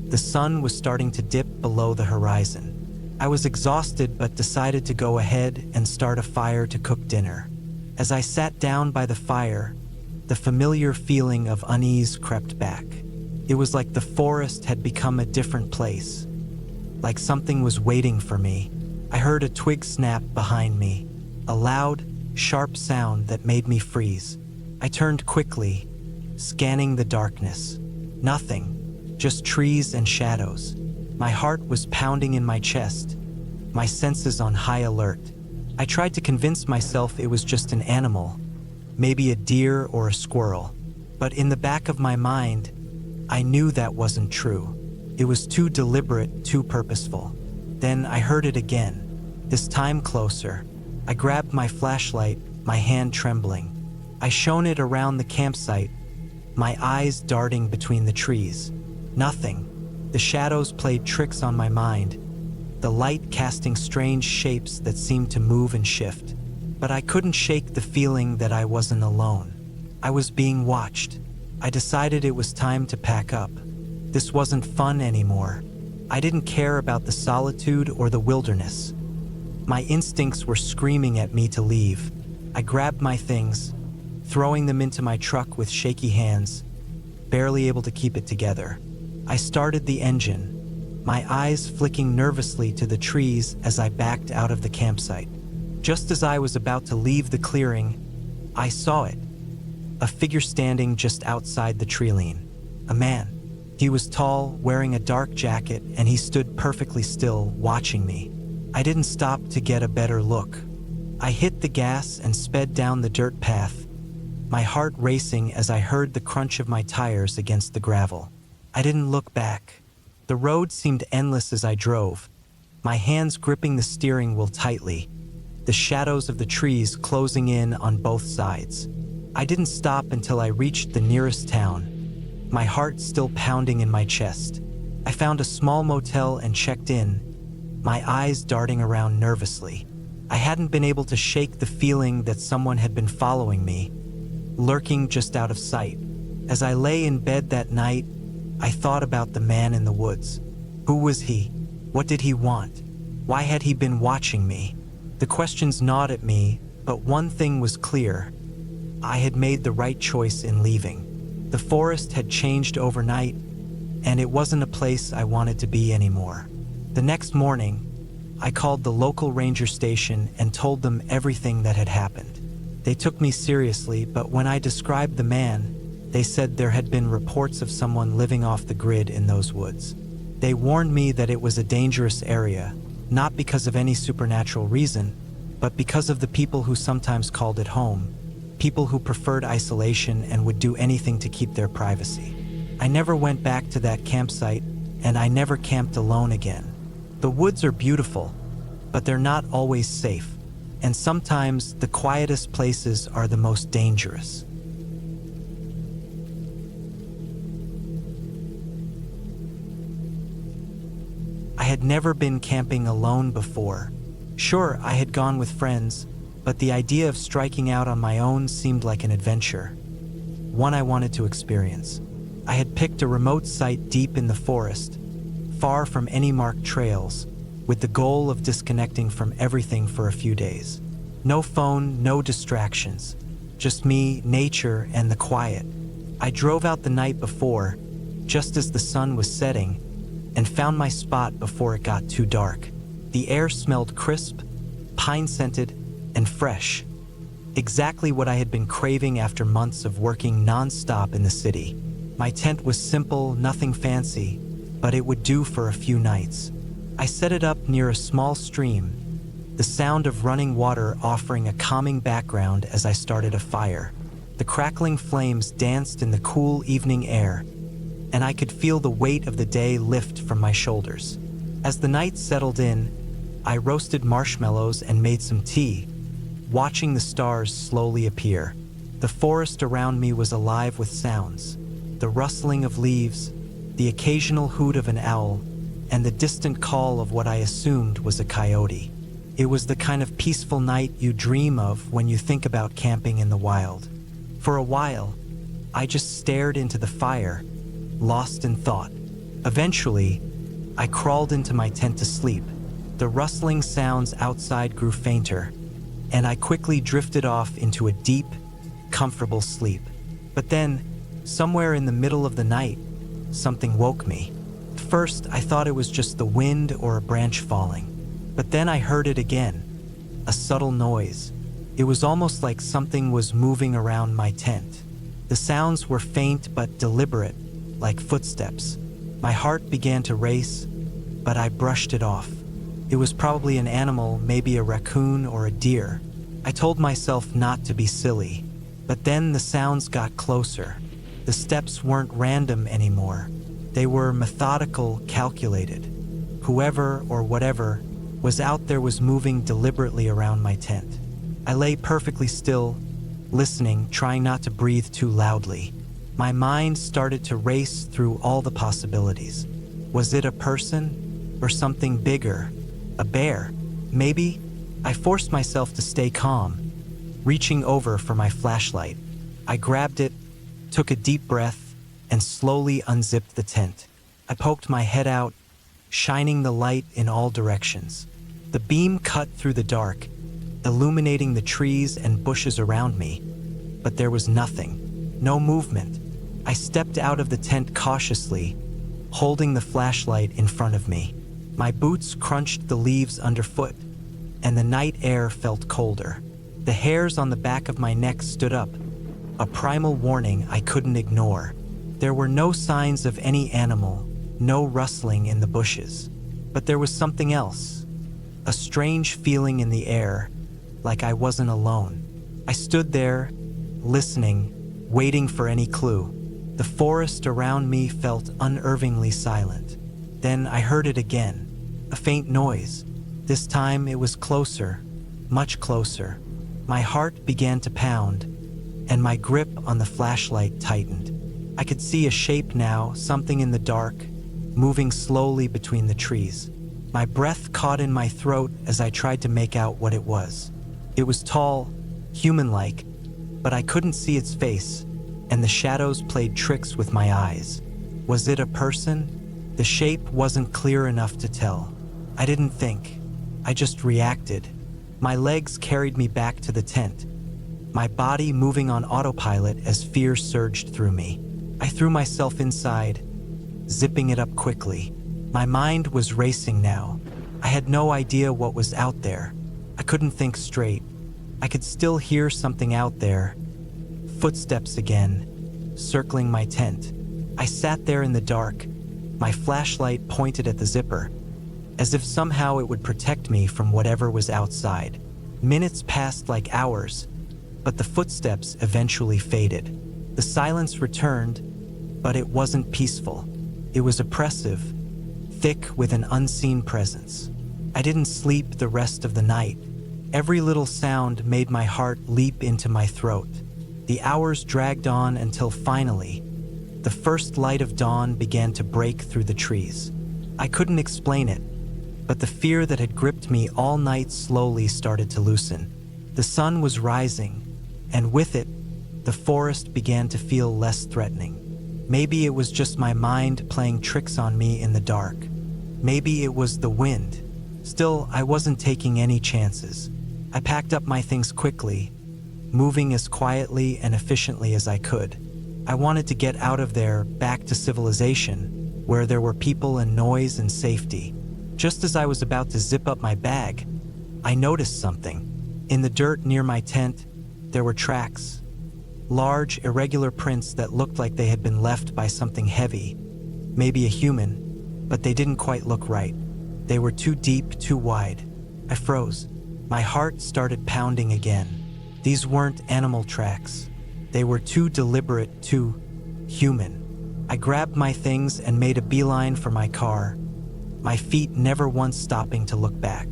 The sun was starting to dip below the horizon. I was exhausted but decided to go ahead and start a fire to cook dinner. As I sat down by the fire, the familiar feeling of unease crept back. It was like the forest had become a different place, like something was waiting for me. I heard a twig snap behind me, a loud, sharp sound that made me freeze. I turned quickly, scanning the darkness. Nothing, just trees and shadows. My heart was pounding in my chest, my senses on high alert. I tried to convince myself it was just an animal, maybe a deer or a squirrel. But in the back of my mind, I knew that wasn't true. It was too deliberate, too purposeful. Then I heard it again, this time closer. I grabbed my flashlight, my hand trembling. I shone it around the campsite, my eyes darting between the trees. Nothing. The shadows played tricks on my mind, the light casting strange shapes that seemed to move and shift. But I couldn't shake the feeling that I wasn't alone. I was being watched. I decided it was time to pack up. This wasn't fun anymore. I didn't care about the solitude or the wilderness. My instincts were screaming at me to leave. I grabbed my things, throwing them into my truck with shaky hands, barely able to keep it together. I started the engine, my eyes flicking nervously to the trees as I backed out of the campsite. Just as I was about to leave the clearing, I saw it. A figure standing just outside the tree-line. A man. He was tall, wearing a dark jacket, and he stood perfectly still, watching me. I didn't stop to get a better look. I hit the gas and sped down the dirt path, my heart racing as I heard the crunch of my tires against the gravel. I didn't look back. The road seemed endless as I drove, my hands gripping the steering wheel tightly, the shadows of the trees closing in on both sides. I didn't stop until I reached the nearest town, my heart still pounding in my chest. I found a small motel and checked in, my eyes darting around nervously. I hadn't been able to shake the feeling that someone had been following me, lurking just out of sight. As I lay in bed that night, I thought about the man in the woods. Who was he? What did he want? Why had he been watching me? The questions gnawed at me, but one thing was clear. I had made the right choice in leaving. The forest had changed overnight, and it wasn't a place I wanted to be anymore. The next morning, I called the local ranger station and told them everything that had happened. They took me seriously, but when I described the man, they said there had been reports of someone living off the grid in those woods. They warned me that it was a dangerous area, not because of any supernatural reason, but because of the people who sometimes called it home, people who preferred isolation and would do anything to keep their privacy. I never went back to that campsite, and I never camped alone again. The woods are beautiful, but they're not always safe, and sometimes the quietest places are the most dangerous. I had never been camping alone before. Sure, I had gone with friends, but the idea of striking out on my own seemed like an adventure, one I wanted to experience. I had picked a remote site deep in the forest, far from any marked trails, with the goal of disconnecting from everything for a few days. No phone, no distractions, just me, nature, and the quiet. I drove out the night before, just as the sun was setting, and found my spot before it got too dark. The air smelled crisp, pine-scented, and fresh. Exactly what I had been craving after months of working non-stop in the city. My tent was simple, nothing fancy, but it would do for a few nights. I set it up near a small stream, the sound of running water offering a calming background as I started a fire. The crackling flames danced in the cool evening air, and I could feel the weight of the day lift from my shoulders. As the night settled in, I roasted marshmallows and made some tea, watching the stars slowly appear. The forest around me was alive with sounds, the rustling of leaves, the occasional hoot of an owl, and the distant call of what I assumed was a coyote. It was the kind of peaceful night you dream of when you think about camping in the wild. For a while, I just stared into the fire, lost in thought. Eventually, I crawled into my tent to sleep. The rustling sounds outside grew fainter, and I quickly drifted off into a deep, comfortable sleep. But then, somewhere in the middle of the night, something woke me. First, I thought it was just the wind or a branch falling. But then I heard it again, a subtle noise. It was almost like something was moving around my tent. The sounds were faint but deliberate, like footsteps. My heart began to race, but I brushed it off. It was probably an animal, maybe a raccoon or a deer. I told myself not to be silly. But then the sounds got closer. The steps weren't random anymore. They were methodical, calculated. Whoever or whatever was out there was moving deliberately around my tent. I lay perfectly still, listening, trying not to breathe too loudly. My mind started to race through all the possibilities. Was it a person or something bigger? A bear? Maybe? I forced myself to stay calm, reaching over for my flashlight. I grabbed it, took a deep breath, and slowly unzipped the tent. I poked my head out, shining the light in all directions. The beam cut through the dark, illuminating the trees and bushes around me. But there was nothing, no movement. I stepped out of the tent cautiously, holding the flashlight in front of me. My boots crunched the leaves underfoot, and the night air felt colder. The hairs on the back of my neck stood up, a primal warning I couldn't ignore. There were no signs of any animal, no rustling in the bushes. But there was something else, a strange feeling in the air, like I wasn't alone. I stood there, listening, waiting for any clue. The forest around me felt unnervingly silent. Then I heard it again, a faint noise. This time it was closer, much closer. My heart began to pound, and my grip on the flashlight tightened. I could see a shape now, something in the dark, moving slowly between the trees. My breath caught in my throat as I tried to make out what it was. It was tall, human-like, but I couldn't see its face, and the shadows played tricks with my eyes. Was it a person? The shape wasn't clear enough to tell. I didn't think. I just reacted. My legs carried me back to the tent, my body moving on autopilot as fear surged through me. I threw myself inside, zipping it up quickly. My mind was racing now. I had no idea what was out there. I couldn't think straight. I could still hear something out there. Footsteps again, circling my tent. I sat there in the dark, my flashlight pointed at the zipper, as if somehow it would protect me from whatever was outside. Minutes passed like hours, but the footsteps eventually faded. The silence returned, but it wasn't peaceful. It was oppressive, thick with an unseen presence. I didn't sleep the rest of the night. Every little sound made my heart leap into my throat. The hours dragged on until finally, the first light of dawn began to break through the trees. I couldn't explain it, but the fear that had gripped me all night slowly started to loosen. The sun was rising, and with it, the forest began to feel less threatening. Maybe it was just my mind playing tricks on me in the dark. Maybe it was the wind. Still, I wasn't taking any chances. I packed up my things quickly, moving as quietly and efficiently as I could. I wanted to get out of there, back to civilization, where there were people and noise and safety. Just as I was about to zip up my bag, I noticed something. In the dirt near my tent, there were tracks. Large, irregular prints that looked like they had been left by something heavy, maybe a human, but they didn't quite look right. They were too deep, too wide. I froze. My heart started pounding again. These weren't animal tracks. They were too deliberate, too human. I grabbed my things and made a beeline for my car, my feet never once stopping to look back.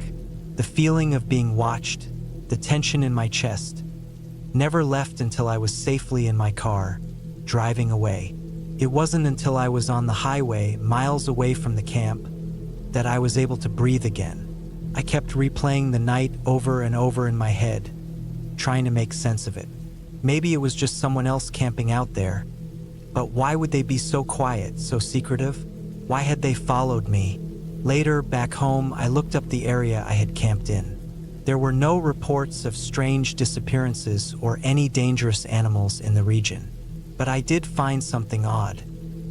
The feeling of being watched, the tension in my chest, never left until I was safely in my car, driving away. It wasn't until I was on the highway, miles away from the camp, that I was able to breathe again. I kept replaying the night over and over in my head, trying to make sense of it. Maybe it was just someone else camping out there, but why would they be so quiet, so secretive? Why had they followed me? Later, back home, I looked up the area I had camped in. There were no reports of strange disappearances or any dangerous animals in the region. But I did find something odd.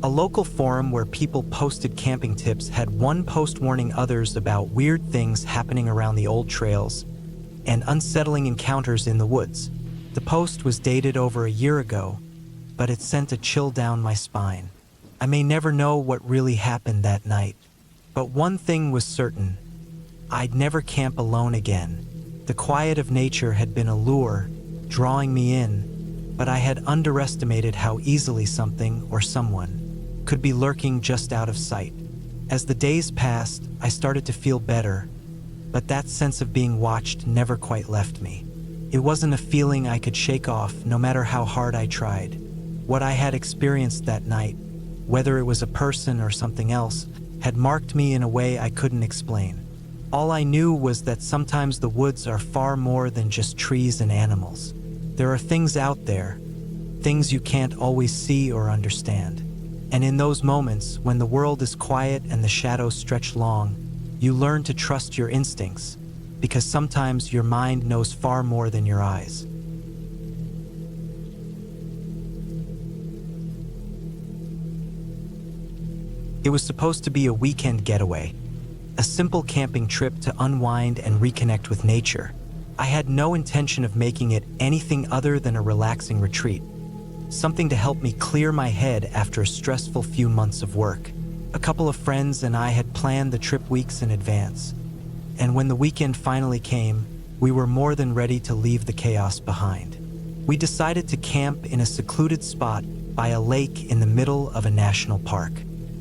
A local forum where people posted camping tips had one post warning others about weird things happening around the old trails and unsettling encounters in the woods. The post was dated over a year ago, but it sent a chill down my spine. I may never know what really happened that night, but one thing was certain: I'd never camp alone again. The quiet of nature had been a lure, drawing me in, but I had underestimated how easily something or someone could be lurking just out of sight. As the days passed, I started to feel better, but that sense of being watched never quite left me. It wasn't a feeling I could shake off, no matter how hard I tried. What I had experienced that night, whether it was a person or something else, had marked me in a way I couldn't explain. All I knew was that sometimes the woods are far more than just trees and animals. There are things out there, things you can't always see or understand. And in those moments, when the world is quiet and the shadows stretch long, you learn to trust your instincts, because sometimes your mind knows far more than your eyes. It was supposed to be a weekend getaway, a simple camping trip to unwind and reconnect with nature. I had no intention of making it anything other than a relaxing retreat, something to help me clear my head after a stressful few months of work. A couple of friends and I had planned the trip weeks in advance, and when the weekend finally came, we were more than ready to leave the chaos behind. We decided to camp in a secluded spot by a lake in the middle of a national park.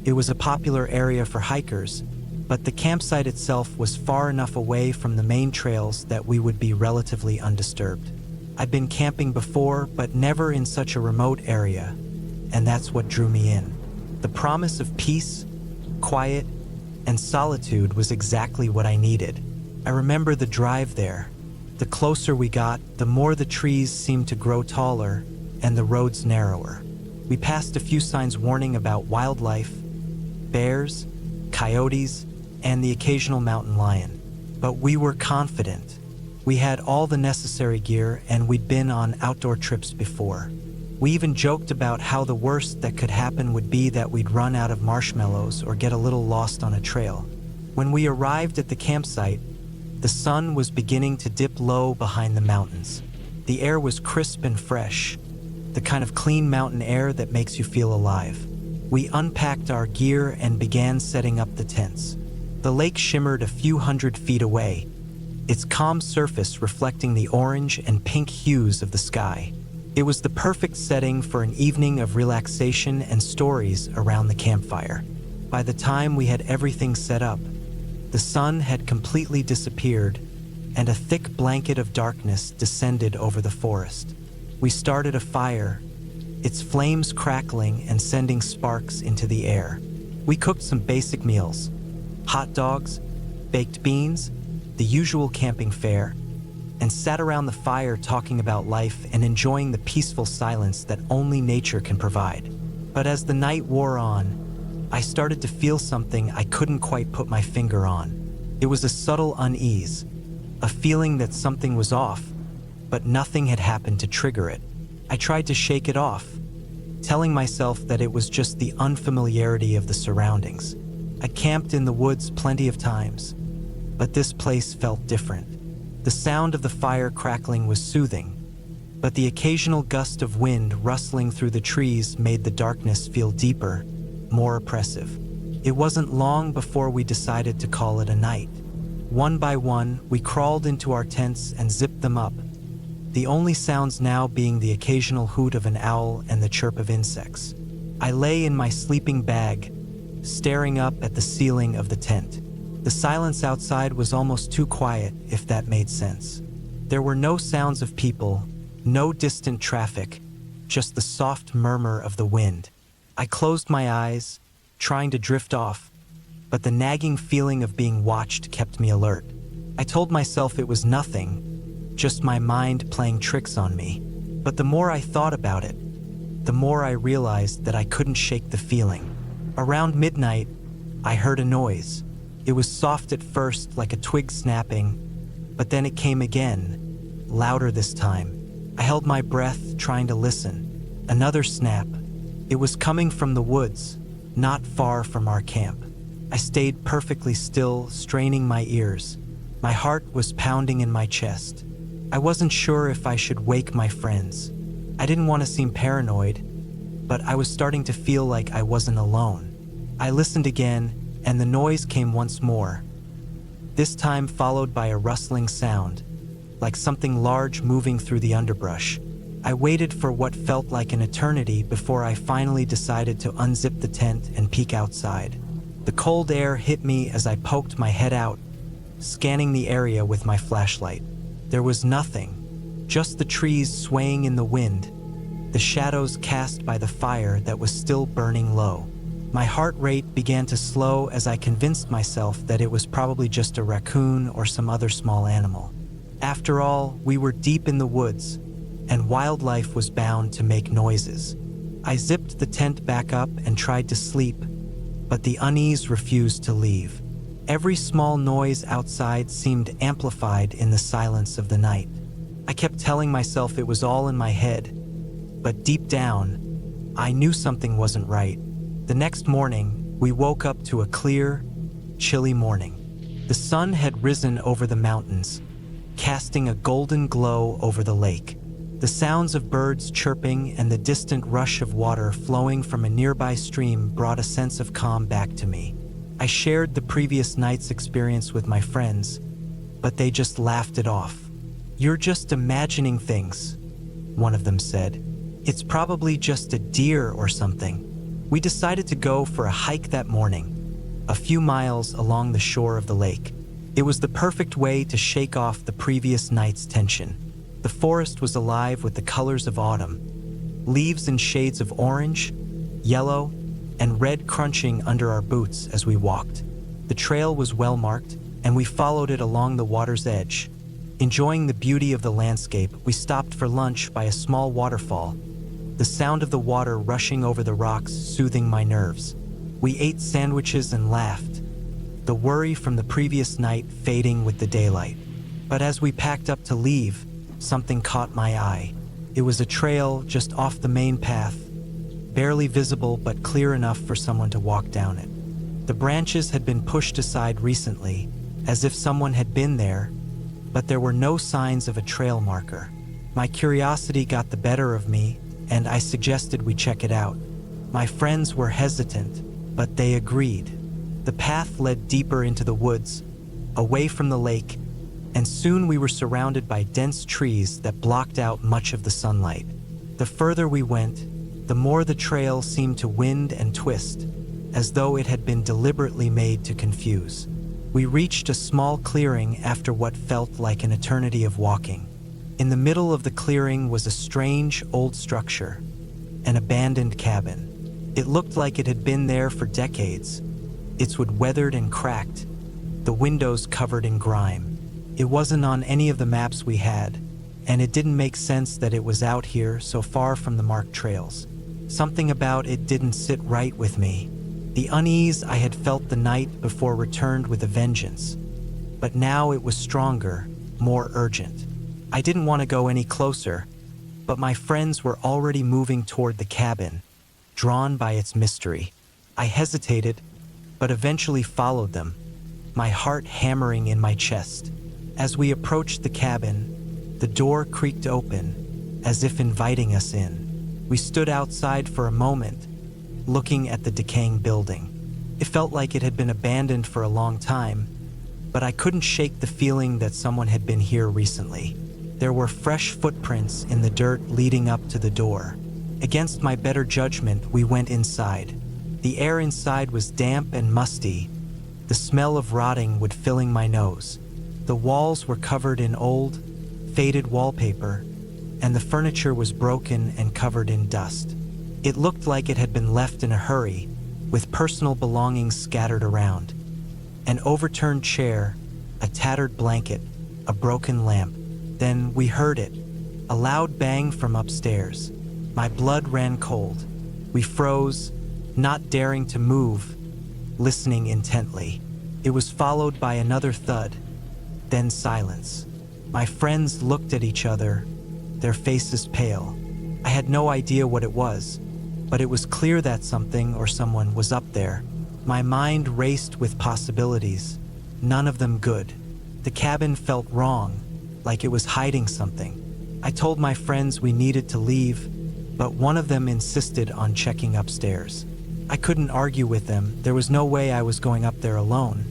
It was a popular area for hikers, but the campsite itself was far enough away from the main trails that we would be relatively undisturbed. I'd been camping before, but never in such a remote area, and that's what drew me in. The promise of peace, quiet, and solitude was exactly what I needed. I remember the drive there. The closer we got, the more the trees seemed to grow taller and the roads narrower. We passed a few signs warning about wildlife, bears, coyotes, and the occasional mountain lion. But we were confident. We had all the necessary gear, and we'd been on outdoor trips before. We even joked about how the worst that could happen would be that we'd run out of marshmallows or get a little lost on a trail. When we arrived at the campsite, the sun was beginning to dip low behind the mountains. The air was crisp and fresh, the kind of clean mountain air that makes you feel alive. We unpacked our gear and began setting up the tents. The lake shimmered a few hundred feet away, its calm surface reflecting the orange and pink hues of the sky. It was the perfect setting for an evening of relaxation and stories around the campfire. By the time we had everything set up, the sun had completely disappeared, and a thick blanket of darkness descended over the forest. We started a fire, its flames crackling and sending sparks into the air. We cooked some basic meals: hot dogs, baked beans, the usual camping fare, and sat around the fire talking about life and enjoying the peaceful silence that only nature can provide. But as the night wore on, I started to feel something I couldn't quite put my finger on. It was a subtle unease, a feeling that something was off, but nothing had happened to trigger it. I tried to shake it off, telling myself that it was just the unfamiliarity of the surroundings. I camped in the woods plenty of times, but this place felt different. The sound of the fire crackling was soothing, but the occasional gust of wind rustling through the trees made the darkness feel deeper, more oppressive. It wasn't long before we decided to call it a night. One by one, we crawled into our tents and zipped them up, the only sounds now being the occasional hoot of an owl and the chirp of insects. I lay in my sleeping bag, staring up at the ceiling of the tent. The silence outside was almost too quiet, if that made sense. There were no sounds of people, no distant traffic, just the soft murmur of the wind. I closed my eyes, trying to drift off, but the nagging feeling of being watched kept me alert. I told myself it was nothing, just my mind playing tricks on me. But the more I thought about it, the more I realized that I couldn't shake the feeling. Around midnight, I heard a noise. It was soft at first, like a twig snapping, but then it came again, louder this time. I held my breath, trying to listen. Another snap. It was coming from the woods, not far from our camp. I stayed perfectly still, straining my ears. My heart was pounding in my chest. I wasn't sure if I should wake my friends. I didn't want to seem paranoid, but I was starting to feel like I wasn't alone. I listened again, and the noise came once more, this time followed by a rustling sound, like something large moving through the underbrush. I waited for what felt like an eternity before I finally decided to unzip the tent and peek outside. The cold air hit me as I poked my head out, scanning the area with my flashlight. There was nothing, just the trees swaying in the wind, the shadows cast by the fire that was still burning low. My heart rate began to slow as I convinced myself that it was probably just a raccoon or some other small animal. After all, we were deep in the woods, and wildlife was bound to make noises. I zipped the tent back up and tried to sleep, but the unease refused to leave. Every small noise outside seemed amplified in the silence of the night. I kept telling myself it was all in my head, but deep down, I knew something wasn't right. The next morning, we woke up to a clear, chilly morning. The sun had risen over the mountains, casting a golden glow over the lake. The sounds of birds chirping and the distant rush of water flowing from a nearby stream brought a sense of calm back to me. I shared the previous night's experience with my friends, but they just laughed it off. "You're just imagining things," one of them said. "It's probably just a deer or something." We decided to go for a hike that morning, a few miles along the shore of the lake. It was the perfect way to shake off the previous night's tension. The forest was alive with the colors of autumn, leaves in shades of orange, yellow, and red crunching under our boots as we walked. The trail was well marked, and we followed it along the water's edge. Enjoying the beauty of the landscape, we stopped for lunch by a small waterfall, the sound of the water rushing over the rocks soothing my nerves. We ate sandwiches and laughed, the worry from the previous night fading with the daylight. But as we packed up to leave, something caught my eye. It was a trail just off the main path, barely visible but clear enough for someone to walk down it. The branches had been pushed aside recently, as if someone had been there, but there were no signs of a trail marker. My curiosity got the better of me, and I suggested we check it out. My friends were hesitant, but they agreed. The path led deeper into the woods, away from the lake, and soon we were surrounded by dense trees that blocked out much of the sunlight. The further we went, the more the trail seemed to wind and twist, as though it had been deliberately made to confuse. We reached a small clearing after what felt like an eternity of walking. In the middle of the clearing was a strange old structure, an abandoned cabin. It looked like it had been there for decades, its wood weathered and cracked, the windows covered in grime. It wasn't on any of the maps we had, and it didn't make sense that it was out here so far from the marked trails. Something about it didn't sit right with me. The unease I had felt the night before returned with a vengeance, but now it was stronger, more urgent. I didn't want to go any closer, but my friends were already moving toward the cabin, drawn by its mystery. I hesitated, but eventually followed them, my heart hammering in my chest. As we approached the cabin, the door creaked open, as if inviting us in. We stood outside for a moment, looking at the decaying building. It felt like it had been abandoned for a long time, but I couldn't shake the feeling that someone had been here recently. There were fresh footprints in the dirt leading up to the door. Against my better judgment, we went inside. The air inside was damp and musty, the smell of rotting wood filling my nose. The walls were covered in old, faded wallpaper, and the furniture was broken and covered in dust. It looked like it had been left in a hurry, with personal belongings scattered around. An overturned chair, a tattered blanket, a broken lamp. Then we heard it, a loud bang from upstairs. My blood ran cold. We froze, not daring to move, listening intently. It was followed by another thud, then silence. My friends looked at each other, their faces pale. I had no idea what it was, but it was clear that something or someone was up there. My mind raced with possibilities, none of them good. The cabin felt wrong, like it was hiding something. I told my friends we needed to leave, but one of them insisted on checking upstairs. I couldn't argue with them. There was no way I was going up there alone,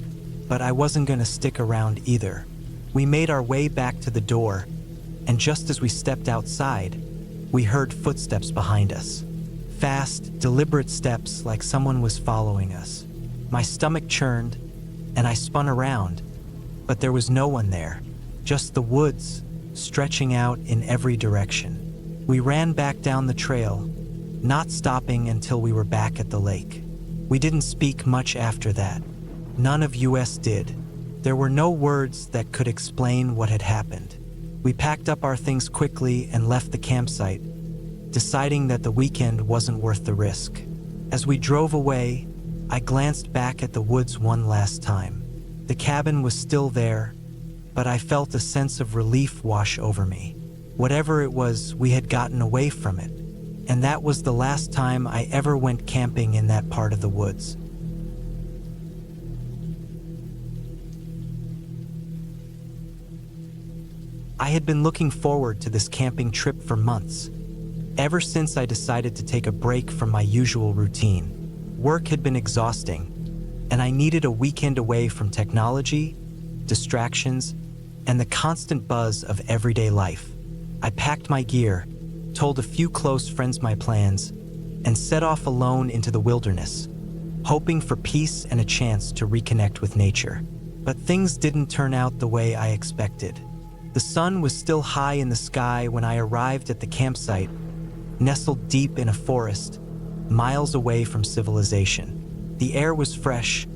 but I wasn't going to stick around either. We made our way back to the door, and just as we stepped outside, we heard footsteps behind us. Fast, deliberate steps like someone was following us. My stomach churned, and I spun around, but there was no one there, just the woods stretching out in every direction. We ran back down the trail, not stopping until we were back at the lake. We didn't speak much after that. None of us did. There were no words that could explain what had happened. We packed up our things quickly and left the campsite, deciding that the weekend wasn't worth the risk. As we drove away, I glanced back at the woods one last time. The cabin was still there, but I felt a sense of relief wash over me. Whatever it was, we had gotten away from it, and that was the last time I ever went camping in that part of the woods. I had been looking forward to this camping trip for months, ever since I decided to take a break from my usual routine. Work had been exhausting, and I needed a weekend away from technology, distractions, and the constant buzz of everyday life. I packed my gear, told a few close friends my plans, and set off alone into the wilderness, hoping for peace and a chance to reconnect with nature. But things didn't turn out the way I expected. The sun was still high in the sky when I arrived at the campsite, nestled deep in a forest, miles away from civilization. The air was fresh,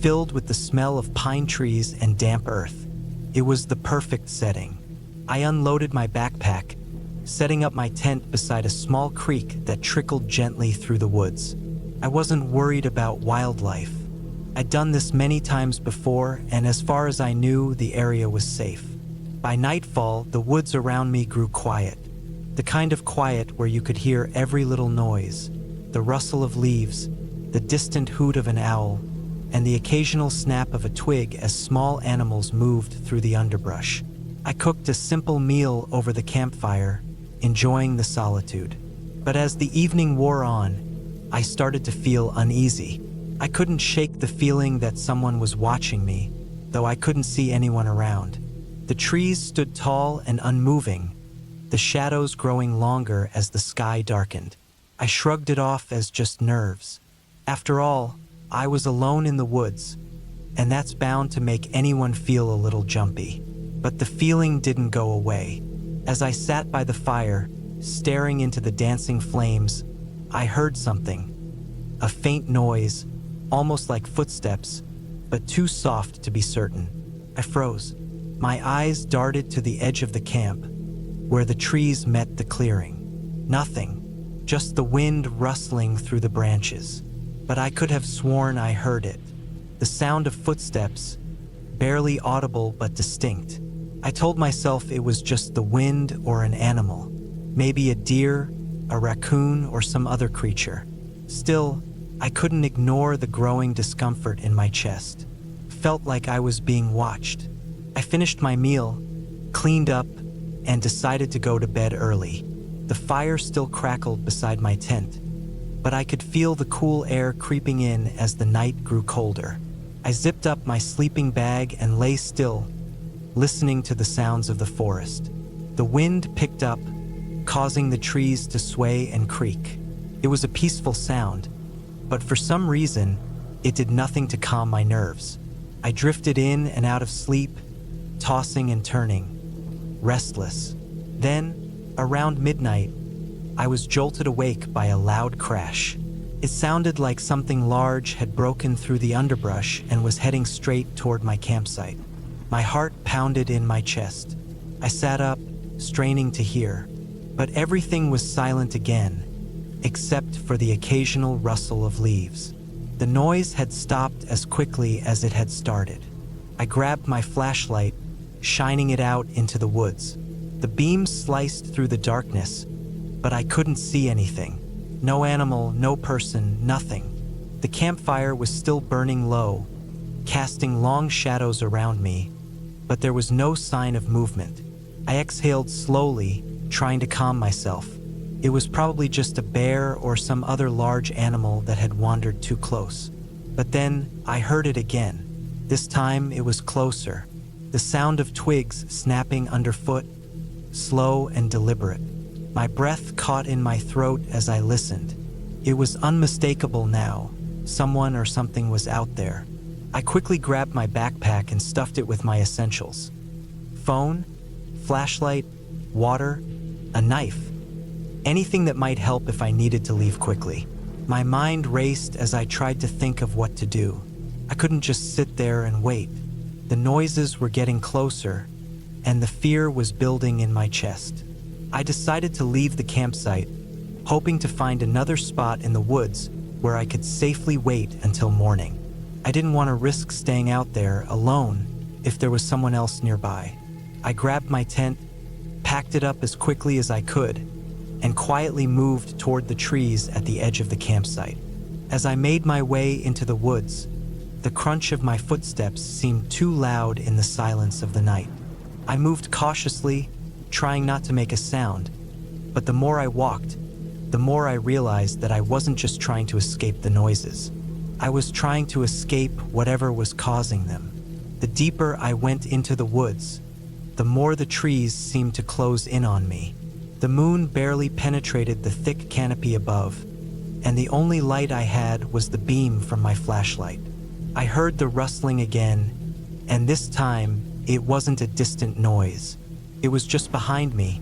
filled with the smell of pine trees and damp earth. It was the perfect setting. I unloaded my backpack, setting up my tent beside a small creek that trickled gently through the woods. I wasn't worried about wildlife. I'd done this many times before, and as far as I knew, the area was safe. By nightfall, the woods around me grew quiet. The kind of quiet where you could hear every little noise, the rustle of leaves, the distant hoot of an owl, and the occasional snap of a twig as small animals moved through the underbrush. I cooked a simple meal over the campfire, enjoying the solitude. But as the evening wore on, I started to feel uneasy. I couldn't shake the feeling that someone was watching me, though I couldn't see anyone around. The trees stood tall and unmoving, the shadows growing longer as the sky darkened. I shrugged it off as just nerves. After all, I was alone in the woods, and that's bound to make anyone feel a little jumpy. But the feeling didn't go away. As I sat by the fire, staring into the dancing flames, I heard something. A faint noise, almost like footsteps, but too soft to be certain. I froze. My eyes darted to the edge of the camp, where the trees met the clearing. Nothing, just the wind rustling through the branches. But I could have sworn I heard it. The sound of footsteps, barely audible but distinct. I told myself it was just the wind or an animal, maybe a deer, a raccoon, or some other creature. Still, I couldn't ignore the growing discomfort in my chest. Felt like I was being watched. I finished my meal, cleaned up, and decided to go to bed early. The fire still crackled beside my tent, but I could feel the cool air creeping in as the night grew colder. I zipped up my sleeping bag and lay still, listening to the sounds of the forest. The wind picked up, causing the trees to sway and creak. It was a peaceful sound, but for some reason, it did nothing to calm my nerves. I drifted in and out of sleep, tossing and turning, restless. Then, around midnight, I was jolted awake by a loud crash. It sounded like something large had broken through the underbrush and was heading straight toward my campsite. My heart pounded in my chest. I sat up, straining to hear, but everything was silent again, except for the occasional rustle of leaves. The noise had stopped as quickly as it had started. I grabbed my flashlight, shining it out into the woods. The beam sliced through the darkness, but I couldn't see anything. No animal, no person, nothing. The campfire was still burning low, casting long shadows around me, but there was no sign of movement. I exhaled slowly, trying to calm myself. It was probably just a bear or some other large animal that had wandered too close. But then I heard it again. This time it was closer. The sound of twigs snapping underfoot, slow and deliberate. My breath caught in my throat as I listened. It was unmistakable now. Someone or something was out there. I quickly grabbed my backpack and stuffed it with my essentials. Phone, flashlight, water, a knife. Anything that might help if I needed to leave quickly. My mind raced as I tried to think of what to do. I couldn't just sit there and wait. The noises were getting closer, and the fear was building in my chest. I decided to leave the campsite, hoping to find another spot in the woods where I could safely wait until morning. I didn't want to risk staying out there alone if there was someone else nearby. I grabbed my tent, packed it up as quickly as I could, and quietly moved toward the trees at the edge of the campsite. As I made my way into the woods, the crunch of my footsteps seemed too loud in the silence of the night. I moved cautiously, trying not to make a sound, but the more I walked, the more I realized that I wasn't just trying to escape the noises. I was trying to escape whatever was causing them. The deeper I went into the woods, the more the trees seemed to close in on me. The moon barely penetrated the thick canopy above, and the only light I had was the beam from my flashlight. I heard the rustling again, and this time it wasn't a distant noise. It was just behind me,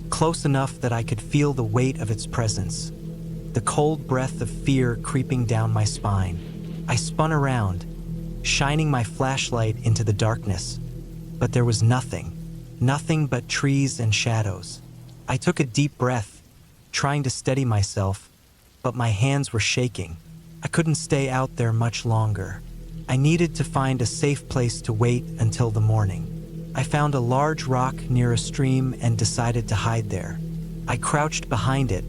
close enough that I could feel the weight of its presence, the cold breath of fear creeping down my spine. I spun around, shining my flashlight into the darkness, but there was nothing but trees and shadows. I took a deep breath, trying to steady myself, but my hands were shaking. I couldn't stay out there much longer. I needed to find a safe place to wait until the morning. I found a large rock near a stream and decided to hide there. I crouched behind it,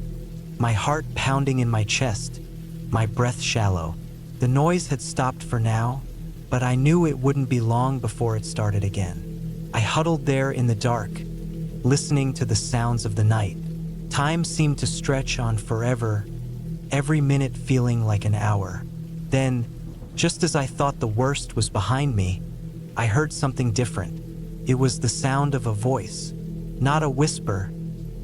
my heart pounding in my chest, my breath shallow. The noise had stopped for now, but I knew it wouldn't be long before it started again. I huddled there in the dark, listening to the sounds of the night. Time seemed to stretch on forever, every minute feeling like an hour. Then, just as I thought the worst was behind me, I heard something different. It was the sound of a voice, not a whisper,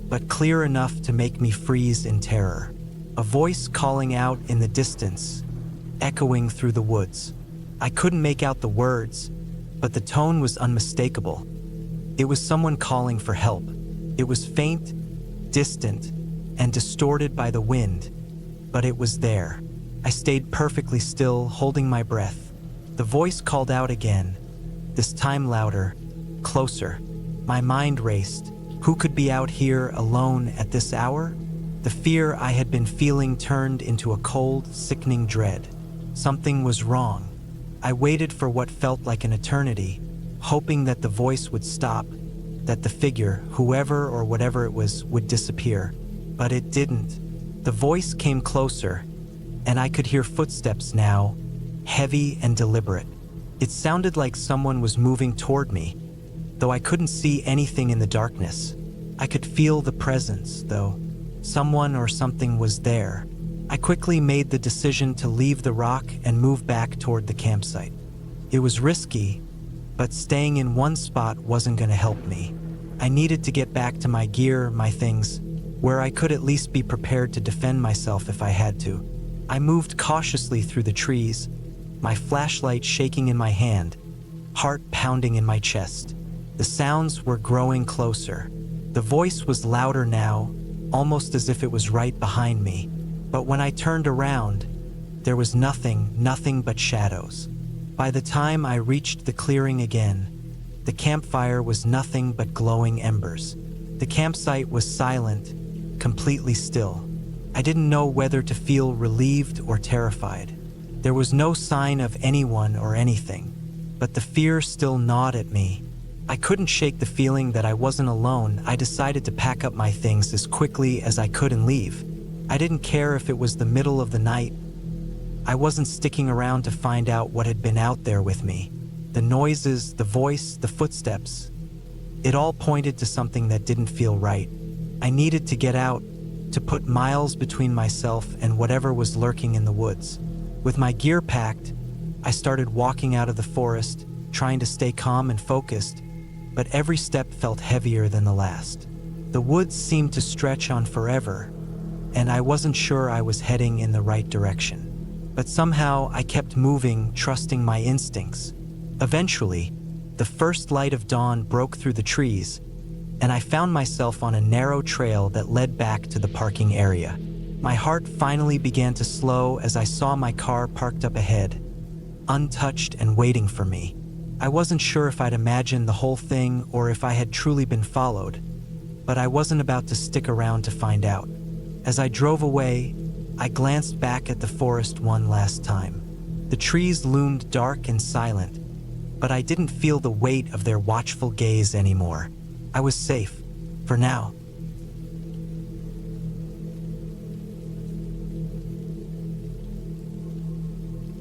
but clear enough to make me freeze in terror. A voice calling out in the distance, echoing through the woods. I couldn't make out the words, but the tone was unmistakable. It was someone calling for help. It was faint, distant, and distorted by the wind, but it was there. I stayed perfectly still, holding my breath. The voice called out again, this time louder, closer. My mind raced. Who could be out here alone at this hour? The fear I had been feeling turned into a cold, sickening dread. Something was wrong. I waited for what felt like an eternity, hoping that the voice would stop, that the figure, whoever or whatever it was, would disappear. But it didn't. The voice came closer, and I could hear footsteps now, heavy and deliberate. It sounded like someone was moving toward me, though I couldn't see anything in the darkness. I could feel the presence, though. Someone or something was there. I quickly made the decision to leave the rock and move back toward the campsite. It was risky, but staying in one spot wasn't going to help me. I needed to get back to my gear, my things, where I could at least be prepared to defend myself if I had to. I moved cautiously through the trees, my flashlight shaking in my hand, heart pounding in my chest. The sounds were growing closer. The voice was louder now, almost as if it was right behind me. But when I turned around, there was nothing but shadows. By the time I reached the clearing again, the campfire was nothing but glowing embers. The campsite was silent, completely still. I didn't know whether to feel relieved or terrified. There was no sign of anyone or anything, but the fear still gnawed at me. I couldn't shake the feeling that I wasn't alone. I decided to pack up my things as quickly as I could and leave. I didn't care if it was the middle of the night. I wasn't sticking around to find out what had been out there with me. The noises, the voice, the footsteps. It all pointed to something that didn't feel right. I needed to get out, to put miles between myself and whatever was lurking in the woods. With my gear packed, I started walking out of the forest, trying to stay calm and focused, but every step felt heavier than the last. The woods seemed to stretch on forever, and I wasn't sure I was heading in the right direction. But somehow I kept moving, trusting my instincts. Eventually, the first light of dawn broke through the trees, and I found myself on a narrow trail that led back to the parking area. My heart finally began to slow as I saw my car parked up ahead, untouched and waiting for me. I wasn't sure if I'd imagined the whole thing or if I had truly been followed, but I wasn't about to stick around to find out. As I drove away, I glanced back at the forest one last time. The trees loomed dark and silent, but I didn't feel the weight of their watchful gaze anymore. I was safe, for now.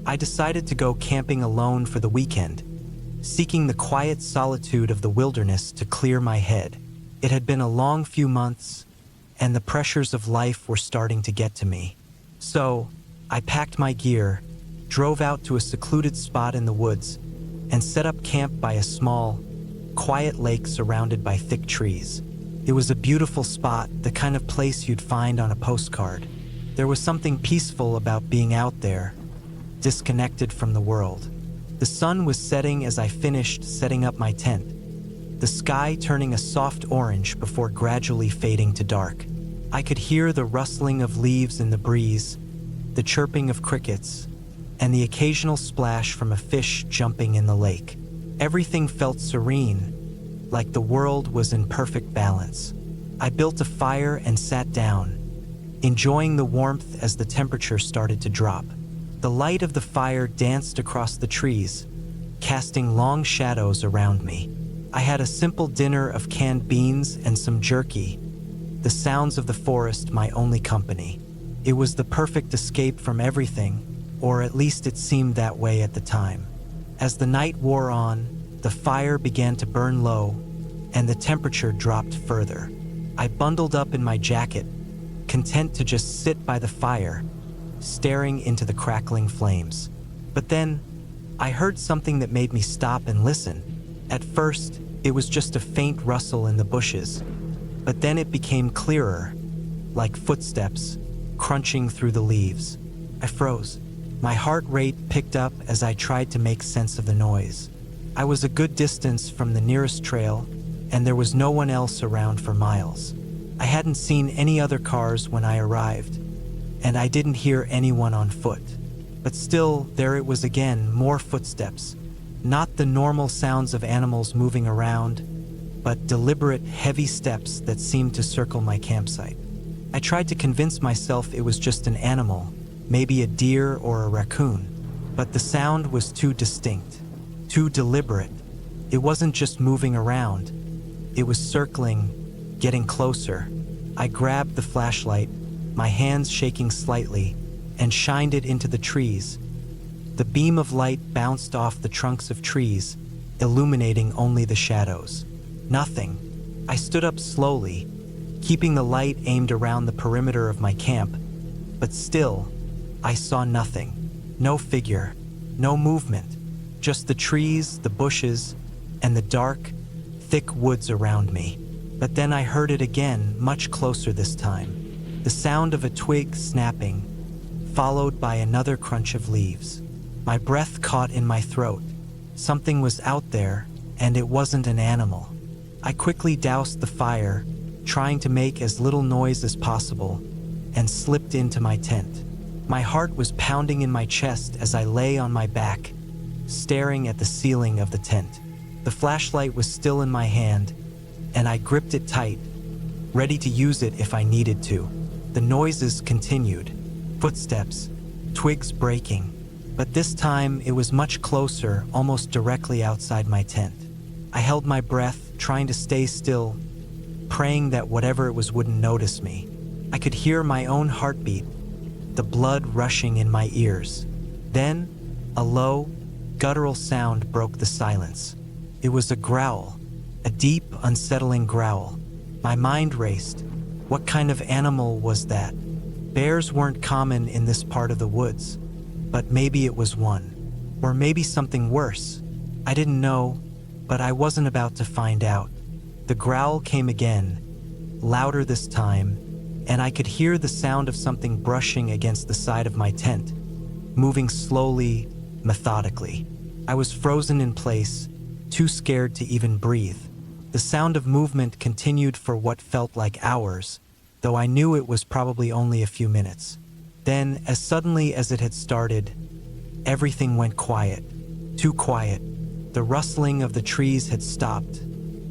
I decided to go camping alone for the weekend, seeking the quiet solitude of the wilderness to clear my head. It had been a long few months, and the pressures of life were starting to get to me. So, I packed my gear, drove out to a secluded spot in the woods, and set up camp by a small, quiet lake surrounded by thick trees. It was a beautiful spot, the kind of place you'd find on a postcard. There was something peaceful about being out there, disconnected from the world. The sun was setting as I finished setting up my tent, the sky turning a soft orange before gradually fading to dark. I could hear the rustling of leaves in the breeze, the chirping of crickets, and the occasional splash from a fish jumping in the lake. Everything felt serene, like the world was in perfect balance. I built a fire and sat down, enjoying the warmth as the temperature started to drop. The light of the fire danced across the trees, casting long shadows around me. I had a simple dinner of canned beans and some jerky, the sounds of the forest my only company. It was the perfect escape from everything, or at least it seemed that way at the time. As the night wore on, the fire began to burn low, and the temperature dropped further. I bundled up in my jacket, content to just sit by the fire, staring into the crackling flames. But then, I heard something that made me stop and listen. At first, it was just a faint rustle in the bushes, but then it became clearer, like footsteps, crunching through the leaves. I froze. My heart rate picked up as I tried to make sense of the noise. I was a good distance from the nearest trail, and there was no one else around for miles. I hadn't seen any other cars when I arrived, and I didn't hear anyone on foot. But still, there it was again, more footsteps. Not the normal sounds of animals moving around, but deliberate, heavy steps that seemed to circle my campsite. I tried to convince myself it was just an animal, maybe a deer or a raccoon, but the sound was too distinct, too deliberate. It wasn't just moving around, it was circling, getting closer. I grabbed the flashlight, my hands shaking slightly, and shined it into the trees. The beam of light bounced off the trunks of trees, illuminating only the shadows. Nothing. I stood up slowly, keeping the light aimed around the perimeter of my camp, but still, I saw nothing. No figure, no movement, just the trees, the bushes, and the dark, thick woods around me. But then I heard it again, much closer this time. The sound of a twig snapping, followed by another crunch of leaves. My breath caught in my throat. Something was out there, and it wasn't an animal. I quickly doused the fire, trying to make as little noise as possible, and slipped into my tent. My heart was pounding in my chest as I lay on my back, staring at the ceiling of the tent. The flashlight was still in my hand, and I gripped it tight, ready to use it if I needed to. The noises continued. Footsteps, twigs breaking, But this time, it was much closer, almost directly outside my tent. I held my breath, trying to stay still, praying that whatever it was wouldn't notice me. I could hear my own heartbeat, the blood rushing in my ears. Then, a low, guttural sound broke the silence. It was a growl, a deep, unsettling growl. My mind raced. What kind of animal was that? Bears weren't common in this part of the woods, but maybe it was one. Or maybe something worse. I didn't know, but I wasn't about to find out. The growl came again, louder this time, and I could hear the sound of something brushing against the side of my tent, moving slowly, methodically. I was frozen in place, too scared to even breathe. The sound of movement continued for what felt like hours, though I knew it was probably only a few minutes. Then, as suddenly as it had started, everything went quiet. Too quiet. The rustling of the trees had stopped.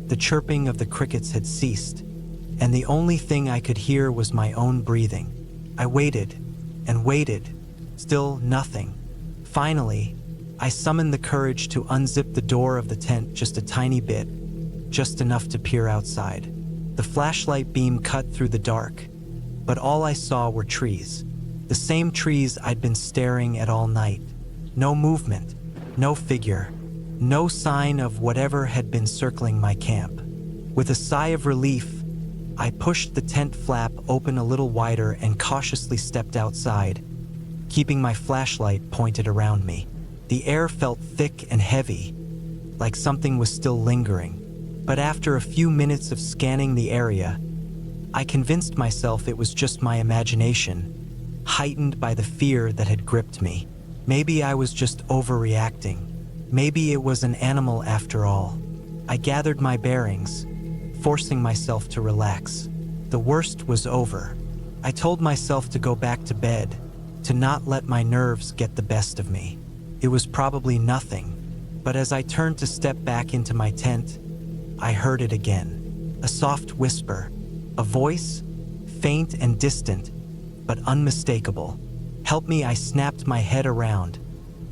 The chirping of the crickets had ceased. And the only thing I could hear was my own breathing. I waited and waited. Still nothing. Finally, I summoned the courage to unzip the door of the tent just a tiny bit, just enough to peer outside. The flashlight beam cut through the dark, but all I saw were trees. The same trees I'd been staring at all night. No movement, no figure, no sign of whatever had been circling my camp. With a sigh of relief, I pushed the tent flap open a little wider and cautiously stepped outside, keeping my flashlight pointed around me. The air felt thick and heavy, like something was still lingering. But after a few minutes of scanning the area, I convinced myself it was just my imagination, heightened by the fear that had gripped me. Maybe I was just overreacting. Maybe it was an animal after all. I gathered my bearings, forcing myself to relax. The worst was over. I told myself to go back to bed, to not let my nerves get the best of me. It was probably nothing, but as I turned to step back into my tent, I heard it again. A soft whisper, a voice, faint and distant, but unmistakable. Help me, I snapped my head around,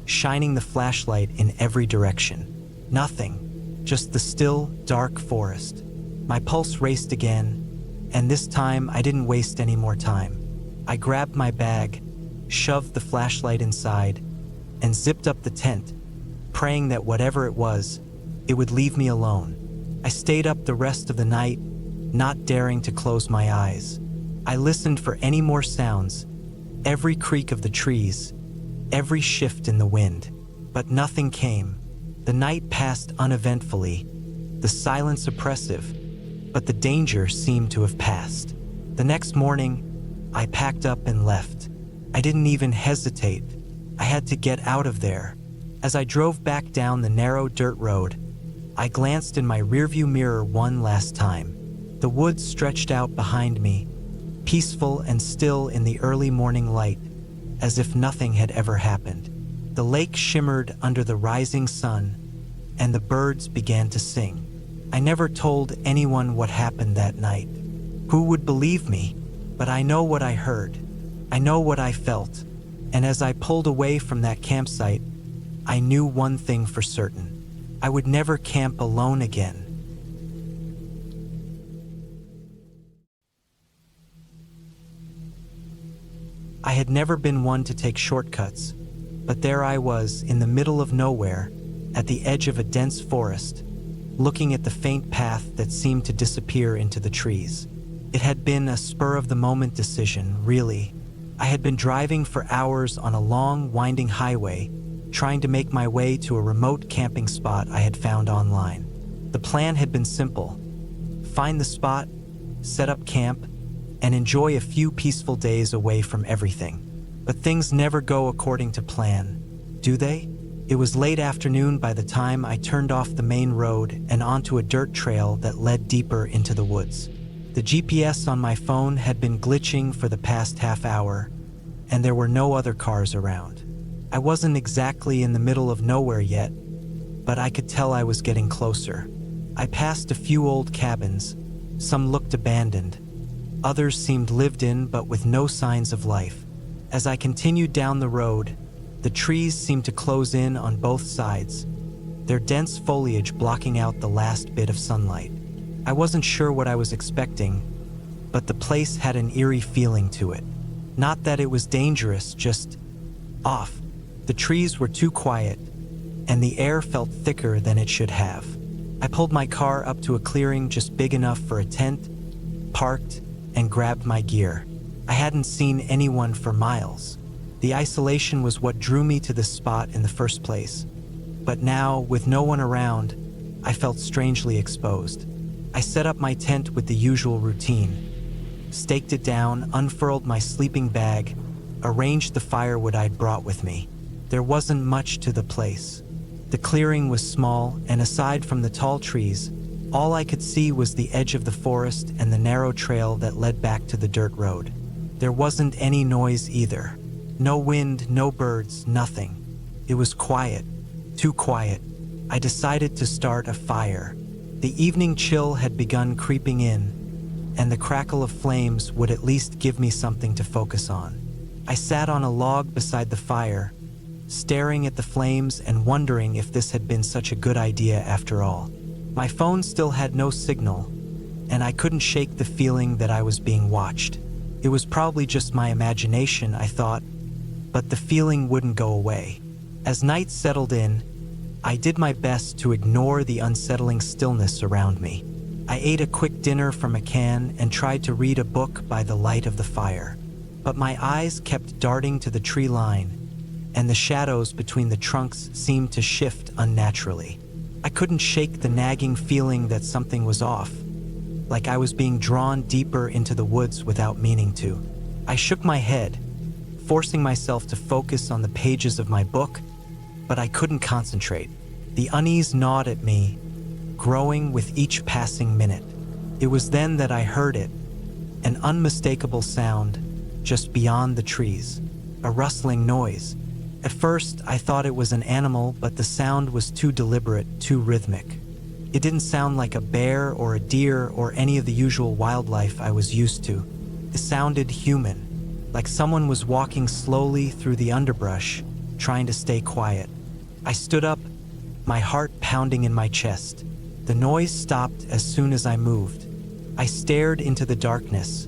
shining the flashlight in every direction. Nothing, just the still, dark forest. My pulse raced again, and this time I didn't waste any more time. I grabbed my bag, shoved the flashlight inside, and zipped up the tent, praying that whatever it was, it would leave me alone. I stayed up the rest of the night, not daring to close my eyes. I listened for any more sounds, every creak of the trees, every shift in the wind, but nothing came. The night passed uneventfully, the silence oppressive, but the danger seemed to have passed. The next morning, I packed up and left. I didn't even hesitate. I had to get out of there. As I drove back down the narrow dirt road, I glanced in my rearview mirror one last time. The woods stretched out behind me, peaceful and still in the early morning light, as if nothing had ever happened. The lake shimmered under the rising sun, and the birds began to sing. I never told anyone what happened that night. Who would believe me? But I know what I heard. I know what I felt. And as I pulled away from that campsite, I knew one thing for certain. I would never camp alone again. I had never been one to take shortcuts, but there I was in the middle of nowhere, at the edge of a dense forest, looking at the faint path that seemed to disappear into the trees. It had been a spur-of-the-moment decision, really. I had been driving for hours on a long, winding highway, trying to make my way to a remote camping spot I had found online. The plan had been simple: find the spot, set up camp, and enjoy a few peaceful days away from everything. But things never go according to plan, do they? It was late afternoon by the time I turned off the main road and onto a dirt trail that led deeper into the woods. The GPS on my phone had been glitching for the past half hour, and there were no other cars around. I wasn't exactly in the middle of nowhere yet, but I could tell I was getting closer. I passed a few old cabins. Some looked abandoned. Others seemed lived in but with no signs of life. As I continued down the road, The trees seemed to close in on both sides, their dense foliage blocking out the last bit of sunlight. I wasn't sure what I was expecting, but the place had an eerie feeling to it. Not that it was dangerous, just off. The trees were too quiet, and the air felt thicker than it should have. I pulled my car up to a clearing just big enough for a tent, parked, and grabbed my gear. I hadn't seen anyone for miles. The isolation was what drew me to this spot in the first place. But now, with no one around, I felt strangely exposed. I set up my tent with the usual routine, staked it down, unfurled my sleeping bag, arranged the firewood I'd brought with me. There wasn't much to the place. The clearing was small, and aside from the tall trees, all I could see was the edge of the forest and the narrow trail that led back to the dirt road. There wasn't any noise either. No wind, no birds, nothing. It was quiet, too quiet. I decided to start a fire. The evening chill had begun creeping in, and the crackle of flames would at least give me something to focus on. I sat on a log beside the fire, staring at the flames and wondering if this had been such a good idea after all. My phone still had no signal, and I couldn't shake the feeling that I was being watched. It was probably just my imagination, I thought, but the feeling wouldn't go away. As night settled in, I did my best to ignore the unsettling stillness around me. I ate a quick dinner from a can and tried to read a book by the light of the fire. But my eyes kept darting to the tree line, and the shadows between the trunks seemed to shift unnaturally. I couldn't shake the nagging feeling that something was off, like I was being drawn deeper into the woods without meaning to. I shook my head, forcing myself to focus on the pages of my book, but I couldn't concentrate. The unease gnawed at me, growing with each passing minute. It was then that I heard it, an unmistakable sound just beyond the trees, a rustling noise. At first, I thought it was an animal, but the sound was too deliberate, too rhythmic. It didn't sound like a bear or a deer or any of the usual wildlife I was used to. It sounded human, like someone was walking slowly through the underbrush, trying to stay quiet. I stood up, my heart pounding in my chest. The noise stopped as soon as I moved. I stared into the darkness,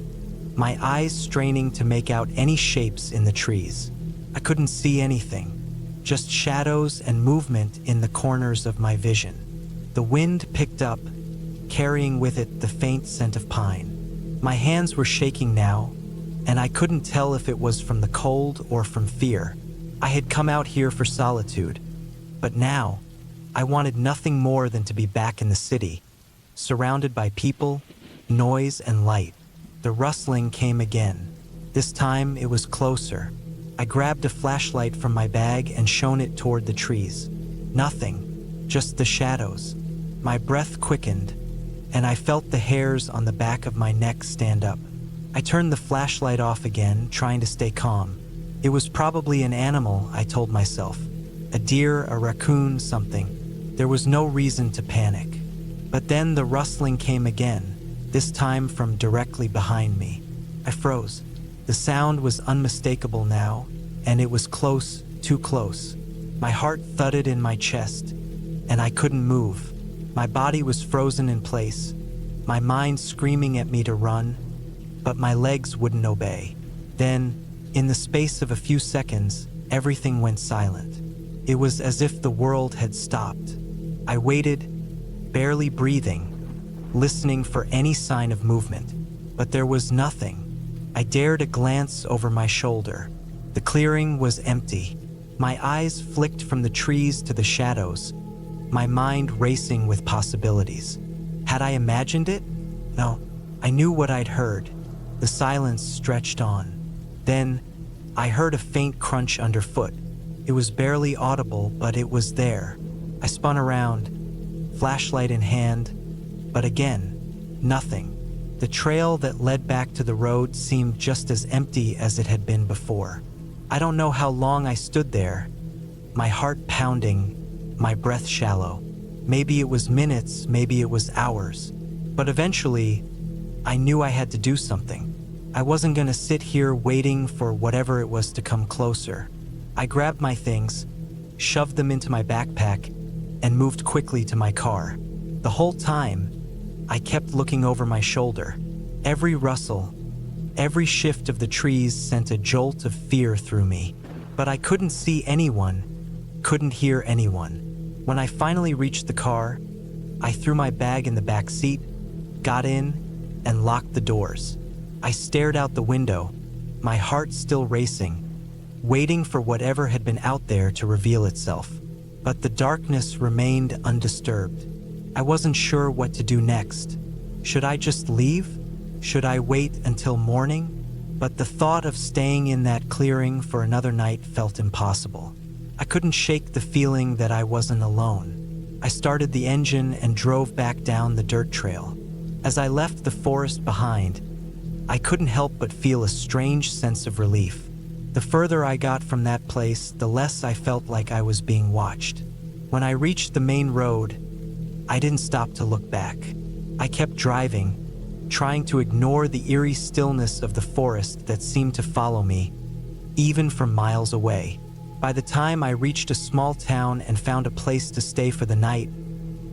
my eyes straining to make out any shapes in the trees. I couldn't see anything, just shadows and movement in the corners of my vision. The wind picked up, carrying with it the faint scent of pine. My hands were shaking now, and I couldn't tell if it was from the cold or from fear. I had come out here for solitude, but now I wanted nothing more than to be back in the city, surrounded by people, noise, and light. The rustling came again. This time it was closer. I grabbed a flashlight from my bag and shone it toward the trees. Nothing, just the shadows. My breath quickened, and I felt the hairs on the back of my neck stand up. I turned the flashlight off again, trying to stay calm. It was probably an animal, I told myself. A deer, a raccoon, something. There was no reason to panic. But then the rustling came again, this time from directly behind me. I froze. The sound was unmistakable now, and it was close, too close. My heart thudded in my chest, and I couldn't move. My body was frozen in place, my mind screaming at me to run, but my legs wouldn't obey. Then, in the space of a few seconds, everything went silent. It was as if the world had stopped. I waited, barely breathing, listening for any sign of movement, but there was nothing. I dared a glance over my shoulder. The clearing was empty. My eyes flicked from the trees to the shadows, my mind racing with possibilities. Had I imagined it? No, I knew what I'd heard. The silence stretched on. Then, I heard a faint crunch underfoot. It was barely audible, but it was there. I spun around, flashlight in hand, but again, nothing. The trail that led back to the road seemed just as empty as it had been before. I don't know how long I stood there, my heart pounding, my breath shallow. Maybe it was minutes, maybe it was hours. But eventually, I knew I had to do something. I wasn't going to sit here waiting for whatever it was to come closer. I grabbed my things, shoved them into my backpack, and moved quickly to my car. The whole time, I kept looking over my shoulder. Every rustle, every shift of the trees sent a jolt of fear through me. But I couldn't see anyone, couldn't hear anyone. When I finally reached the car, I threw my bag in the back seat, got in, and locked the doors. I stared out the window, my heart still racing, waiting for whatever had been out there to reveal itself. But the darkness remained undisturbed. I wasn't sure what to do next. Should I just leave? Should I wait until morning? But the thought of staying in that clearing for another night felt impossible. I couldn't shake the feeling that I wasn't alone. I started the engine and drove back down the dirt trail. As I left the forest behind, I couldn't help but feel a strange sense of relief. The further I got from that place, the less I felt like I was being watched. When I reached the main road, I didn't stop to look back. I kept driving, trying to ignore the eerie stillness of the forest that seemed to follow me, even from miles away. By the time I reached a small town and found a place to stay for the night,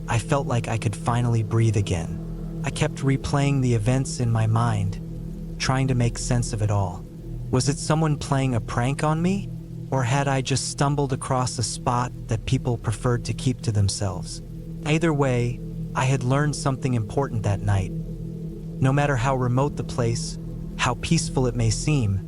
I felt like I could finally breathe again. I kept replaying the events in my mind, trying to make sense of it all. Was it someone playing a prank on me? Or had I just stumbled across a spot that people preferred to keep to themselves? Either way, I had learned something important that night. No matter how remote the place, how peaceful it may seem,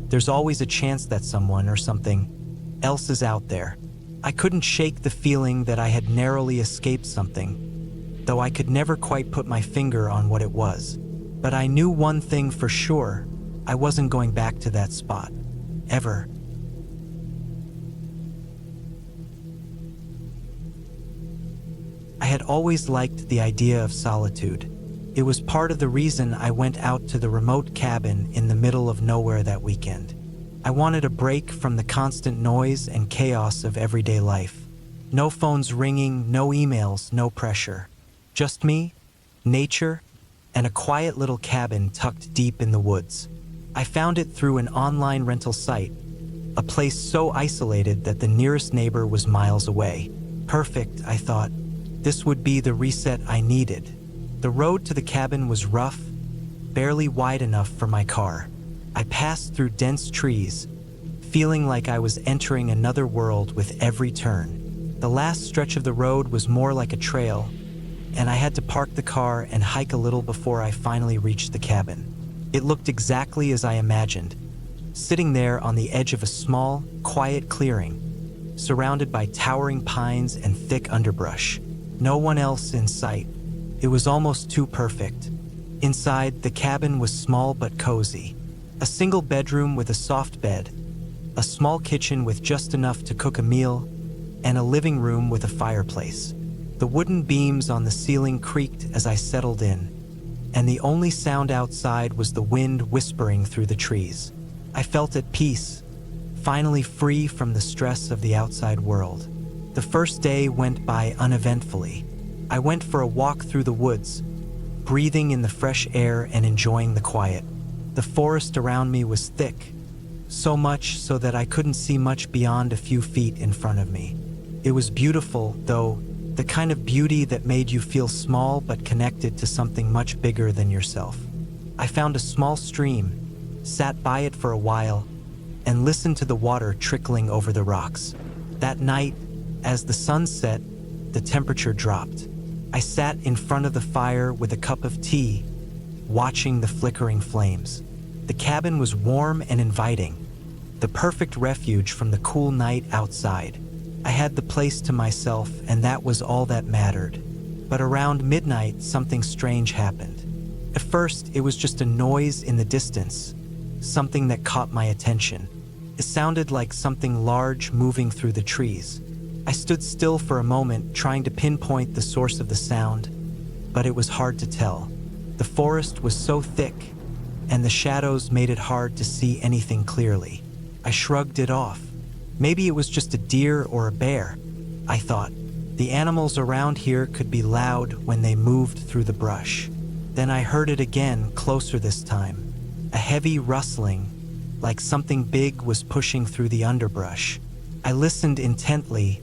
there's always a chance that someone or something else is out there. I couldn't shake the feeling that I had narrowly escaped something, though I could never quite put my finger on what it was. But I knew one thing for sure: I wasn't going back to that spot. Ever. I had always liked the idea of solitude. It was part of the reason I went out to the remote cabin in the middle of nowhere that weekend. I wanted a break from the constant noise and chaos of everyday life. No phones ringing, no emails, no pressure. Just me, nature, and a quiet little cabin tucked deep in the woods. I found it through an online rental site, a place so isolated that the nearest neighbor was miles away. Perfect, I thought. This would be the reset I needed. The road to the cabin was rough, barely wide enough for my car. I passed through dense trees, feeling like I was entering another world with every turn. The last stretch of the road was more like a trail, and I had to park the car and hike a little before I finally reached the cabin. It looked exactly as I imagined, sitting there on the edge of a small, quiet clearing, surrounded by towering pines and thick underbrush. No one else in sight. It was almost too perfect. Inside, the cabin was small but cozy. A single bedroom with a soft bed, a small kitchen with just enough to cook a meal, and a living room with a fireplace. The wooden beams on the ceiling creaked as I settled in, and the only sound outside was the wind whispering through the trees. I felt at peace, finally free from the stress of the outside world. The first day went by uneventfully. I went for a walk through the woods, breathing in the fresh air and enjoying the quiet. The forest around me was thick, so much so that I couldn't see much beyond a few feet in front of me. It was beautiful, though, the kind of beauty that made you feel small but connected to something much bigger than yourself. I found a small stream, sat by it for a while, and listened to the water trickling over the rocks. That night, as the sun set, the temperature dropped. I sat in front of the fire with a cup of tea, watching the flickering flames. The cabin was warm and inviting, the perfect refuge from the cool night outside. I had the place to myself, and that was all that mattered. But around midnight, something strange happened. At first, it was just a noise in the distance, something that caught my attention. It sounded like something large moving through the trees. I stood still for a moment, trying to pinpoint the source of the sound, but it was hard to tell. The forest was so thick, and the shadows made it hard to see anything clearly. I shrugged it off. Maybe it was just a deer or a bear, I thought. The animals around here could be loud when they moved through the brush. Then I heard it again, closer this time. A heavy rustling, like something big was pushing through the underbrush. I listened intently,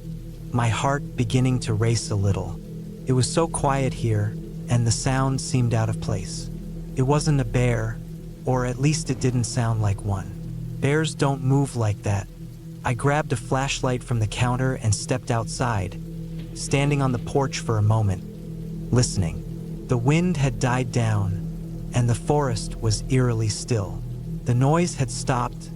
my heart beginning to race a little. It was so quiet here, and the sound seemed out of place. It wasn't a bear, or at least it didn't sound like one. Bears don't move like that. I grabbed a flashlight from the counter and stepped outside, standing on the porch for a moment, listening. The wind had died down, and the forest was eerily still. The noise had stopped,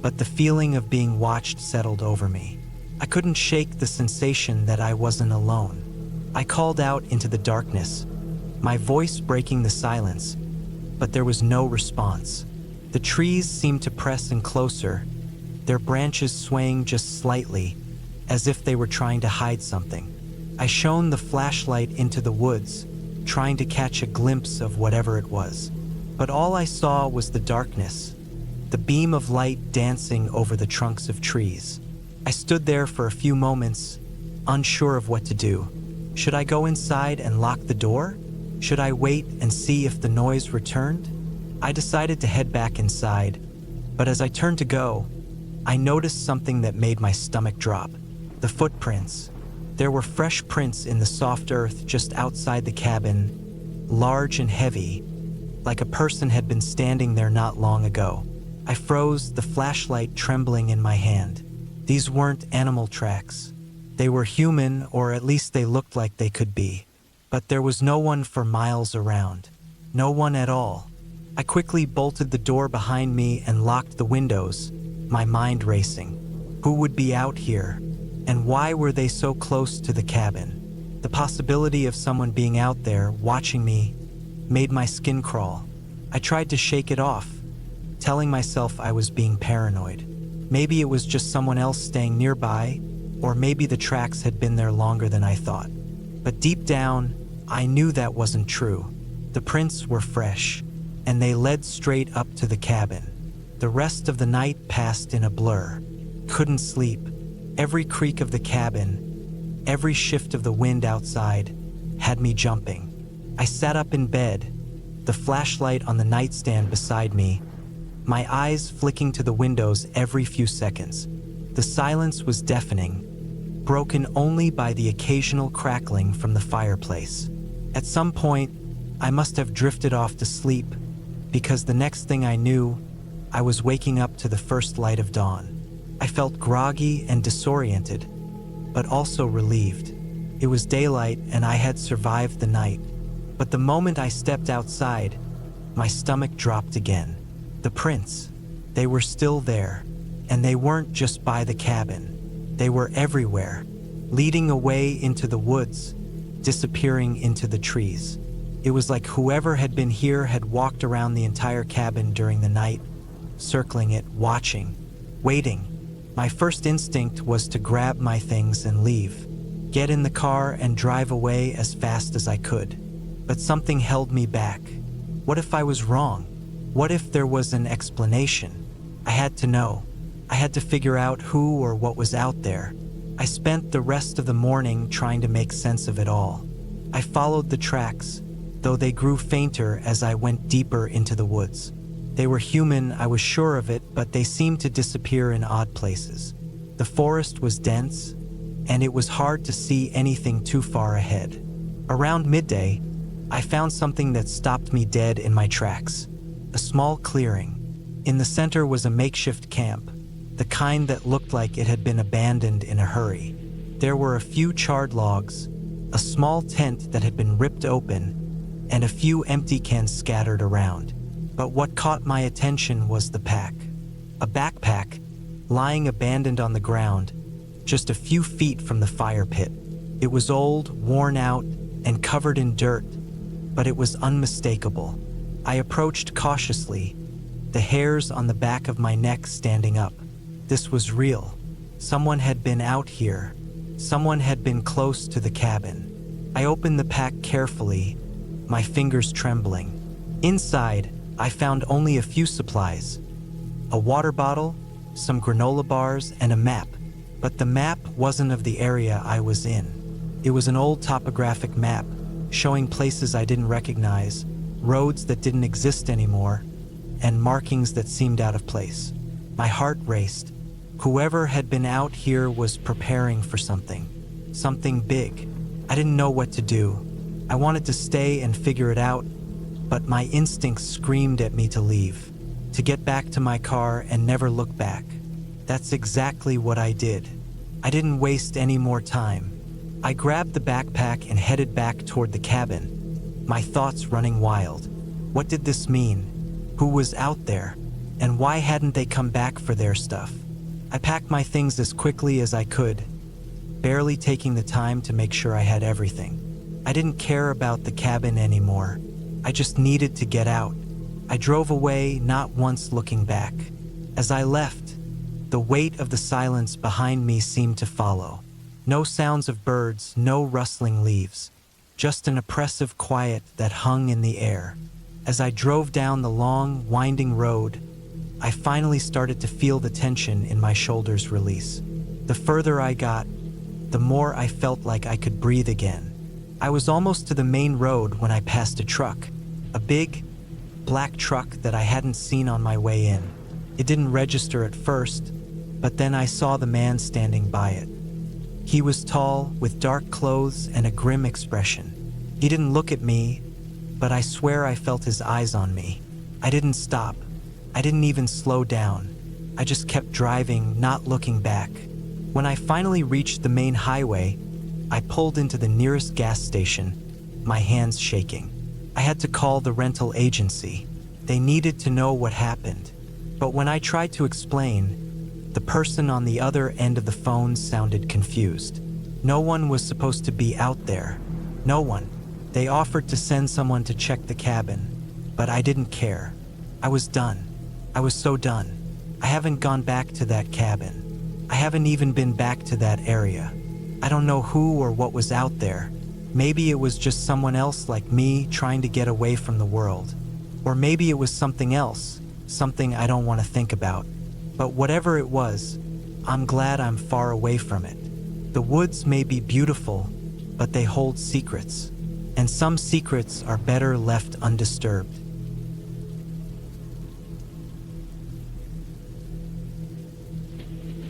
but the feeling of being watched settled over me. I couldn't shake the sensation that I wasn't alone. I called out into the darkness, my voice breaking the silence, but there was no response. The trees seemed to press in closer, their branches swaying just slightly, as if they were trying to hide something. I shone the flashlight into the woods, trying to catch a glimpse of whatever it was. But all I saw was the darkness, the beam of light dancing over the trunks of trees. I stood there for a few moments, unsure of what to do. Should I go inside and lock the door? Should I wait and see if the noise returned? I decided to head back inside, but as I turned to go, I noticed something that made my stomach drop. The footprints. There were fresh prints in the soft earth just outside the cabin, large and heavy, like a person had been standing there not long ago. I froze, the flashlight trembling in my hand. These weren't animal tracks. They were human, or at least they looked like they could be. But there was no one for miles around. No one at all. I quickly bolted the door behind me and locked the windows, my mind racing. Who would be out here? And why were they so close to the cabin? The possibility of someone being out there, watching me, made my skin crawl. I tried to shake it off, telling myself I was being paranoid. Maybe it was just someone else staying nearby, or maybe the tracks had been there longer than I thought. But deep down, I knew that wasn't true. The prints were fresh, and they led straight up to the cabin. The rest of the night passed in a blur. Couldn't sleep. Every creak of the cabin, every shift of the wind outside, had me jumping. I sat up in bed, the flashlight on the nightstand beside me, my eyes flicking to the windows every few seconds. The silence was deafening, broken only by the occasional crackling from the fireplace. At some point, I must have drifted off to sleep, because the next thing I knew, I was waking up to the first light of dawn. I felt groggy and disoriented, but also relieved. It was daylight and I had survived the night. But the moment I stepped outside, my stomach dropped again. The prints, they were still there, and they weren't just by the cabin. They were everywhere, leading away into the woods, disappearing into the trees. It was like whoever had been here had walked around the entire cabin during the night, circling it, watching, waiting. My first instinct was to grab my things and leave, get in the car and drive away as fast as I could. But something held me back. What if I was wrong? What if there was an explanation? I had to know. I had to figure out who or what was out there. I spent the rest of the morning trying to make sense of it all. I followed the tracks, though they grew fainter as I went deeper into the woods. They were human, I was sure of it, but they seemed to disappear in odd places. The forest was dense, and it was hard to see anything too far ahead. Around midday, I found something that stopped me dead in my tracks. A small clearing. In the center was a makeshift camp, the kind that looked like it had been abandoned in a hurry. There were a few charred logs, a small tent that had been ripped open, and a few empty cans scattered around. But what caught my attention was the pack. A backpack, lying abandoned on the ground, just a few feet from the fire pit. It was old, worn out, and covered in dirt, but it was unmistakable. I approached cautiously, the hairs on the back of my neck standing up. This was real. Someone had been out here. Someone had been close to the cabin. I opened the pack carefully, my fingers trembling. Inside, I found only a few supplies. A water bottle, some granola bars, and a map. But the map wasn't of the area I was in. It was an old topographic map, showing places I didn't recognize, roads that didn't exist anymore, and markings that seemed out of place. My heart raced. Whoever had been out here was preparing for something. Something big. I didn't know what to do. I wanted to stay and figure it out, but my instincts screamed at me to leave, to get back to my car and never look back. That's exactly what I did. I didn't waste any more time. I grabbed the backpack and headed back toward the cabin, my thoughts running wild. What did this mean? Who was out there? And why hadn't they come back for their stuff? I packed my things as quickly as I could, barely taking the time to make sure I had everything. I didn't care about the cabin anymore. I just needed to get out. I drove away, not once looking back. As I left, the weight of the silence behind me seemed to follow. No sounds of birds, no rustling leaves, just an oppressive quiet that hung in the air. As I drove down the long, winding road, I finally started to feel the tension in my shoulders release. The further I got, the more I felt like I could breathe again. I was almost to the main road when I passed a truck. A big, black truck that I hadn't seen on my way in. It didn't register at first, but then I saw the man standing by it. He was tall, with dark clothes and a grim expression. He didn't look at me, but I swear I felt his eyes on me. I didn't stop. I didn't even slow down. I just kept driving, not looking back. When I finally reached the main highway, I pulled into the nearest gas station, my hands shaking. I had to call the rental agency. They needed to know what happened. But when I tried to explain, the person on the other end of the phone sounded confused. No one was supposed to be out there. No one. They offered to send someone to check the cabin, but I didn't care. I was done. I was so done. I haven't gone back to that cabin. I haven't even been back to that area. I don't know who or what was out there. Maybe it was just someone else like me trying to get away from the world. Or maybe it was something else, something I don't want to think about. But whatever it was, I'm glad I'm far away from it. The woods may be beautiful, but they hold secrets. And some secrets are better left undisturbed.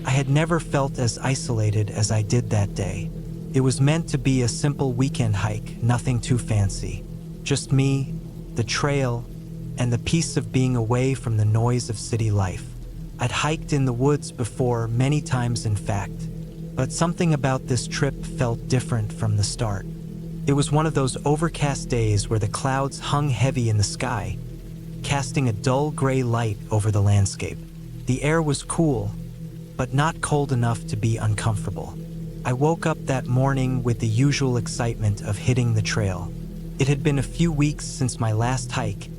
I had never felt as isolated as I did that day. It was meant to be a simple weekend hike, nothing too fancy. Just me, the trail, and the peace of being away from the noise of city life. I'd hiked in the woods before, many times in fact, but something about this trip felt different from the start. It was one of those overcast days where the clouds hung heavy in the sky, casting a dull gray light over the landscape. The air was cool, but not cold enough to be uncomfortable. I woke up that morning with the usual excitement of hitting the trail. It had been a few weeks since my last hike,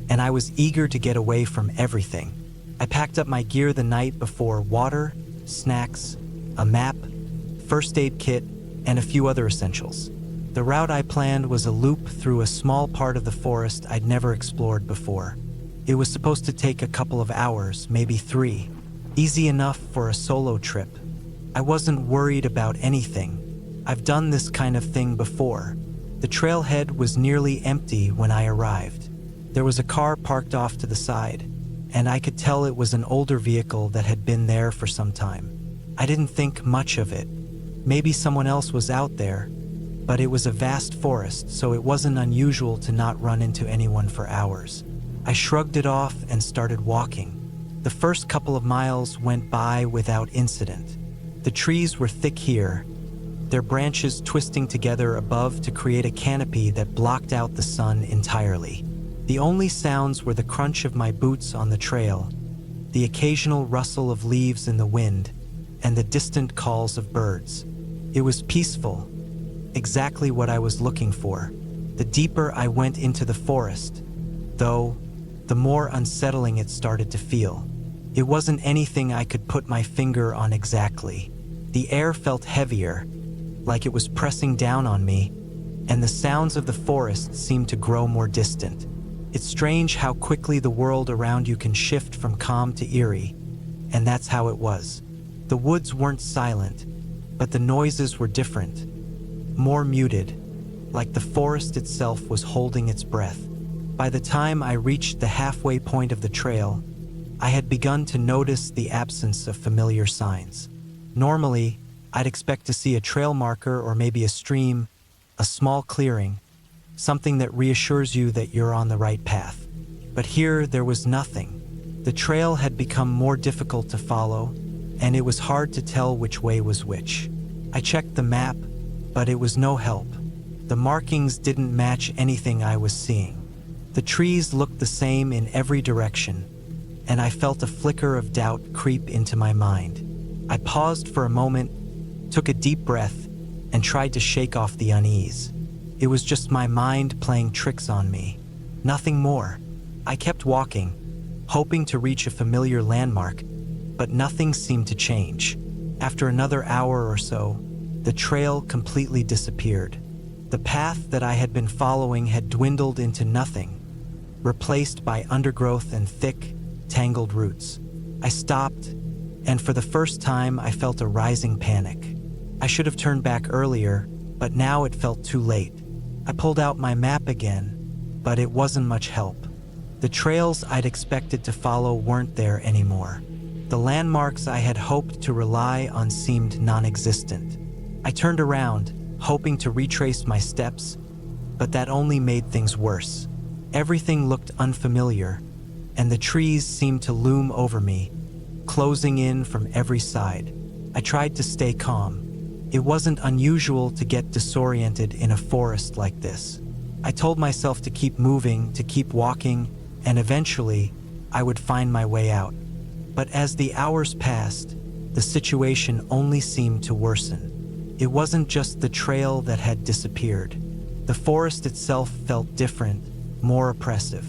and I was eager to get away from everything. I packed up my gear the night before: water, snacks, a map, first aid kit, and a few other essentials. The route I planned was a loop through a small part of the forest I'd never explored before. It was supposed to take a couple of hours, maybe 3. Easy enough for a solo trip. I wasn't worried about anything. I've done this kind of thing before. The trailhead was nearly empty when I arrived. There was a car parked off to the side, and I could tell it was an older vehicle that had been there for some time. I didn't think much of it. Maybe someone else was out there, but it was a vast forest, so it wasn't unusual to not run into anyone for hours. I shrugged it off and started walking. The first couple of miles went by without incident. The trees were thick here, their branches twisting together above to create a canopy that blocked out the sun entirely. The only sounds were the crunch of my boots on the trail, the occasional rustle of leaves in the wind, and the distant calls of birds. It was peaceful, exactly what I was looking for. The deeper I went into the forest, though, the more unsettling it started to feel. It wasn't anything I could put my finger on exactly. The air felt heavier, like it was pressing down on me, and the sounds of the forest seemed to grow more distant. It's strange how quickly the world around you can shift from calm to eerie, and that's how it was. The woods weren't silent, but the noises were different, more muted, like the forest itself was holding its breath. By the time I reached the halfway point of the trail, I had begun to notice the absence of familiar signs. Normally, I'd expect to see a trail marker or maybe a stream, a small clearing, something that reassures you that you're on the right path. But here, there was nothing. The trail had become more difficult to follow, and it was hard to tell which way was which. I checked the map, but it was no help. The markings didn't match anything I was seeing. The trees looked the same in every direction, and I felt a flicker of doubt creep into my mind. I paused for a moment, took a deep breath, and tried to shake off the unease. It was just my mind playing tricks on me. Nothing more. I kept walking, hoping to reach a familiar landmark, but nothing seemed to change. After another hour or so, the trail completely disappeared. The path that I had been following had dwindled into nothing, replaced by undergrowth and thick, tangled roots. I stopped, and for the first time I felt a rising panic. I should have turned back earlier, but now it felt too late. I pulled out my map again, but it wasn't much help. The trails I'd expected to follow weren't there anymore. The landmarks I had hoped to rely on seemed non-existent. I turned around, hoping to retrace my steps, but that only made things worse. Everything looked unfamiliar, and the trees seemed to loom over me, closing in from every side. I tried to stay calm. It wasn't unusual to get disoriented in a forest like this. I told myself to keep moving, to keep walking, and eventually, I would find my way out. But as the hours passed, the situation only seemed to worsen. It wasn't just the trail that had disappeared. The forest itself felt different, more oppressive.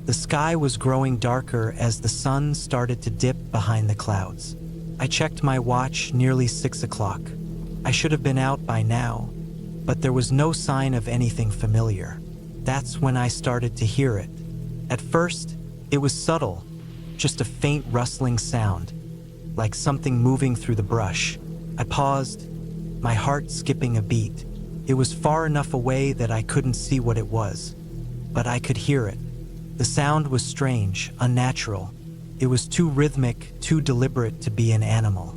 The sky was growing darker as the sun started to dip behind the clouds. I checked my watch, nearly 6 o'clock. I should have been out by now, but there was no sign of anything familiar. That's when I started to hear it. At first, it was subtle, just a faint rustling sound, like something moving through the brush. I paused, my heart skipping a beat. It was far enough away that I couldn't see what it was, but I could hear it. The sound was strange, unnatural. It was too rhythmic, too deliberate to be an animal.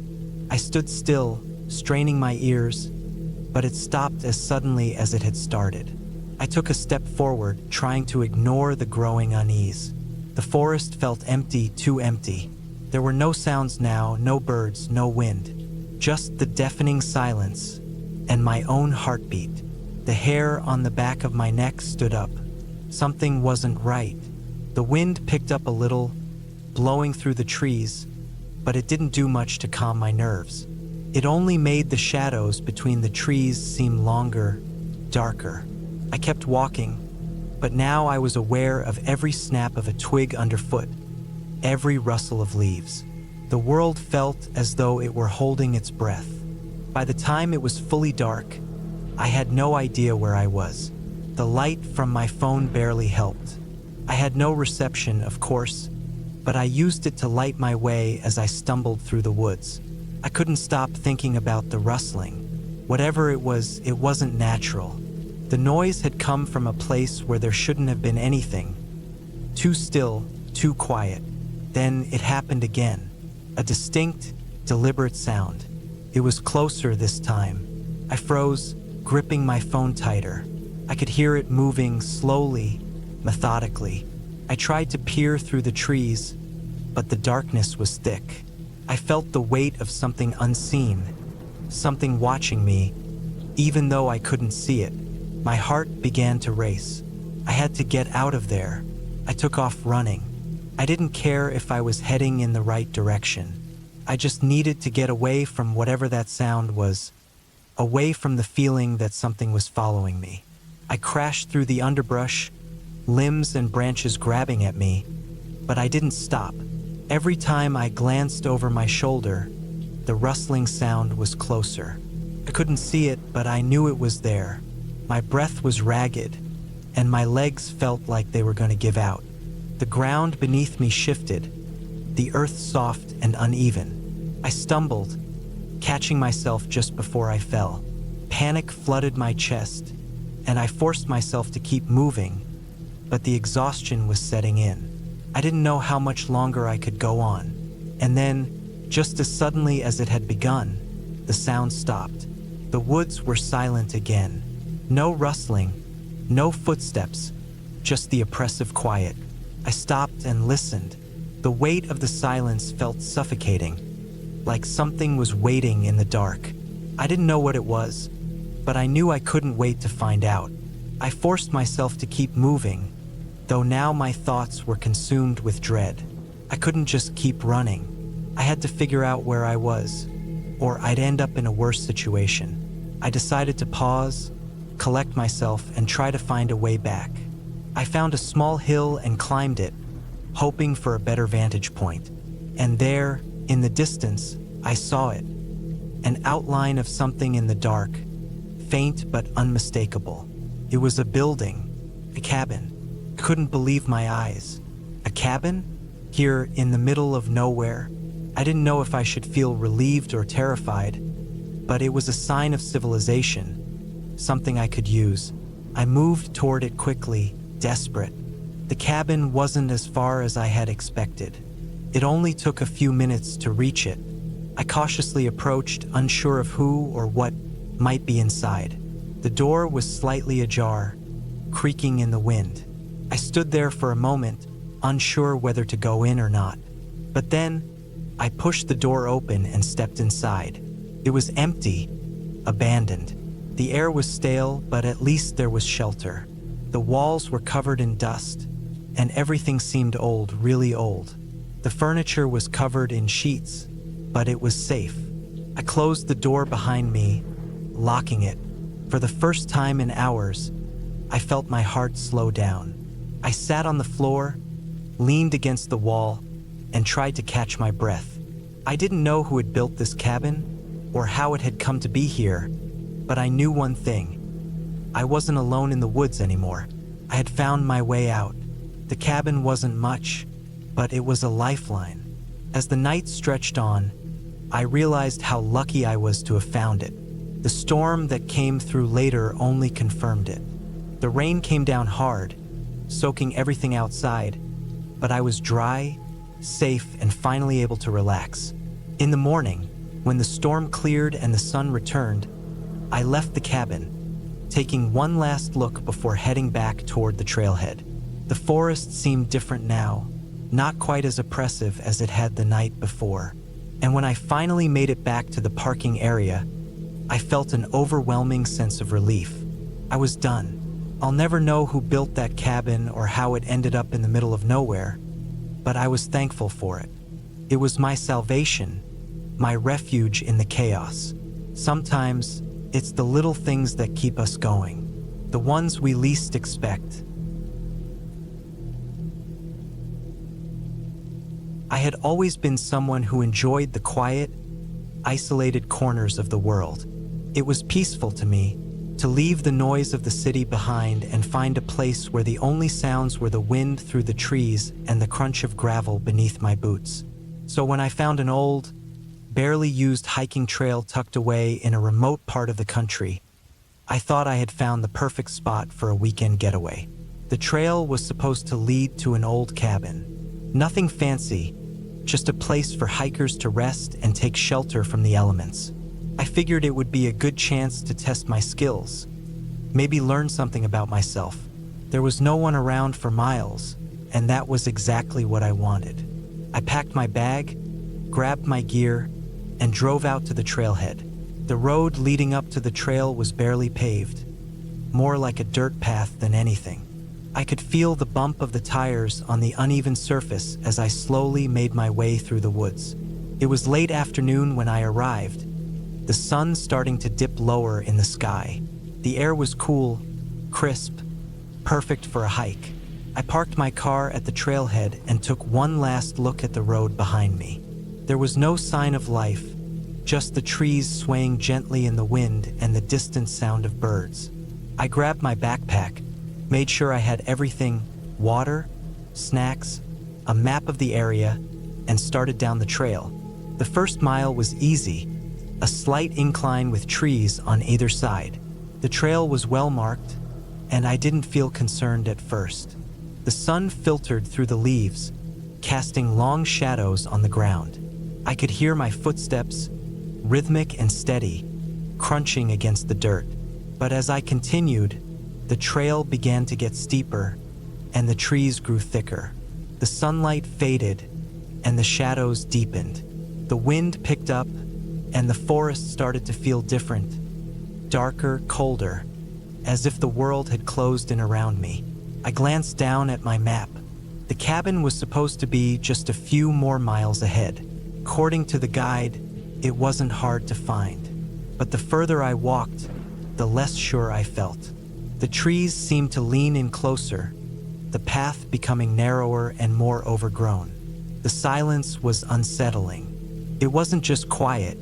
I stood still, straining my ears, but it stopped as suddenly as it had started. I took a step forward, trying to ignore the growing unease. The forest felt empty, too empty. There were no sounds now, no birds, no wind. Just the deafening silence and my own heartbeat. The hair on the back of my neck stood up. Something wasn't right. The wind picked up a little, blowing through the trees, but it didn't do much to calm my nerves. It only made the shadows between the trees seem longer, darker. I kept walking, but now I was aware of every snap of a twig underfoot, every rustle of leaves. The world felt as though it were holding its breath. By the time it was fully dark, I had no idea where I was. The light from my phone barely helped. I had no reception, of course, but I used it to light my way as I stumbled through the woods. I couldn't stop thinking about the rustling. Whatever it wasn't natural. The noise had come from a place where there shouldn't have been anything. Too still, too quiet. Then it happened again. A distinct, deliberate sound. It was closer this time. I froze, gripping my phone tighter. I could hear it moving slowly, methodically. I tried to peer through the trees, but the darkness was thick. I felt the weight of something unseen, something watching me, even though I couldn't see it. My heart began to race. I had to get out of there. I took off running. I didn't care if I was heading in the right direction. I just needed to get away from whatever that sound was, away from the feeling that something was following me. I crashed through the underbrush, limbs and branches grabbing at me, but I didn't stop. Every time I glanced over my shoulder, the rustling sound was closer. I couldn't see it, but I knew it was there. My breath was ragged, and my legs felt like they were going to give out. The ground beneath me shifted, the earth soft and uneven. I stumbled, catching myself just before I fell. Panic flooded my chest, and I forced myself to keep moving, but the exhaustion was setting in. I didn't know how much longer I could go on. And then, just as suddenly as it had begun, the sound stopped. The woods were silent again. No rustling, no footsteps, just the oppressive quiet. I stopped and listened. The weight of the silence felt suffocating, like something was waiting in the dark. I didn't know what it was, but I knew I couldn't wait to find out. I forced myself to keep moving, though now my thoughts were consumed with dread. I couldn't just keep running. I had to figure out where I was, or I'd end up in a worse situation. I decided to pause, collect myself, and try to find a way back. I found a small hill and climbed it, hoping for a better vantage point. And there, in the distance, I saw it. An outline of something in the dark, faint but unmistakable. It was a building, a cabin. Couldn't believe my eyes. A cabin? Here in the middle of nowhere? I didn't know if I should feel relieved or terrified, but it was a sign of civilization, something I could use. I moved toward it quickly, desperate. The cabin wasn't as far as I had expected. It only took a few minutes to reach it. I cautiously approached, unsure of who or what might be inside. The door was slightly ajar, creaking in the wind. I stood there for a moment, unsure whether to go in or not. But then, I pushed the door open and stepped inside. It was empty, abandoned. The air was stale, but at least there was shelter. The walls were covered in dust, and everything seemed old, really old. The furniture was covered in sheets, but it was safe. I closed the door behind me, locking it. For the first time in hours, I felt my heart slow down. I sat on the floor, leaned against the wall, and tried to catch my breath. I didn't know who had built this cabin or how it had come to be here, but I knew one thing. I wasn't alone in the woods anymore. I had found my way out. The cabin wasn't much, but it was a lifeline. As the night stretched on, I realized how lucky I was to have found it. The storm that came through later only confirmed it. The rain came down hard, soaking everything outside, but I was dry, safe, and finally able to relax. In the morning, when the storm cleared and the sun returned, I left the cabin, taking one last look before heading back toward the trailhead. The forest seemed different now, not quite as oppressive as it had the night before. And when I finally made it back to the parking area, I felt an overwhelming sense of relief. I was done. I'll never know who built that cabin or how it ended up in the middle of nowhere, but I was thankful for it. It was my salvation, my refuge in the chaos. Sometimes, it's the little things that keep us going, the ones we least expect. I had always been someone who enjoyed the quiet, isolated corners of the world. It was peaceful to me to leave the noise of the city behind and find a place where the only sounds were the wind through the trees and the crunch of gravel beneath my boots. So when I found an old, barely used hiking trail tucked away in a remote part of the country, I thought I had found the perfect spot for a weekend getaway. The trail was supposed to lead to an old cabin. Nothing fancy, just a place for hikers to rest and take shelter from the elements. I figured it would be a good chance to test my skills, maybe learn something about myself. There was no one around for miles, and that was exactly what I wanted. I packed my bag, grabbed my gear, and drove out to the trailhead. The road leading up to the trail was barely paved, more like a dirt path than anything. I could feel the bump of the tires on the uneven surface as I slowly made my way through the woods. It was late afternoon when I arrived, the sun starting to dip lower in the sky. The air was cool, crisp, perfect for a hike. I parked my car at the trailhead and took one last look at the road behind me. There was no sign of life, just the trees swaying gently in the wind and the distant sound of birds. I grabbed my backpack, made sure I had everything: water, snacks, a map of the area, and started down the trail. The first mile was easy, a slight incline with trees on either side. The trail was well marked, and I didn't feel concerned at first. The sun filtered through the leaves, casting long shadows on the ground. I could hear my footsteps, rhythmic and steady, crunching against the dirt. But as I continued, the trail began to get steeper, and the trees grew thicker. The sunlight faded, and the shadows deepened. The wind picked up, and the forest started to feel different, darker, colder, as if the world had closed in around me. I glanced down at my map. The cabin was supposed to be just a few more miles ahead. According to the guide, it wasn't hard to find. But the further I walked, the less sure I felt. The trees seemed to lean in closer, the path becoming narrower and more overgrown. The silence was unsettling. It wasn't just quiet,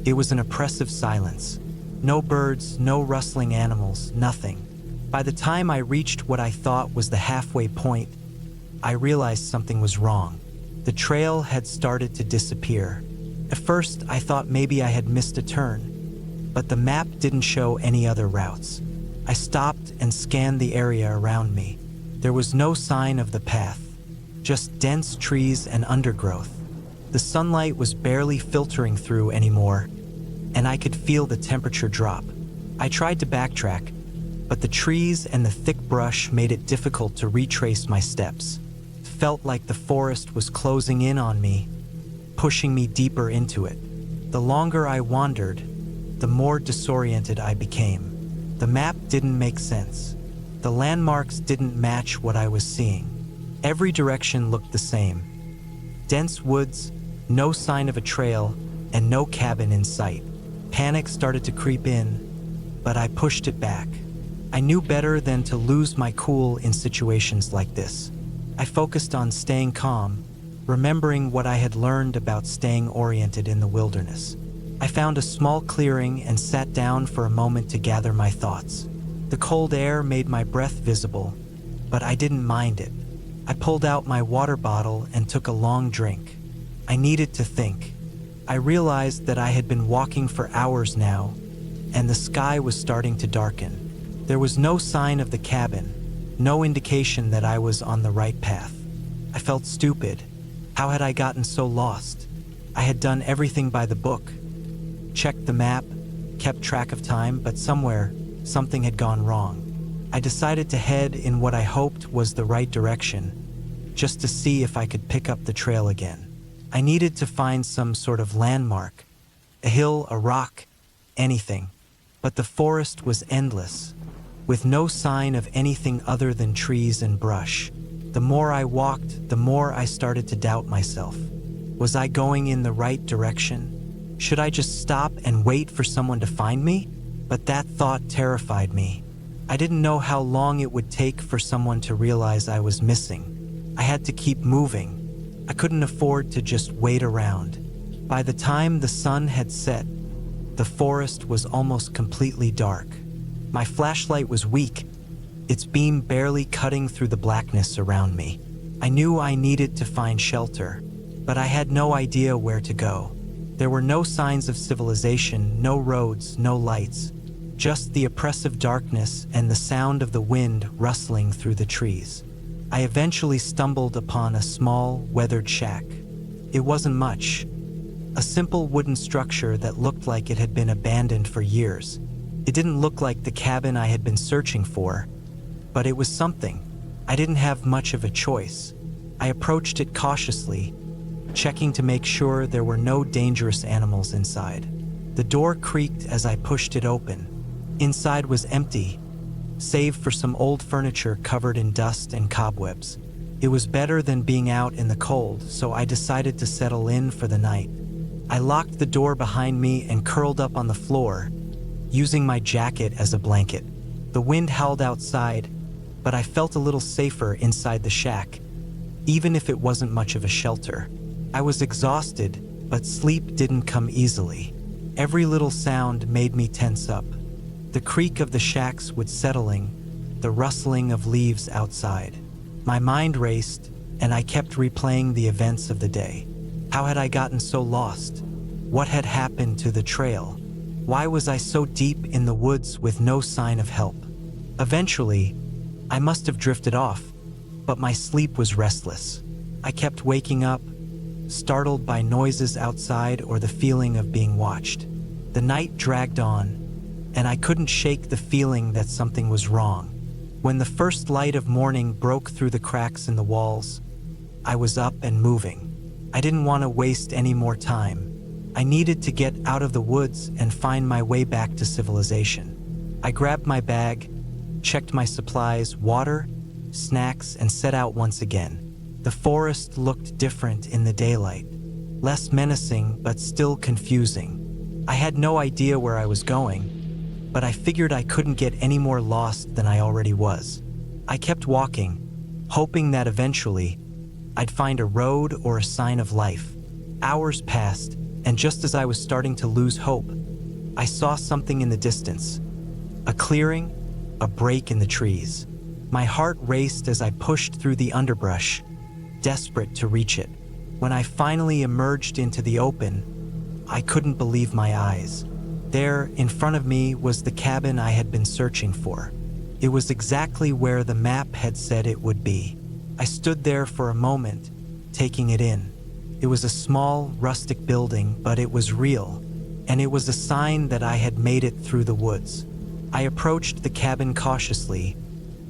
it was an oppressive silence. No birds, no rustling animals, nothing. By the time I reached what I thought was the halfway point, I realized something was wrong. The trail had started to disappear. At first, I thought maybe I had missed a turn, but the map didn't show any other routes. I stopped and scanned the area around me. There was no sign of the path, just dense trees and undergrowth. The sunlight was barely filtering through anymore, and I could feel the temperature drop. I tried to backtrack, but the trees and the thick brush made it difficult to retrace my steps. It felt like the forest was closing in on me, pushing me deeper into it. The longer I wandered, the more disoriented I became. The map didn't make sense. The landmarks didn't match what I was seeing. Every direction looked the same. Dense woods, no sign of a trail, and no cabin in sight. Panic started to creep in, but I pushed it back. I knew better than to lose my cool in situations like this. I focused on staying calm, remembering what I had learned about staying oriented in the wilderness. I found a small clearing and sat down for a moment to gather my thoughts. The cold air made my breath visible, but I didn't mind it. I pulled out my water bottle and took a long drink. I needed to think. I realized that I had been walking for hours now, and the sky was starting to darken. There was no sign of the cabin, no indication that I was on the right path. I felt stupid. How had I gotten so lost? I had done everything by the book. Checked the map, kept track of time, but somewhere, something had gone wrong. I decided to head in what I hoped was the right direction, just to see if I could pick up the trail again. I needed to find some sort of landmark, a hill, a rock, anything. But the forest was endless, with no sign of anything other than trees and brush. The more I walked, the more I started to doubt myself. Was I going in the right direction? Should I just stop and wait for someone to find me? But that thought terrified me. I didn't know how long it would take for someone to realize I was missing. I had to keep moving. I couldn't afford to just wait around. By the time the sun had set, the forest was almost completely dark. My flashlight was weak, its beam barely cutting through the blackness around me. I knew I needed to find shelter, but I had no idea where to go. There were no signs of civilization, no roads, no lights, just the oppressive darkness and the sound of the wind rustling through the trees. I eventually stumbled upon a small, weathered shack. It wasn't much, a simple wooden structure that looked like it had been abandoned for years. It didn't look like the cabin I had been searching for, but it was something. I didn't have much of a choice. I approached it cautiously, checking to make sure there were no dangerous animals inside. The door creaked as I pushed it open. Inside was empty, save for some old furniture covered in dust and cobwebs. It was better than being out in the cold, so I decided to settle in for the night. I locked the door behind me and curled up on the floor, using my jacket as a blanket. The wind howled outside, but I felt a little safer inside the shack, even if it wasn't much of a shelter. I was exhausted, but sleep didn't come easily. Every little sound made me tense up. The creak of the shack's wood settling, the rustling of leaves outside. My mind raced, and I kept replaying the events of the day. How had I gotten so lost? What had happened to the trail? Why was I so deep in the woods with no sign of help? Eventually, I must have drifted off, but my sleep was restless. I kept waking up, startled by noises outside or the feeling of being watched. The night dragged on, and I couldn't shake the feeling that something was wrong. When the first light of morning broke through the cracks in the walls, I was up and moving. I didn't want to waste any more time. I needed to get out of the woods and find my way back to civilization. I grabbed my bag, checked my supplies, water, snacks, and set out once again. The forest looked different in the daylight, less menacing but still confusing. I had no idea where I was going, but I figured I couldn't get any more lost than I already was. I kept walking, hoping that eventually I'd find a road or a sign of life. Hours passed, and just as I was starting to lose hope, I saw something in the distance. A clearing, a break in the trees. My heart raced as I pushed through the underbrush, desperate to reach it. When I finally emerged into the open, I couldn't believe my eyes. There, in front of me, was the cabin I had been searching for. It was exactly where the map had said it would be. I stood there for a moment, taking it in. It was a small, rustic building, but it was real, and it was a sign that I had made it through the woods. I approached the cabin cautiously,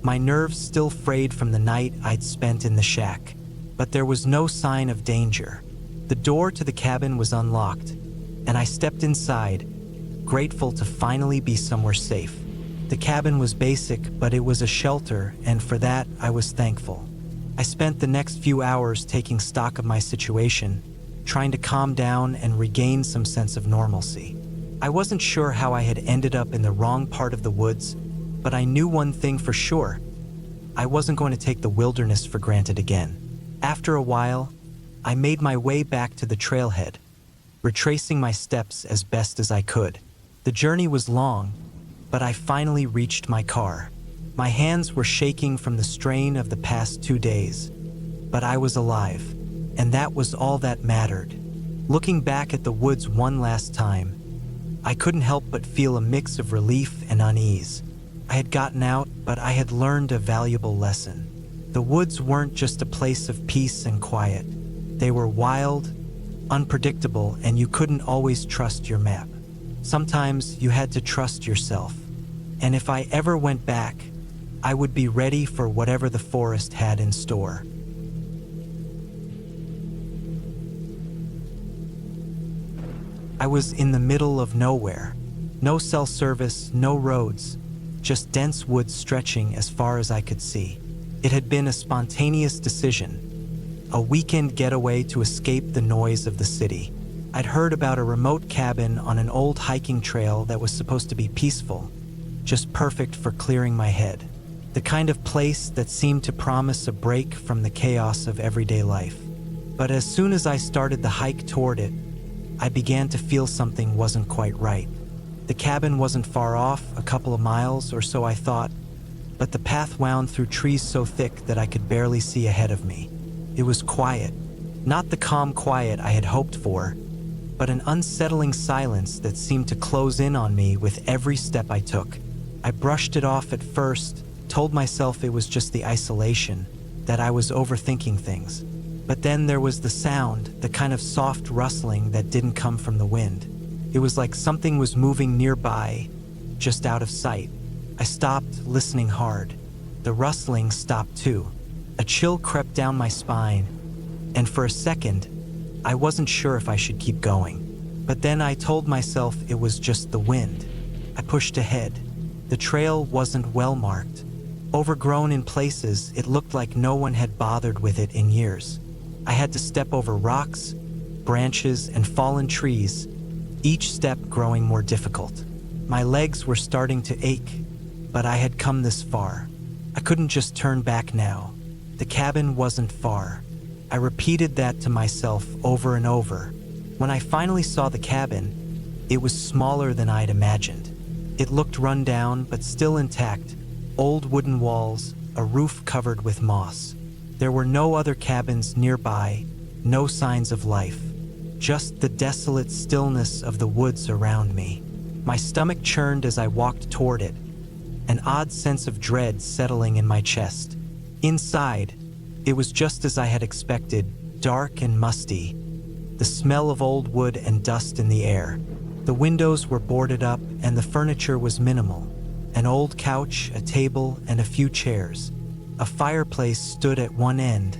my nerves still frayed from the night I'd spent in the shack. But there was no sign of danger. The door to the cabin was unlocked, and I stepped inside, grateful to finally be somewhere safe. The cabin was basic, but it was a shelter, and for that, I was thankful. I spent the next few hours taking stock of my situation, trying to calm down and regain some sense of normalcy. I wasn't sure how I had ended up in the wrong part of the woods, but I knew one thing for sure. I wasn't going to take the wilderness for granted again. After a while, I made my way back to the trailhead, retracing my steps as best as I could. The journey was long, but I finally reached my car. My hands were shaking from the strain of the past 2 days, but I was alive, and that was all that mattered. Looking back at the woods one last time, I couldn't help but feel a mix of relief and unease. I had gotten out, but I had learned a valuable lesson. The woods weren't just a place of peace and quiet. They were wild, unpredictable, and you couldn't always trust your map. Sometimes you had to trust yourself. And if I ever went back, I would be ready for whatever the forest had in store. I was in the middle of nowhere. No cell service, no roads, just dense woods stretching as far as I could see. It had been a spontaneous decision, a weekend getaway to escape the noise of the city. I'd heard about a remote cabin on an old hiking trail that was supposed to be peaceful, just perfect for clearing my head. The kind of place that seemed to promise a break from the chaos of everyday life. But as soon as I started the hike toward it, I began to feel something wasn't quite right. The cabin wasn't far off, a couple of miles or so I thought, but the path wound through trees so thick that I could barely see ahead of me. It was quiet, not the calm quiet I had hoped for, but an unsettling silence that seemed to close in on me with every step I took. I brushed it off at first, told myself it was just the isolation, that I was overthinking things. But then there was the sound, the kind of soft rustling that didn't come from the wind. It was like something was moving nearby, just out of sight. I stopped, listening hard. The rustling stopped too. A chill crept down my spine, and for a second, I wasn't sure if I should keep going. But then I told myself it was just the wind. I pushed ahead. The trail wasn't well marked. Overgrown in places, it looked like no one had bothered with it in years. I had to step over rocks, branches, and fallen trees, each step growing more difficult. My legs were starting to ache, but I had come this far. I couldn't just turn back now. The cabin wasn't far. I repeated that to myself over and over. When I finally saw the cabin, it was smaller than I'd imagined. It looked run down, but still intact. Old wooden walls, a roof covered with moss. There were no other cabins nearby, no signs of life. Just the desolate stillness of the woods around me. My stomach churned as I walked toward it, an odd sense of dread settling in my chest. Inside, It was just as I had expected, dark and musty, the smell of old wood and dust in the air. The windows were boarded up and the furniture was minimal. An old couch, a table, and a few chairs. A fireplace stood at one end,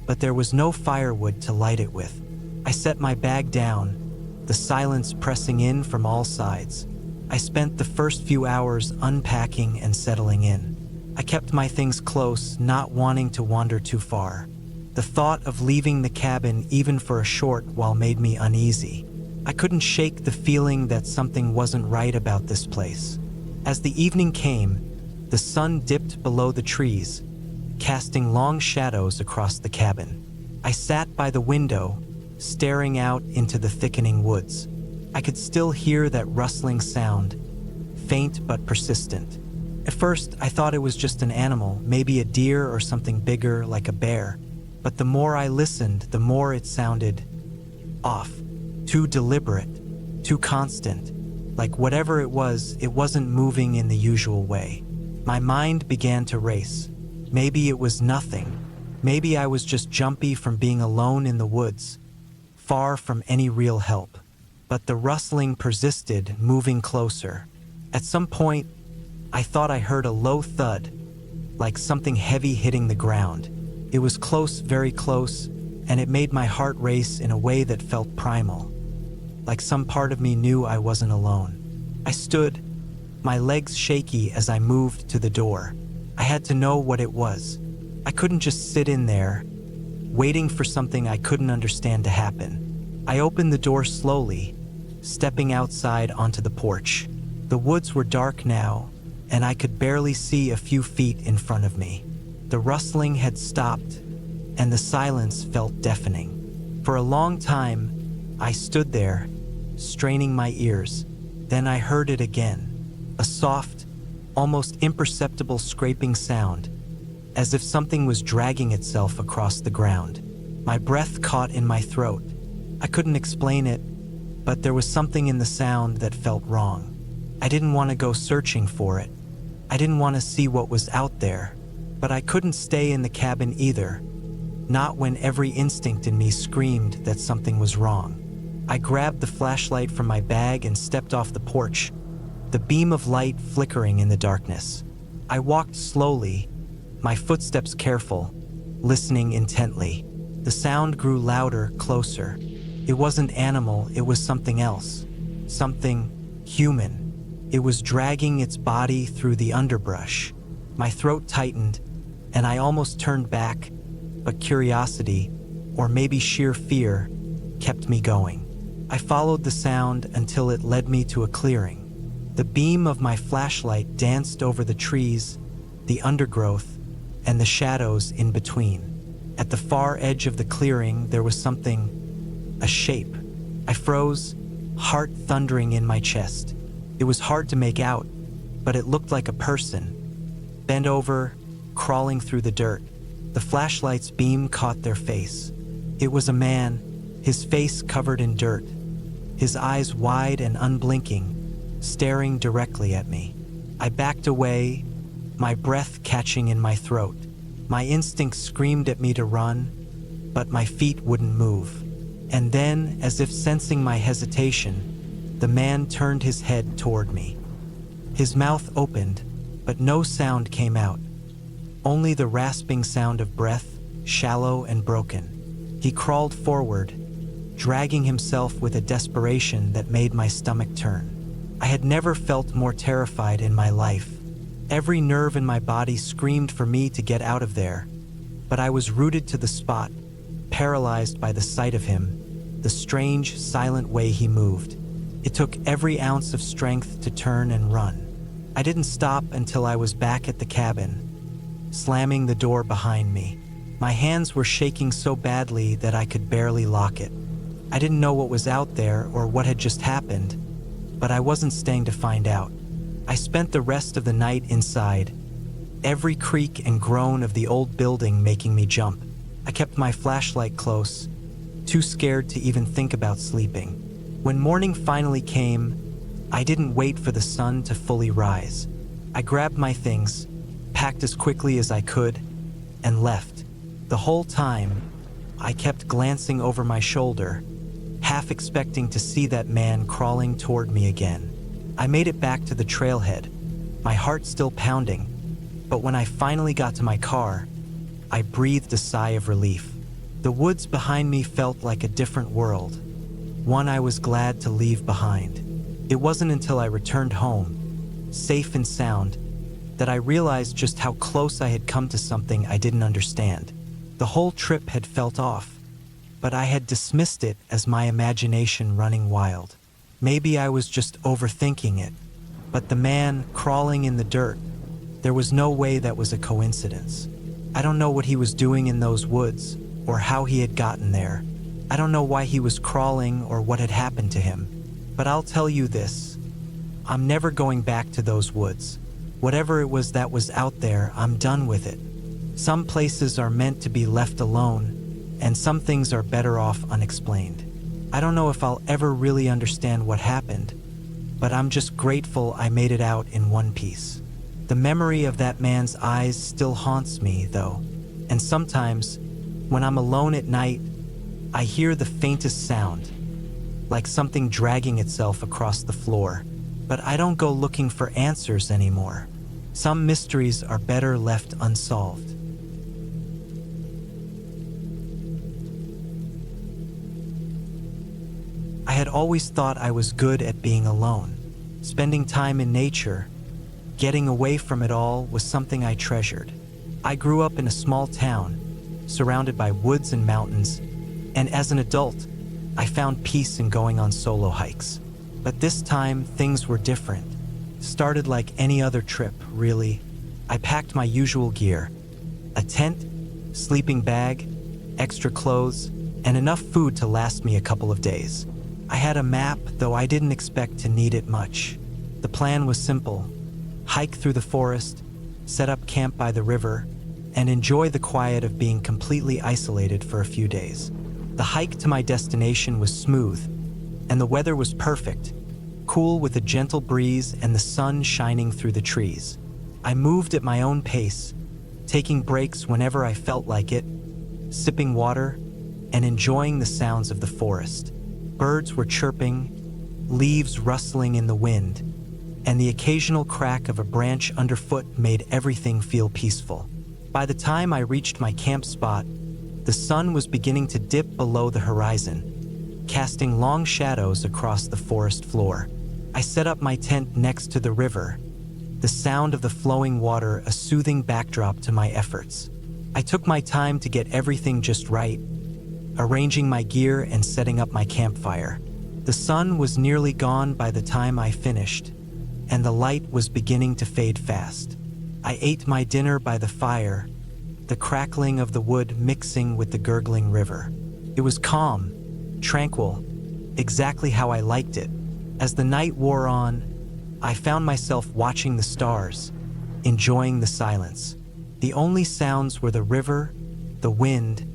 but there was no firewood to light it with. I set my bag down, the silence pressing in from all sides. I spent the first few hours unpacking and settling in. I kept my things close, not wanting to wander too far. The thought of leaving the cabin even for a short while made me uneasy. I couldn't shake the feeling that something wasn't right about this place. As the evening came, the sun dipped below the trees, casting long shadows across the cabin. I sat by the window, staring out into the thickening woods. I could still hear that rustling sound, faint but persistent. At first, I thought it was just an animal, maybe a deer or something bigger like a bear. But the more I listened, the more it sounded off, too deliberate, too constant. Like whatever it wasn't moving in the usual way. My mind began to race. Maybe it was nothing. Maybe I was just jumpy from being alone in the woods, far from any real help. But the rustling persisted, moving closer. At some point, I thought I heard a low thud, like something heavy hitting the ground. It was close, very close, and it made my heart race in a way that felt primal. Like some part of me knew I wasn't alone. I stood, my legs shaky as I moved to the door. I had to know what it was. I couldn't just sit in there, waiting for something I couldn't understand to happen. I opened the door slowly, stepping outside onto the porch. The woods were dark now, and I could barely see a few feet in front of me. The rustling had stopped, and the silence felt deafening. For a long time, I stood there, straining my ears. Then I heard it again, a soft, almost imperceptible scraping sound, as if something was dragging itself across the ground. My breath caught in my throat. I couldn't explain it, but there was something in the sound that felt wrong. I didn't want to go searching for it. I didn't want to see what was out there, but I couldn't stay in the cabin either, not when every instinct in me screamed that something was wrong. I grabbed the flashlight from my bag and stepped off the porch, the beam of light flickering in the darkness. I walked slowly, my footsteps careful, listening intently. The sound grew louder, closer. It wasn't animal, it was something else. Something human. It was dragging its body through the underbrush. My throat tightened, and I almost turned back, but curiosity, or maybe sheer fear, kept me going. I followed the sound until it led me to a clearing. The beam of my flashlight danced over the trees, the undergrowth, and the shadows in between. At the far edge of the clearing, there was something, a shape. I froze, heart thundering in my chest. It was hard to make out, but it looked like a person, bent over, crawling through the dirt. The flashlight's beam caught their face. It was a man, his face covered in dirt, his eyes wide and unblinking, staring directly at me. I backed away, my breath catching in my throat. My instincts screamed at me to run, but my feet wouldn't move. And then, as if sensing my hesitation, the man turned his head toward me. His mouth opened, but no sound came out. Only the rasping sound of breath, shallow and broken. He crawled forward, dragging himself with a desperation that made my stomach turn. I had never felt more terrified in my life. Every nerve in my body screamed for me to get out of there, but I was rooted to the spot, paralyzed by the sight of him, the strange, silent way he moved. It took every ounce of strength to turn and run. I didn't stop until I was back at the cabin, slamming the door behind me. My hands were shaking so badly that I could barely lock it. I didn't know what was out there or what had just happened, but I wasn't staying to find out. I spent the rest of the night inside, every creak and groan of the old building making me jump. I kept my flashlight close, too scared to even think about sleeping. When morning finally came, I didn't wait for the sun to fully rise. I grabbed my things, packed as quickly as I could, and left. The whole time, I kept glancing over my shoulder, half expecting to see that man crawling toward me again. I made it back to the trailhead, my heart still pounding, but when I finally got to my car, I breathed a sigh of relief. The woods behind me felt like a different world, one I was glad to leave behind. It wasn't until I returned home, safe and sound, that I realized just how close I had come to something I didn't understand. The whole trip had felt off, but I had dismissed it as my imagination running wild. Maybe I was just overthinking it, but the man crawling in the dirt, there was no way that was a coincidence. I don't know what he was doing in those woods or how he had gotten there. I don't know why he was crawling or what had happened to him, but I'll tell you this, I'm never going back to those woods. Whatever it was that was out there, I'm done with it. Some places are meant to be left alone, and some things are better off unexplained. I don't know if I'll ever really understand what happened, but I'm just grateful I made it out in one piece. The memory of that man's eyes still haunts me, though, and sometimes, when I'm alone at night, I hear the faintest sound, like something dragging itself across the floor, but I don't go looking for answers anymore. Some mysteries are better left unsolved. I had always thought I was good at being alone. Spending time in nature, getting away from it all was something I treasured. I grew up in a small town, surrounded by woods and mountains, and as an adult, I found peace in going on solo hikes. But this time, things were different. Started like any other trip, really. I packed my usual gear: a tent, sleeping bag, extra clothes, and enough food to last me a couple of days. I had a map, though I didn't expect to need it much. The plan was simple: hike through the forest, set up camp by the river, and enjoy the quiet of being completely isolated for a few days. The hike to my destination was smooth, and the weather was perfect, cool with a gentle breeze and the sun shining through the trees. I moved at my own pace, taking breaks whenever I felt like it, sipping water, and enjoying the sounds of the forest. Birds were chirping, leaves rustling in the wind, and the occasional crack of a branch underfoot made everything feel peaceful. By the time I reached my camp spot, the sun was beginning to dip below the horizon, casting long shadows across the forest floor. I set up my tent next to the river, the sound of the flowing water a soothing backdrop to my efforts. I took my time to get everything just right, arranging my gear and setting up my campfire. The sun was nearly gone by the time I finished, and the light was beginning to fade fast. I ate my dinner by the fire, the crackling of the wood mixing with the gurgling river. It was calm, tranquil, exactly how I liked it. As the night wore on, I found myself watching the stars, enjoying the silence. The only sounds were the river, the wind,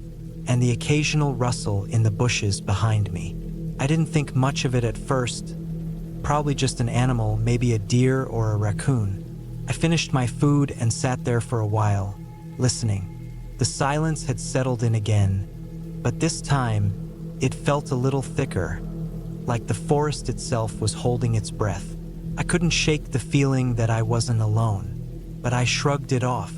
and the occasional rustle in the bushes behind me. I didn't think much of it at first, probably just an animal, maybe a deer or a raccoon. I finished my food and sat there for a while, listening. The silence had settled in again, but this time, it felt a little thicker, like the forest itself was holding its breath. I couldn't shake the feeling that I wasn't alone, but I shrugged it off.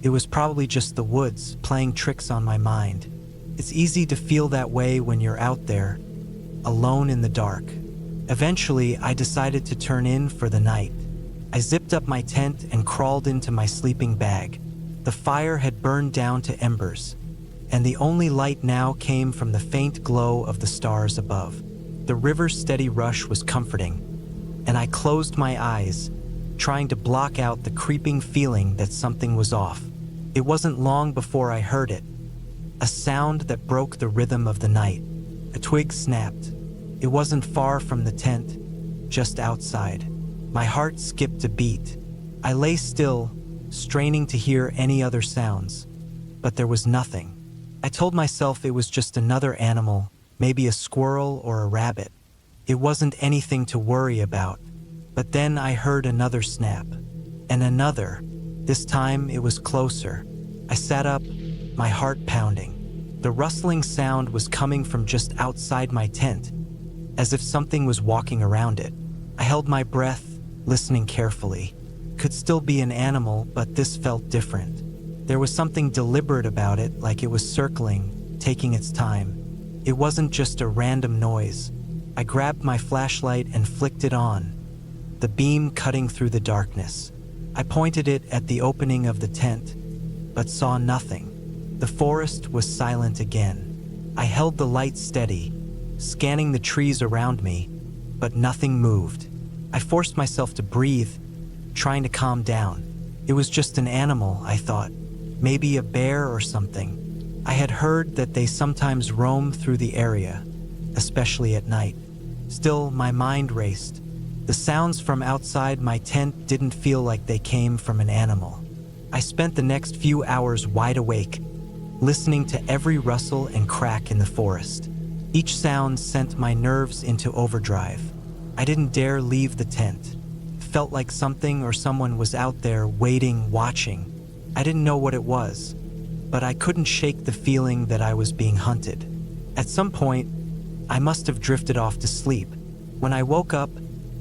It was probably just the woods playing tricks on my mind. It's easy to feel that way when you're out there, alone in the dark. Eventually, I decided to turn in for the night. I zipped up my tent and crawled into my sleeping bag. The fire had burned down to embers, and the only light now came from the faint glow of the stars above. The river's steady rush was comforting, and I closed my eyes, trying to block out the creeping feeling that something was off. It wasn't long before I heard it, a sound that broke the rhythm of the night. A twig snapped. It wasn't far from the tent, just outside. My heart skipped a beat. I lay still, straining to hear any other sounds, but there was nothing. I told myself it was just another animal, maybe a squirrel or a rabbit. It wasn't anything to worry about. But then I heard another snap, and another. This time it was closer. I sat up, my heart pounding. The rustling sound was coming from just outside my tent, as if something was walking around it. I held my breath, listening carefully. Could still be an animal, but this felt different. There was something deliberate about it, like it was circling, taking its time. It wasn't just a random noise. I grabbed my flashlight and flicked it on, the beam cutting through the darkness. I pointed it at the opening of the tent, but saw nothing. The forest was silent again. I held the light steady, scanning the trees around me, but nothing moved. I forced myself to breathe, trying to calm down. It was just an animal, I thought. Maybe a bear or something. I had heard that they sometimes roam through the area, especially at night. Still, my mind raced. The sounds from outside my tent didn't feel like they came from an animal. I spent the next few hours wide awake, listening to every rustle and crack in the forest. Each sound sent my nerves into overdrive. I didn't dare leave the tent. It felt like something or someone was out there waiting, watching. I didn't know what it was, but I couldn't shake the feeling that I was being hunted. At some point, I must have drifted off to sleep. When I woke up,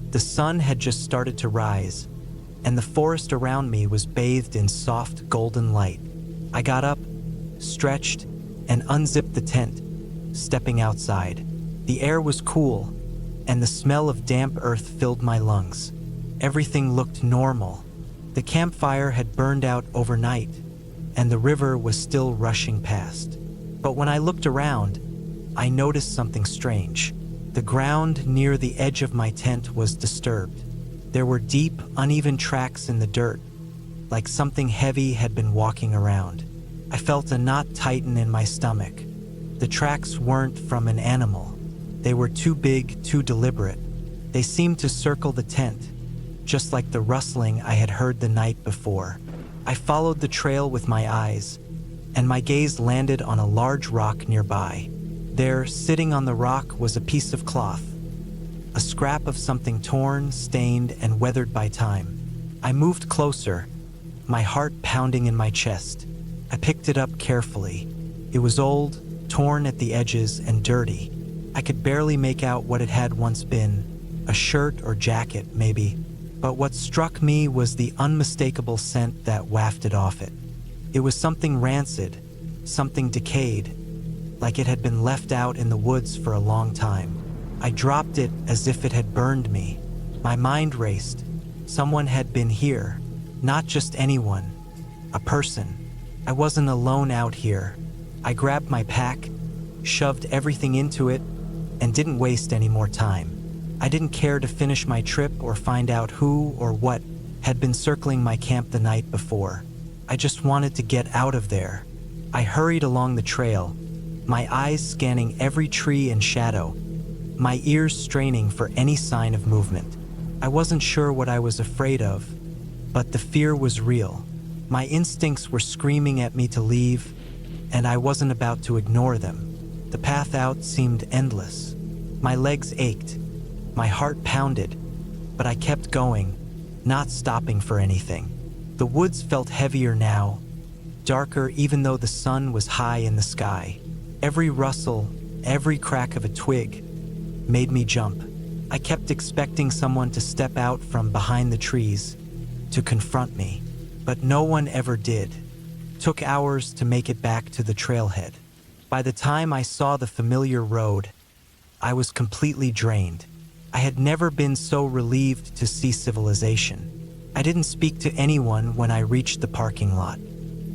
the sun had just started to rise, and the forest around me was bathed in soft golden light. I got up, stretched, and unzipped the tent, stepping outside. The air was cool, and the smell of damp earth filled my lungs. Everything looked normal. The campfire had burned out overnight, and the river was still rushing past. But when I looked around, I noticed something strange. The ground near the edge of my tent was disturbed. There were deep, uneven tracks in the dirt, like something heavy had been walking around. I felt a knot tighten in my stomach. The tracks weren't from an animal. They were too big, too deliberate. They seemed to circle the tent, just like the rustling I had heard the night before. I followed the trail with my eyes, and my gaze landed on a large rock nearby. There, sitting on the rock, was a piece of cloth, a scrap of something torn, stained, and weathered by time. I moved closer, my heart pounding in my chest. I picked it up carefully. It was old, torn at the edges, and dirty. I could barely make out what it had once been, a shirt or jacket, maybe. But what struck me was the unmistakable scent that wafted off it. It was something rancid, something decayed, like it had been left out in the woods for a long time. I dropped it as if it had burned me. My mind raced. Someone had been here, not just anyone, a person. I wasn't alone out here. I grabbed my pack, shoved everything into it, and didn't waste any more time. I didn't care to finish my trip or find out who or what had been circling my camp the night before. I just wanted to get out of there. I hurried along the trail, my eyes scanning every tree and shadow, my ears straining for any sign of movement. I wasn't sure what I was afraid of, but the fear was real. My instincts were screaming at me to leave, and I wasn't about to ignore them. The path out seemed endless. My legs ached, my heart pounded, but I kept going, not stopping for anything. The woods felt heavier now, darker even though the sun was high in the sky. Every rustle, every crack of a twig made me jump. I kept expecting someone to step out from behind the trees to confront me, but no one ever did. It took hours to make it back to the trailhead. By the time I saw the familiar road, I was completely drained. I had never been so relieved to see civilization. I didn't speak to anyone when I reached the parking lot.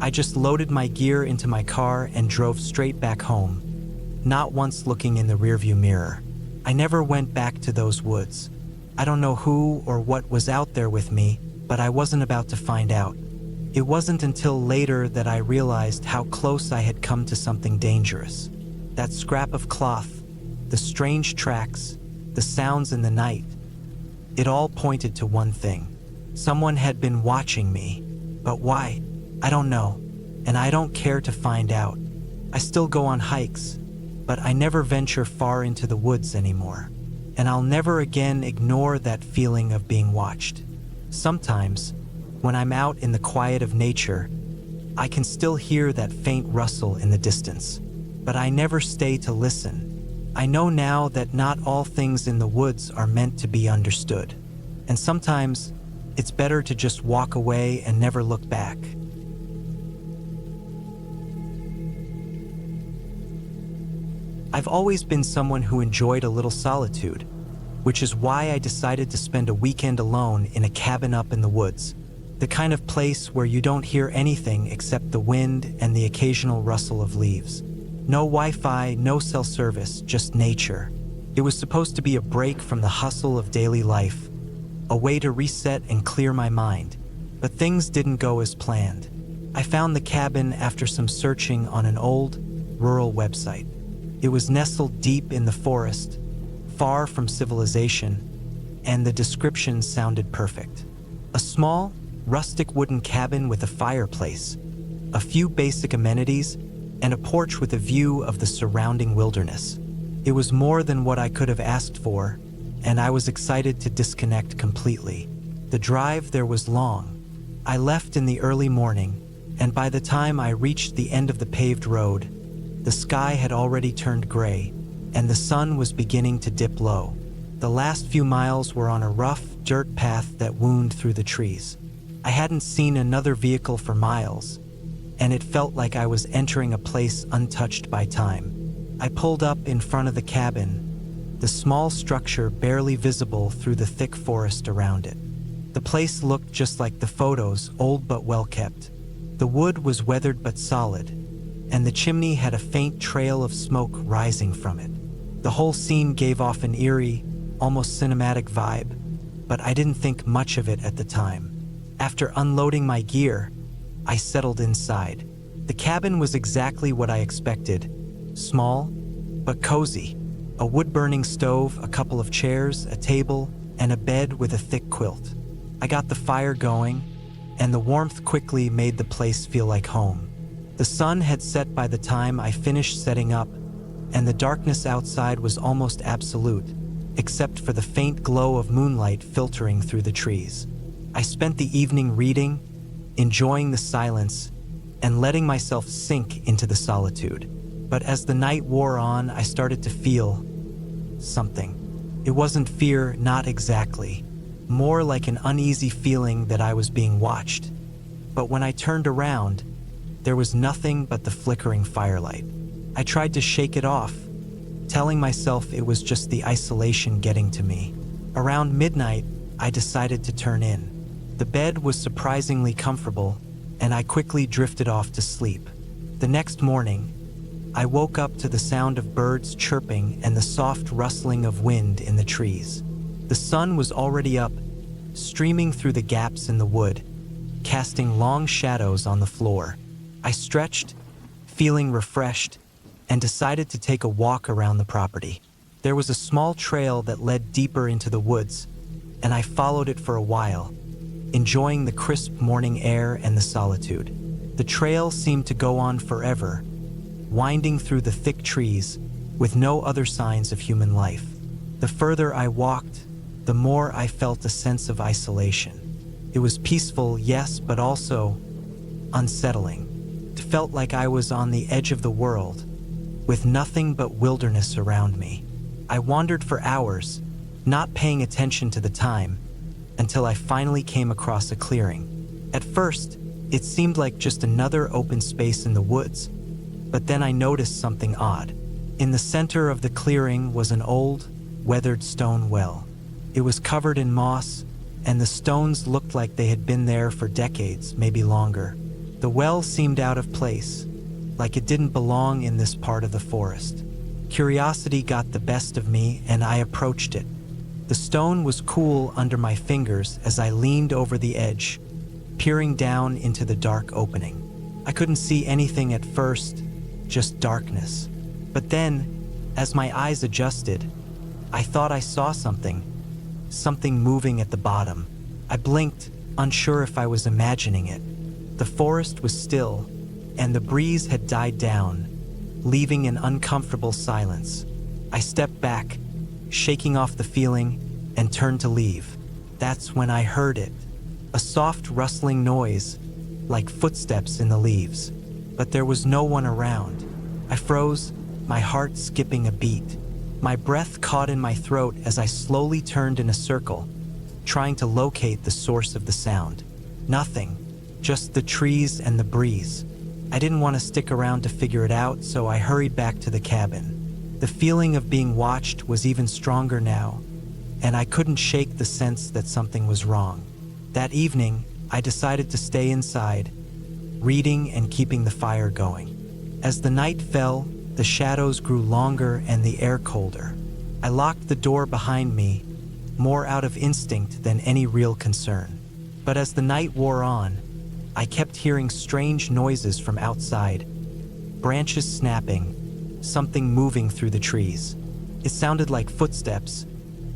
I just loaded my gear into my car and drove straight back home, not once looking in the rearview mirror. I never went back to those woods. I don't know who or what was out there with me, but I wasn't about to find out. It wasn't until later that I realized how close I had come to something dangerous. That scrap of cloth, the strange tracks, the sounds in the night, it all pointed to one thing. Someone had been watching me, but why? I don't know, and I don't care to find out. I still go on hikes, but I never venture far into the woods anymore, and I'll never again ignore that feeling of being watched. Sometimes, when I'm out in the quiet of nature, I can still hear that faint rustle in the distance, but I never stay to listen. I know now that not all things in the woods are meant to be understood, and sometimes it's better to just walk away and never look back. I've always been someone who enjoyed a little solitude, which is why I decided to spend a weekend alone in a cabin up in the woods, the kind of place where you don't hear anything except the wind and the occasional rustle of leaves. No Wi-Fi, no cell service, just nature. It was supposed to be a break from the hustle of daily life, a way to reset and clear my mind, but things didn't go as planned. I found the cabin after some searching on an old, rural website. It was nestled deep in the forest, far from civilization, and the description sounded perfect. A small, rustic wooden cabin with a fireplace, a few basic amenities, and a porch with a view of the surrounding wilderness. It was more than what I could have asked for, and I was excited to disconnect completely. The drive there was long. I left in the early morning, and by the time I reached the end of the paved road, the sky had already turned gray, and the sun was beginning to dip low. The last few miles were on a rough, dirt path that wound through the trees. I hadn't seen another vehicle for miles, and it felt like I was entering a place untouched by time. I pulled up in front of the cabin, the small structure barely visible through the thick forest around it. The place looked just like the photos, old but well kept. The wood was weathered but solid, and the chimney had a faint trail of smoke rising from it. The whole scene gave off an eerie, almost cinematic vibe, but I didn't think much of it at the time. After unloading my gear, I settled inside. The cabin was exactly what I expected. Small, but cozy. A wood-burning stove, a couple of chairs, a table, and a bed with a thick quilt. I got the fire going, and the warmth quickly made the place feel like home. The sun had set by the time I finished setting up, and the darkness outside was almost absolute, except for the faint glow of moonlight filtering through the trees. I spent the evening reading, enjoying the silence, and letting myself sink into the solitude. But as the night wore on, I started to feel something. It wasn't fear, not exactly. More like an uneasy feeling that I was being watched. But when I turned around, there was nothing but the flickering firelight. I tried to shake it off, telling myself it was just the isolation getting to me. Around midnight, I decided to turn in. The bed was surprisingly comfortable, and I quickly drifted off to sleep. The next morning, I woke up to the sound of birds chirping and the soft rustling of wind in the trees. The sun was already up, streaming through the gaps in the wood, casting long shadows on the floor. I stretched, feeling refreshed, and decided to take a walk around the property. There was a small trail that led deeper into the woods, and I followed it for a while, enjoying the crisp morning air and the solitude. The trail seemed to go on forever, winding through the thick trees with no other signs of human life. The further I walked, the more I felt a sense of isolation. It was peaceful, yes, but also unsettling. It felt like I was on the edge of the world, with nothing but wilderness around me. I wandered for hours, not paying attention to the time, until I finally came across a clearing. At first, it seemed like just another open space in the woods, but then I noticed something odd. In the center of the clearing was an old, weathered stone well. It was covered in moss, and the stones looked like they had been there for decades, maybe longer. The well seemed out of place, like it didn't belong in this part of the forest. Curiosity got the best of me, and I approached it. The stone was cool under my fingers as I leaned over the edge, peering down into the dark opening. I couldn't see anything at first, just darkness. But then, as my eyes adjusted, I thought I saw something moving at the bottom. I blinked, unsure if I was imagining it. The forest was still, and the breeze had died down, leaving an uncomfortable silence. I stepped back, shaking off the feeling, and turned to leave. That's when I heard it. A soft rustling noise, like footsteps in the leaves. But there was no one around. I froze, my heart skipping a beat. My breath caught in my throat as I slowly turned in a circle, trying to locate the source of the sound. Nothing, just the trees and the breeze. I didn't want to stick around to figure it out, so I hurried back to the cabin. The feeling of being watched was even stronger now, and I couldn't shake the sense that something was wrong. That evening, I decided to stay inside, reading and keeping the fire going. As the night fell, the shadows grew longer and the air colder. I locked the door behind me, more out of instinct than any real concern. But as the night wore on, I kept hearing strange noises from outside, branches snapping, something moving through the trees. It sounded like footsteps,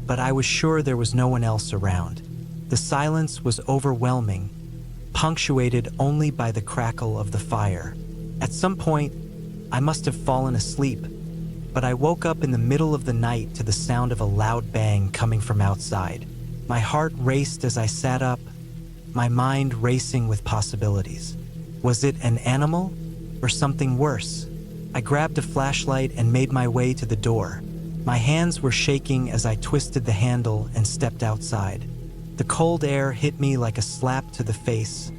but I was sure there was no one else around. The silence was overwhelming, punctuated only by the crackle of the fire. At some point, I must have fallen asleep, but I woke up in the middle of the night to the sound of a loud bang coming from outside. My heart raced as I sat up, my mind racing with possibilities. Was it an animal or something worse? I grabbed a flashlight and made my way to the door. My hands were shaking as I twisted the handle and stepped outside. The cold air hit me like a slap to the face,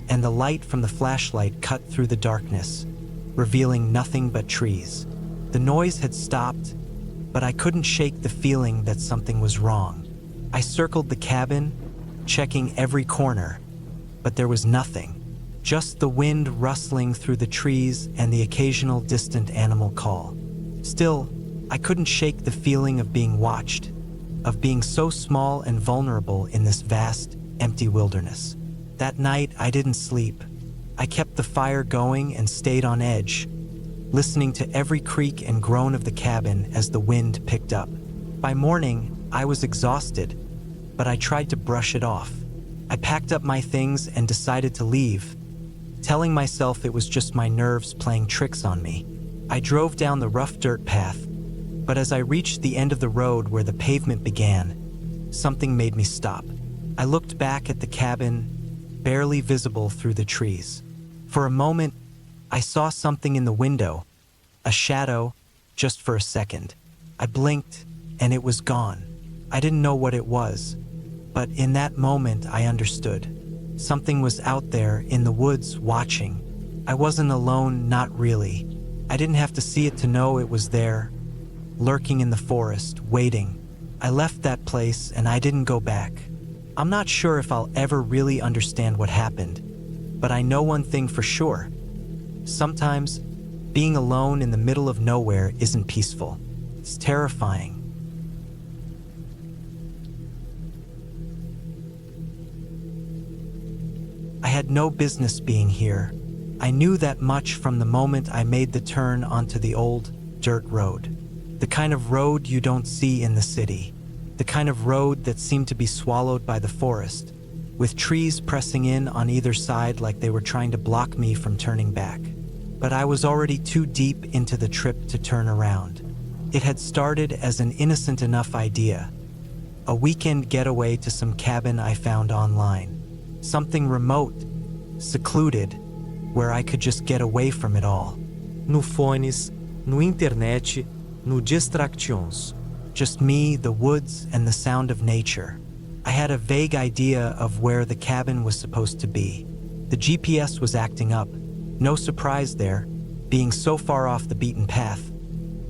and the light from the flashlight cut through the darkness, revealing nothing but trees. The noise had stopped, but I couldn't shake the feeling that something was wrong. I circled the cabin, checking every corner, but there was nothing. Just the wind rustling through the trees and the occasional distant animal call. Still, I couldn't shake the feeling of being watched, of being so small and vulnerable in this vast, empty wilderness. That night, I didn't sleep. I kept the fire going and stayed on edge, listening to every creak and groan of the cabin as the wind picked up. By morning, I was exhausted, but I tried to brush it off. I packed up my things and decided to leave, telling myself it was just my nerves playing tricks on me. I drove down the rough dirt path, but as I reached the end of the road where the pavement began, something made me stop. I looked back at the cabin, barely visible through the trees. For a moment, I saw something in the window, a shadow, just for a second. I blinked, and it was gone. I didn't know what it was, but in that moment I understood. Something was out there in the woods watching. I wasn't alone, not really. I didn't have to see it to know it was there, lurking in the forest, waiting. I left that place and I didn't go back. I'm not sure if I'll ever really understand what happened, but I know one thing for sure. Sometimes, being alone in the middle of nowhere isn't peaceful. It's terrifying. I had no business being here. I knew that much from the moment I made the turn onto the old dirt road. The kind of road you don't see in the city. The kind of road that seemed to be swallowed by the forest, with trees pressing in on either side like they were trying to block me from turning back. But I was already too deep into the trip to turn around. It had started as an innocent enough idea, a weekend getaway to some cabin I found online. Something remote, secluded, where I could just get away from it all. No fones, no internet, no distractions. Just me, the woods, and the sound of nature. I had a vague idea of where the cabin was supposed to be. The GPS was acting up. No surprise there, being so far off the beaten path.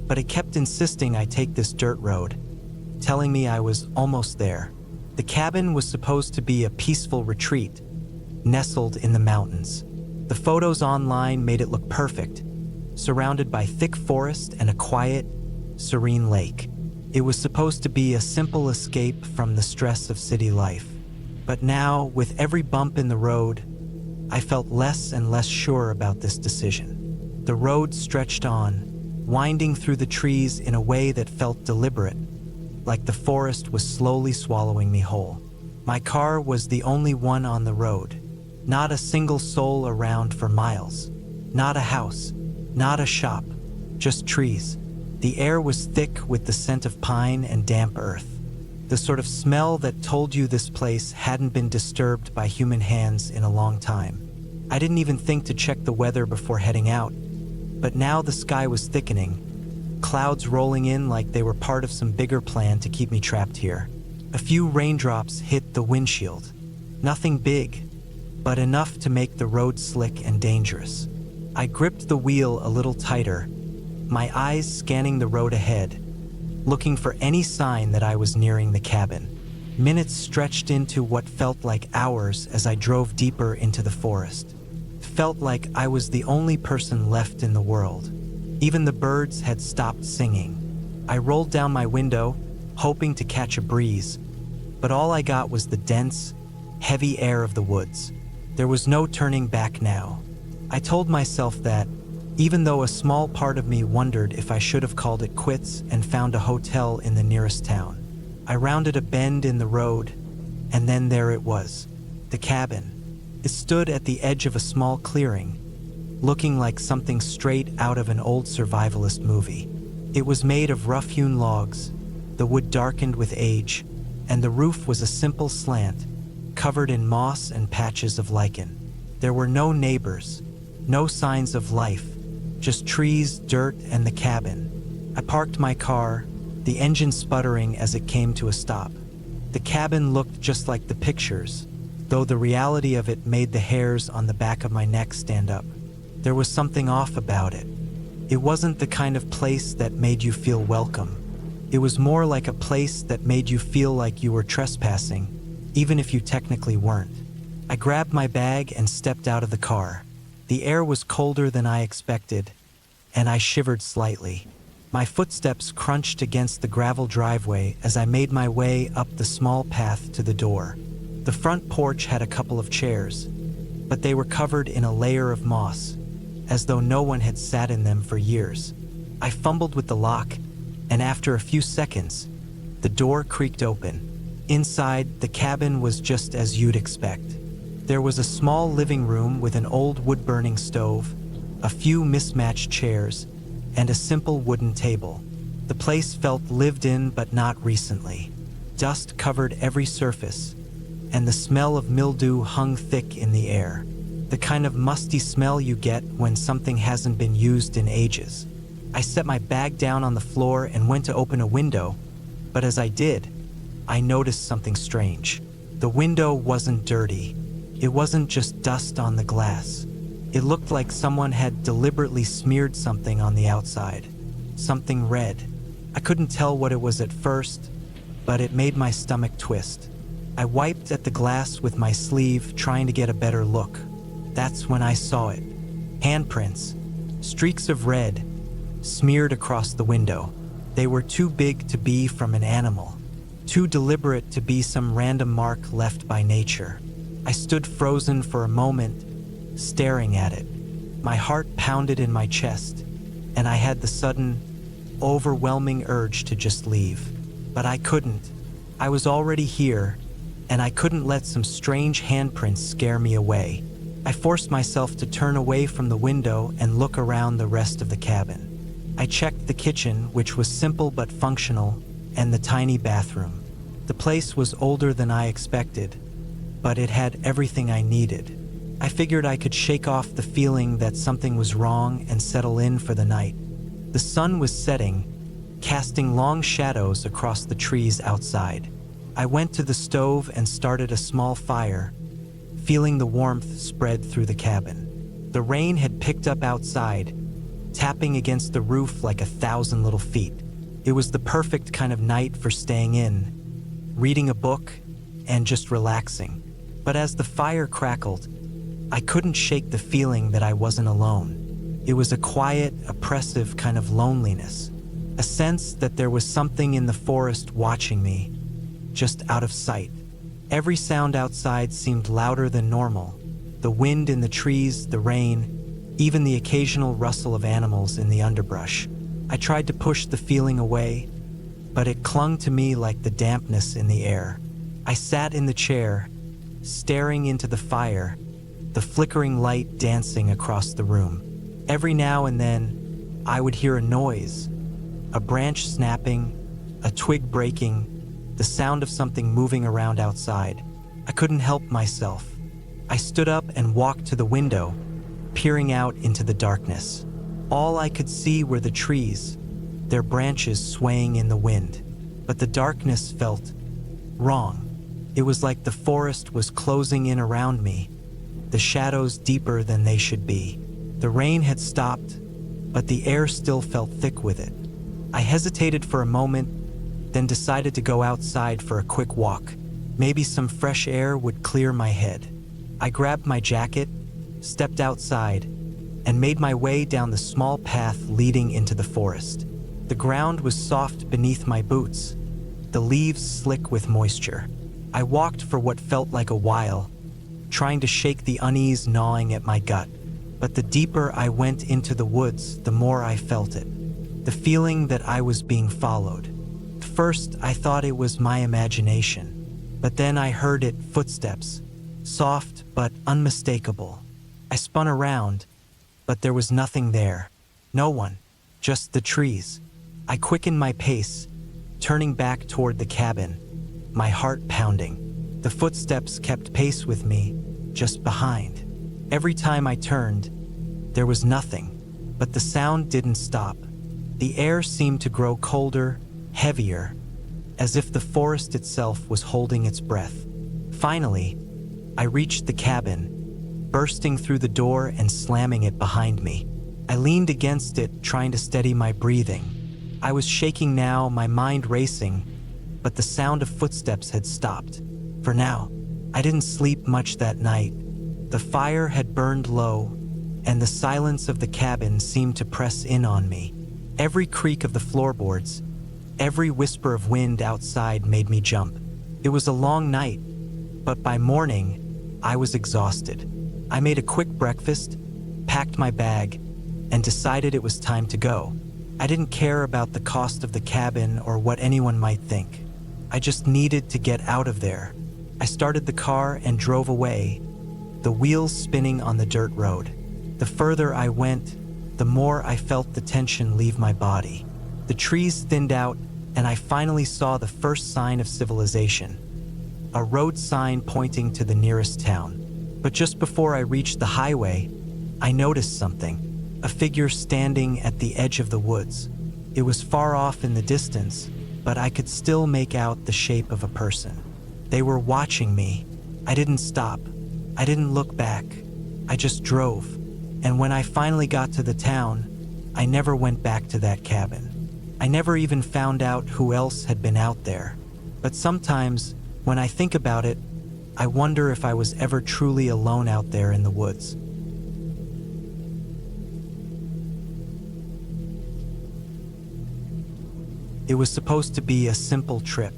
But it kept insisting I take this dirt road, telling me I was almost there. The cabin was supposed to be a peaceful retreat, nestled in the mountains. The photos online made it look perfect, surrounded by thick forest and a quiet, serene lake. It was supposed to be a simple escape from the stress of city life. But now, with every bump in the road, I felt less and less sure about this decision. The road stretched on, winding through the trees in a way that felt deliberate, like the forest was slowly swallowing me whole. My car was the only one on the road. Not a single soul around for miles. Not a house, not a shop, just trees. The air was thick with the scent of pine and damp earth, the sort of smell that told you this place hadn't been disturbed by human hands in a long time. I didn't even think to check the weather before heading out, but now the sky was thickening, clouds rolling in like they were part of some bigger plan to keep me trapped here. A few raindrops hit the windshield. Nothing big, but enough to make the road slick and dangerous. I gripped the wheel a little tighter, my eyes scanning the road ahead, looking for any sign that I was nearing the cabin. Minutes stretched into what felt like hours as I drove deeper into the forest. It felt like I was the only person left in the world. Even the birds had stopped singing. I rolled down my window, hoping to catch a breeze, but all I got was the dense, heavy air of the woods. There was no turning back now. I told myself that, even though a small part of me wondered if I should have called it quits and found a hotel in the nearest town. I rounded a bend in the road, and then there it was, the cabin. It stood at the edge of a small clearing, looking like something straight out of an old survivalist movie. It was made of rough-hewn logs, the wood darkened with age, and the roof was a simple slant, covered in moss and patches of lichen. There were no neighbors, no signs of life, just trees, dirt, and the cabin. I parked my car, the engine sputtering as it came to a stop. The cabin looked just like the pictures, though the reality of it made the hairs on the back of my neck stand up. There was something off about it. It wasn't the kind of place that made you feel welcome. It was more like a place that made you feel like you were trespassing, even if you technically weren't. I grabbed my bag and stepped out of the car. The air was colder than I expected, and I shivered slightly. My footsteps crunched against the gravel driveway as I made my way up the small path to the door. The front porch had a couple of chairs, but they were covered in a layer of moss, as though no one had sat in them for years. I fumbled with the lock, and after a few seconds, the door creaked open. Inside, the cabin was just as you'd expect. There was a small living room with an old wood-burning stove, a few mismatched chairs, and a simple wooden table. The place felt lived in but not recently. Dust covered every surface, and the smell of mildew hung thick in the air. The kind of musty smell you get when something hasn't been used in ages. I set my bag down on the floor and went to open a window, but as I did, I noticed something strange. The window wasn't dirty. It wasn't just dust on the glass. It looked like someone had deliberately smeared something on the outside. Something red. I couldn't tell what it was at first, but it made my stomach twist. I wiped at the glass with my sleeve, trying to get a better look. That's when I saw it. Handprints. Streaks of red, smeared across the window. They were too big to be from an animal. Too deliberate to be some random mark left by nature. I stood frozen for a moment, staring at it. My heart pounded in my chest, and I had the sudden, overwhelming urge to just leave. But I couldn't. I was already here, and I couldn't let some strange handprints scare me away. I forced myself to turn away from the window and look around the rest of the cabin. I checked the kitchen, which was simple but functional, and the tiny bathroom. The place was older than I expected, but it had everything I needed. I figured I could shake off the feeling that something was wrong and settle in for the night. The sun was setting, casting long shadows across the trees outside. I went to the stove and started a small fire, feeling the warmth spread through the cabin. The rain had picked up outside, tapping against the roof like 1,000 little feet. It was the perfect kind of night for staying in, reading a book, and just relaxing. But as the fire crackled, I couldn't shake the feeling that I wasn't alone. It was a quiet, oppressive kind of loneliness, a sense that there was something in the forest watching me, just out of sight. Every sound outside seemed louder than normal. The wind in the trees, the rain, even the occasional rustle of animals in the underbrush. I tried to push the feeling away, but it clung to me like the dampness in the air. I sat in the chair, staring into the fire, the flickering light dancing across the room. Every now and then, I would hear a noise, a branch snapping, a twig breaking, the sound of something moving around outside. I couldn't help myself. I stood up and walked to the window, peering out into the darkness. All I could see were the trees, their branches swaying in the wind. But the darkness felt wrong. It was like the forest was closing in around me, the shadows deeper than they should be. The rain had stopped, but the air still felt thick with it. I hesitated for a moment, then decided to go outside for a quick walk. Maybe some fresh air would clear my head. I grabbed my jacket, stepped outside, and made my way down the small path leading into the forest. The ground was soft beneath my boots, the leaves slick with moisture. I walked for what felt like a while, trying to shake the unease gnawing at my gut. But the deeper I went into the woods, the more I felt it. The feeling that I was being followed. At first, I thought it was my imagination, but then I heard it, footsteps, soft but unmistakable. I spun around, but there was nothing there. No one, just the trees. I quickened my pace, turning back toward the cabin, my heart pounding. The footsteps kept pace with me, just behind. Every time I turned, there was nothing, but the sound didn't stop. The air seemed to grow colder, heavier, as if the forest itself was holding its breath. Finally, I reached the cabin, bursting through the door and slamming it behind me. I leaned against it, trying to steady my breathing. I was shaking now, my mind racing, but the sound of footsteps had stopped. For now, I didn't sleep much that night. The fire had burned low, and the silence of the cabin seemed to press in on me. Every creak of the floorboards, every whisper of wind outside made me jump. It was a long night, but by morning, I was exhausted. I made a quick breakfast, packed my bag, and decided it was time to go. I didn't care about the cost of the cabin or what anyone might think. I just needed to get out of there. I started the car and drove away, the wheels spinning on the dirt road. The further I went, the more I felt the tension leave my body. The trees thinned out, and I finally saw the first sign of civilization, a road sign pointing to the nearest town. But just before I reached the highway, I noticed something. A figure standing at the edge of the woods. It was far off in the distance, but I could still make out the shape of a person. They were watching me. I didn't stop. I didn't look back. I just drove. And when I finally got to the town, I never went back to that cabin. I never even found out who else had been out there. But sometimes, when I think about it, I wonder if I was ever truly alone out there in the woods. It was supposed to be a simple trip.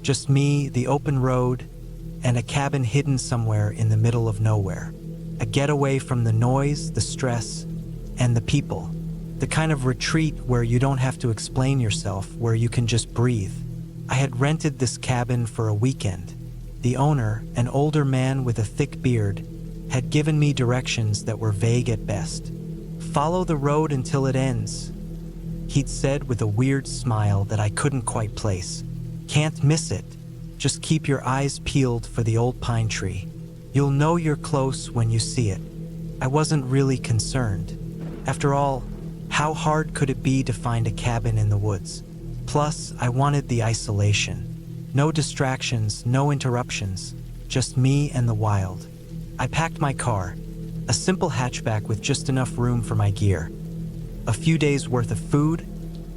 Just me, the open road, and a cabin hidden somewhere in the middle of nowhere. A getaway from the noise, the stress, and the people. The kind of retreat where you don't have to explain yourself, where you can just breathe. I had rented this cabin for a weekend. The owner, an older man with a thick beard, had given me directions that were vague at best. Follow the road until it ends, he'd said with a weird smile that I couldn't quite place. Can't miss it. Just keep your eyes peeled for the old pine tree. You'll know you're close when you see it. I wasn't really concerned. After all, how hard could it be to find a cabin in the woods? Plus, I wanted the isolation. No distractions, no interruptions, just me and the wild. I packed my car, a simple hatchback with just enough room for my gear. A few days worth of food,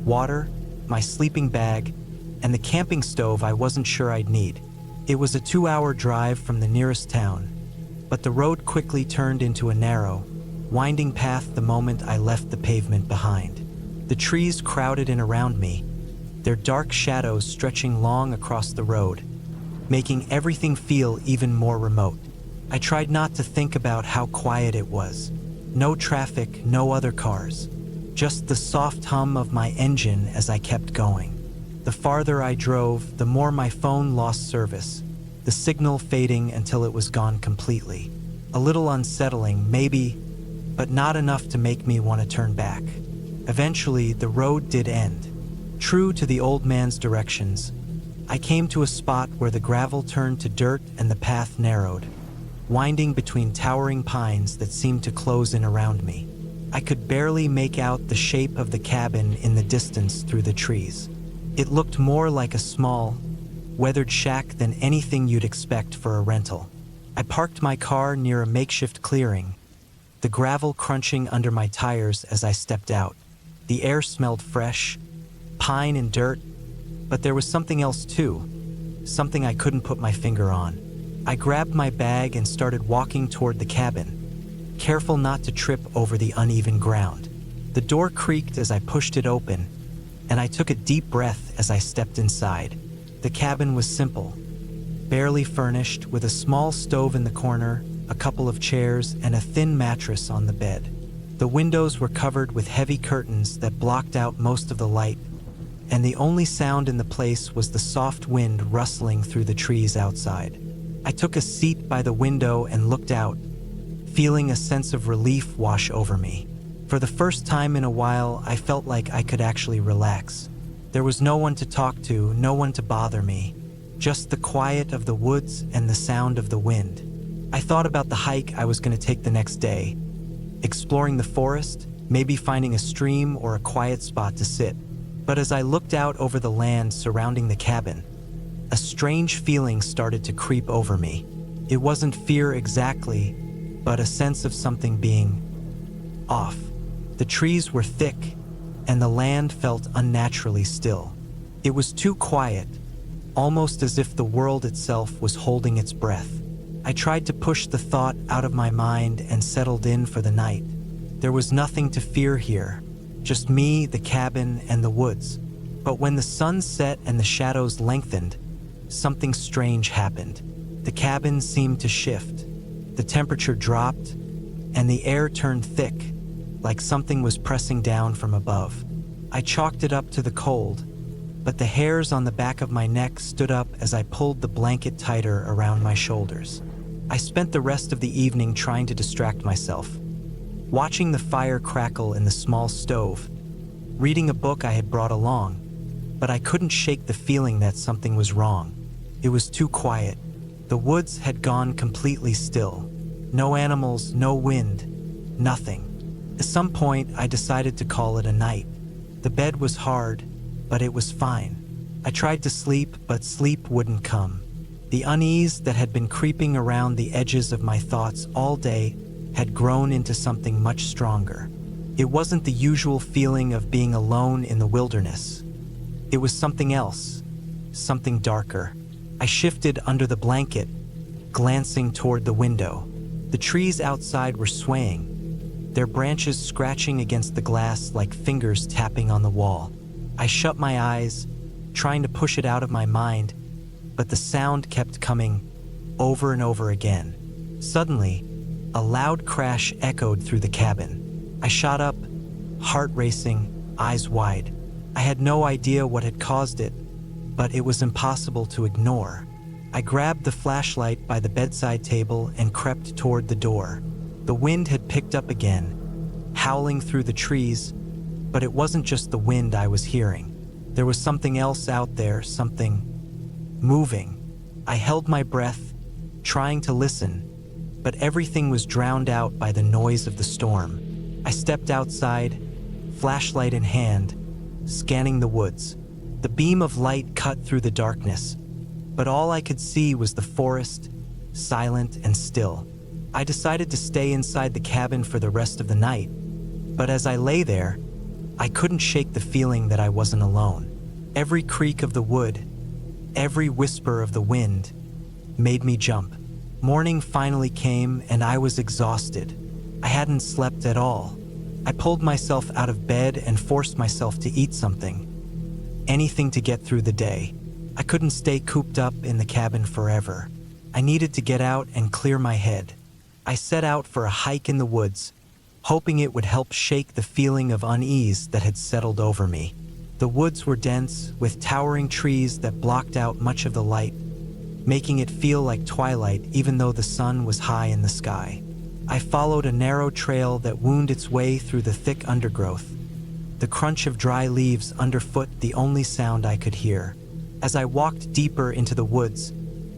water, my sleeping bag, and the camping stove I wasn't sure I'd need. It was a 2-hour drive from the nearest town, but the road quickly turned into a narrow, winding path the moment I left the pavement behind. The trees crowded in around me, their dark shadows stretching long across the road, making everything feel even more remote. I tried not to think about how quiet it was. No traffic, no other cars. Just the soft hum of my engine as I kept going. The farther I drove, the more my phone lost service, the signal fading until it was gone completely. A little unsettling, maybe, but not enough to make me want to turn back. Eventually, the road did end. True to the old man's directions, I came to a spot where the gravel turned to dirt and the path narrowed. winding between towering pines that seemed to close in around me. I could barely make out the shape of the cabin in the distance through the trees. It looked more like a small, weathered shack than anything you'd expect for a rental. I parked my car near a makeshift clearing, the gravel crunching under my tires as I stepped out. The air smelled fresh, pine and dirt, but there was something else too, something I couldn't put my finger on. I grabbed my bag and started walking toward the cabin, careful not to trip over the uneven ground. The door creaked as I pushed it open, and I took a deep breath as I stepped inside. The cabin was simple, barely furnished, with a small stove in the corner, a couple of chairs, and a thin mattress on the bed. The windows were covered with heavy curtains that blocked out most of the light, and the only sound in the place was the soft wind rustling through the trees outside. I took a seat by the window and looked out, feeling a sense of relief wash over me. For the first time in a while, I felt like I could actually relax. There was no one to talk to, no one to bother me, just the quiet of the woods and the sound of the wind. I thought about the hike I was going to take the next day, exploring the forest, maybe finding a stream or a quiet spot to sit. But as I looked out over the land surrounding the cabin, a strange feeling started to creep over me. It wasn't fear exactly, but a sense of something being off. The trees were thick, and the land felt unnaturally still. It was too quiet, almost as if the world itself was holding its breath. I tried to push the thought out of my mind and settled in for the night. There was nothing to fear here, just me, the cabin, and the woods. But when the sun set and the shadows lengthened, something strange happened. The cabin seemed to shift. The temperature dropped, and the air turned thick, like something was pressing down from above. I chalked it up to the cold, but the hairs on the back of my neck stood up as I pulled the blanket tighter around my shoulders. I spent the rest of the evening trying to distract myself, watching the fire crackle in the small stove, reading a book I had brought along, but I couldn't shake the feeling that something was wrong. It was too quiet. The woods had gone completely still. No animals, no wind, nothing. At some point, I decided to call it a night. The bed was hard, but it was fine. I tried to sleep, but sleep wouldn't come. The unease that had been creeping around the edges of my thoughts all day had grown into something much stronger. It wasn't the usual feeling of being alone in the wilderness. It was something else, something darker. I shifted under the blanket, glancing toward the window. The trees outside were swaying, their branches scratching against the glass like fingers tapping on the wall. I shut my eyes, trying to push it out of my mind, but the sound kept coming over and over again. Suddenly, a loud crash echoed through the cabin. I shot up, heart racing, eyes wide. I had no idea what had caused it, but it was impossible to ignore. I grabbed the flashlight by the bedside table and crept toward the door. The wind had picked up again, howling through the trees, but it wasn't just the wind I was hearing. There was something else out there, something moving. I held my breath, trying to listen, but everything was drowned out by the noise of the storm. I stepped outside, flashlight in hand, scanning the woods. The beam of light cut through the darkness, but all I could see was the forest, silent and still. I decided to stay inside the cabin for the rest of the night, but as I lay there, I couldn't shake the feeling that I wasn't alone. Every creak of the wood, every whisper of the wind, made me jump. Morning finally came and I was exhausted. I hadn't slept at all. I pulled myself out of bed and forced myself to eat something. Anything to get through the day. I couldn't stay cooped up in the cabin forever. I needed to get out and clear my head. I set out for a hike in the woods, hoping it would help shake the feeling of unease that had settled over me. The woods were dense, with towering trees that blocked out much of the light, making it feel like twilight even though the sun was high in the sky. I followed a narrow trail that wound its way through the thick undergrowth, the crunch of dry leaves underfoot the only sound I could hear. As I walked deeper into the woods,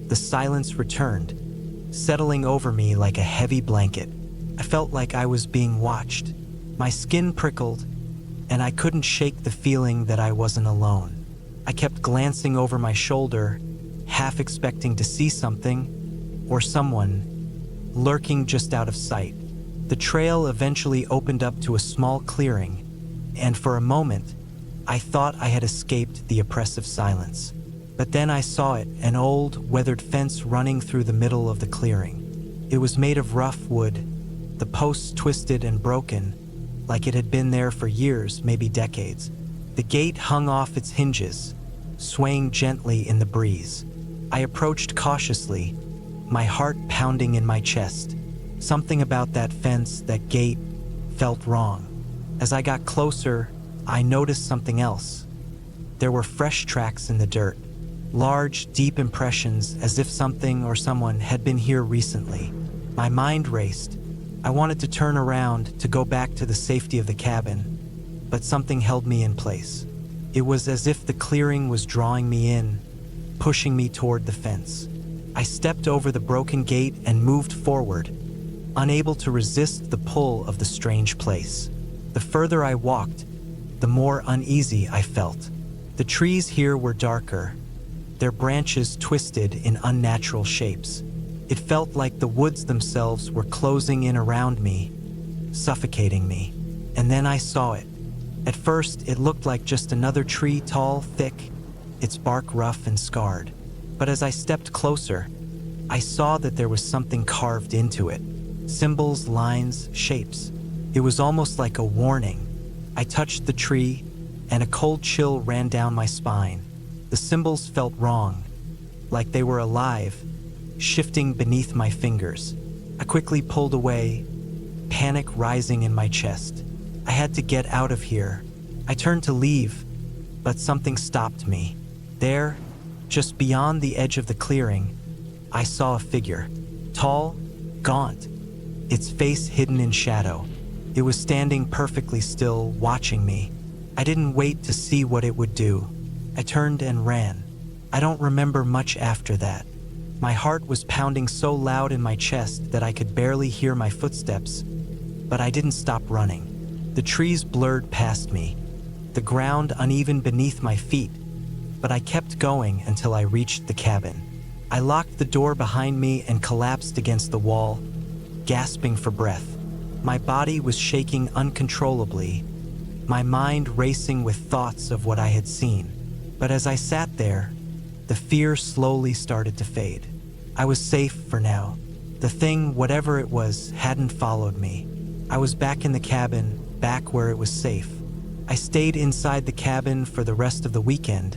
the silence returned, settling over me like a heavy blanket. I felt like I was being watched. My skin prickled, and I couldn't shake the feeling that I wasn't alone. I kept glancing over my shoulder, half expecting to see something or someone lurking just out of sight. The trail eventually opened up to a small clearing, and for a moment, I thought I had escaped the oppressive silence. But then I saw it, an old, weathered fence running through the middle of the clearing. It was made of rough wood, the posts twisted and broken, like it had been there for years, maybe decades. The gate hung off its hinges, swaying gently in the breeze. I approached cautiously, my heart pounding in my chest. Something about that fence, that gate, felt wrong. As I got closer, I noticed something else. There were fresh tracks in the dirt, large, deep impressions as if something or someone had been here recently. My mind raced. I wanted to turn around to go back to the safety of the cabin, but something held me in place. It was as if the clearing was drawing me in, pushing me toward the fence. I stepped over the broken gate and moved forward, unable to resist the pull of the strange place. The further I walked, the more uneasy I felt. The trees here were darker, their branches twisted in unnatural shapes. It felt like the woods themselves were closing in around me, suffocating me. And then I saw it. At first, it looked like just another tree, tall, thick, its bark rough and scarred. But as I stepped closer, I saw that there was something carved into it. Symbols, lines, shapes. It was almost like a warning. I touched the tree, and a cold chill ran down my spine. The symbols felt wrong, like they were alive, shifting beneath my fingers. I quickly pulled away, panic rising in my chest. I had to get out of here. I turned to leave, but something stopped me. There, just beyond the edge of the clearing, I saw a figure, tall, gaunt, its face hidden in shadow. It was standing perfectly still, watching me. I didn't wait to see what it would do. I turned and ran. I don't remember much after that. My heart was pounding so loud in my chest that I could barely hear my footsteps, but I didn't stop running. The trees blurred past me, the ground uneven beneath my feet, but I kept going until I reached the cabin. I locked the door behind me and collapsed against the wall, gasping for breath. My body was shaking uncontrollably, my mind racing with thoughts of what I had seen. But as I sat there, the fear slowly started to fade. I was safe for now. The thing, whatever it was, hadn't followed me. I was back in the cabin, back where it was safe. I stayed inside the cabin for the rest of the weekend,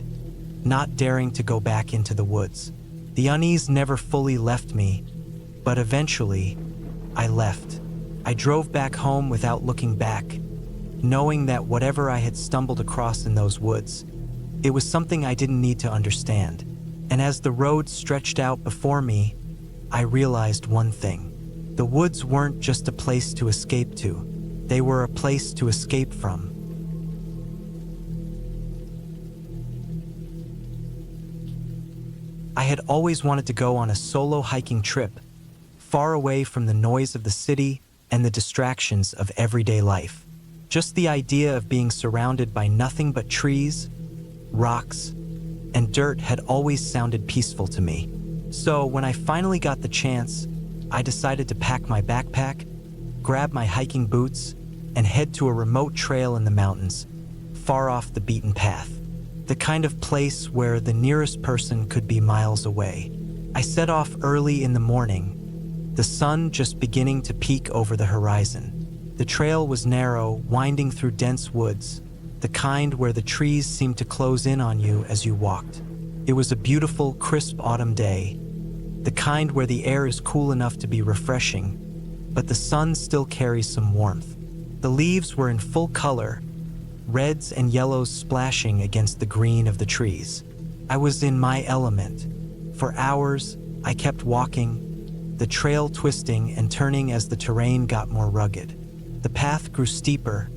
not daring to go back into the woods. The unease never fully left me, but eventually, I left. I drove back home without looking back, knowing that whatever I had stumbled across in those woods, it was something I didn't need to understand. And as the road stretched out before me, I realized one thing. The woods weren't just a place to escape to. They were a place to escape from. I had always wanted to go on a solo hiking trip, far away from the noise of the city and the distractions of everyday life. Just the idea of being surrounded by nothing but trees, rocks, and dirt had always sounded peaceful to me. So when I finally got the chance, I decided to pack my backpack, grab my hiking boots, and head to a remote trail in the mountains, far off the beaten path. The kind of place where the nearest person could be miles away. I set off early in the morning, the sun just beginning to peek over the horizon. The trail was narrow, winding through dense woods, the kind where the trees seemed to close in on you as you walked. It was a beautiful, crisp autumn day, the kind where the air is cool enough to be refreshing, but the sun still carries some warmth. The leaves were in full color, reds and yellows splashing against the green of the trees. I was in my element. For hours, I kept walking, the trail twisting and turning as the terrain got more rugged. The path grew steeper,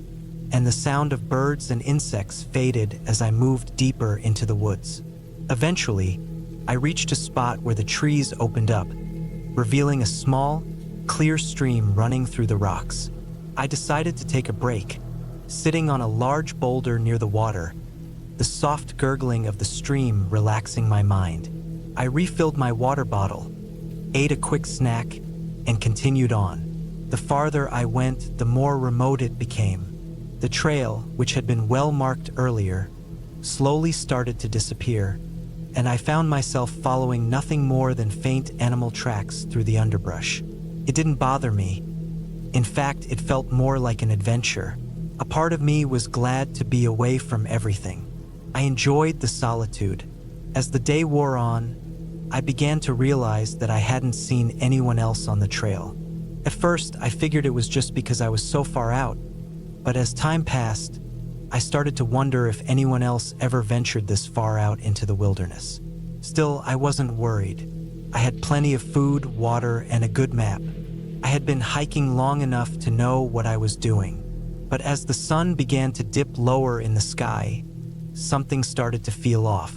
and the sound of birds and insects faded as I moved deeper into the woods. Eventually, I reached a spot where the trees opened up, revealing a small, clear stream running through the rocks. I decided to take a break, sitting on a large boulder near the water, the soft gurgling of the stream relaxing my mind. I refilled my water bottle, ate a quick snack, and continued on. The farther I went, the more remote it became. The trail, which had been well marked earlier, slowly started to disappear, and I found myself following nothing more than faint animal tracks through the underbrush. It didn't bother me. In fact, it felt more like an adventure. A part of me was glad to be away from everything. I enjoyed the solitude. As the day wore on, I began to realize that I hadn't seen anyone else on the trail. At first, I figured it was just because I was so far out, but as time passed, I started to wonder if anyone else ever ventured this far out into the wilderness. Still, I wasn't worried. I had plenty of food, water, and a good map. I had been hiking long enough to know what I was doing. But as the sun began to dip lower in the sky, something started to feel off.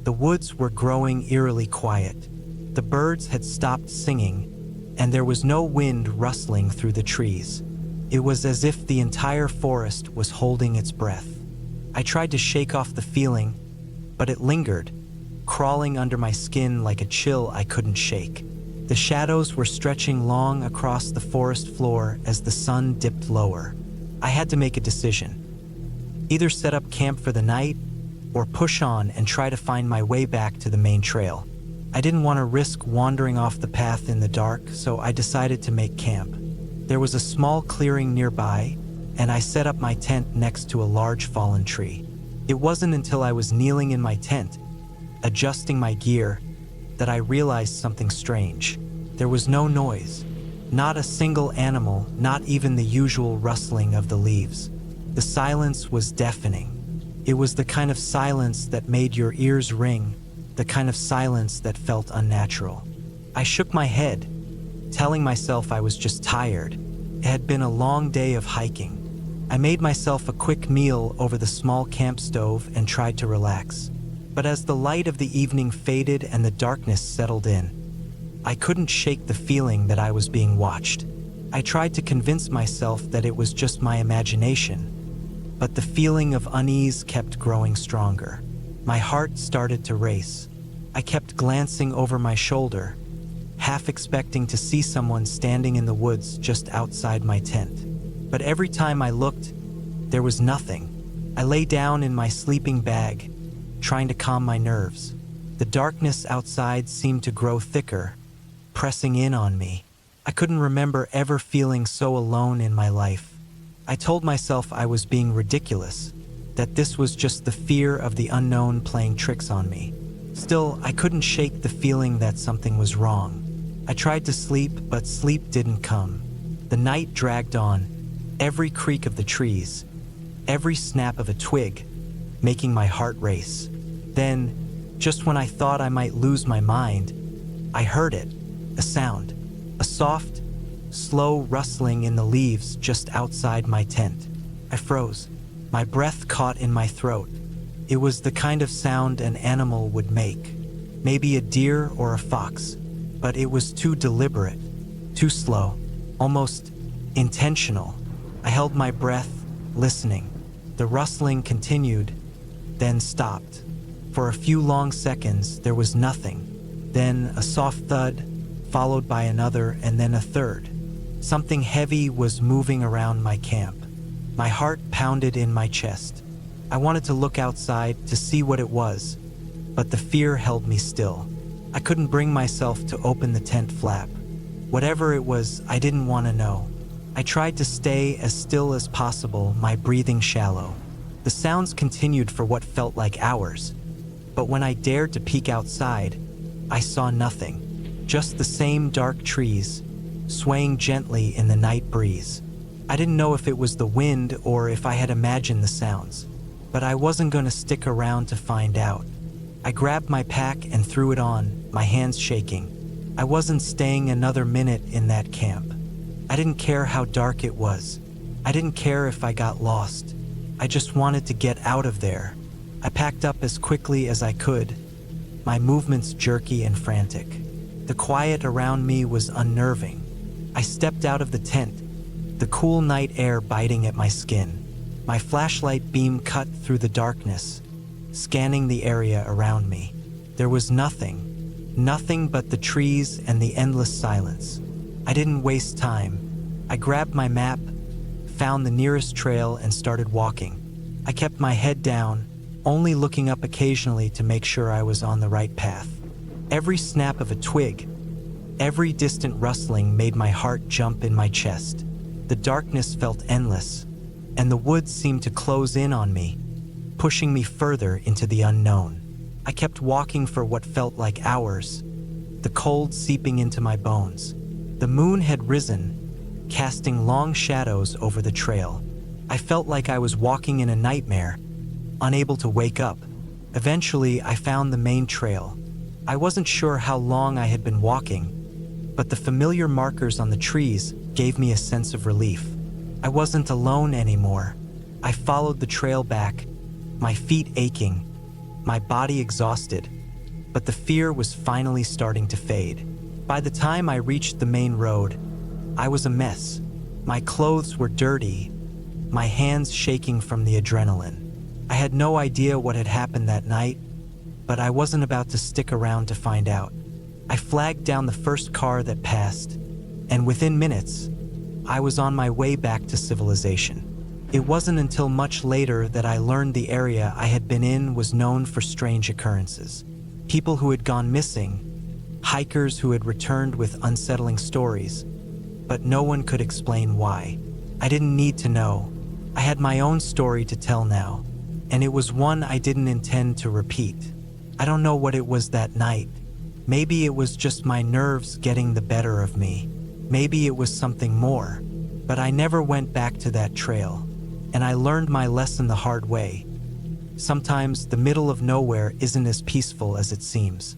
The woods were growing eerily quiet. The birds had stopped singing, and there was no wind rustling through the trees. It was as if the entire forest was holding its breath. I tried to shake off the feeling, but it lingered, crawling under my skin like a chill I couldn't shake. The shadows were stretching long across the forest floor as the sun dipped lower. I had to make a decision. Either set up camp for the night, or push on and try to find my way back to the main trail. I didn't want to risk wandering off the path in the dark, so I decided to make camp. There was a small clearing nearby, and I set up my tent next to a large fallen tree. It wasn't until I was kneeling in my tent, adjusting my gear, that I realized something strange. There was no noise, not a single animal, not even the usual rustling of the leaves. The silence was deafening. It was the kind of silence that made your ears ring, the kind of silence that felt unnatural. I shook my head, telling myself I was just tired. It had been a long day of hiking. I made myself a quick meal over the small camp stove and tried to relax. But as the light of the evening faded and the darkness settled in, I couldn't shake the feeling that I was being watched. I tried to convince myself that it was just my imagination, but the feeling of unease kept growing stronger. My heart started to race. I kept glancing over my shoulder, half expecting to see someone standing in the woods just outside my tent. But every time I looked, there was nothing. I lay down in my sleeping bag, trying to calm my nerves. The darkness outside seemed to grow thicker, pressing in on me. I couldn't remember ever feeling so alone in my life. I told myself I was being ridiculous, that this was just the fear of the unknown playing tricks on me. Still, I couldn't shake the feeling that something was wrong. I tried to sleep, but sleep didn't come. The night dragged on, every creak of the trees, every snap of a twig, making my heart race. Then, just when I thought I might lose my mind, I heard it, a sound, a soft, slow rustling in the leaves just outside my tent. I froze. My breath caught in my throat. It was the kind of sound an animal would make, maybe a deer or a fox, but it was too deliberate, too slow, almost intentional. I held my breath, listening. The rustling continued, then stopped. For a few long seconds, there was nothing. Then a soft thud, followed by another, and then a third. Something heavy was moving around my camp. My heart pounded in my chest. I wanted to look outside to see what it was, but the fear held me still. I couldn't bring myself to open the tent flap. Whatever it was, I didn't want to know. I tried to stay as still as possible, my breathing shallow. The sounds continued for what felt like hours, but when I dared to peek outside, I saw nothing. Just the same dark trees, swaying gently in the night breeze. I didn't know if it was the wind or if I had imagined the sounds, but I wasn't going to stick around to find out. I grabbed my pack and threw it on, my hands shaking. I wasn't staying another minute in that camp. I didn't care how dark it was. I didn't care if I got lost. I just wanted to get out of there. I packed up as quickly as I could, my movements jerky and frantic. The quiet around me was unnerving. I stepped out of the tent, the cool night air biting at my skin. My flashlight beam cut through the darkness, scanning the area around me. There was nothing but the trees and the endless silence. I didn't waste time. I grabbed my map, found the nearest trail, and started walking. I kept my head down, only looking up occasionally to make sure I was on the right path. Every snap of a twig, every distant rustling made my heart jump in my chest. The darkness felt endless, and the woods seemed to close in on me, pushing me further into the unknown. I kept walking for what felt like hours, the cold seeping into my bones. The moon had risen, casting long shadows over the trail. I felt like I was walking in a nightmare, unable to wake up. Eventually, I found the main trail. I wasn't sure how long I had been walking, but the familiar markers on the trees gave me a sense of relief. I wasn't alone anymore. I followed the trail back, my feet aching, my body exhausted, but the fear was finally starting to fade. By the time I reached the main road, I was a mess. My clothes were dirty, my hands shaking from the adrenaline. I had no idea what had happened that night, but I wasn't about to stick around to find out. I flagged down the first car that passed, and within minutes, I was on my way back to civilization. It wasn't until much later that I learned the area I had been in was known for strange occurrences. People who had gone missing, hikers who had returned with unsettling stories, but no one could explain why. I didn't need to know. I had my own story to tell now, and it was one I didn't intend to repeat. I don't know what it was that night. Maybe it was just my nerves getting the better of me. Maybe it was something more, but I never went back to that trail, and I learned my lesson the hard way. Sometimes the middle of nowhere isn't as peaceful as it seems.